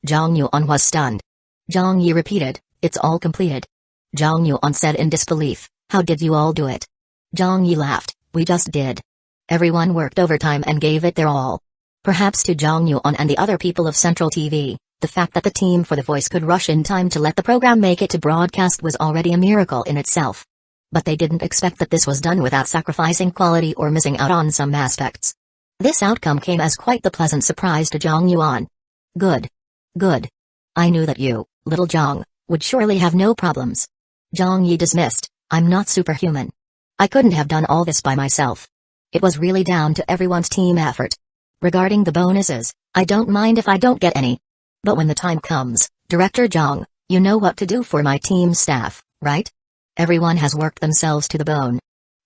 Zhang Yuan was stunned. Zhang Yi repeated, "It's all completed." Zhang Yuan said in disbelief, "How did you all do it?" Zhang Yi laughed, "We just did. Everyone worked overtime and gave it their all." Perhaps to Zhang Yuan and the other people of Central TV, the fact that the team for The Voice could rush in time to let the program make it to broadcast was already a miracle in itself. But they didn't expect that this was done without sacrificing quality or missing out on some aspects. This outcome came as quite the pleasant surprise to Zhang Yuan. Good. Good. I knew that you, little Zhang, would surely have no problems. Zhang Yi dismissed, "I'm not superhuman. I couldn't have done all this by myself. It was really down to everyone's team effort. Regarding the bonuses, I don't mind if I don't get any. But when the time comes, Director Zhang, you know what to do for my team staff, right?" Everyone has worked themselves to the bone.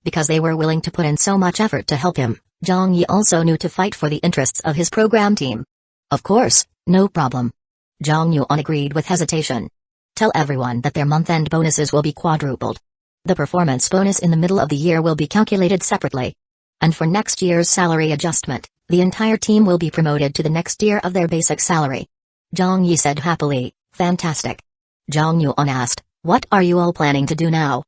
Because they were willing to put in so much effort to help him, Zhang Yi also knew to fight for the interests of his program team. "Of course, no problem." Zhang Yuan agreed with hesitation. "Tell everyone that their month-end bonuses will be quadrupled. The performance bonus in the middle of the year will be calculated separately. And for next year's salary adjustment, the entire team will be promoted to the next tier of their basic salary." Zhang Yi said happily, "Fantastic." Zhang Yuan asked, "What are you all planning to do now?"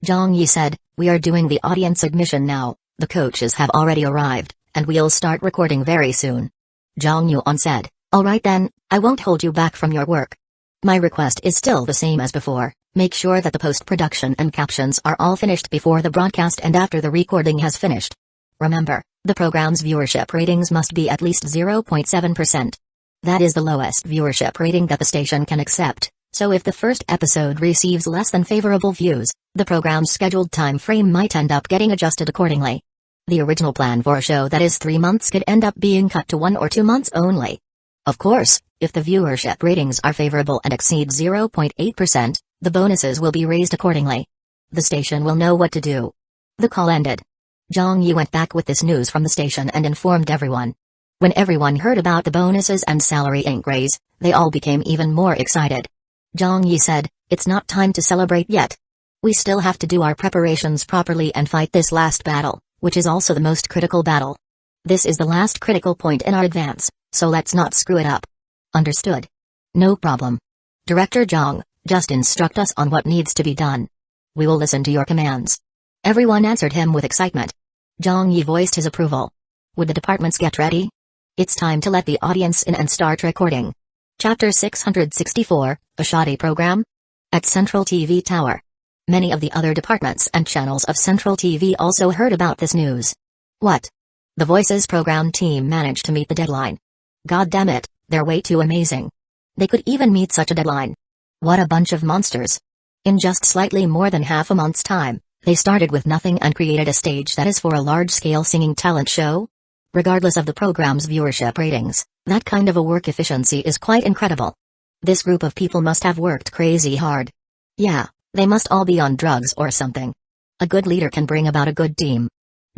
Zhang Yi said, "We are doing the audience admission now, the coaches have already arrived, and we'll start recording very soon." Zhang Yuan said, "All right then, I won't hold you back from your work. My request is still the same as before, make sure that the post-production and captions are all finished before the broadcast and after the recording has finished. Remember, the program's viewership ratings must be at least 0.7%. That is the lowest viewership rating that the station can accept, so if the first episode receives less than favorable views, the program's scheduled time frame might end up getting adjusted accordingly. The original plan for a show that is 3 months could end up being cut to 1 or 2 months only. Of course, if the viewership ratings are favorable and exceed 0.8%, the bonuses will be raised accordingly. The station will know what to do." The call ended. Zhang Yi went back with this news from the station and informed everyone. When everyone heard about the bonuses and salary increase, they all became even more excited. Zhang Yi said, "It's not time to celebrate yet. We still have to do our preparations properly and fight this last battle, which is also the most critical battle. This is the last critical point in our advance, so let's not screw it up." "Understood. No problem. Director Zhang, just instruct us on what needs to be done. We will listen to your commands." Everyone answered him with excitement. Zhang Yi voiced his approval. Would the departments get ready? It's time to let the audience in and start recording. Chapter 664, A Shoddy Program? At Central TV Tower. Many of the other departments and channels of Central TV also heard about this news. What? The Voices program team managed to meet the deadline. God damn it, they're way too amazing. They could even meet such a deadline. What a bunch of monsters. In just slightly more than half a month's time, they started with nothing and created a stage that is for a large-scale singing talent show? Regardless of the program's viewership ratings, that kind of a work efficiency is quite incredible. This group of people must have worked crazy hard. Yeah, they must all be on drugs or something. A good leader can bring about a good team.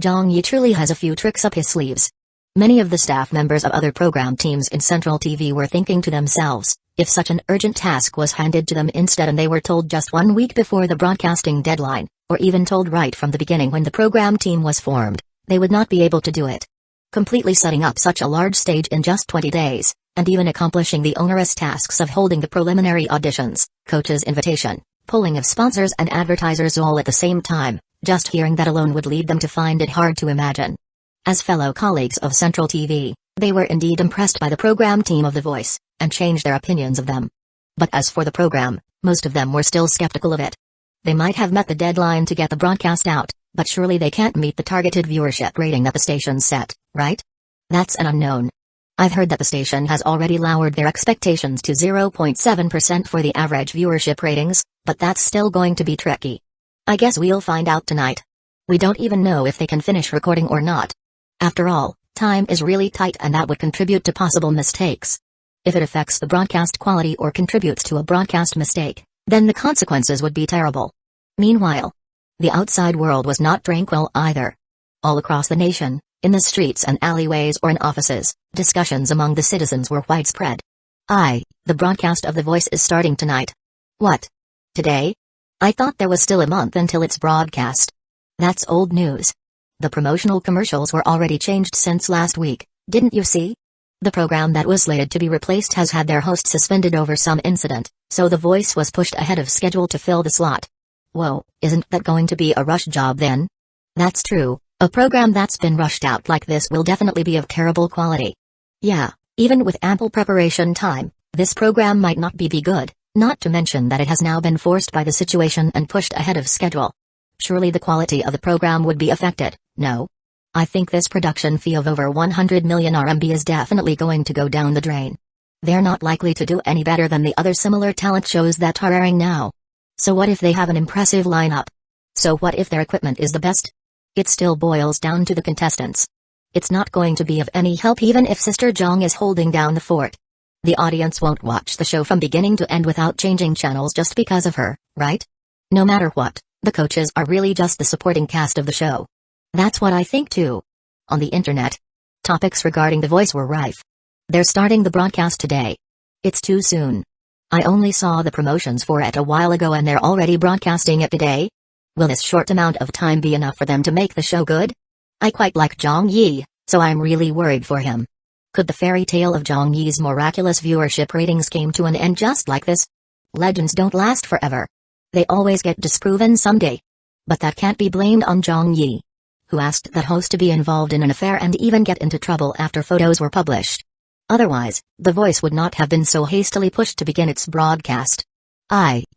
Zhang Yi truly has a few tricks up his sleeves. Many of the staff members of other program teams in Central TV were thinking to themselves, if such an urgent task was handed to them instead and they were told just 1 week before the broadcasting deadline, or even told right from the beginning when the program team was formed, they would not be able to do it. Completely setting up such a large stage in just 20 days, and even accomplishing the onerous tasks of holding the preliminary auditions, coach's invitation, pulling of sponsors and advertisers all at the same time. Just hearing that alone would lead them to find it hard to imagine. As fellow colleagues of Central TV, they were indeed impressed by the program team of The Voice, and changed their opinions of them. But as for the program, most of them were still skeptical of it. They might have met the deadline to get the broadcast out, but surely they can't meet the targeted viewership rating that the station set, right? That's an unknown. I've heard that the station has already lowered their expectations to 0.7% for the average viewership ratings, but that's still going to be tricky. I guess we'll find out tonight. We don't even know if they can finish recording or not. After all, time is really tight and that would contribute to possible mistakes. If it affects the broadcast quality or contributes to a broadcast mistake, then the consequences would be terrible. Meanwhile, the outside world was not tranquil either. All across the nation, in the streets and alleyways or in offices, discussions among the citizens were widespread. The broadcast of The Voice is starting tonight. What? Today? I thought there was still a month until its broadcast. That's old news. The promotional commercials were already changed since last week, didn't you see? The program that was slated to be replaced has had their host suspended over some incident, so The Voice was pushed ahead of schedule to fill the slot. Whoa, isn't that going to be a rush job then? That's true, a program that's been rushed out like this will definitely be of terrible quality. Yeah, even with ample preparation time, this program might not be good, not to mention that it has now been forced by the situation and pushed ahead of schedule. Surely the quality of the program would be affected, no? I think this production fee of over 100 million RMB is definitely going to go down the drain. They're not likely to do any better than the other similar talent shows that are airing now. So what if they have an impressive lineup? So what if their equipment is the best? It still boils down to the contestants. It's not going to be of any help even if Sister Zhang is holding down the fort. The audience won't watch the show from beginning to end without changing channels just because of her, right? No matter what, the coaches are really just the supporting cast of the show. That's what I think too. On the internet, topics regarding The Voice were rife. They're starting the broadcast today. It's too soon. I only saw the promotions for it a while ago and they're already broadcasting it today? Will this short amount of time be enough for them to make the show good? I quite like Zhang Yi, so I'm really worried for him. Could the fairy tale of Zhang Yi's miraculous viewership ratings came to an end just like this? Legends don't last forever. They always get disproven someday. But that can't be blamed on Zhang Yi, who asked that host to be involved in an affair and even get into trouble after photos were published. Otherwise, The Voice would not have been so hastily pushed to begin its broadcast.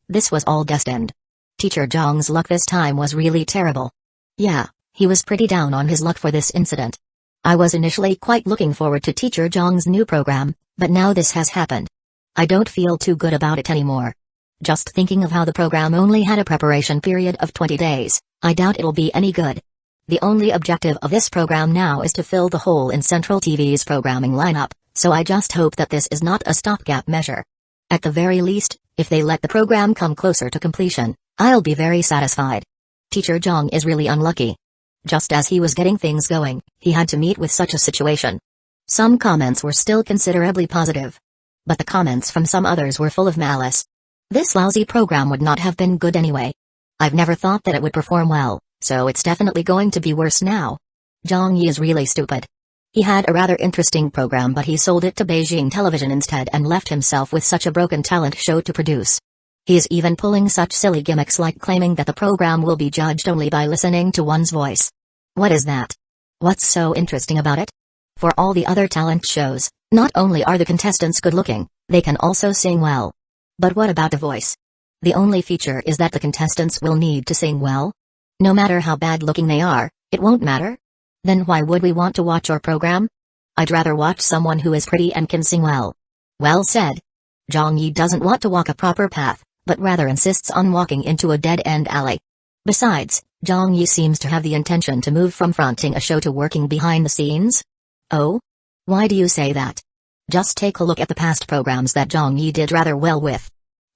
This was all destined. Teacher Zhang's luck this time was really terrible. Yeah, he was pretty down on his luck for this incident. I was initially quite looking forward to Teacher Zhang's new program, but now this has happened. I don't feel too good about it anymore. Just thinking of how the program only had a preparation period of 20 days, I doubt it'll be any good. The only objective of this program now is to fill the hole in Central TV's programming lineup, so I just hope that this is not a stopgap measure. At the very least, if they let the program come closer to completion, I'll be very satisfied. Teacher Zhang is really unlucky. Just as he was getting things going, he had to meet with such a situation. Some comments were still considerably positive. But the comments from some others were full of malice. This lousy program would not have been good anyway. I've never thought that it would perform well, so it's definitely going to be worse now. Zhang Yi is really stupid. He had a rather interesting program but he sold it to Beijing Television instead and left himself with such a broken talent show to produce. He is even pulling such silly gimmicks like claiming that the program will be judged only by listening to one's voice. What is that? What's so interesting about it? For all the other talent shows, not only are the contestants good-looking, they can also sing well. But what about The Voice? The only feature is that the contestants will need to sing well. No matter how bad-looking they are, it won't matter. Then why would we want to watch our program? I'd rather watch someone who is pretty and can sing well. Well said. Zhang Yi doesn't want to walk a proper path, but rather insists on walking into a dead-end alley. Besides, Zhang Yi seems to have the intention to move from fronting a show to working behind the scenes. Oh? Why do you say that? Just take a look at the past programs that Zhang Yi did rather well with.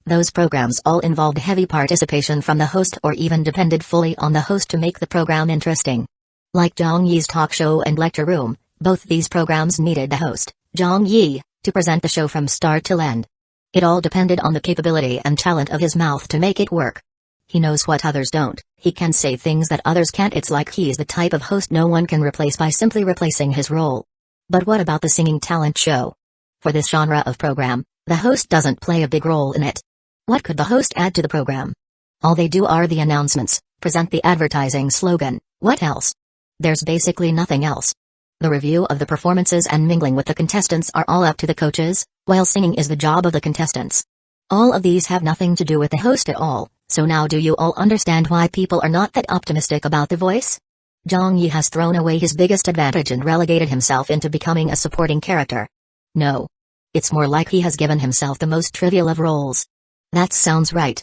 Those programs all involved heavy participation from the host or even depended fully on the host to make the program interesting. Like Zhang Yi's talk show and lecture room, both these programs needed the host, Zhang Yi, to present the show from start till end. It all depended on the capability and talent of his mouth to make it work. He knows what others don't, he can say things that others can't. It's like he's the type of host no one can replace by simply replacing his role. But what about the singing talent show? For this genre of program, the host doesn't play a big role in it. What could the host add to the program? All they do are the announcements, present the advertising slogan. What else? There's basically nothing else. The review of the performances and mingling with the contestants are all up to the coaches, while singing is the job of the contestants. All of these have nothing to do with the host at all, so now do you all understand why people are not that optimistic about The Voice? Zhang Yi has thrown away his biggest advantage and relegated himself into becoming a supporting character. No. It's more like he has given himself the most trivial of roles. That sounds right.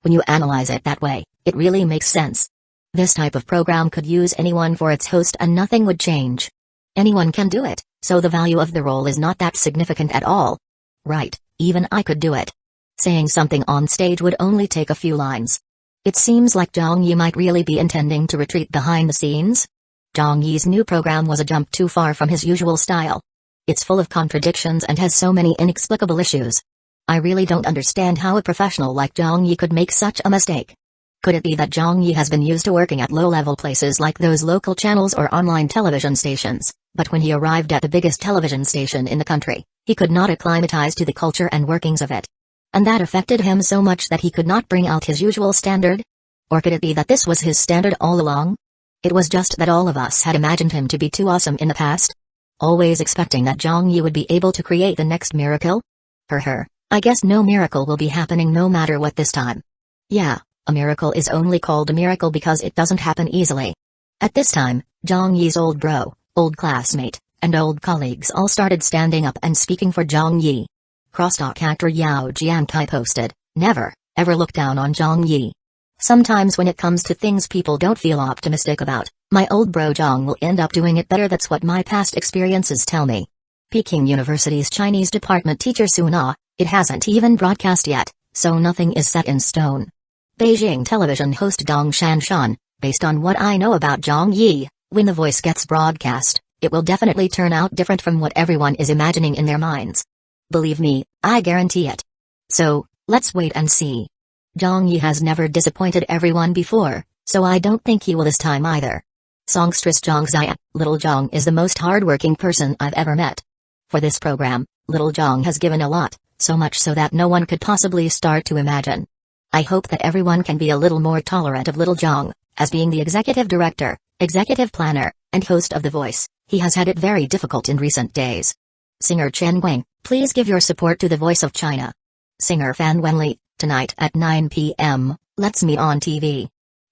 When you analyze it that way, it really makes sense. This type of program could use anyone for its host and nothing would change. Anyone can do it, so the value of the role is not that significant at all. Right, even I could do it. Saying something on stage would only take a few lines. It seems like Zhang Yi might really be intending to retreat behind the scenes. Zhang Yi's new program was a jump too far from his usual style. It's full of contradictions and has so many inexplicable issues. I really don't understand how a professional like Zhang Yi could make such a mistake. Could it be that Zhang Yi has been used to working at low-level places like those local channels or online television stations, but when he arrived at the biggest television station in the country, he could not acclimatize to the culture and workings of it? And that affected him so much that he could not bring out his usual standard? Or could it be that this was his standard all along? It was just that all of us had imagined him to be too awesome in the past? Always expecting that Zhang Yi would be able to create the next miracle? I guess no miracle will be happening no matter what this time. Yeah. A miracle is only called a miracle because it doesn't happen easily. At this time, Zhang Yi's old bro, old classmate, and old colleagues all started standing up and speaking for Zhang Yi. Crosstalk actor Yao Jiankai posted, "Never, ever look down on Zhang Yi. Sometimes when it comes to things people don't feel optimistic about, my old bro Zhang will end up doing it better. That's what my past experiences tell me." Peking University's Chinese department teacher Suna, "It hasn't even broadcast yet, so nothing is set in stone." Beijing television host Dong Shanshan, "Based on what I know about Zhang Yi, when The Voice gets broadcast, it will definitely turn out different from what everyone is imagining in their minds. Believe me, I guarantee it. So, let's wait and see." Zhang Yi has never disappointed everyone before, so I don't think he will this time either. Songstress Zhang Ziya, "Little Zhang is the most hardworking person I've ever met. For this program, Little Zhang has given a lot, so much so that no one could possibly start to imagine. I hope that everyone can be a little more tolerant of Little Zhang, as being the executive director, executive planner, and host of The Voice, he has had it very difficult in recent days. Singer Chen Guang, please give your support to The Voice of China." Singer Fan Wenli, "Tonight at 9 p.m., let's meet on TV."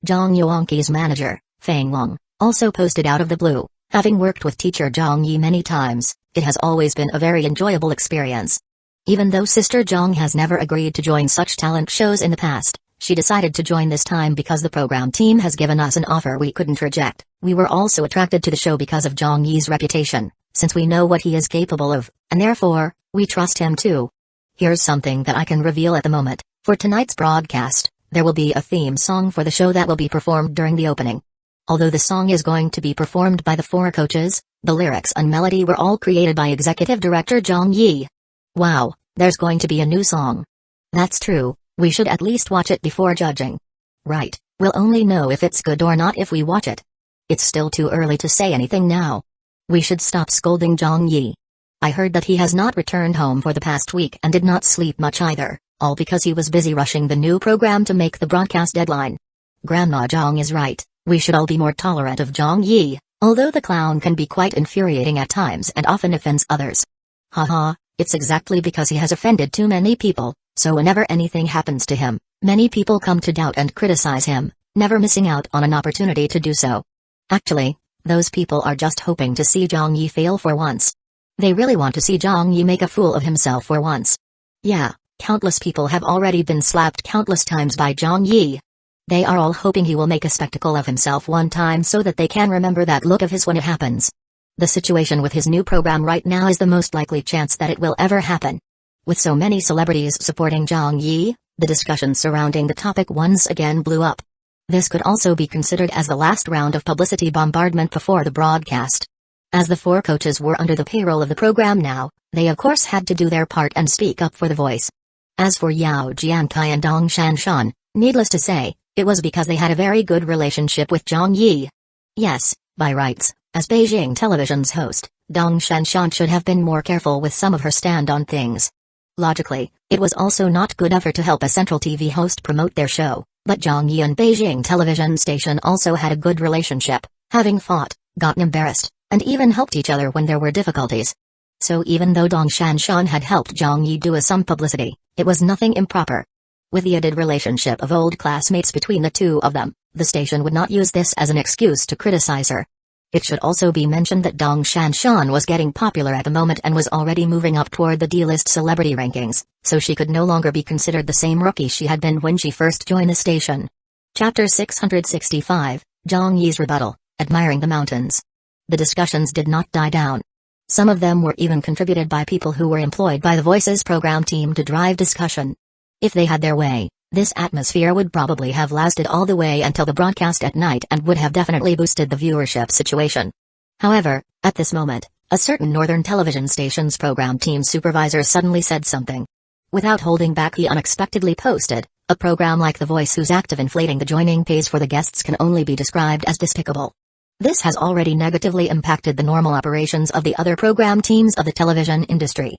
Zhang Yuanqi's manager, Fang Wang, also posted out of the blue, "Having worked with teacher Zhang Yi many times, it has always been a very enjoyable experience. Even though Sister Zhang has never agreed to join such talent shows in the past, she decided to join this time because the program team has given us an offer we couldn't reject. We were also attracted to the show because of Zhang Yi's reputation, since we know what he is capable of, and therefore, we trust him too. Here's something that I can reveal at the moment. For tonight's broadcast, there will be a theme song for the show that will be performed during the opening. Although the song is going to be performed by the 4 coaches, the lyrics and melody were all created by executive director Zhang Yi. Wow, there's going to be a new song. That's true, we should at least watch it before judging. Right, we'll only know if it's good or not if we watch it. It's still too early to say anything now. We should stop scolding Zhang Yi. I heard that he has not returned home for the past week and did not sleep much either, all because he was busy rushing the new program to make the broadcast deadline. Grandma Zhang is right, we should all be more tolerant of Zhang Yi, although the clown can be quite infuriating at times and often offends others. Haha, it's exactly because he has offended too many people, so whenever anything happens to him, many people come to doubt and criticize him, never missing out on an opportunity to do so. Actually, those people are just hoping to see Zhang Yi fail for once. They really want to see Zhang Yi make a fool of himself for once. Yeah, countless people have already been slapped countless times by Zhang Yi. They are all hoping he will make a spectacle of himself one time so that they can remember that look of his when it happens. The situation with his new program right now is the most likely chance that it will ever happen. With so many celebrities supporting Zhang Yi, the discussion surrounding the topic once again blew up. This could also be considered as the last round of publicity bombardment before the broadcast. As the 4 coaches were under the payroll of the program now, they of course had to do their part and speak up for The Voice. As for Yao Jiankai and Dong Shanshan, needless to say, it was because they had a very good relationship with Zhang Yi. Yes, by rights, as Beijing television's host, Dong Shanshan should have been more careful with some of her stand on things. Logically, it was also not good of her to help a central TV host promote their show, But Zhang Yi and Beijing television station also had a good relationship, having fought, gotten embarrassed, and even helped each other when there were difficulties. So even though Dong Shanshan had helped Zhang Yi do some publicity, it was nothing improper. With the added relationship of old classmates between the two of them, the station would not use this as an excuse to criticize her. It should also be mentioned that Dong Shanshan was getting popular at the moment and was already moving up toward the D-list celebrity rankings, so she could no longer be considered the same rookie she had been when she first joined the station. Chapter 665, Zhang Yi's Rebuttal, Admiring the Mountains. The discussions did not die down. Some of them were even contributed by people who were employed by the Voices program team to drive discussion. If they had their way, this atmosphere would probably have lasted all the way until the broadcast at night and would have definitely boosted the viewership situation. However, at this moment, a certain northern television station's program team supervisor suddenly said something. Without holding back, he unexpectedly posted, "A program like The Voice whose act of inflating the joining pays for the guests can only be described as despicable." This has already negatively impacted the normal operations of the other program teams of the television industry.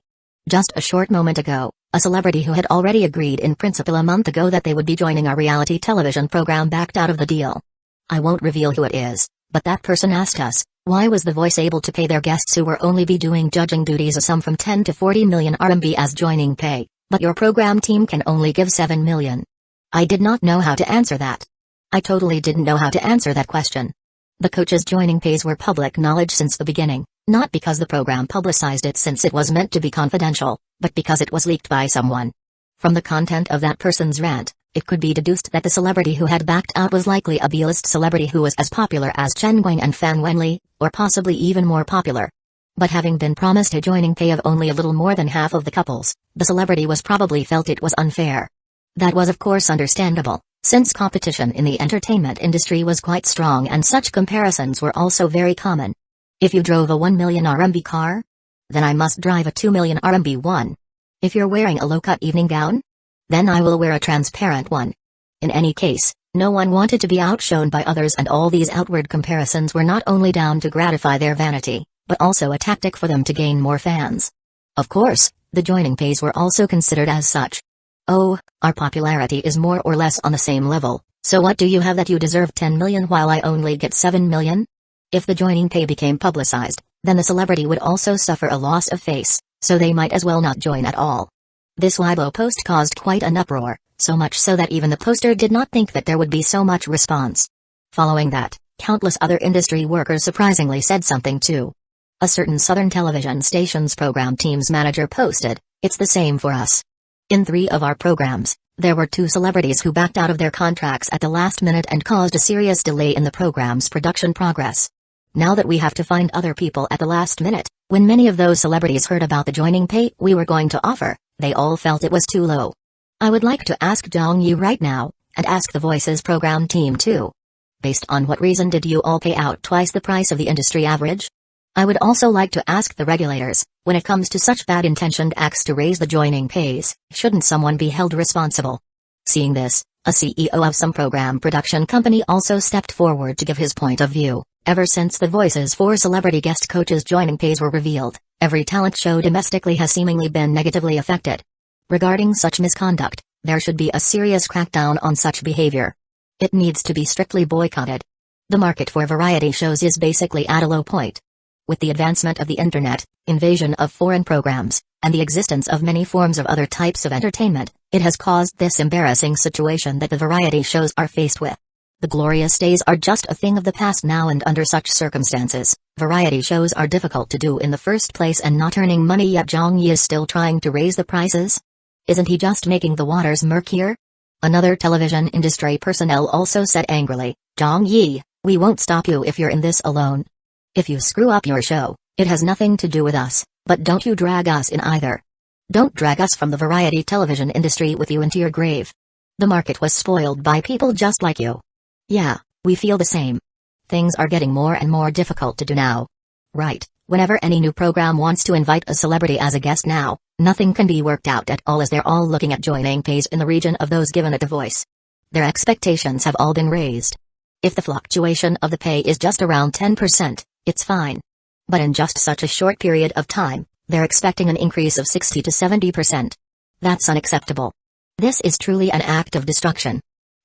Just a short moment ago, a celebrity who had already agreed in principle a month ago that they would be joining our reality television program backed out of the deal. I won't reveal who it is, but that person asked us, why was The Voice able to pay their guests who were only be doing judging duties a sum from 10 to 40 million RMB as joining pay, but your program team can only give 7 million? I did not know how to answer that. I totally didn't know how to answer that question. The coaches' joining pays were public knowledge since the beginning, not because the program publicized it since it was meant to be confidential, but because it was leaked by someone. From the content of that person's rant, it could be deduced that the celebrity who had backed out was likely a B-list celebrity who was as popular as Chen Guang and Fan Wenli, or possibly even more popular. But having been promised a joining pay of only a little more than half of the couples, the celebrity was probably felt it was unfair. That was of course understandable, since competition in the entertainment industry was quite strong and such comparisons were also very common. If you drove a 1 million RMB car? Then I must drive a 2 million RMB one. If you're wearing a low-cut evening gown? Then I will wear a transparent one. In any case, no one wanted to be outshone by others, and all these outward comparisons were not only down to gratify their vanity, but also a tactic for them to gain more fans. Of course, the joining pays were also considered as such. Oh, our popularity is more or less on the same level, so what do you have that you deserve 10 million while I only get 7 million? If the joining pay became publicized, then the celebrity would also suffer a loss of face, so they might as well not join at all. This Weibo post caused quite an uproar, so much so that even the poster did not think that there would be so much response. Following that, countless other industry workers surprisingly said something too. A certain Southern television station's program team's manager posted, "It's the same for us. In 3 of our programs, there were 2 celebrities who backed out of their contracts at the last minute and caused a serious delay in the program's production progress. Now that we have to find other people at the last minute, when many of those celebrities heard about the joining pay we were going to offer, they all felt it was too low. I would like to ask Zhang Yi right now, and ask the Voices program team too. Based on what reason did you all pay out twice the price of the industry average? I would also like to ask the regulators, when it comes to such bad-intentioned acts to raise the joining pays, shouldn't someone be held responsible?" Seeing this, a CEO of some program production company also stepped forward to give his point of view. Ever since the Voices for celebrity guest coaches joining pays were revealed, every talent show domestically has seemingly been negatively affected. Regarding such misconduct, there should be a serious crackdown on such behavior. It needs to be strictly boycotted. The market for variety shows is basically at a low point. With the advancement of the internet, invasion of foreign programs, and the existence of many forms of other types of entertainment, it has caused this embarrassing situation that the variety shows are faced with. The glorious days are just a thing of the past now, and under such circumstances, variety shows are difficult to do in the first place and not earning money, yet Zhang Yi is still trying to raise the prices? Isn't he just making the waters murkier? Another television industry personnel also said angrily, "Zhang Yi, we won't stop you if you're in this alone. If you screw up your show, it has nothing to do with us, but don't you drag us in either. Don't drag us from the variety television industry with you into your grave. The market was spoiled by people just like you." Yeah, we feel the same. Things are getting more and more difficult to do now. Right, whenever any new program wants to invite a celebrity as a guest now, nothing can be worked out at all as they're all looking at joining pays in the region of those given at The Voice. Their expectations have all been raised. If the fluctuation of the pay is just around 10%, it's fine. But in just such a short period of time, they're expecting an increase of 60 to 70%. That's unacceptable. This is truly an act of destruction.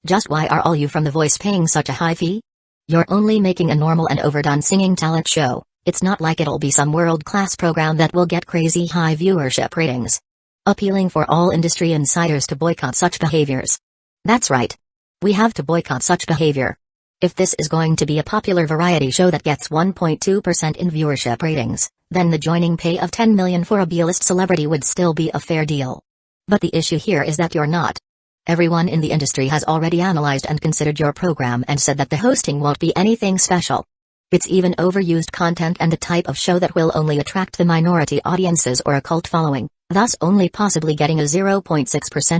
Just why are all you from The Voice paying such a high fee? You're only making a normal and overdone singing talent show. It's not like it'll be some world-class program that will get crazy high viewership ratings. Appealing for all industry insiders to boycott such behaviors. That's right. We have to boycott such behavior. If this is going to be a popular variety show that gets 1.2% in viewership ratings, then the joining pay of 10 million for a B-list celebrity would still be a fair deal. But the issue here is that you're not. Everyone in the industry has already analyzed and considered your program and said that the hosting won't be anything special. It's even overused content and the type of show that will only attract the minority audiences or a cult following, thus only possibly getting a 0.6%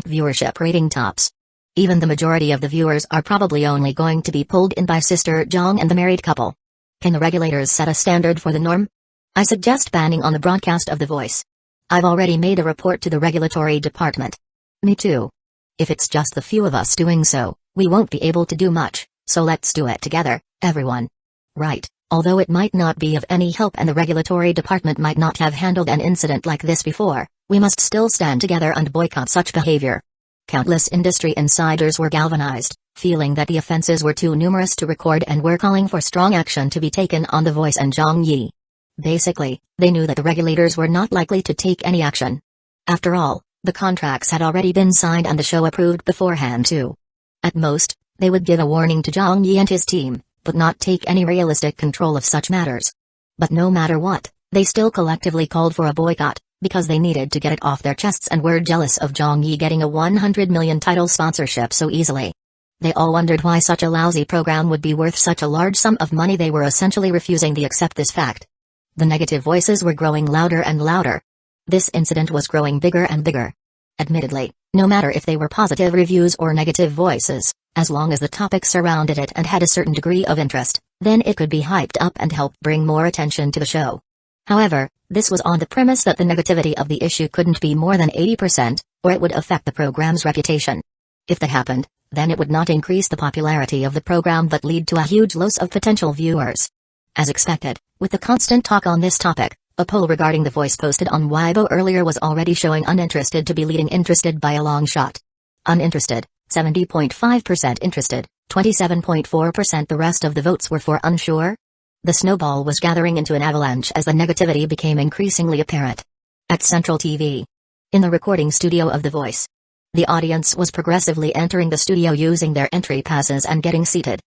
viewership rating tops. Even the majority of the viewers are probably only going to be pulled in by Sister Jong and the married couple. Can the regulators set a standard for the norm? I suggest banning on the broadcast of The Voice. I've already made a report to the regulatory department. Me too. If it's just the few of us doing so, we won't be able to do much, so let's do it together, everyone. Right, although it might not be of any help and the regulatory department might not have handled an incident like this before, we must still stand together and boycott such behavior. Countless industry insiders were galvanized, feeling that the offenses were too numerous to record and were calling for strong action to be taken on The Voice and Zhang Yi. Basically, they knew that the regulators were not likely to take any action. After all, the contracts had already been signed and the show approved beforehand too. At most, they would give a warning to Zhang Yi and his team, but not take any realistic control of such matters. But no matter what, they still collectively called for a boycott, because they needed to get it off their chests and were jealous of Zhang Yi getting a 100 million title sponsorship so easily. They all wondered why such a lousy program would be worth such a large sum of money. They were essentially refusing to accept this fact. The negative voices were growing louder and louder. This incident was growing bigger and bigger. Admittedly, no matter if they were positive reviews or negative voices, as long as the topic surrounded it and had a certain degree of interest, then it could be hyped up and help bring more attention to the show. However, this was on the premise that the negativity of the issue couldn't be more than 80%, or it would affect the program's reputation. If that happened, then it would not increase the popularity of the program but lead to a huge loss of potential viewers. As expected, with the constant talk on this topic, a poll regarding The Voice posted on Weibo earlier was already showing uninterested to be leading interested by a long shot. Uninterested, 70.5%; interested, 27.4%. The rest of the votes were for unsure. The snowball was gathering into an avalanche as the negativity became increasingly apparent. At Central TV, in the recording studio of The Voice, the audience was progressively entering the studio using their entry passes and getting seated.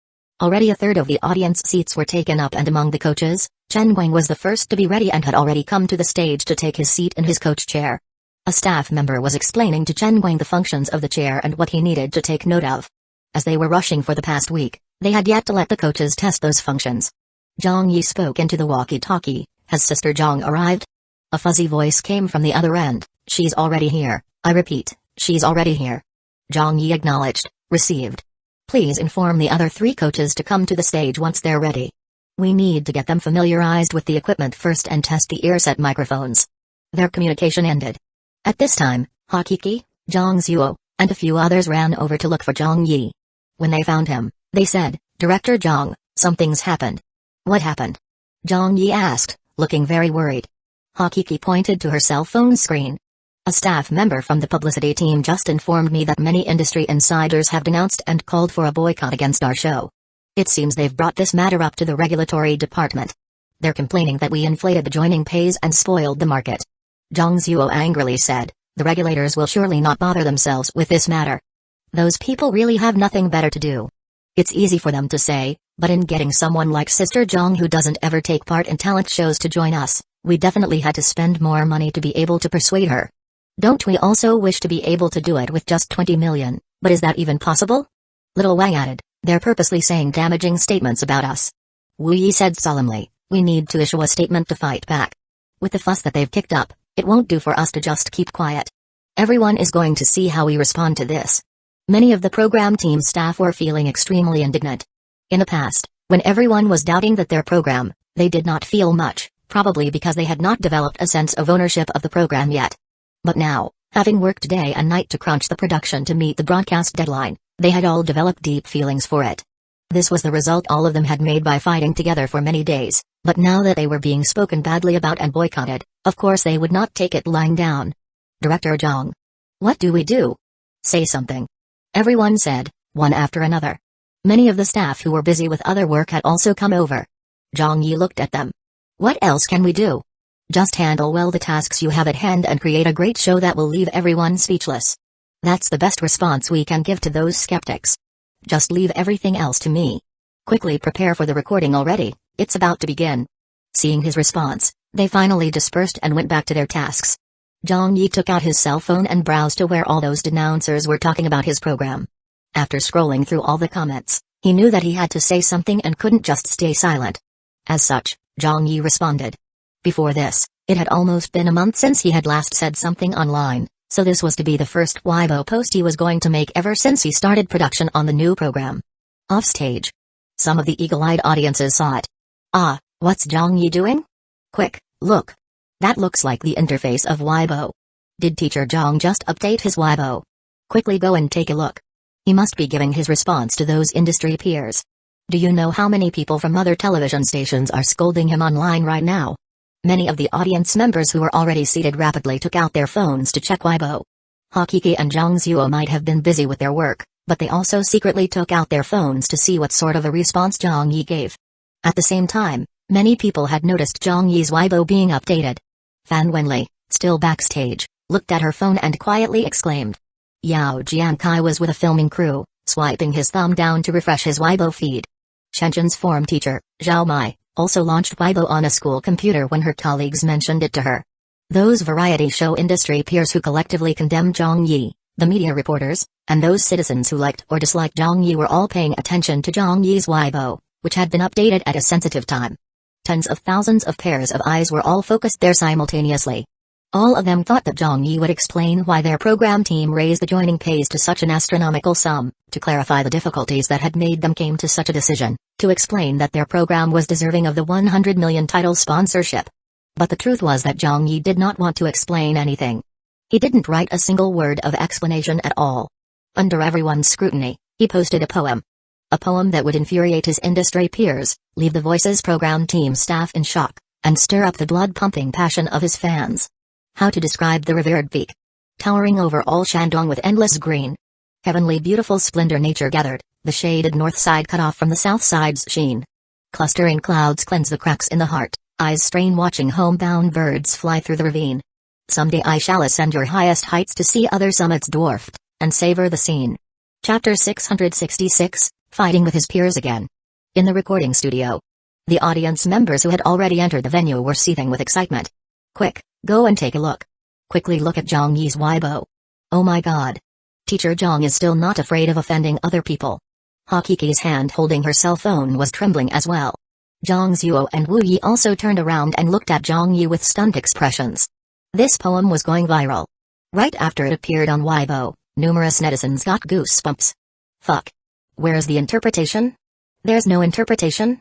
Already a third of the audience seats were taken up, and among the coaches, Chen Guang was the first to be ready and had already come to the stage to take his seat in his coach chair. A staff member was explaining to Chen Guang the functions of the chair and what he needed to take note of. As they were rushing for the past week, they had yet to let the coaches test those functions. Zhang Yi spoke into the walkie-talkie. Has Sister Zhang arrived? A fuzzy voice came from the other end. She's already here. I repeat, she's already here. Zhang Yi acknowledged. Received. Please inform the other 3 coaches to come to the stage once they're ready. We need to get them familiarized with the equipment first and test the earset microphones. Their communication ended. At this time, Hakiki, Zhang Zuo, and a few others ran over to look for Zhang Yi. When they found him, they said, Director Zhang, something's happened. What happened? Zhang Yi asked, looking very worried. Hakiki pointed to her cell phone screen. A staff member from the publicity team just informed me that many industry insiders have denounced and called for a boycott against our show. It seems they've brought this matter up to the regulatory department. They're complaining that we inflated the joining pays and spoiled the market. Zhang Zuo angrily said, the regulators will surely not bother themselves with this matter. Those people really have nothing better to do. It's easy for them to say, but in getting someone like Sister Zhang who doesn't ever take part in talent shows to join us, we definitely had to spend more money to be able to persuade her. Don't we also wish to be able to do it with just 20 million, but is that even possible? Little Wang added, they're purposely saying damaging statements about us. Wu Yi said solemnly, we need to issue a statement to fight back. With the fuss that they've kicked up, it won't do for us to just keep quiet. Everyone is going to see how we respond to this. Many of the program team staff were feeling extremely indignant. In the past, when everyone was doubting that their program, they did not feel much, probably because they had not developed a sense of ownership of the program yet. But now, having worked day and night to crunch the production to meet the broadcast deadline, they had all developed deep feelings for it. This was the result all of them had made by fighting together for many days, but now that they were being spoken badly about and boycotted, of course they would not take it lying down. Director Zhang. What do we do? Say something. Everyone said, one after another. Many of the staff who were busy with other work had also come over. Zhang Yi looked at them. What else can we do? Just handle well the tasks you have at hand and create a great show that will leave everyone speechless. That's the best response we can give to those skeptics. Just leave everything else to me. Quickly prepare for the recording already, it's about to begin. Seeing his response, they finally dispersed and went back to their tasks. Zhang Yi took out his cell phone and browsed to where all those denouncers were talking about his program. After scrolling through all the comments, he knew that he had to say something and couldn't just stay silent. As such, Zhang Yi responded. Before this, it had almost been a month since he had last said something online, so this was to be the first Weibo post he was going to make ever since he started production on the new program. Offstage. Some of the eagle-eyed audiences saw it. Ah, what's Zhang Yi doing? Quick, look. That looks like the interface of Weibo. Did Teacher Zhang just update his Weibo? Quickly go and take a look. He must be giving his response to those industry peers. Do you know how many people from other television stations are scolding him online right now? Many of the audience members who were already seated rapidly took out their phones to check Weibo. Hakiki and Zhangzuo might have been busy with their work, but they also secretly took out their phones to see what sort of a response Zhang Yi gave. At the same time, many people had noticed Zhang Yi's Weibo being updated. Fan Wenli, still backstage, looked at her phone and quietly exclaimed. Yao Jiankai was with a filming crew, swiping his thumb down to refresh his Weibo feed. Shenchun's form teacher, Zhao Mai, also launched Weibo on a school computer when her colleagues mentioned it to her. Those variety show industry peers who collectively condemned Zhang Yi, the media reporters, and those citizens who liked or disliked Zhang Yi were all paying attention to Zhang Yi's Weibo, which had been updated at a sensitive time. Tens of thousands of pairs of eyes were all focused there simultaneously. All of them thought that Zhang Yi would explain why their program team raised the joining pays to such an astronomical sum, to clarify the difficulties that had made them came to such a decision, to explain that their program was deserving of the 100 million title sponsorship. But the truth was that Zhang Yi did not want to explain anything. He didn't write a single word of explanation at all. Under everyone's scrutiny, he posted a poem. A poem that would infuriate his industry peers, leave the Voices program team staff in shock, and stir up the blood-pumping passion of his fans. How to describe the revered peak? Towering over all Shandong with endless green. Heavenly beautiful splendor nature gathered, the shaded north side cut off from the south side's sheen. Clustering clouds cleanse the cracks in the heart, eyes strain watching homebound birds fly through the ravine. Someday I shall ascend your highest heights to see other summits dwarfed, and savor the scene. Chapter 666, Fighting with his peers again. In the recording studio. The audience members who had already entered the venue were seething with excitement. Quick, go and take a look. Quickly look at Zhang Yi's Weibo. Oh my god. Teacher Zhang is still not afraid of offending other people. Hakiki's hand holding her cell phone was trembling as well. Zhang Zuo and Wu Yi also turned around and looked at Zhang Yi with stunned expressions. This poem was going viral. Right after it appeared on Weibo, numerous netizens got goosebumps. Fuck. Where's the interpretation? There's no interpretation?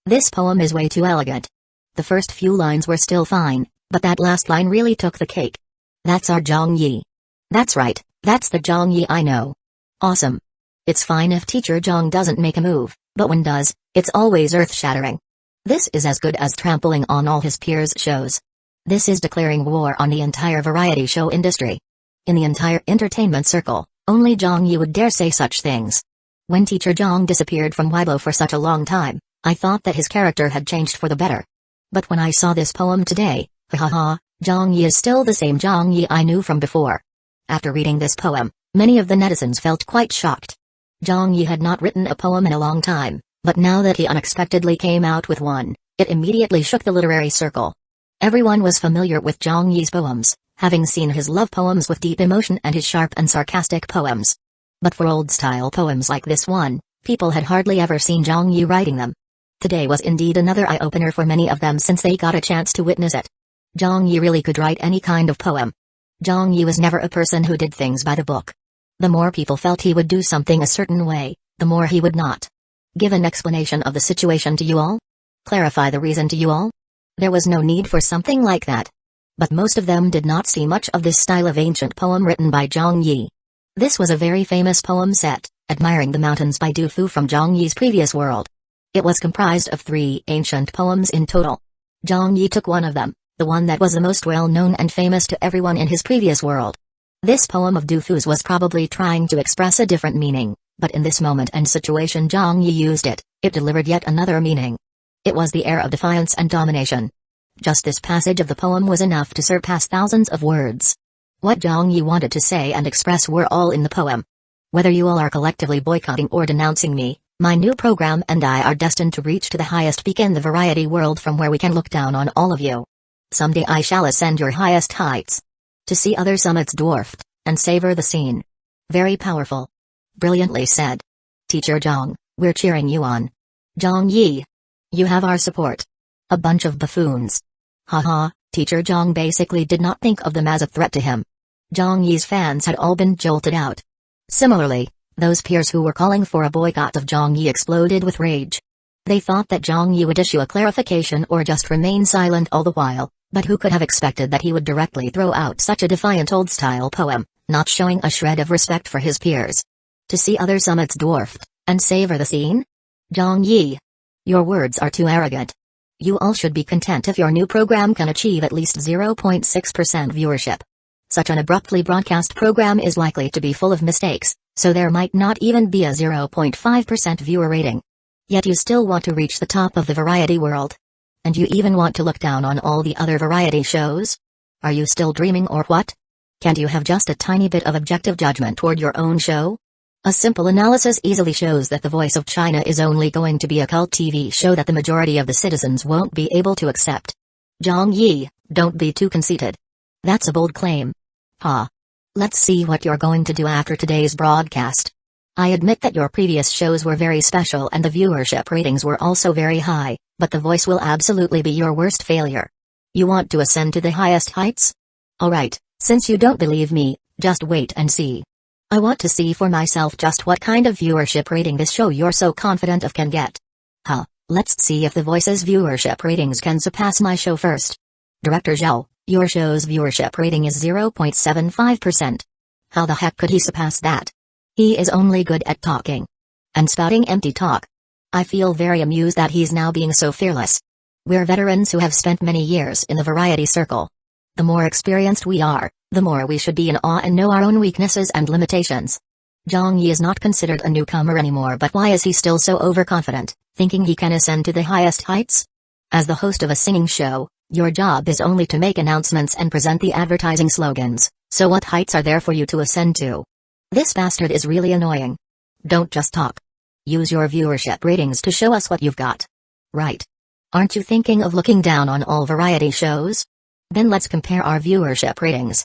This poem is way too elegant. The first few lines were still fine, but that last line really took the cake. That's our Zhang Yi. That's right, that's the Zhang Yi I know. Awesome. It's fine if Teacher Zhang doesn't make a move, but when does, it's always earth-shattering. This is as good as trampling on all his peers' shows. This is declaring war on the entire variety show industry. In the entire entertainment circle, only Zhang Yi would dare say such things. When Teacher Zhang disappeared from Weibo for such a long time, I thought that his character had changed for the better. But when I saw this poem today, Zhang Yi is still the same Zhang Yi I knew from before. After reading this poem, many of the netizens felt quite shocked. Zhang Yi had not written a poem in a long time, but now that he unexpectedly came out with one, it immediately shook the literary circle. Everyone was familiar with Zhang Yi's poems, having seen his love poems with deep emotion and his sharp and sarcastic poems. But for old-style poems like this one, people had hardly ever seen Zhang Yi writing them. Today was indeed another eye-opener for many of them since they got a chance to witness it. Zhang Yi really could write any kind of poem. Zhang Yi was never a person who did things by the book. The more people felt he would do something a certain way, the more he would not. Give an explanation of the situation to you all? Clarify the reason to you all? There was no need for something like that. But most of them did not see much of this style of ancient poem written by Zhang Yi. This was a very famous poem set, Admiring the Mountains by Du Fu from Zhang Yi's previous world. It was comprised of 3 ancient poems in total. Zhang Yi took one of them, the one that was the most well-known and famous to everyone in his previous world. This poem of Dufu's was probably trying to express a different meaning, but in this moment and situation Zhang Yi used it, it delivered yet another meaning. It was the air of defiance and domination. Just this passage of the poem was enough to surpass thousands of words. What Zhang Yi wanted to say and express were all in the poem. Whether you all are collectively boycotting or denouncing me, my new program and I are destined to reach to the highest peak in the variety world from where we can look down on all of you. Someday I shall ascend your highest heights. To see other summits dwarfed, and savor the scene. Very powerful. Brilliantly said. Teacher Zhang, we're cheering you on. Zhang Yi. You have our support. A bunch of buffoons. Haha, Teacher Zhang basically did not think of them as a threat to him. Zhang Yi's fans had all been jolted out. Similarly, those peers who were calling for a boycott of Zhang Yi exploded with rage. They thought that Zhang Yi would issue a clarification or just remain silent all the while, but who could have expected that he would directly throw out such a defiant old-style poem, not showing a shred of respect for his peers. To see other summits dwarfed, and savor the scene? Zhang Yi. Your words are too arrogant. You all should be content if your new program can achieve at least 0.6% viewership. Such an abruptly broadcast program is likely to be full of mistakes, so there might not even be a 0.5% viewer rating. Yet you still want to reach the top of the variety world. And you even want to look down on all the other variety shows? Are you still dreaming or what? Can't you have just a tiny bit of objective judgment toward your own show? A simple analysis easily shows that The Voice of China is only going to be a cult TV show that the majority of the citizens won't be able to accept. Zhang Yi, don't be too conceited. That's a bold claim. Ha. Let's see what you're going to do after today's broadcast. I admit that your previous shows were very special and the viewership ratings were also very high, but The Voice will absolutely be your worst failure. You want to ascend to the highest heights? Alright, since you don't believe me, just wait and see. I want to see for myself just what kind of viewership rating this show you're so confident of can get. Let's see if The Voice's viewership ratings can surpass my show first. Director Zhao, your show's viewership rating is 0.75%. How the heck could he surpass that? He is only good at talking. And spouting empty talk. I feel very amused that he's now being so fearless. We're veterans who have spent many years in the variety circle. The more experienced we are, the more we should be in awe and know our own weaknesses and limitations. Zhang Yi is not considered a newcomer anymore, but why is he still so overconfident, thinking he can ascend to the highest heights? As the host of a singing show, your job is only to make announcements and present the advertising slogans, so what heights are there for you to ascend to? This bastard is really annoying. Don't just talk. Use your viewership ratings to show us what you've got. Right. Aren't you thinking of looking down on all variety shows? Then let's compare our viewership ratings.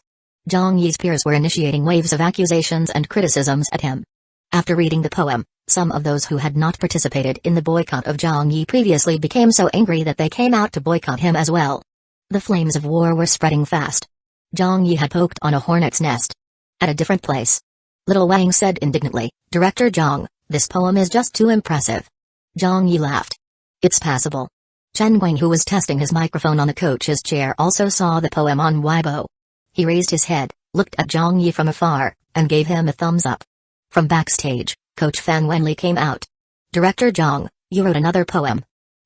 Zhang Yi's peers were initiating waves of accusations and criticisms at him. After reading the poem, some of those who had not participated in the boycott of Zhang Yi previously became so angry that they came out to boycott him as well. The flames of war were spreading fast. Zhang Yi had poked on a hornet's nest. At a different place. Little Wang said indignantly, Director Zhang, this poem is just too impressive. Zhang Yi laughed. It's passable. Chen Guang, who was testing his microphone on the coach's chair, also saw the poem on Weibo. He raised his head, looked at Zhang Yi from afar, and gave him a thumbs up. From backstage, Coach Fan Wenli came out. Director Zhang, you wrote another poem.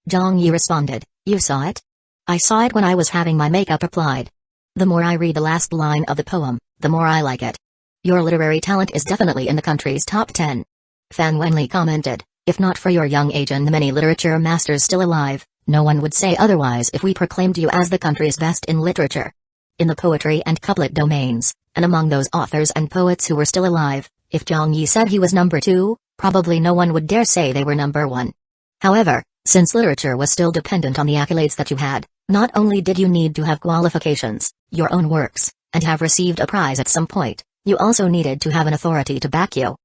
Zhang Yi responded, you saw it? I saw it when I was having my makeup applied. The more I read the last line of the poem, the more I like it. Your literary talent is definitely in the country's top 10. Fan Wenli commented, if not for your young age and the many literature masters still alive, no one would say otherwise if we proclaimed you as the country's best in literature. In the poetry and couplet domains, and among those authors and poets who were still alive, if Zhang Yi said he was number 2, probably no one would dare say they were number 1. However, since literature was still dependent on the accolades that you had, not only did you need to have qualifications, your own works, and have received a prize at some point, you also needed to have an authority to back you.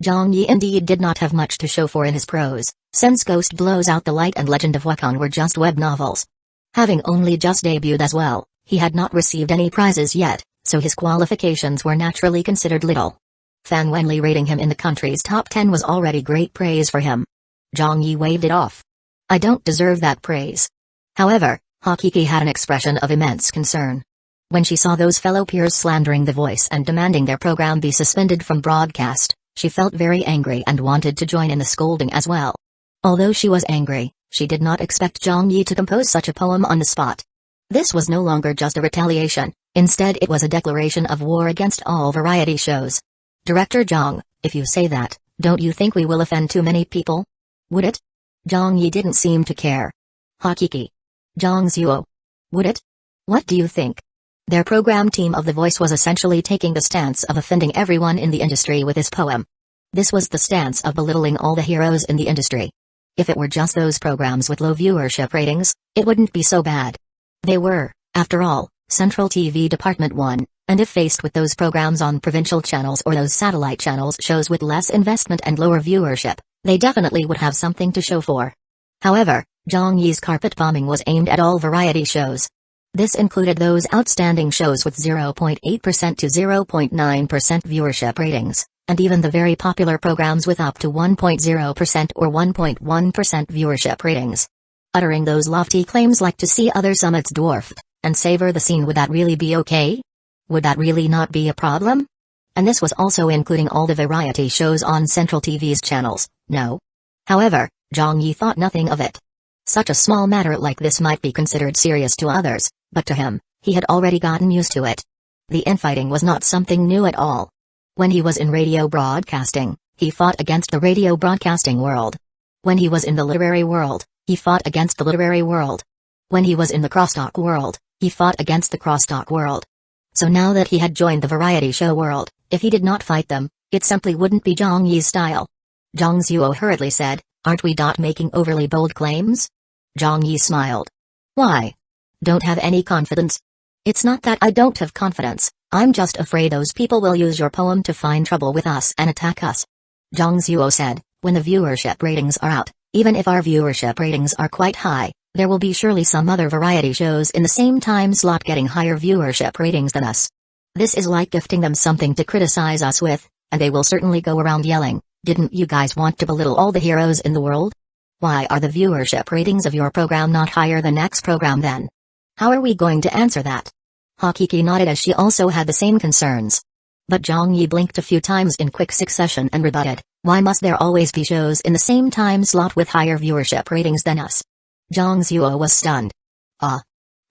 Zhang Yi indeed did not have much to show for in his prose, since Ghost Blows Out the Light and Legend of Hueco were just web novels. Having only just debuted as well, he had not received any prizes yet, so his qualifications were naturally considered little. Fan Wenli rating him in the country's top 10 was already great praise for him. Zhang Yi waved it off. I don't deserve that praise. However, Hakiki had an expression of immense concern. When she saw those fellow peers slandering The Voice and demanding their program be suspended from broadcast, she felt very angry and wanted to join in the scolding as well. Although she was angry, she did not expect Zhang Yi to compose such a poem on the spot. This was no longer just a retaliation, Instead it was a declaration of war against all variety shows. Director Zhang, if you say that, don't you think we will offend too many people? Would it? Zhang Yi didn't seem to care. Hakiki. Zhang Zuo. Would it? What do you think? Their program team of The Voice was essentially taking the stance of offending everyone in the industry with his poem. This was the stance of belittling all the heroes in the industry. If it were just those programs with low viewership ratings, it wouldn't be so bad. They were, after all, Central TV Department 1, and if faced with those programs on provincial channels or those satellite channels shows with less investment and lower viewership, they definitely would have something to show for. However, Zhang Yi's carpet bombing was aimed at all variety shows. This included those outstanding shows with 0.8% to 0.9% viewership ratings, and even the very popular programs with up to 1.0% or 1.1% viewership ratings. Uttering those lofty claims like to see other summits dwarfed, and savor the scene, would that really be okay? Would that really not be a problem? And this was also including all the variety shows on Central TV's channels, no? However, Zhang Yi thought nothing of it. Such a small matter like this might be considered serious to others, but to him, he had already gotten used to it. The infighting was not something new at all. When he was in radio broadcasting, he fought against the radio broadcasting world. When he was in the literary world, he fought against the literary world. When he was in the crosstalk world, he fought against the crosstalk world. So now that he had joined the variety show world, if he did not fight them, it simply wouldn't be Zhang Yi's style. Zhang Zuo hurriedly said, "Aren't we making overly bold claims?" Zhang Yi smiled. "Why? Don't have any confidence?" "It's not that I don't have confidence, I'm just afraid those people will use your poem to find trouble with us and attack us." Zhang Zuo said, "When the viewership ratings are out, even if our viewership ratings are quite high, there will be surely some other variety shows in the same time slot getting higher viewership ratings than us. This is like gifting them something to criticize us with, and they will certainly go around yelling, 'Didn't you guys want to belittle all the heroes in the world? Why are the viewership ratings of your program not higher than X program then?' How are we going to answer that?" Hakiki nodded as she also had the same concerns. But Zhang Yi blinked a few times in quick succession and rebutted, "Why must there always be shows in the same time slot with higher viewership ratings than us?" Zhang Zuo was stunned. Ah.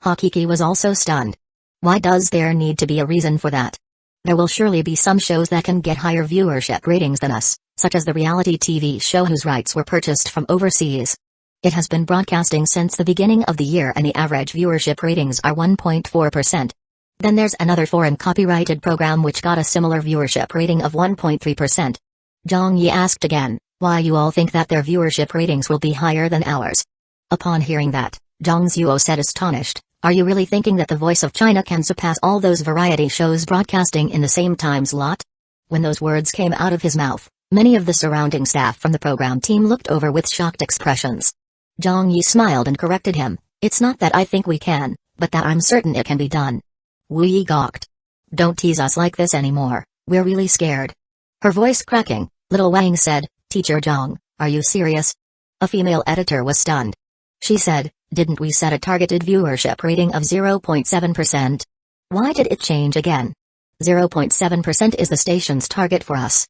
Hakiki was also stunned. Why does there need to be a reason for that? There will surely be some shows that can get higher viewership ratings than us, such as the reality TV show whose rights were purchased from overseas. It has been broadcasting since the beginning of the year and the average viewership ratings are 1.4%. Then there's another foreign copyrighted program which got a similar viewership rating of 1.3%. Zhang Yi asked again, "Why you all think that their viewership ratings will be higher than ours?" Upon hearing that, Zhang Zuo said astonished, "Are you really thinking that the Voice of China can surpass all those variety shows broadcasting in the same time slot?" When those words came out of his mouth, many of the surrounding staff from the program team looked over with shocked expressions. Zhang Yi smiled and corrected him, "It's not that I think we can, but that I'm certain it can be done." Wu Yi gawked. "Don't tease us like this anymore, we're really scared." Her voice cracking, little Wang said, "Teacher Zhang, are you serious?" A female editor was stunned. She said, "Didn't we set a targeted viewership rating of 0.7%? Why did it change again? 0.7% is the station's target for us."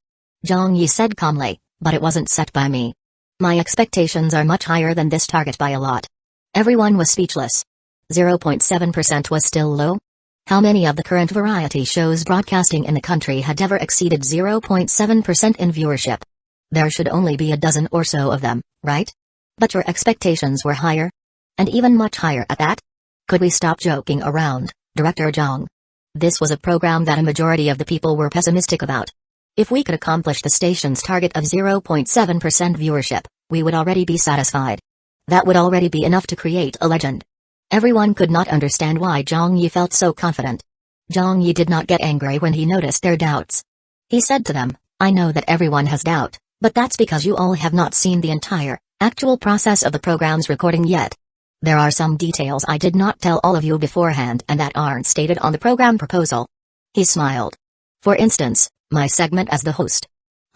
Zhang Yi said calmly, "But it wasn't set by me. My expectations are much higher than this target by a lot." Everyone was speechless. 0.7% was still low? How many of the current variety shows broadcasting in the country had ever exceeded 0.7% in viewership? There should only be a dozen or so of them, right? But your expectations were higher? And even much higher at that? Could we stop joking around, Director Zhang? This was a program that a majority of the people were pessimistic about. If we could accomplish the station's target of 0.7% viewership, we would already be satisfied. That would already be enough to create a legend. Everyone could not understand why Zhang Yi felt so confident. Zhang Yi did not get angry when he noticed their doubts. He said to them, "I know that everyone has doubt, but that's because you all have not seen the entire, actual process of the program's recording yet. There are some details I did not tell all of you beforehand and that aren't stated on the program proposal." He smiled. "For instance, my segment as the host."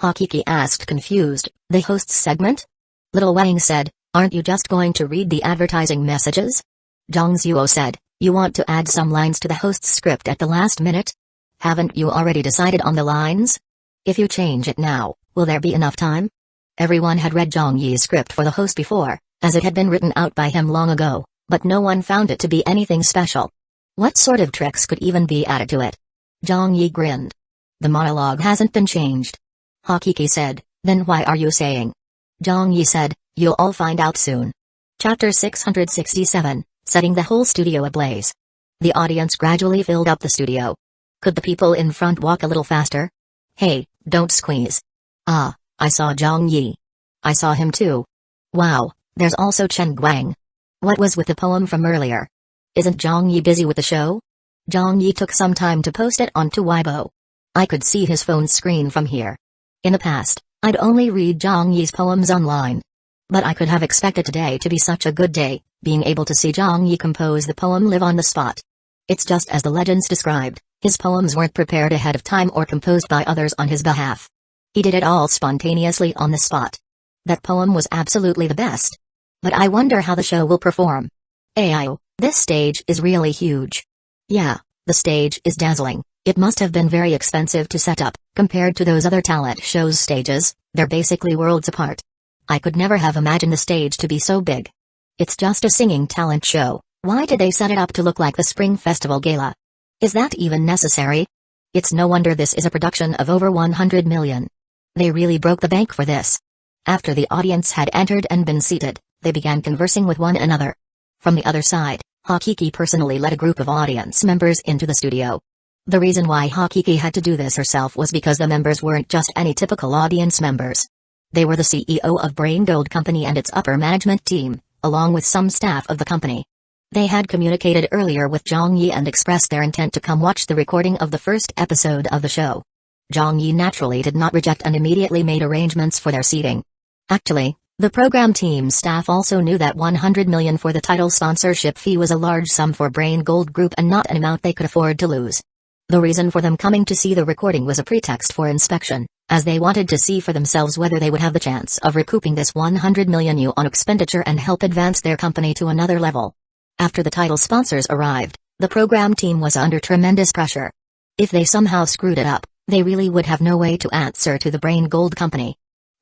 Hakiki asked confused, "The host's segment?" Little Wang said, "Aren't you just going to read the advertising messages?" Zhang Zuo said, "You want to add some lines to the host's script at the last minute? Haven't you already decided on the lines? If you change it now, will there be enough time?" Everyone had read Zhang Yi's script for the host before, as it had been written out by him long ago, but no one found it to be anything special. What sort of tricks could even be added to it? Zhang Yi grinned. The monologue hasn't been changed. Hakiki said, then why are you saying? Zhang Yi said, you'll all find out soon. Chapter 667, setting the whole studio ablaze. The audience gradually filled up the studio. Could the people in front walk a little faster? Hey, don't squeeze. Ah, I saw Zhang Yi. I saw him too. Wow, there's also Chen Guang. What was with the poem from earlier? Isn't Zhang Yi busy with the show? Zhang Yi took some time to post it onto Weibo. I could see his phone screen from here. In the past, I'd only read Zhang Yi's poems online. But I could have expected today to be such a good day, being able to see Zhang Yi compose the poem live on the spot. It's just as the legends described, his poems weren't prepared ahead of time or composed by others on his behalf. He did it all spontaneously on the spot. That poem was absolutely the best. But I wonder how the show will perform. Ayo, this stage is really huge. Yeah, the stage is dazzling. It must have been very expensive to set up, compared to those other talent shows' stages, they're basically worlds apart. I could never have imagined the stage to be so big. It's just a singing talent show, why did they set it up to look like the Spring Festival Gala? Is that even necessary? It's no wonder this is a production of over 100 million. They really broke the bank for this. After the audience had entered and been seated, they began conversing with one another. From the other side, Hakiki personally led a group of audience members into the studio. The reason why Hakiki had to do this herself was because the members weren't just any typical audience members. They were the CEO of Brain Gold Company and its upper management team, along with some staff of the company. They had communicated earlier with Zhang Yi and expressed their intent to come watch the recording of the first episode of the show. Zhang Yi naturally did not reject and immediately made arrangements for their seating. Actually, the program team staff also knew that 100 million for the title sponsorship fee was a large sum for Brain Gold Group and not an amount they could afford to lose. The reason for them coming to see the recording was a pretext for inspection, as they wanted to see for themselves whether they would have the chance of recouping this 100 million yuan expenditure and help advance their company to another level. After the title sponsors arrived, the program team was under tremendous pressure. If they somehow screwed it up, they really would have no way to answer to the Brain Gold Company.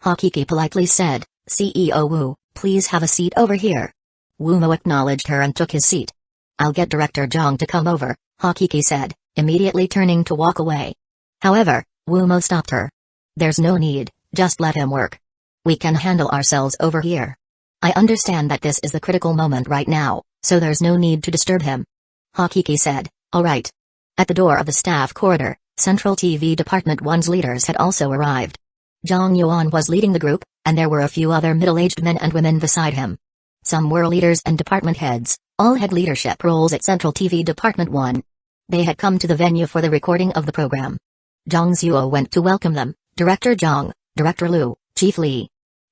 Hakiki politely said, CEO Wu, please have a seat over here. Wu Mo acknowledged her and took his seat. I'll get Director Zhang to come over, Hakiki said, immediately turning to walk away. However, Wu Mo stopped her. There's no need, just let him work. We can handle ourselves over here. I understand that this is the critical moment right now, so there's no need to disturb him. Hakiki said, alright. At the door of the staff corridor, Central TV Department 1's leaders had also arrived. Zhang Yuan was leading the group, and there were a few other middle-aged men and women beside him. Some were leaders and department heads, all had leadership roles at Central TV Department 1. They had come to the venue for the recording of the program. Zhang Zuo went to welcome them, Director Zhang, Director Liu, Chief Li.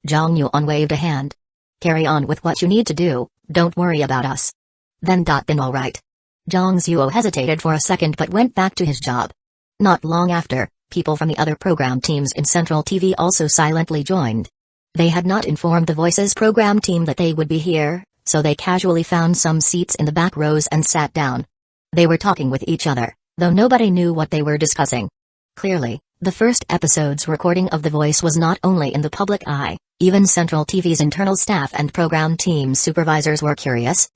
Zhang Yuan waved a hand. Carry on with what you need to do, don't worry about us. Then alright. Zhang Zuo hesitated for a second but went back to his job. Not long after, people from the other program teams in Central TV also silently joined. They had not informed the Voices program team that they would be here, so they casually found some seats in the back rows and sat down. They were talking with each other, though nobody knew what they were discussing. Clearly, the first episode's recording of The Voice was not only in the public eye, even Central TV's internal staff and program team supervisors were curious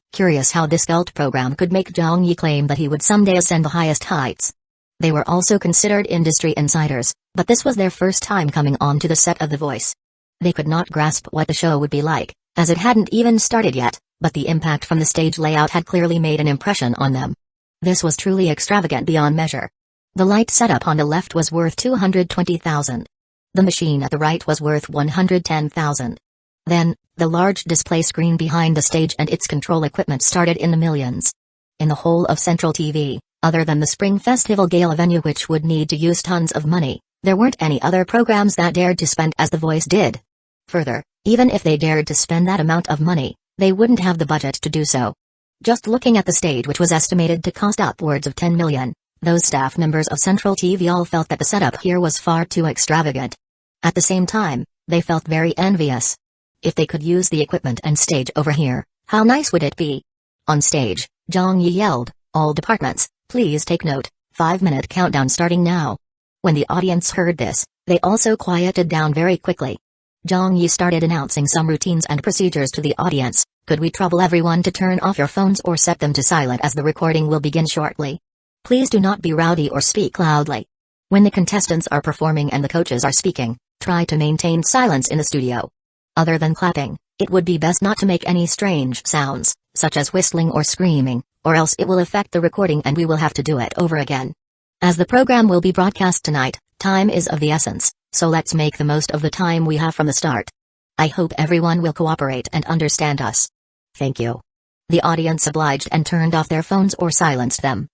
how this cult program could make Zhang Yi claim that he would someday ascend the highest heights. They were also considered industry insiders, but this was their first time coming onto the set of The Voice. They could not grasp what the show would be like, as it hadn't even started yet, but the impact from the stage layout had clearly made an impression on them. This was truly extravagant beyond measure. The light setup on the left was worth 220,000. The machine at the right was worth 110,000. Then, the large display screen behind the stage and its control equipment started in the millions. In the whole of Central TV, other than the Spring Festival Gala venue which would need to use tons of money, there weren't any other programs that dared to spend as The Voice did. Further, even if they dared to spend that amount of money, they wouldn't have the budget to do so. Just looking at the stage which was estimated to cost upwards of 10 million, those staff members of Central TV all felt that the setup here was far too extravagant. At the same time, they felt very envious. If they could use the equipment and stage over here, how nice would it be? On stage, Zhang Yi yelled, all departments, please take note, 5-minute countdown starting now. When the audience heard this, they also quieted down very quickly. Zhang Yi started announcing some routines and procedures to the audience, Could we trouble everyone to turn off your phones or set them to silent as the recording will begin shortly? Please do not be rowdy or speak loudly. When the contestants are performing and the coaches are speaking, try to maintain silence in the studio. Other than clapping, it would be best not to make any strange sounds, such as whistling or screaming, or else it will affect the recording and we will have to do it over again. As the program will be broadcast tonight, time is of the essence, so let's make the most of the time we have from the start. I hope everyone will cooperate and understand us. Thank you. The audience obliged and turned off their phones or silenced them.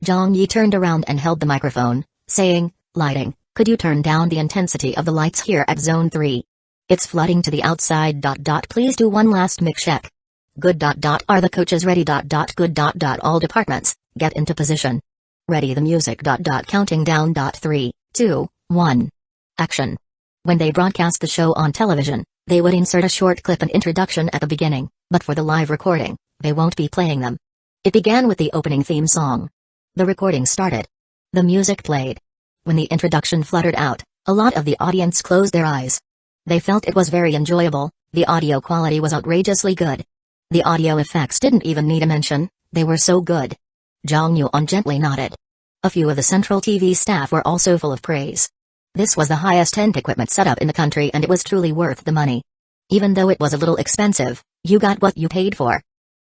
Zhang Yi turned around and held the microphone, saying, "Lighting, could you turn down the intensity of the lights here at Zone 3? It's flooding to the outside. Please do one last mix check. Good. Are the coaches ready? Good. All departments, get into position. Ready the music. Counting down. 3, 2, 1. Action." When they broadcast the show on television, they would insert a short clip and introduction at the beginning, but for the live recording, they won't be playing them. It began with the opening theme song. The recording started. The music played. When the introduction fluttered out, a lot of the audience closed their eyes. They felt it was very enjoyable. The audio quality was outrageously good. The audio effects didn't even need a mention, they were so good. Zhang Yuan gently nodded. A few of the central TV staff were also full of praise. This was the highest-end equipment setup in the country and it was truly worth the money. Even though it was a little expensive, you got what you paid for.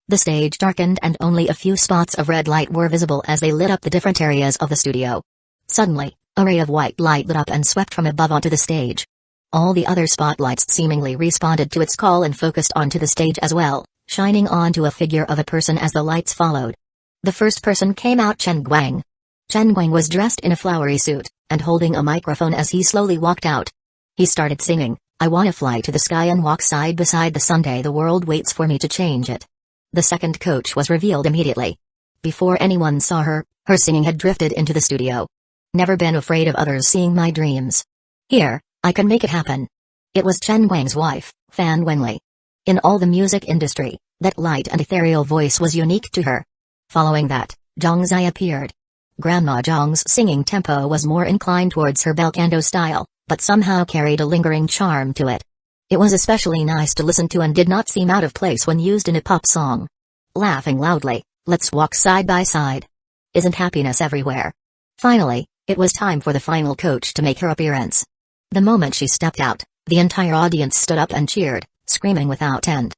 The stage darkened and only a few spots of red light were visible as they lit up the different areas of the studio. Suddenly, a ray of white light lit up and swept from above onto the stage. All the other spotlights seemingly responded to its call and focused onto the stage as well, shining onto a figure of a person as the lights followed. The first person came out, Chen Guang. Chen Guang was dressed in a flowery suit, and holding a microphone as he slowly walked out. He started singing, "I wanna fly to the sky and walk side beside the Sunday, the world waits for me to change it." The second coach was revealed immediately. Before anyone saw her, her singing had drifted into the studio. "Never been afraid of others seeing my dreams. Here, I can make it happen." It was Chen Guang's wife, Fan Wenli. In all the music industry, that light and ethereal voice was unique to her. Following that, Zhang Zai appeared. Grandma Zhang's singing tempo was more inclined towards her bel canto style, but somehow carried a lingering charm to it. It was especially nice to listen to and did not seem out of place when used in a pop song. Laughing loudly, "Let's walk side by side. Isn't happiness everywhere?" Finally, it was time for the final coach to make her appearance. The moment she stepped out, the entire audience stood up and cheered, screaming without end.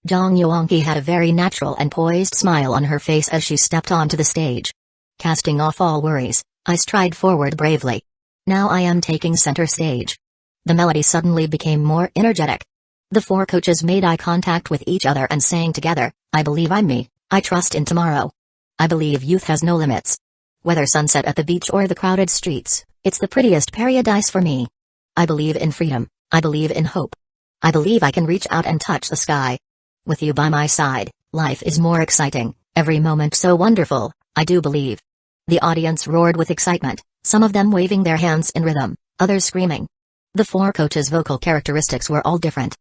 Zhang Yuanqi had a very natural and poised smile on her face as she stepped onto the stage. Casting off all worries, I stride forward bravely. Now I am taking center stage. The melody suddenly became more energetic. The four coaches made eye contact with each other and sang together, "I believe I'm me, I trust in tomorrow. I believe youth has no limits. Whether sunset at the beach or the crowded streets, it's the prettiest paradise for me. I believe in freedom, I believe in hope. I believe I can reach out and touch the sky. With you by my side, life is more exciting, every moment so wonderful, I do believe." The audience roared with excitement, some of them waving their hands in rhythm, others screaming. The four coaches' vocal characteristics were all different.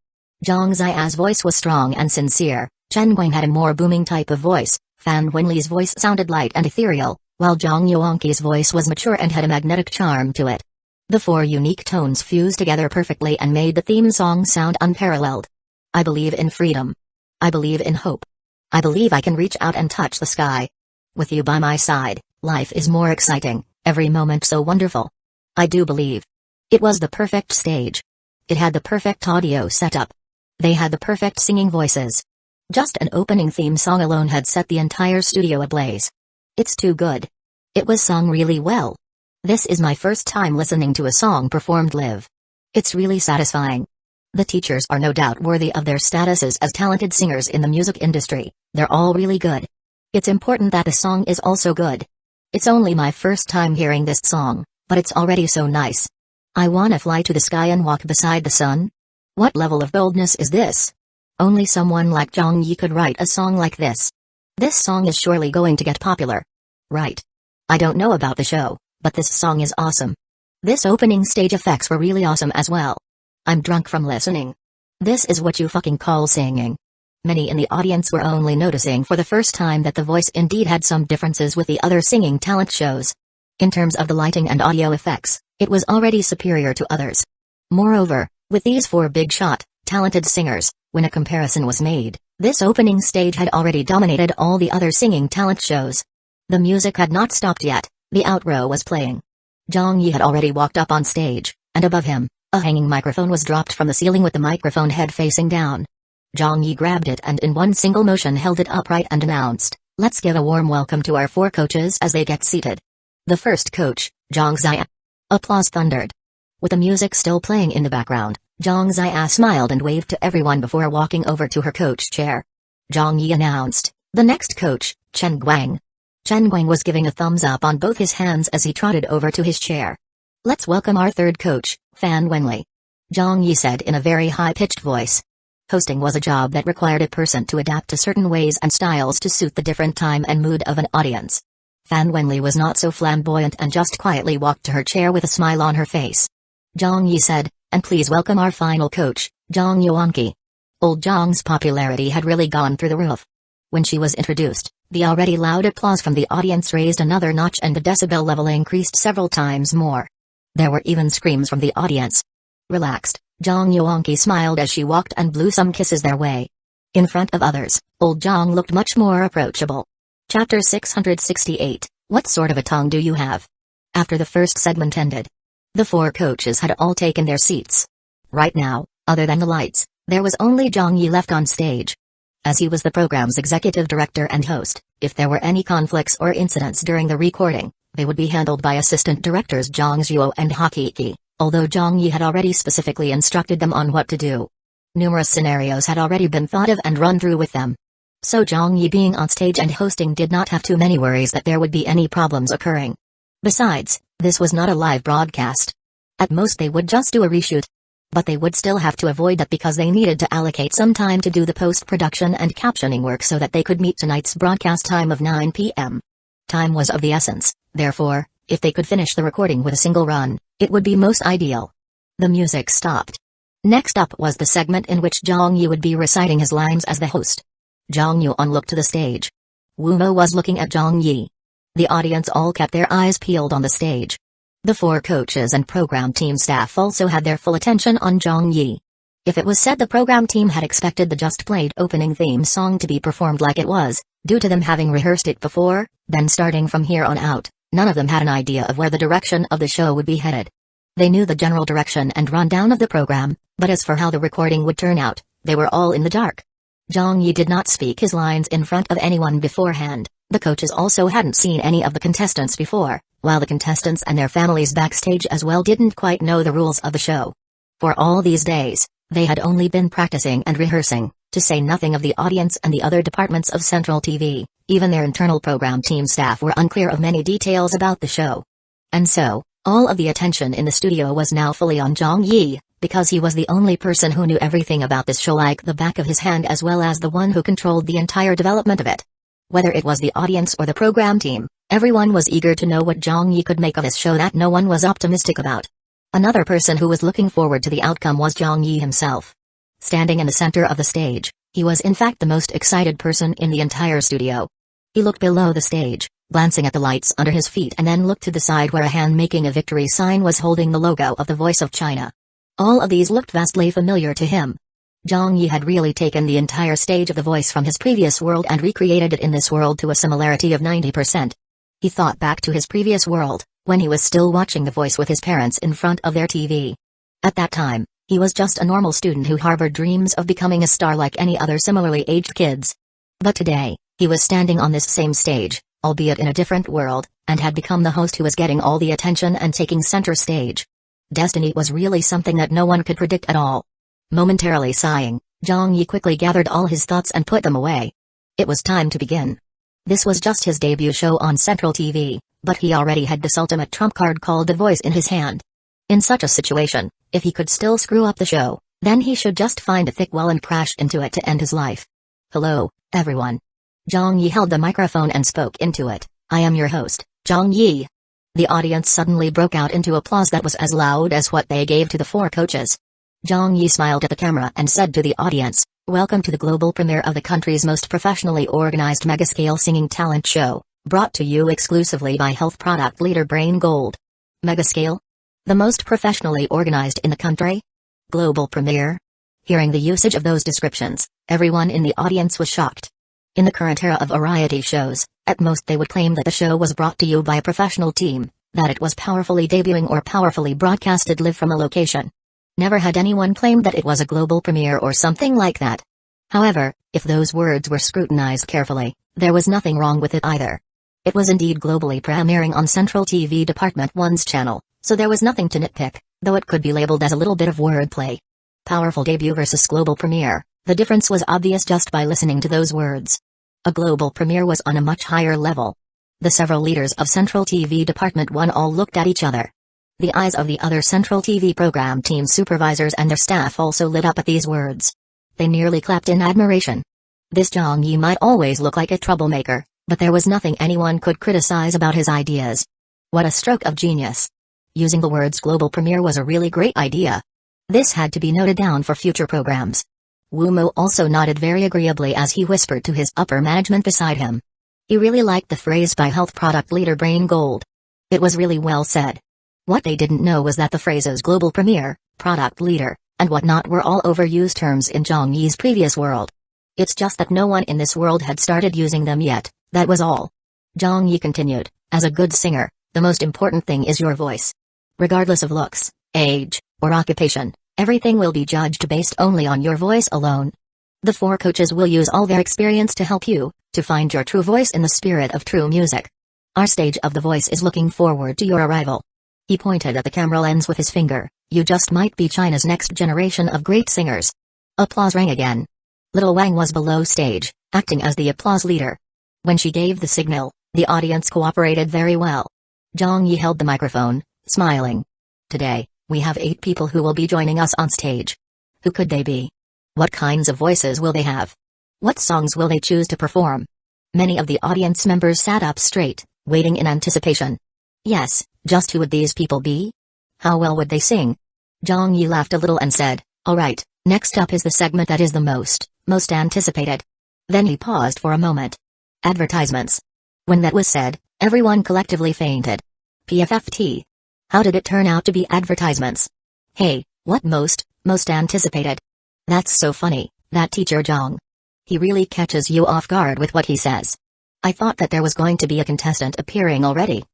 Zhang Zia's voice was strong and sincere, Chen Guang had a more booming type of voice, Fan Wenli's voice sounded light and ethereal, while Zhang Yuanqi's voice was mature and had a magnetic charm to it. The four unique tones fused together perfectly and made the theme song sound unparalleled. I believe in freedom. I believe in hope. I believe I can reach out and touch the sky. With you by my side, life is more exciting, every moment so wonderful. I do believe. It was the perfect stage. It had the perfect audio setup. They had the perfect singing voices. Just an opening theme song alone had set the entire studio ablaze. It's too good. It was sung really well. This is my first time listening to a song performed live. It's really satisfying. The teachers are no doubt worthy of their statuses as talented singers in the music industry, they're all really good. It's important that the song is also good. It's only my first time hearing this song, but it's already so nice. I wanna fly to the sky and walk beside the sun? What level of boldness is this? Only someone like Zhang Yi could write a song like this. This song is surely going to get popular. Right. I don't know about the show, but this song is awesome. This opening stage effects were really awesome as well. I'm drunk from listening. This is what you fucking call singing. Many in the audience were only noticing for the first time that the voice indeed had some differences with the other singing talent shows. In terms of the lighting and audio effects, it was already superior to others. Moreover, with these four big shot, talented singers, When a comparison was made, this opening stage had already dominated all the other singing talent shows. The music had not stopped yet, the outro was playing. Zhang Yi had already walked up on stage, and above him, a hanging microphone was dropped from the ceiling with the microphone head facing down. Zhang Yi grabbed it and in one single motion held it upright and announced, "Let's give a warm welcome to our 4 coaches as they get seated." The first coach, Zhang Ziya. Applause thundered. With the music still playing in the background, Zhang Ziya smiled and waved to everyone before walking over to her coach chair. Zhang Yi announced, "The next coach, Chen Guang." Chen Guang was giving a thumbs up on both his hands as he trotted over to his chair. "Let's welcome our third coach, Fan Wenli," Zhang Yi said in a very high-pitched voice. Hosting was a job that required a person to adapt to certain ways and styles to suit the different time and mood of an audience. Fan Wenli was not so flamboyant and just quietly walked to her chair with a smile on her face. Zhang Yi said, "And please welcome our final coach, Zhang Yuanqi." Old Zhang's popularity had really gone through the roof. When she was introduced, the already loud applause from the audience raised another notch and the decibel level increased several times more. There were even screams from the audience. Relaxed, Zhang Yuanqi smiled as she walked and blew some kisses their way. In front of others, old Zhang looked much more approachable. Chapter 668, What sort of a tongue do you have? After the first segment ended, the 4 coaches had all taken their seats. Right now, other than the lights, there was only Zhang Yi left on stage. As he was the program's executive director and host, if there were any conflicts or incidents during the recording, they would be handled by assistant directors Zhang Zhuo and Hakiki, although Zhang Yi had already specifically instructed them on what to do. Numerous scenarios had already been thought of and run through with them. So Zhang Yi being on stage and hosting did not have too many worries that there would be any problems occurring. Besides, this was not a live broadcast. At most they would just do a reshoot. But they would still have to avoid that because they needed to allocate some time to do the post-production and captioning work so that they could meet tonight's broadcast time of 9 p.m. Time was of the essence, therefore, if they could finish the recording with a single run, it would be most ideal. The music stopped. Next up was the segment in which Zhang Yi would be reciting his lines as the host. Zhang Yuan looked to the stage. Wu Mo was looking at Zhang Yi. The audience all kept their eyes peeled on the stage. The 4 coaches and program team staff also had their full attention on Zhang Yi. If it was said the program team had expected the just played opening theme song to be performed like it was, due to them having rehearsed it before, then starting from here on out, none of them had an idea of where the direction of the show would be headed. They knew the general direction and rundown of the program, but as for how the recording would turn out, they were all in the dark. Zhang Yi did not speak his lines in front of anyone beforehand. The coaches also hadn't seen any of the contestants before, while the contestants and their families backstage as well didn't quite know the rules of the show. For all these days, they had only been practicing and rehearsing, to say nothing of the audience and the other departments of Central TV. Even their internal program team staff were unclear of many details about the show. And so, all of the attention in the studio was now fully on Zhang Yi, because he was the only person who knew everything about this show like the back of his hand as well as the one who controlled the entire development of it. Whether it was the audience or the program team, everyone was eager to know what Zhang Yi could make of this show that no one was optimistic about. Another person who was looking forward to the outcome was Zhang Yi himself. Standing in the center of the stage, he was in fact the most excited person in the entire studio. He looked below the stage, glancing at the lights under his feet and then looked to the side where a hand making a victory sign was holding the logo of the Voice of China. All of these looked vastly familiar to him. Zhang Yi had really taken the entire stage of the voice from his previous world and recreated it in this world to a similarity of 90%. He thought back to his previous world, when he was still watching the voice with his parents in front of their TV. At that time, he was just a normal student who harbored dreams of becoming a star like any other similarly aged kids. But today, he was standing on this same stage, albeit in a different world, and had become the host who was getting all the attention and taking center stage. Destiny was really something that no one could predict at all. Momentarily sighing, Zhang Yi quickly gathered all his thoughts and put them away. It was time to begin. This was just his debut show on Central TV, but he already had this ultimate trump card called The Voice in his hand. In such a situation, if he could still screw up the show, then he should just find a thick wall and crash into it to end his life. Hello, everyone. Zhang Yi held the microphone and spoke into it. I am your host, Zhang Yi. The audience suddenly broke out into applause that was as loud as what they gave to the 4 coaches. Zhang Yi smiled at the camera and said to the audience, "Welcome to the global premiere of the country's most professionally organized mega-scale singing talent show, brought to you exclusively by health product leader Brain Gold." Mega-scale? The most professionally organized in the country? Global premiere? Hearing the usage of those descriptions, everyone in the audience was shocked. In the current era of variety shows, at most they would claim that the show was brought to you by a professional team, that it was powerfully debuting or powerfully broadcasted live from a location. Never had anyone claimed that it was a global premiere or something like that. However, if those words were scrutinized carefully, there was nothing wrong with it either. It was indeed globally premiering on Central TV Department 1's channel, so there was nothing to nitpick, though it could be labeled as a little bit of wordplay. Powerful debut versus global premiere, the difference was obvious just by listening to those words. A global premiere was on a much higher level. The several leaders of Central TV Department 1 all looked at each other. The eyes of the other Central TV program team supervisors and their staff also lit up at these words. They nearly clapped in admiration. This Zhang Yi might always look like a troublemaker, but there was nothing anyone could criticize about his ideas. What a stroke of genius. Using the words global premiere was a really great idea. This had to be noted down for future programs. Wumo also nodded very agreeably as he whispered to his upper management beside him. He really liked the phrase by health product leader Brain Gold. It was really well said. What they didn't know was that the phrases global premiere, product leader, and whatnot were all overused terms in Zhang Yi's previous world. It's just that no one in this world had started using them yet, that was all. Zhang Yi continued, as a good singer, the most important thing is your voice. Regardless of looks, age, or occupation, everything will be judged based only on your voice alone. The 4 coaches will use all their experience to help you, to find your true voice in the spirit of true music. Our stage of the voice is looking forward to your arrival. He pointed at the camera lens with his finger. You just might be China's next generation of great singers. Applause rang again. Little Wang was below stage, acting as the applause leader. When she gave the signal, the audience cooperated very well. Zhang Yi held the microphone, smiling. Today, we have 8 people who will be joining us on stage. Who could they be? What kinds of voices will they have? What songs will they choose to perform? Many of the audience members sat up straight, waiting in anticipation. Yes, just who would these people be? How well would they sing? Zhang Yi laughed a little and said, alright, next up is the segment that is the most anticipated. Then he paused for a moment. Advertisements. When that was said, everyone collectively fainted. PFFT. How did it turn out to be advertisements? Hey, what most anticipated? That's so funny, that teacher Zhang. He really catches you off guard with what he says. I thought that there was going to be a contestant appearing already.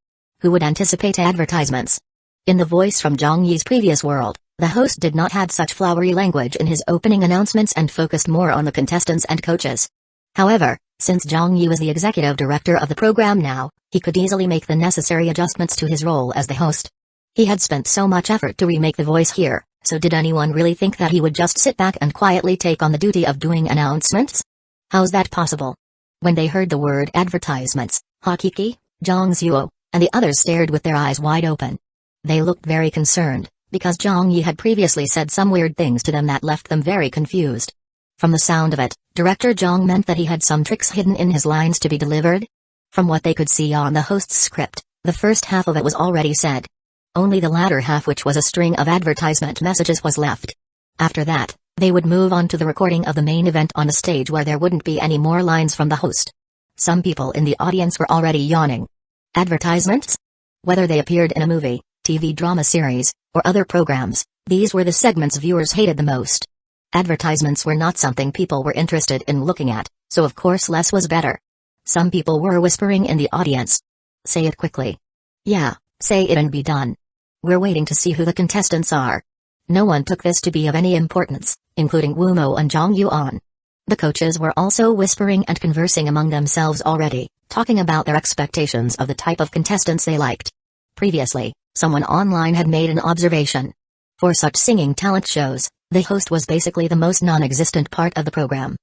Who would anticipate advertisements? In the voice from Zhang Yi's previous world, the host did not have such flowery language in his opening announcements and focused more on the contestants and coaches. However, since Zhang Yi was the executive director of the program now, he could easily make the necessary adjustments to his role as the host. He had spent so much effort to remake the voice here, so did anyone really think that he would just sit back and quietly take on the duty of doing announcements? How's that possible? When they heard the word advertisements, Hakiki, Zhang Zuo, and the others stared with their eyes wide open. They looked very concerned, because Zhang Yi had previously said some weird things to them that left them very confused. From the sound of it, Director Zhang meant that he had some tricks hidden in his lines to be delivered. From what they could see on the host's script, the first half of it was already said. Only the latter half, which was a string of advertisement messages, was left. After that, they would move on to the recording of the main event on a stage where there wouldn't be any more lines from the host. Some people in the audience were already yawning. Advertisements? Whether they appeared in a movie, TV drama series, or other programs, these were the segments viewers hated the most. Advertisements were not something people were interested in looking at, so of course less was better. Some people were whispering in the audience. Say it quickly. Yeah, say it and be done. We're waiting to see who the contestants are. No one took this to be of any importance, including Wumo and Zhang Yuan. The coaches were also whispering and conversing among themselves already, talking about their expectations of the type of contestants they liked. Previously, someone online had made an observation. For such singing talent shows, the host was basically the most non-existent part of the program.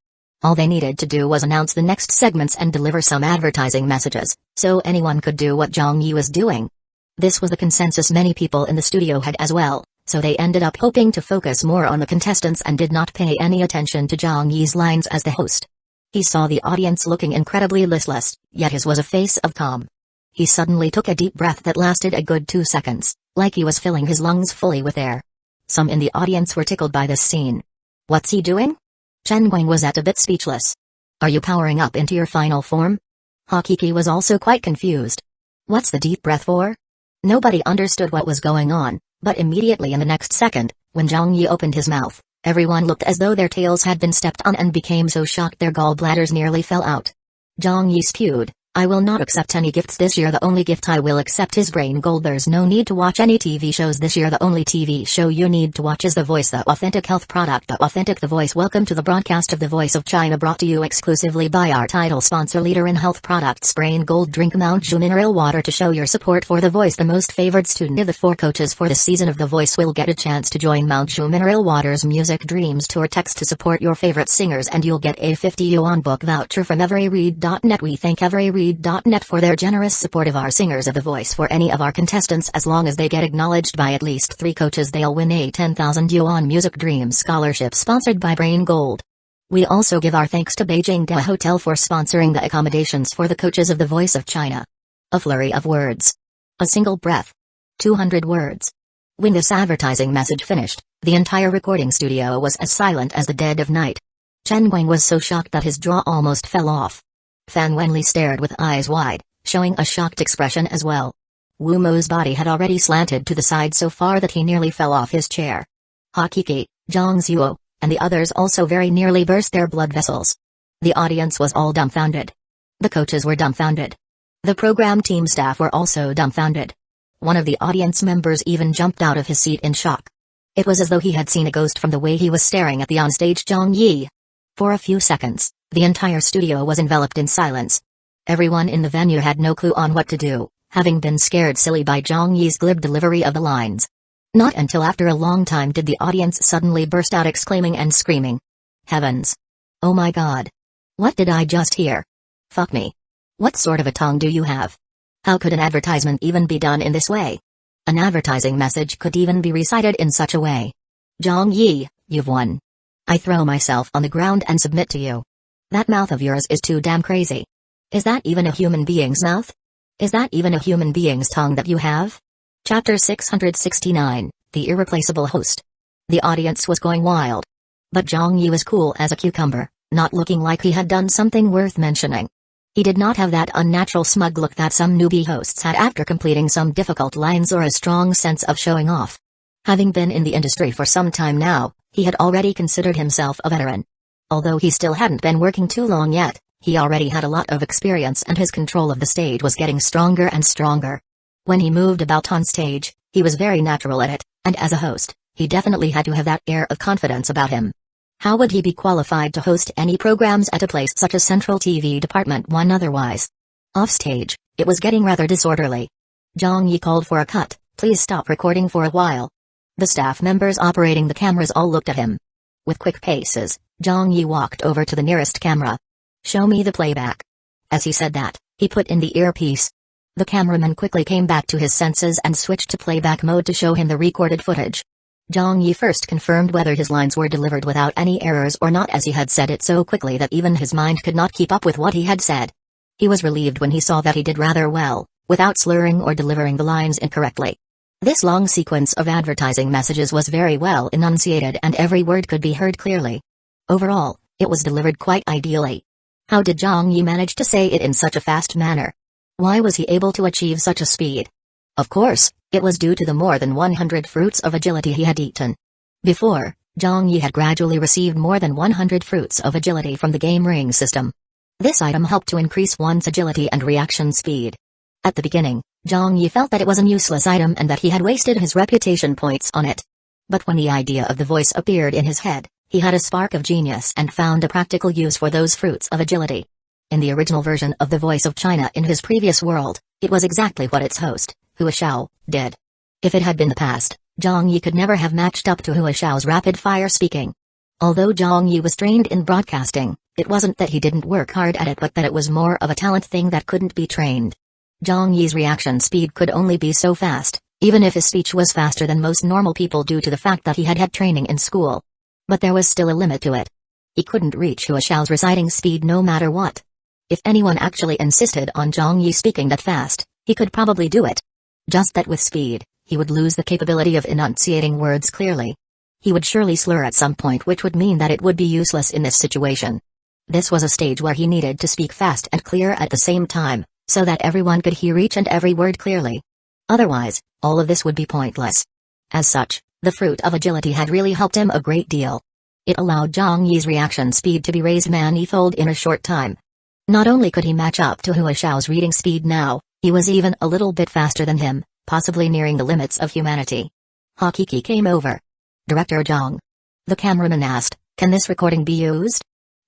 All they needed to do was announce the next segments and deliver some advertising messages, so anyone could do what Zhang Yi was doing. This was the consensus many people in the studio had as well, so they ended up hoping to focus more on the contestants and did not pay any attention to Zhang Yi's lines as the host. He saw the audience looking incredibly listless, yet his was a face of calm. He suddenly took a deep breath that lasted a good 2 seconds, like he was filling his lungs fully with air. Some in the audience were tickled by this scene. What's he doing? Chen Guang was a bit speechless. Are you powering up into your final form? Hakiki was also quite confused. What's the deep breath for? Nobody understood what was going on, but immediately in the next second, when Zhang Yi opened his mouth, Everyone looked as though their tails had been stepped on and became so shocked their gallbladders nearly fell out. Zhang Yi spewed, "I will not accept any gifts this year. The only gift I will accept is brain gold. There's no need to watch any TV shows this year. The only TV show you need to watch is The Voice, the authentic health product, The Authentic The Voice." Welcome to the broadcast of The Voice of China, brought to you exclusively by our title sponsor, leader in health products, Brain Gold. Drink Mangekyō mineral water to show your support for The Voice. The most favored student of the 4 coaches for the season of The Voice will get a chance to join Mangekyō mineral water's Music Dreams tour. Text to support your favorite singers and you'll get a 50 yuan book voucher from everyread.net. We thank everyread.net for their generous support of our singers of The Voice. For any of our contestants, as long as they get acknowledged by at least 3 coaches, they'll win a 10,000 yuan Music Dreams scholarship sponsored by Brain Gold. We also give our thanks to Beijing Dea Hotel for sponsoring the accommodations for the coaches of The Voice of China. A flurry of words. A single breath. 200 words. When this advertising message finished, the entire recording studio was as silent as the dead of night. Chen Guang was so shocked that his jaw almost fell off. Fan Wenli stared with eyes wide, showing a shocked expression as well. Wu Mo's body had already slanted to the side so far that he nearly fell off his chair. Hakiki, Zhang Zuo, and the others also very nearly burst their blood vessels. The audience was all dumbfounded. The coaches were dumbfounded. The program team staff were also dumbfounded. One of the audience members even jumped out of his seat in shock. It was as though he had seen a ghost from the way he was staring at the onstage Zhang Yi. For a few seconds, the entire studio was enveloped in silence. Everyone in the venue had no clue on what to do, having been scared silly by Zhang Yi's glib delivery of the lines. Not until after a long time did the audience suddenly burst out exclaiming and screaming. Heavens! Oh my god! What did I just hear? Fuck me! What sort of a tongue do you have? How could an advertisement even be done in this way? An advertising message could even be recited in such a way. Zhang Yi, you've won. I throw myself on the ground and submit to you. That mouth of yours is too damn crazy. Is that even a human being's mouth? Is that even a human being's tongue that you have? Chapter 669, The Irreplaceable Host. The audience was going wild. But Zhang Yi was cool as a cucumber, not looking like he had done something worth mentioning. He did not have that unnatural smug look that some newbie hosts had after completing some difficult lines, or a strong sense of showing off. Having been in the industry for some time now, he had already considered himself a veteran. Although he still hadn't been working too long yet, he already had a lot of experience and his control of the stage was getting stronger and stronger. When he moved about on stage, he was very natural at it, and as a host, he definitely had to have that air of confidence about him. How would he be qualified to host any programs at a place such as Central TV Department 1 otherwise? Offstage, it was getting rather disorderly. Zhang Yi called for a cut. Please stop recording for a while. The staff members operating the cameras all looked at him. With quick paces, Zhang Yi walked over to the nearest camera. Show me the playback. As he said that, he put in the earpiece. The cameraman quickly came back to his senses and switched to playback mode to show him the recorded footage. Zhang Yi first confirmed whether his lines were delivered without any errors or not, as he had said it so quickly that even his mind could not keep up with what he had said. He was relieved when he saw that he did rather well, without slurring or delivering the lines incorrectly. This long sequence of advertising messages was very well enunciated and every word could be heard clearly. Overall, it was delivered quite ideally. How did Zhang Yi manage to say it in such a fast manner? Why was he able to achieve such a speed? Of course, it was due to the more than 100 fruits of agility he had eaten. Before, Zhang Yi had gradually received more than 100 fruits of agility from the game ring system. This item helped to increase one's agility and reaction speed. At the beginning, Zhang Yi felt that it was a useless item and that he had wasted his reputation points on it. But when the idea of the voice appeared in his head, he had a spark of genius and found a practical use for those fruits of agility. In the original version of The Voice of China in his previous world, it was exactly what its host, Hueco, did. If it had been the past, Zhang Yi could never have matched up to Hueco's rapid-fire speaking. Although Zhang Yi was trained in broadcasting, it wasn't that he didn't work hard at it but that it was more of a talent thing that couldn't be trained. Zhang Yi's reaction speed could only be so fast, even if his speech was faster than most normal people due to the fact that he had had training in school. But there was still a limit to it. He couldn't reach Hueco's reciting speed no matter what. If anyone actually insisted on Zhang Yi speaking that fast, he could probably do it. Just that with speed, he would lose the capability of enunciating words clearly. He would surely slur at some point, which would mean that it would be useless in this situation. This was a stage where he needed to speak fast and clear at the same time, so that everyone could hear each and every word clearly. Otherwise, all of this would be pointless. As such, the fruit of agility had really helped him a great deal. It allowed Zhang Yi's reaction speed to be raised manifold in a short time. Not only could he match up to Hua Xiao's reading speed now, he was even a little bit faster than him, possibly nearing the limits of humanity. Hakiki came over. "Director Zhang." The cameraman asked, "Can this recording be used?"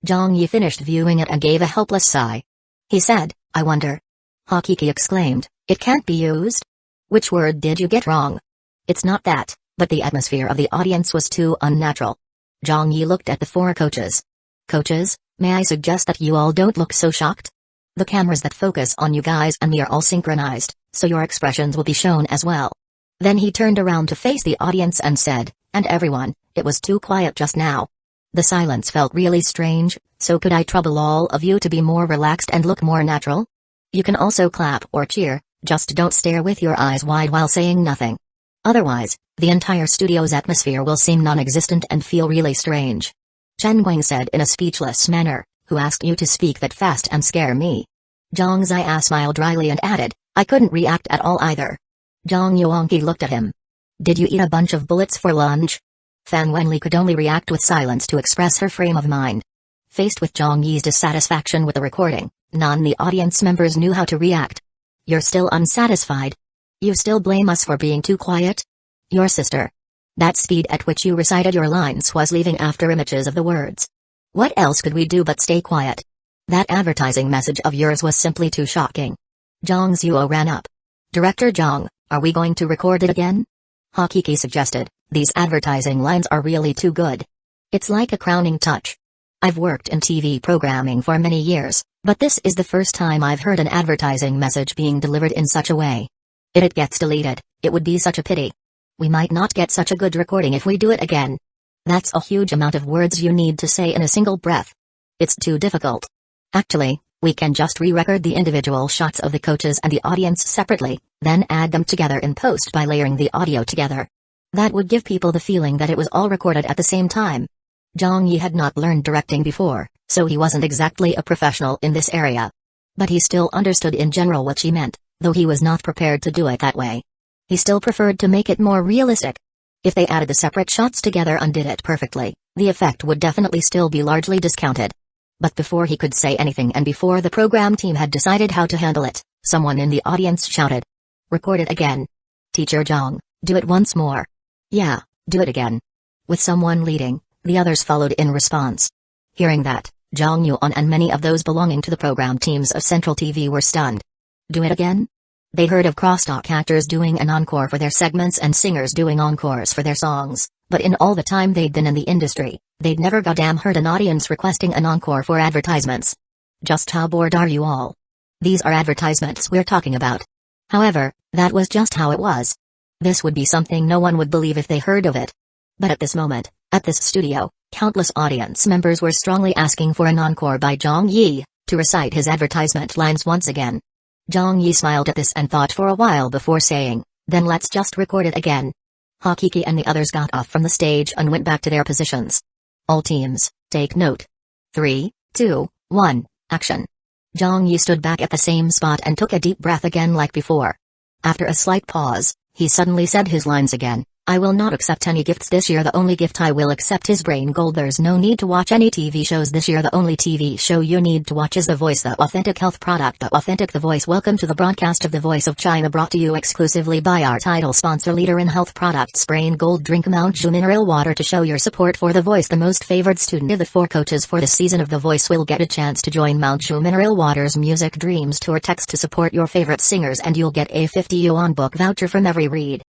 Zhang Yi finished viewing it and gave a helpless sigh. He said, "I wonder." Hakiki exclaimed, "It can't be used? Which word did you get wrong?" "It's not that, but the atmosphere of the audience was too unnatural." Zhang Yi looked at the four coaches. "Coaches, may I suggest that you all don't look so shocked? The cameras that focus on you guys and me are all synchronized, so your expressions will be shown as well." Then he turned around to face the audience and said, "And everyone, it was too quiet just now. The silence felt really strange, so could I trouble all of you to be more relaxed and look more natural? You can also clap or cheer, just don't stare with your eyes wide while saying nothing. Otherwise, the entire studio's atmosphere will seem non-existent and feel really strange." Chen Guang said in a speechless manner, "Who asked you to speak that fast and scare me?" Zhang Zia smiled dryly and added, "I couldn't react at all either." Zhang Yuanqi looked at him. "Did you eat a bunch of bullets for lunch?" Fan Wenli could only react with silence to express her frame of mind. Faced with Zhang Yi's dissatisfaction with the recording, none of the audience members knew how to react. "You're still unsatisfied? You still blame us for being too quiet? Your sister. That speed at which you recited your lines was leaving after images of the words. What else could we do but stay quiet? That advertising message of yours was simply too shocking." Zhang Zuo ran up. "Director Zhang, are we going to record it again?" Hakiki suggested, "These advertising lines are really too good. It's like a crowning touch. I've worked in TV programming for many years, but this is the first time I've heard an advertising message being delivered in such a way. If it gets deleted, it would be such a pity. We might not get such a good recording if we do it again. That's a huge amount of words you need to say in a single breath. It's too difficult. Actually, we can just re-record the individual shots of the coaches and the audience separately, then add them together in post by layering the audio together. That would give people the feeling that it was all recorded at the same time." Zhang Yi had not learned directing before, so he wasn't exactly a professional in this area. But he still understood in general what she meant, though he was not prepared to do it that way. He still preferred to make it more realistic. If they added the separate shots together and did it perfectly, the effect would definitely still be largely discounted. But before he could say anything and before the program team had decided how to handle it, someone in the audience shouted, "Record it again. Teacher Zhang, do it once more." "Yeah, do it again." With someone leading, the others followed in response. Hearing that, Zhang Yuan and many of those belonging to the program teams of Central TV were stunned. Do it again? They heard of crosstalk actors doing an encore for their segments and singers doing encores for their songs, but in all the time they'd been in the industry, they'd never goddamn heard an audience requesting an encore for advertisements. Just how bored are you all? These are advertisements we're talking about. However, that was just how it was. This would be something no one would believe if they heard of it. But at this moment, at this studio, countless audience members were strongly asking for an encore by Zhang Yi, to recite his advertisement lines once again. Zhang Yi smiled at this and thought for a while before saying, "Then let's just record it again." Hakiki and the others got off from the stage and went back to their positions. All teams, take note. 3, 2, 1, action. Zhang Yi stood back at the same spot and took a deep breath again like before. After a slight pause, he suddenly said his lines again. "I will not accept any gifts this year. The only gift I will accept is brain gold. There's no need to watch any TV shows this year. The only TV show you need to watch is The Voice, the authentic health product, The Authentic The Voice." Welcome to the broadcast of The Voice of China, brought to you exclusively by our title sponsor, leader in health products Brain Gold. Drink Mangekyō mineral water to show your support for The Voice. The most favored student of the 4 coaches for this season of The Voice will get a chance to join Mangekyō mineral water's Music Dreams tour. Text to support your favorite singers and you'll get a 50 yuan book voucher from every read.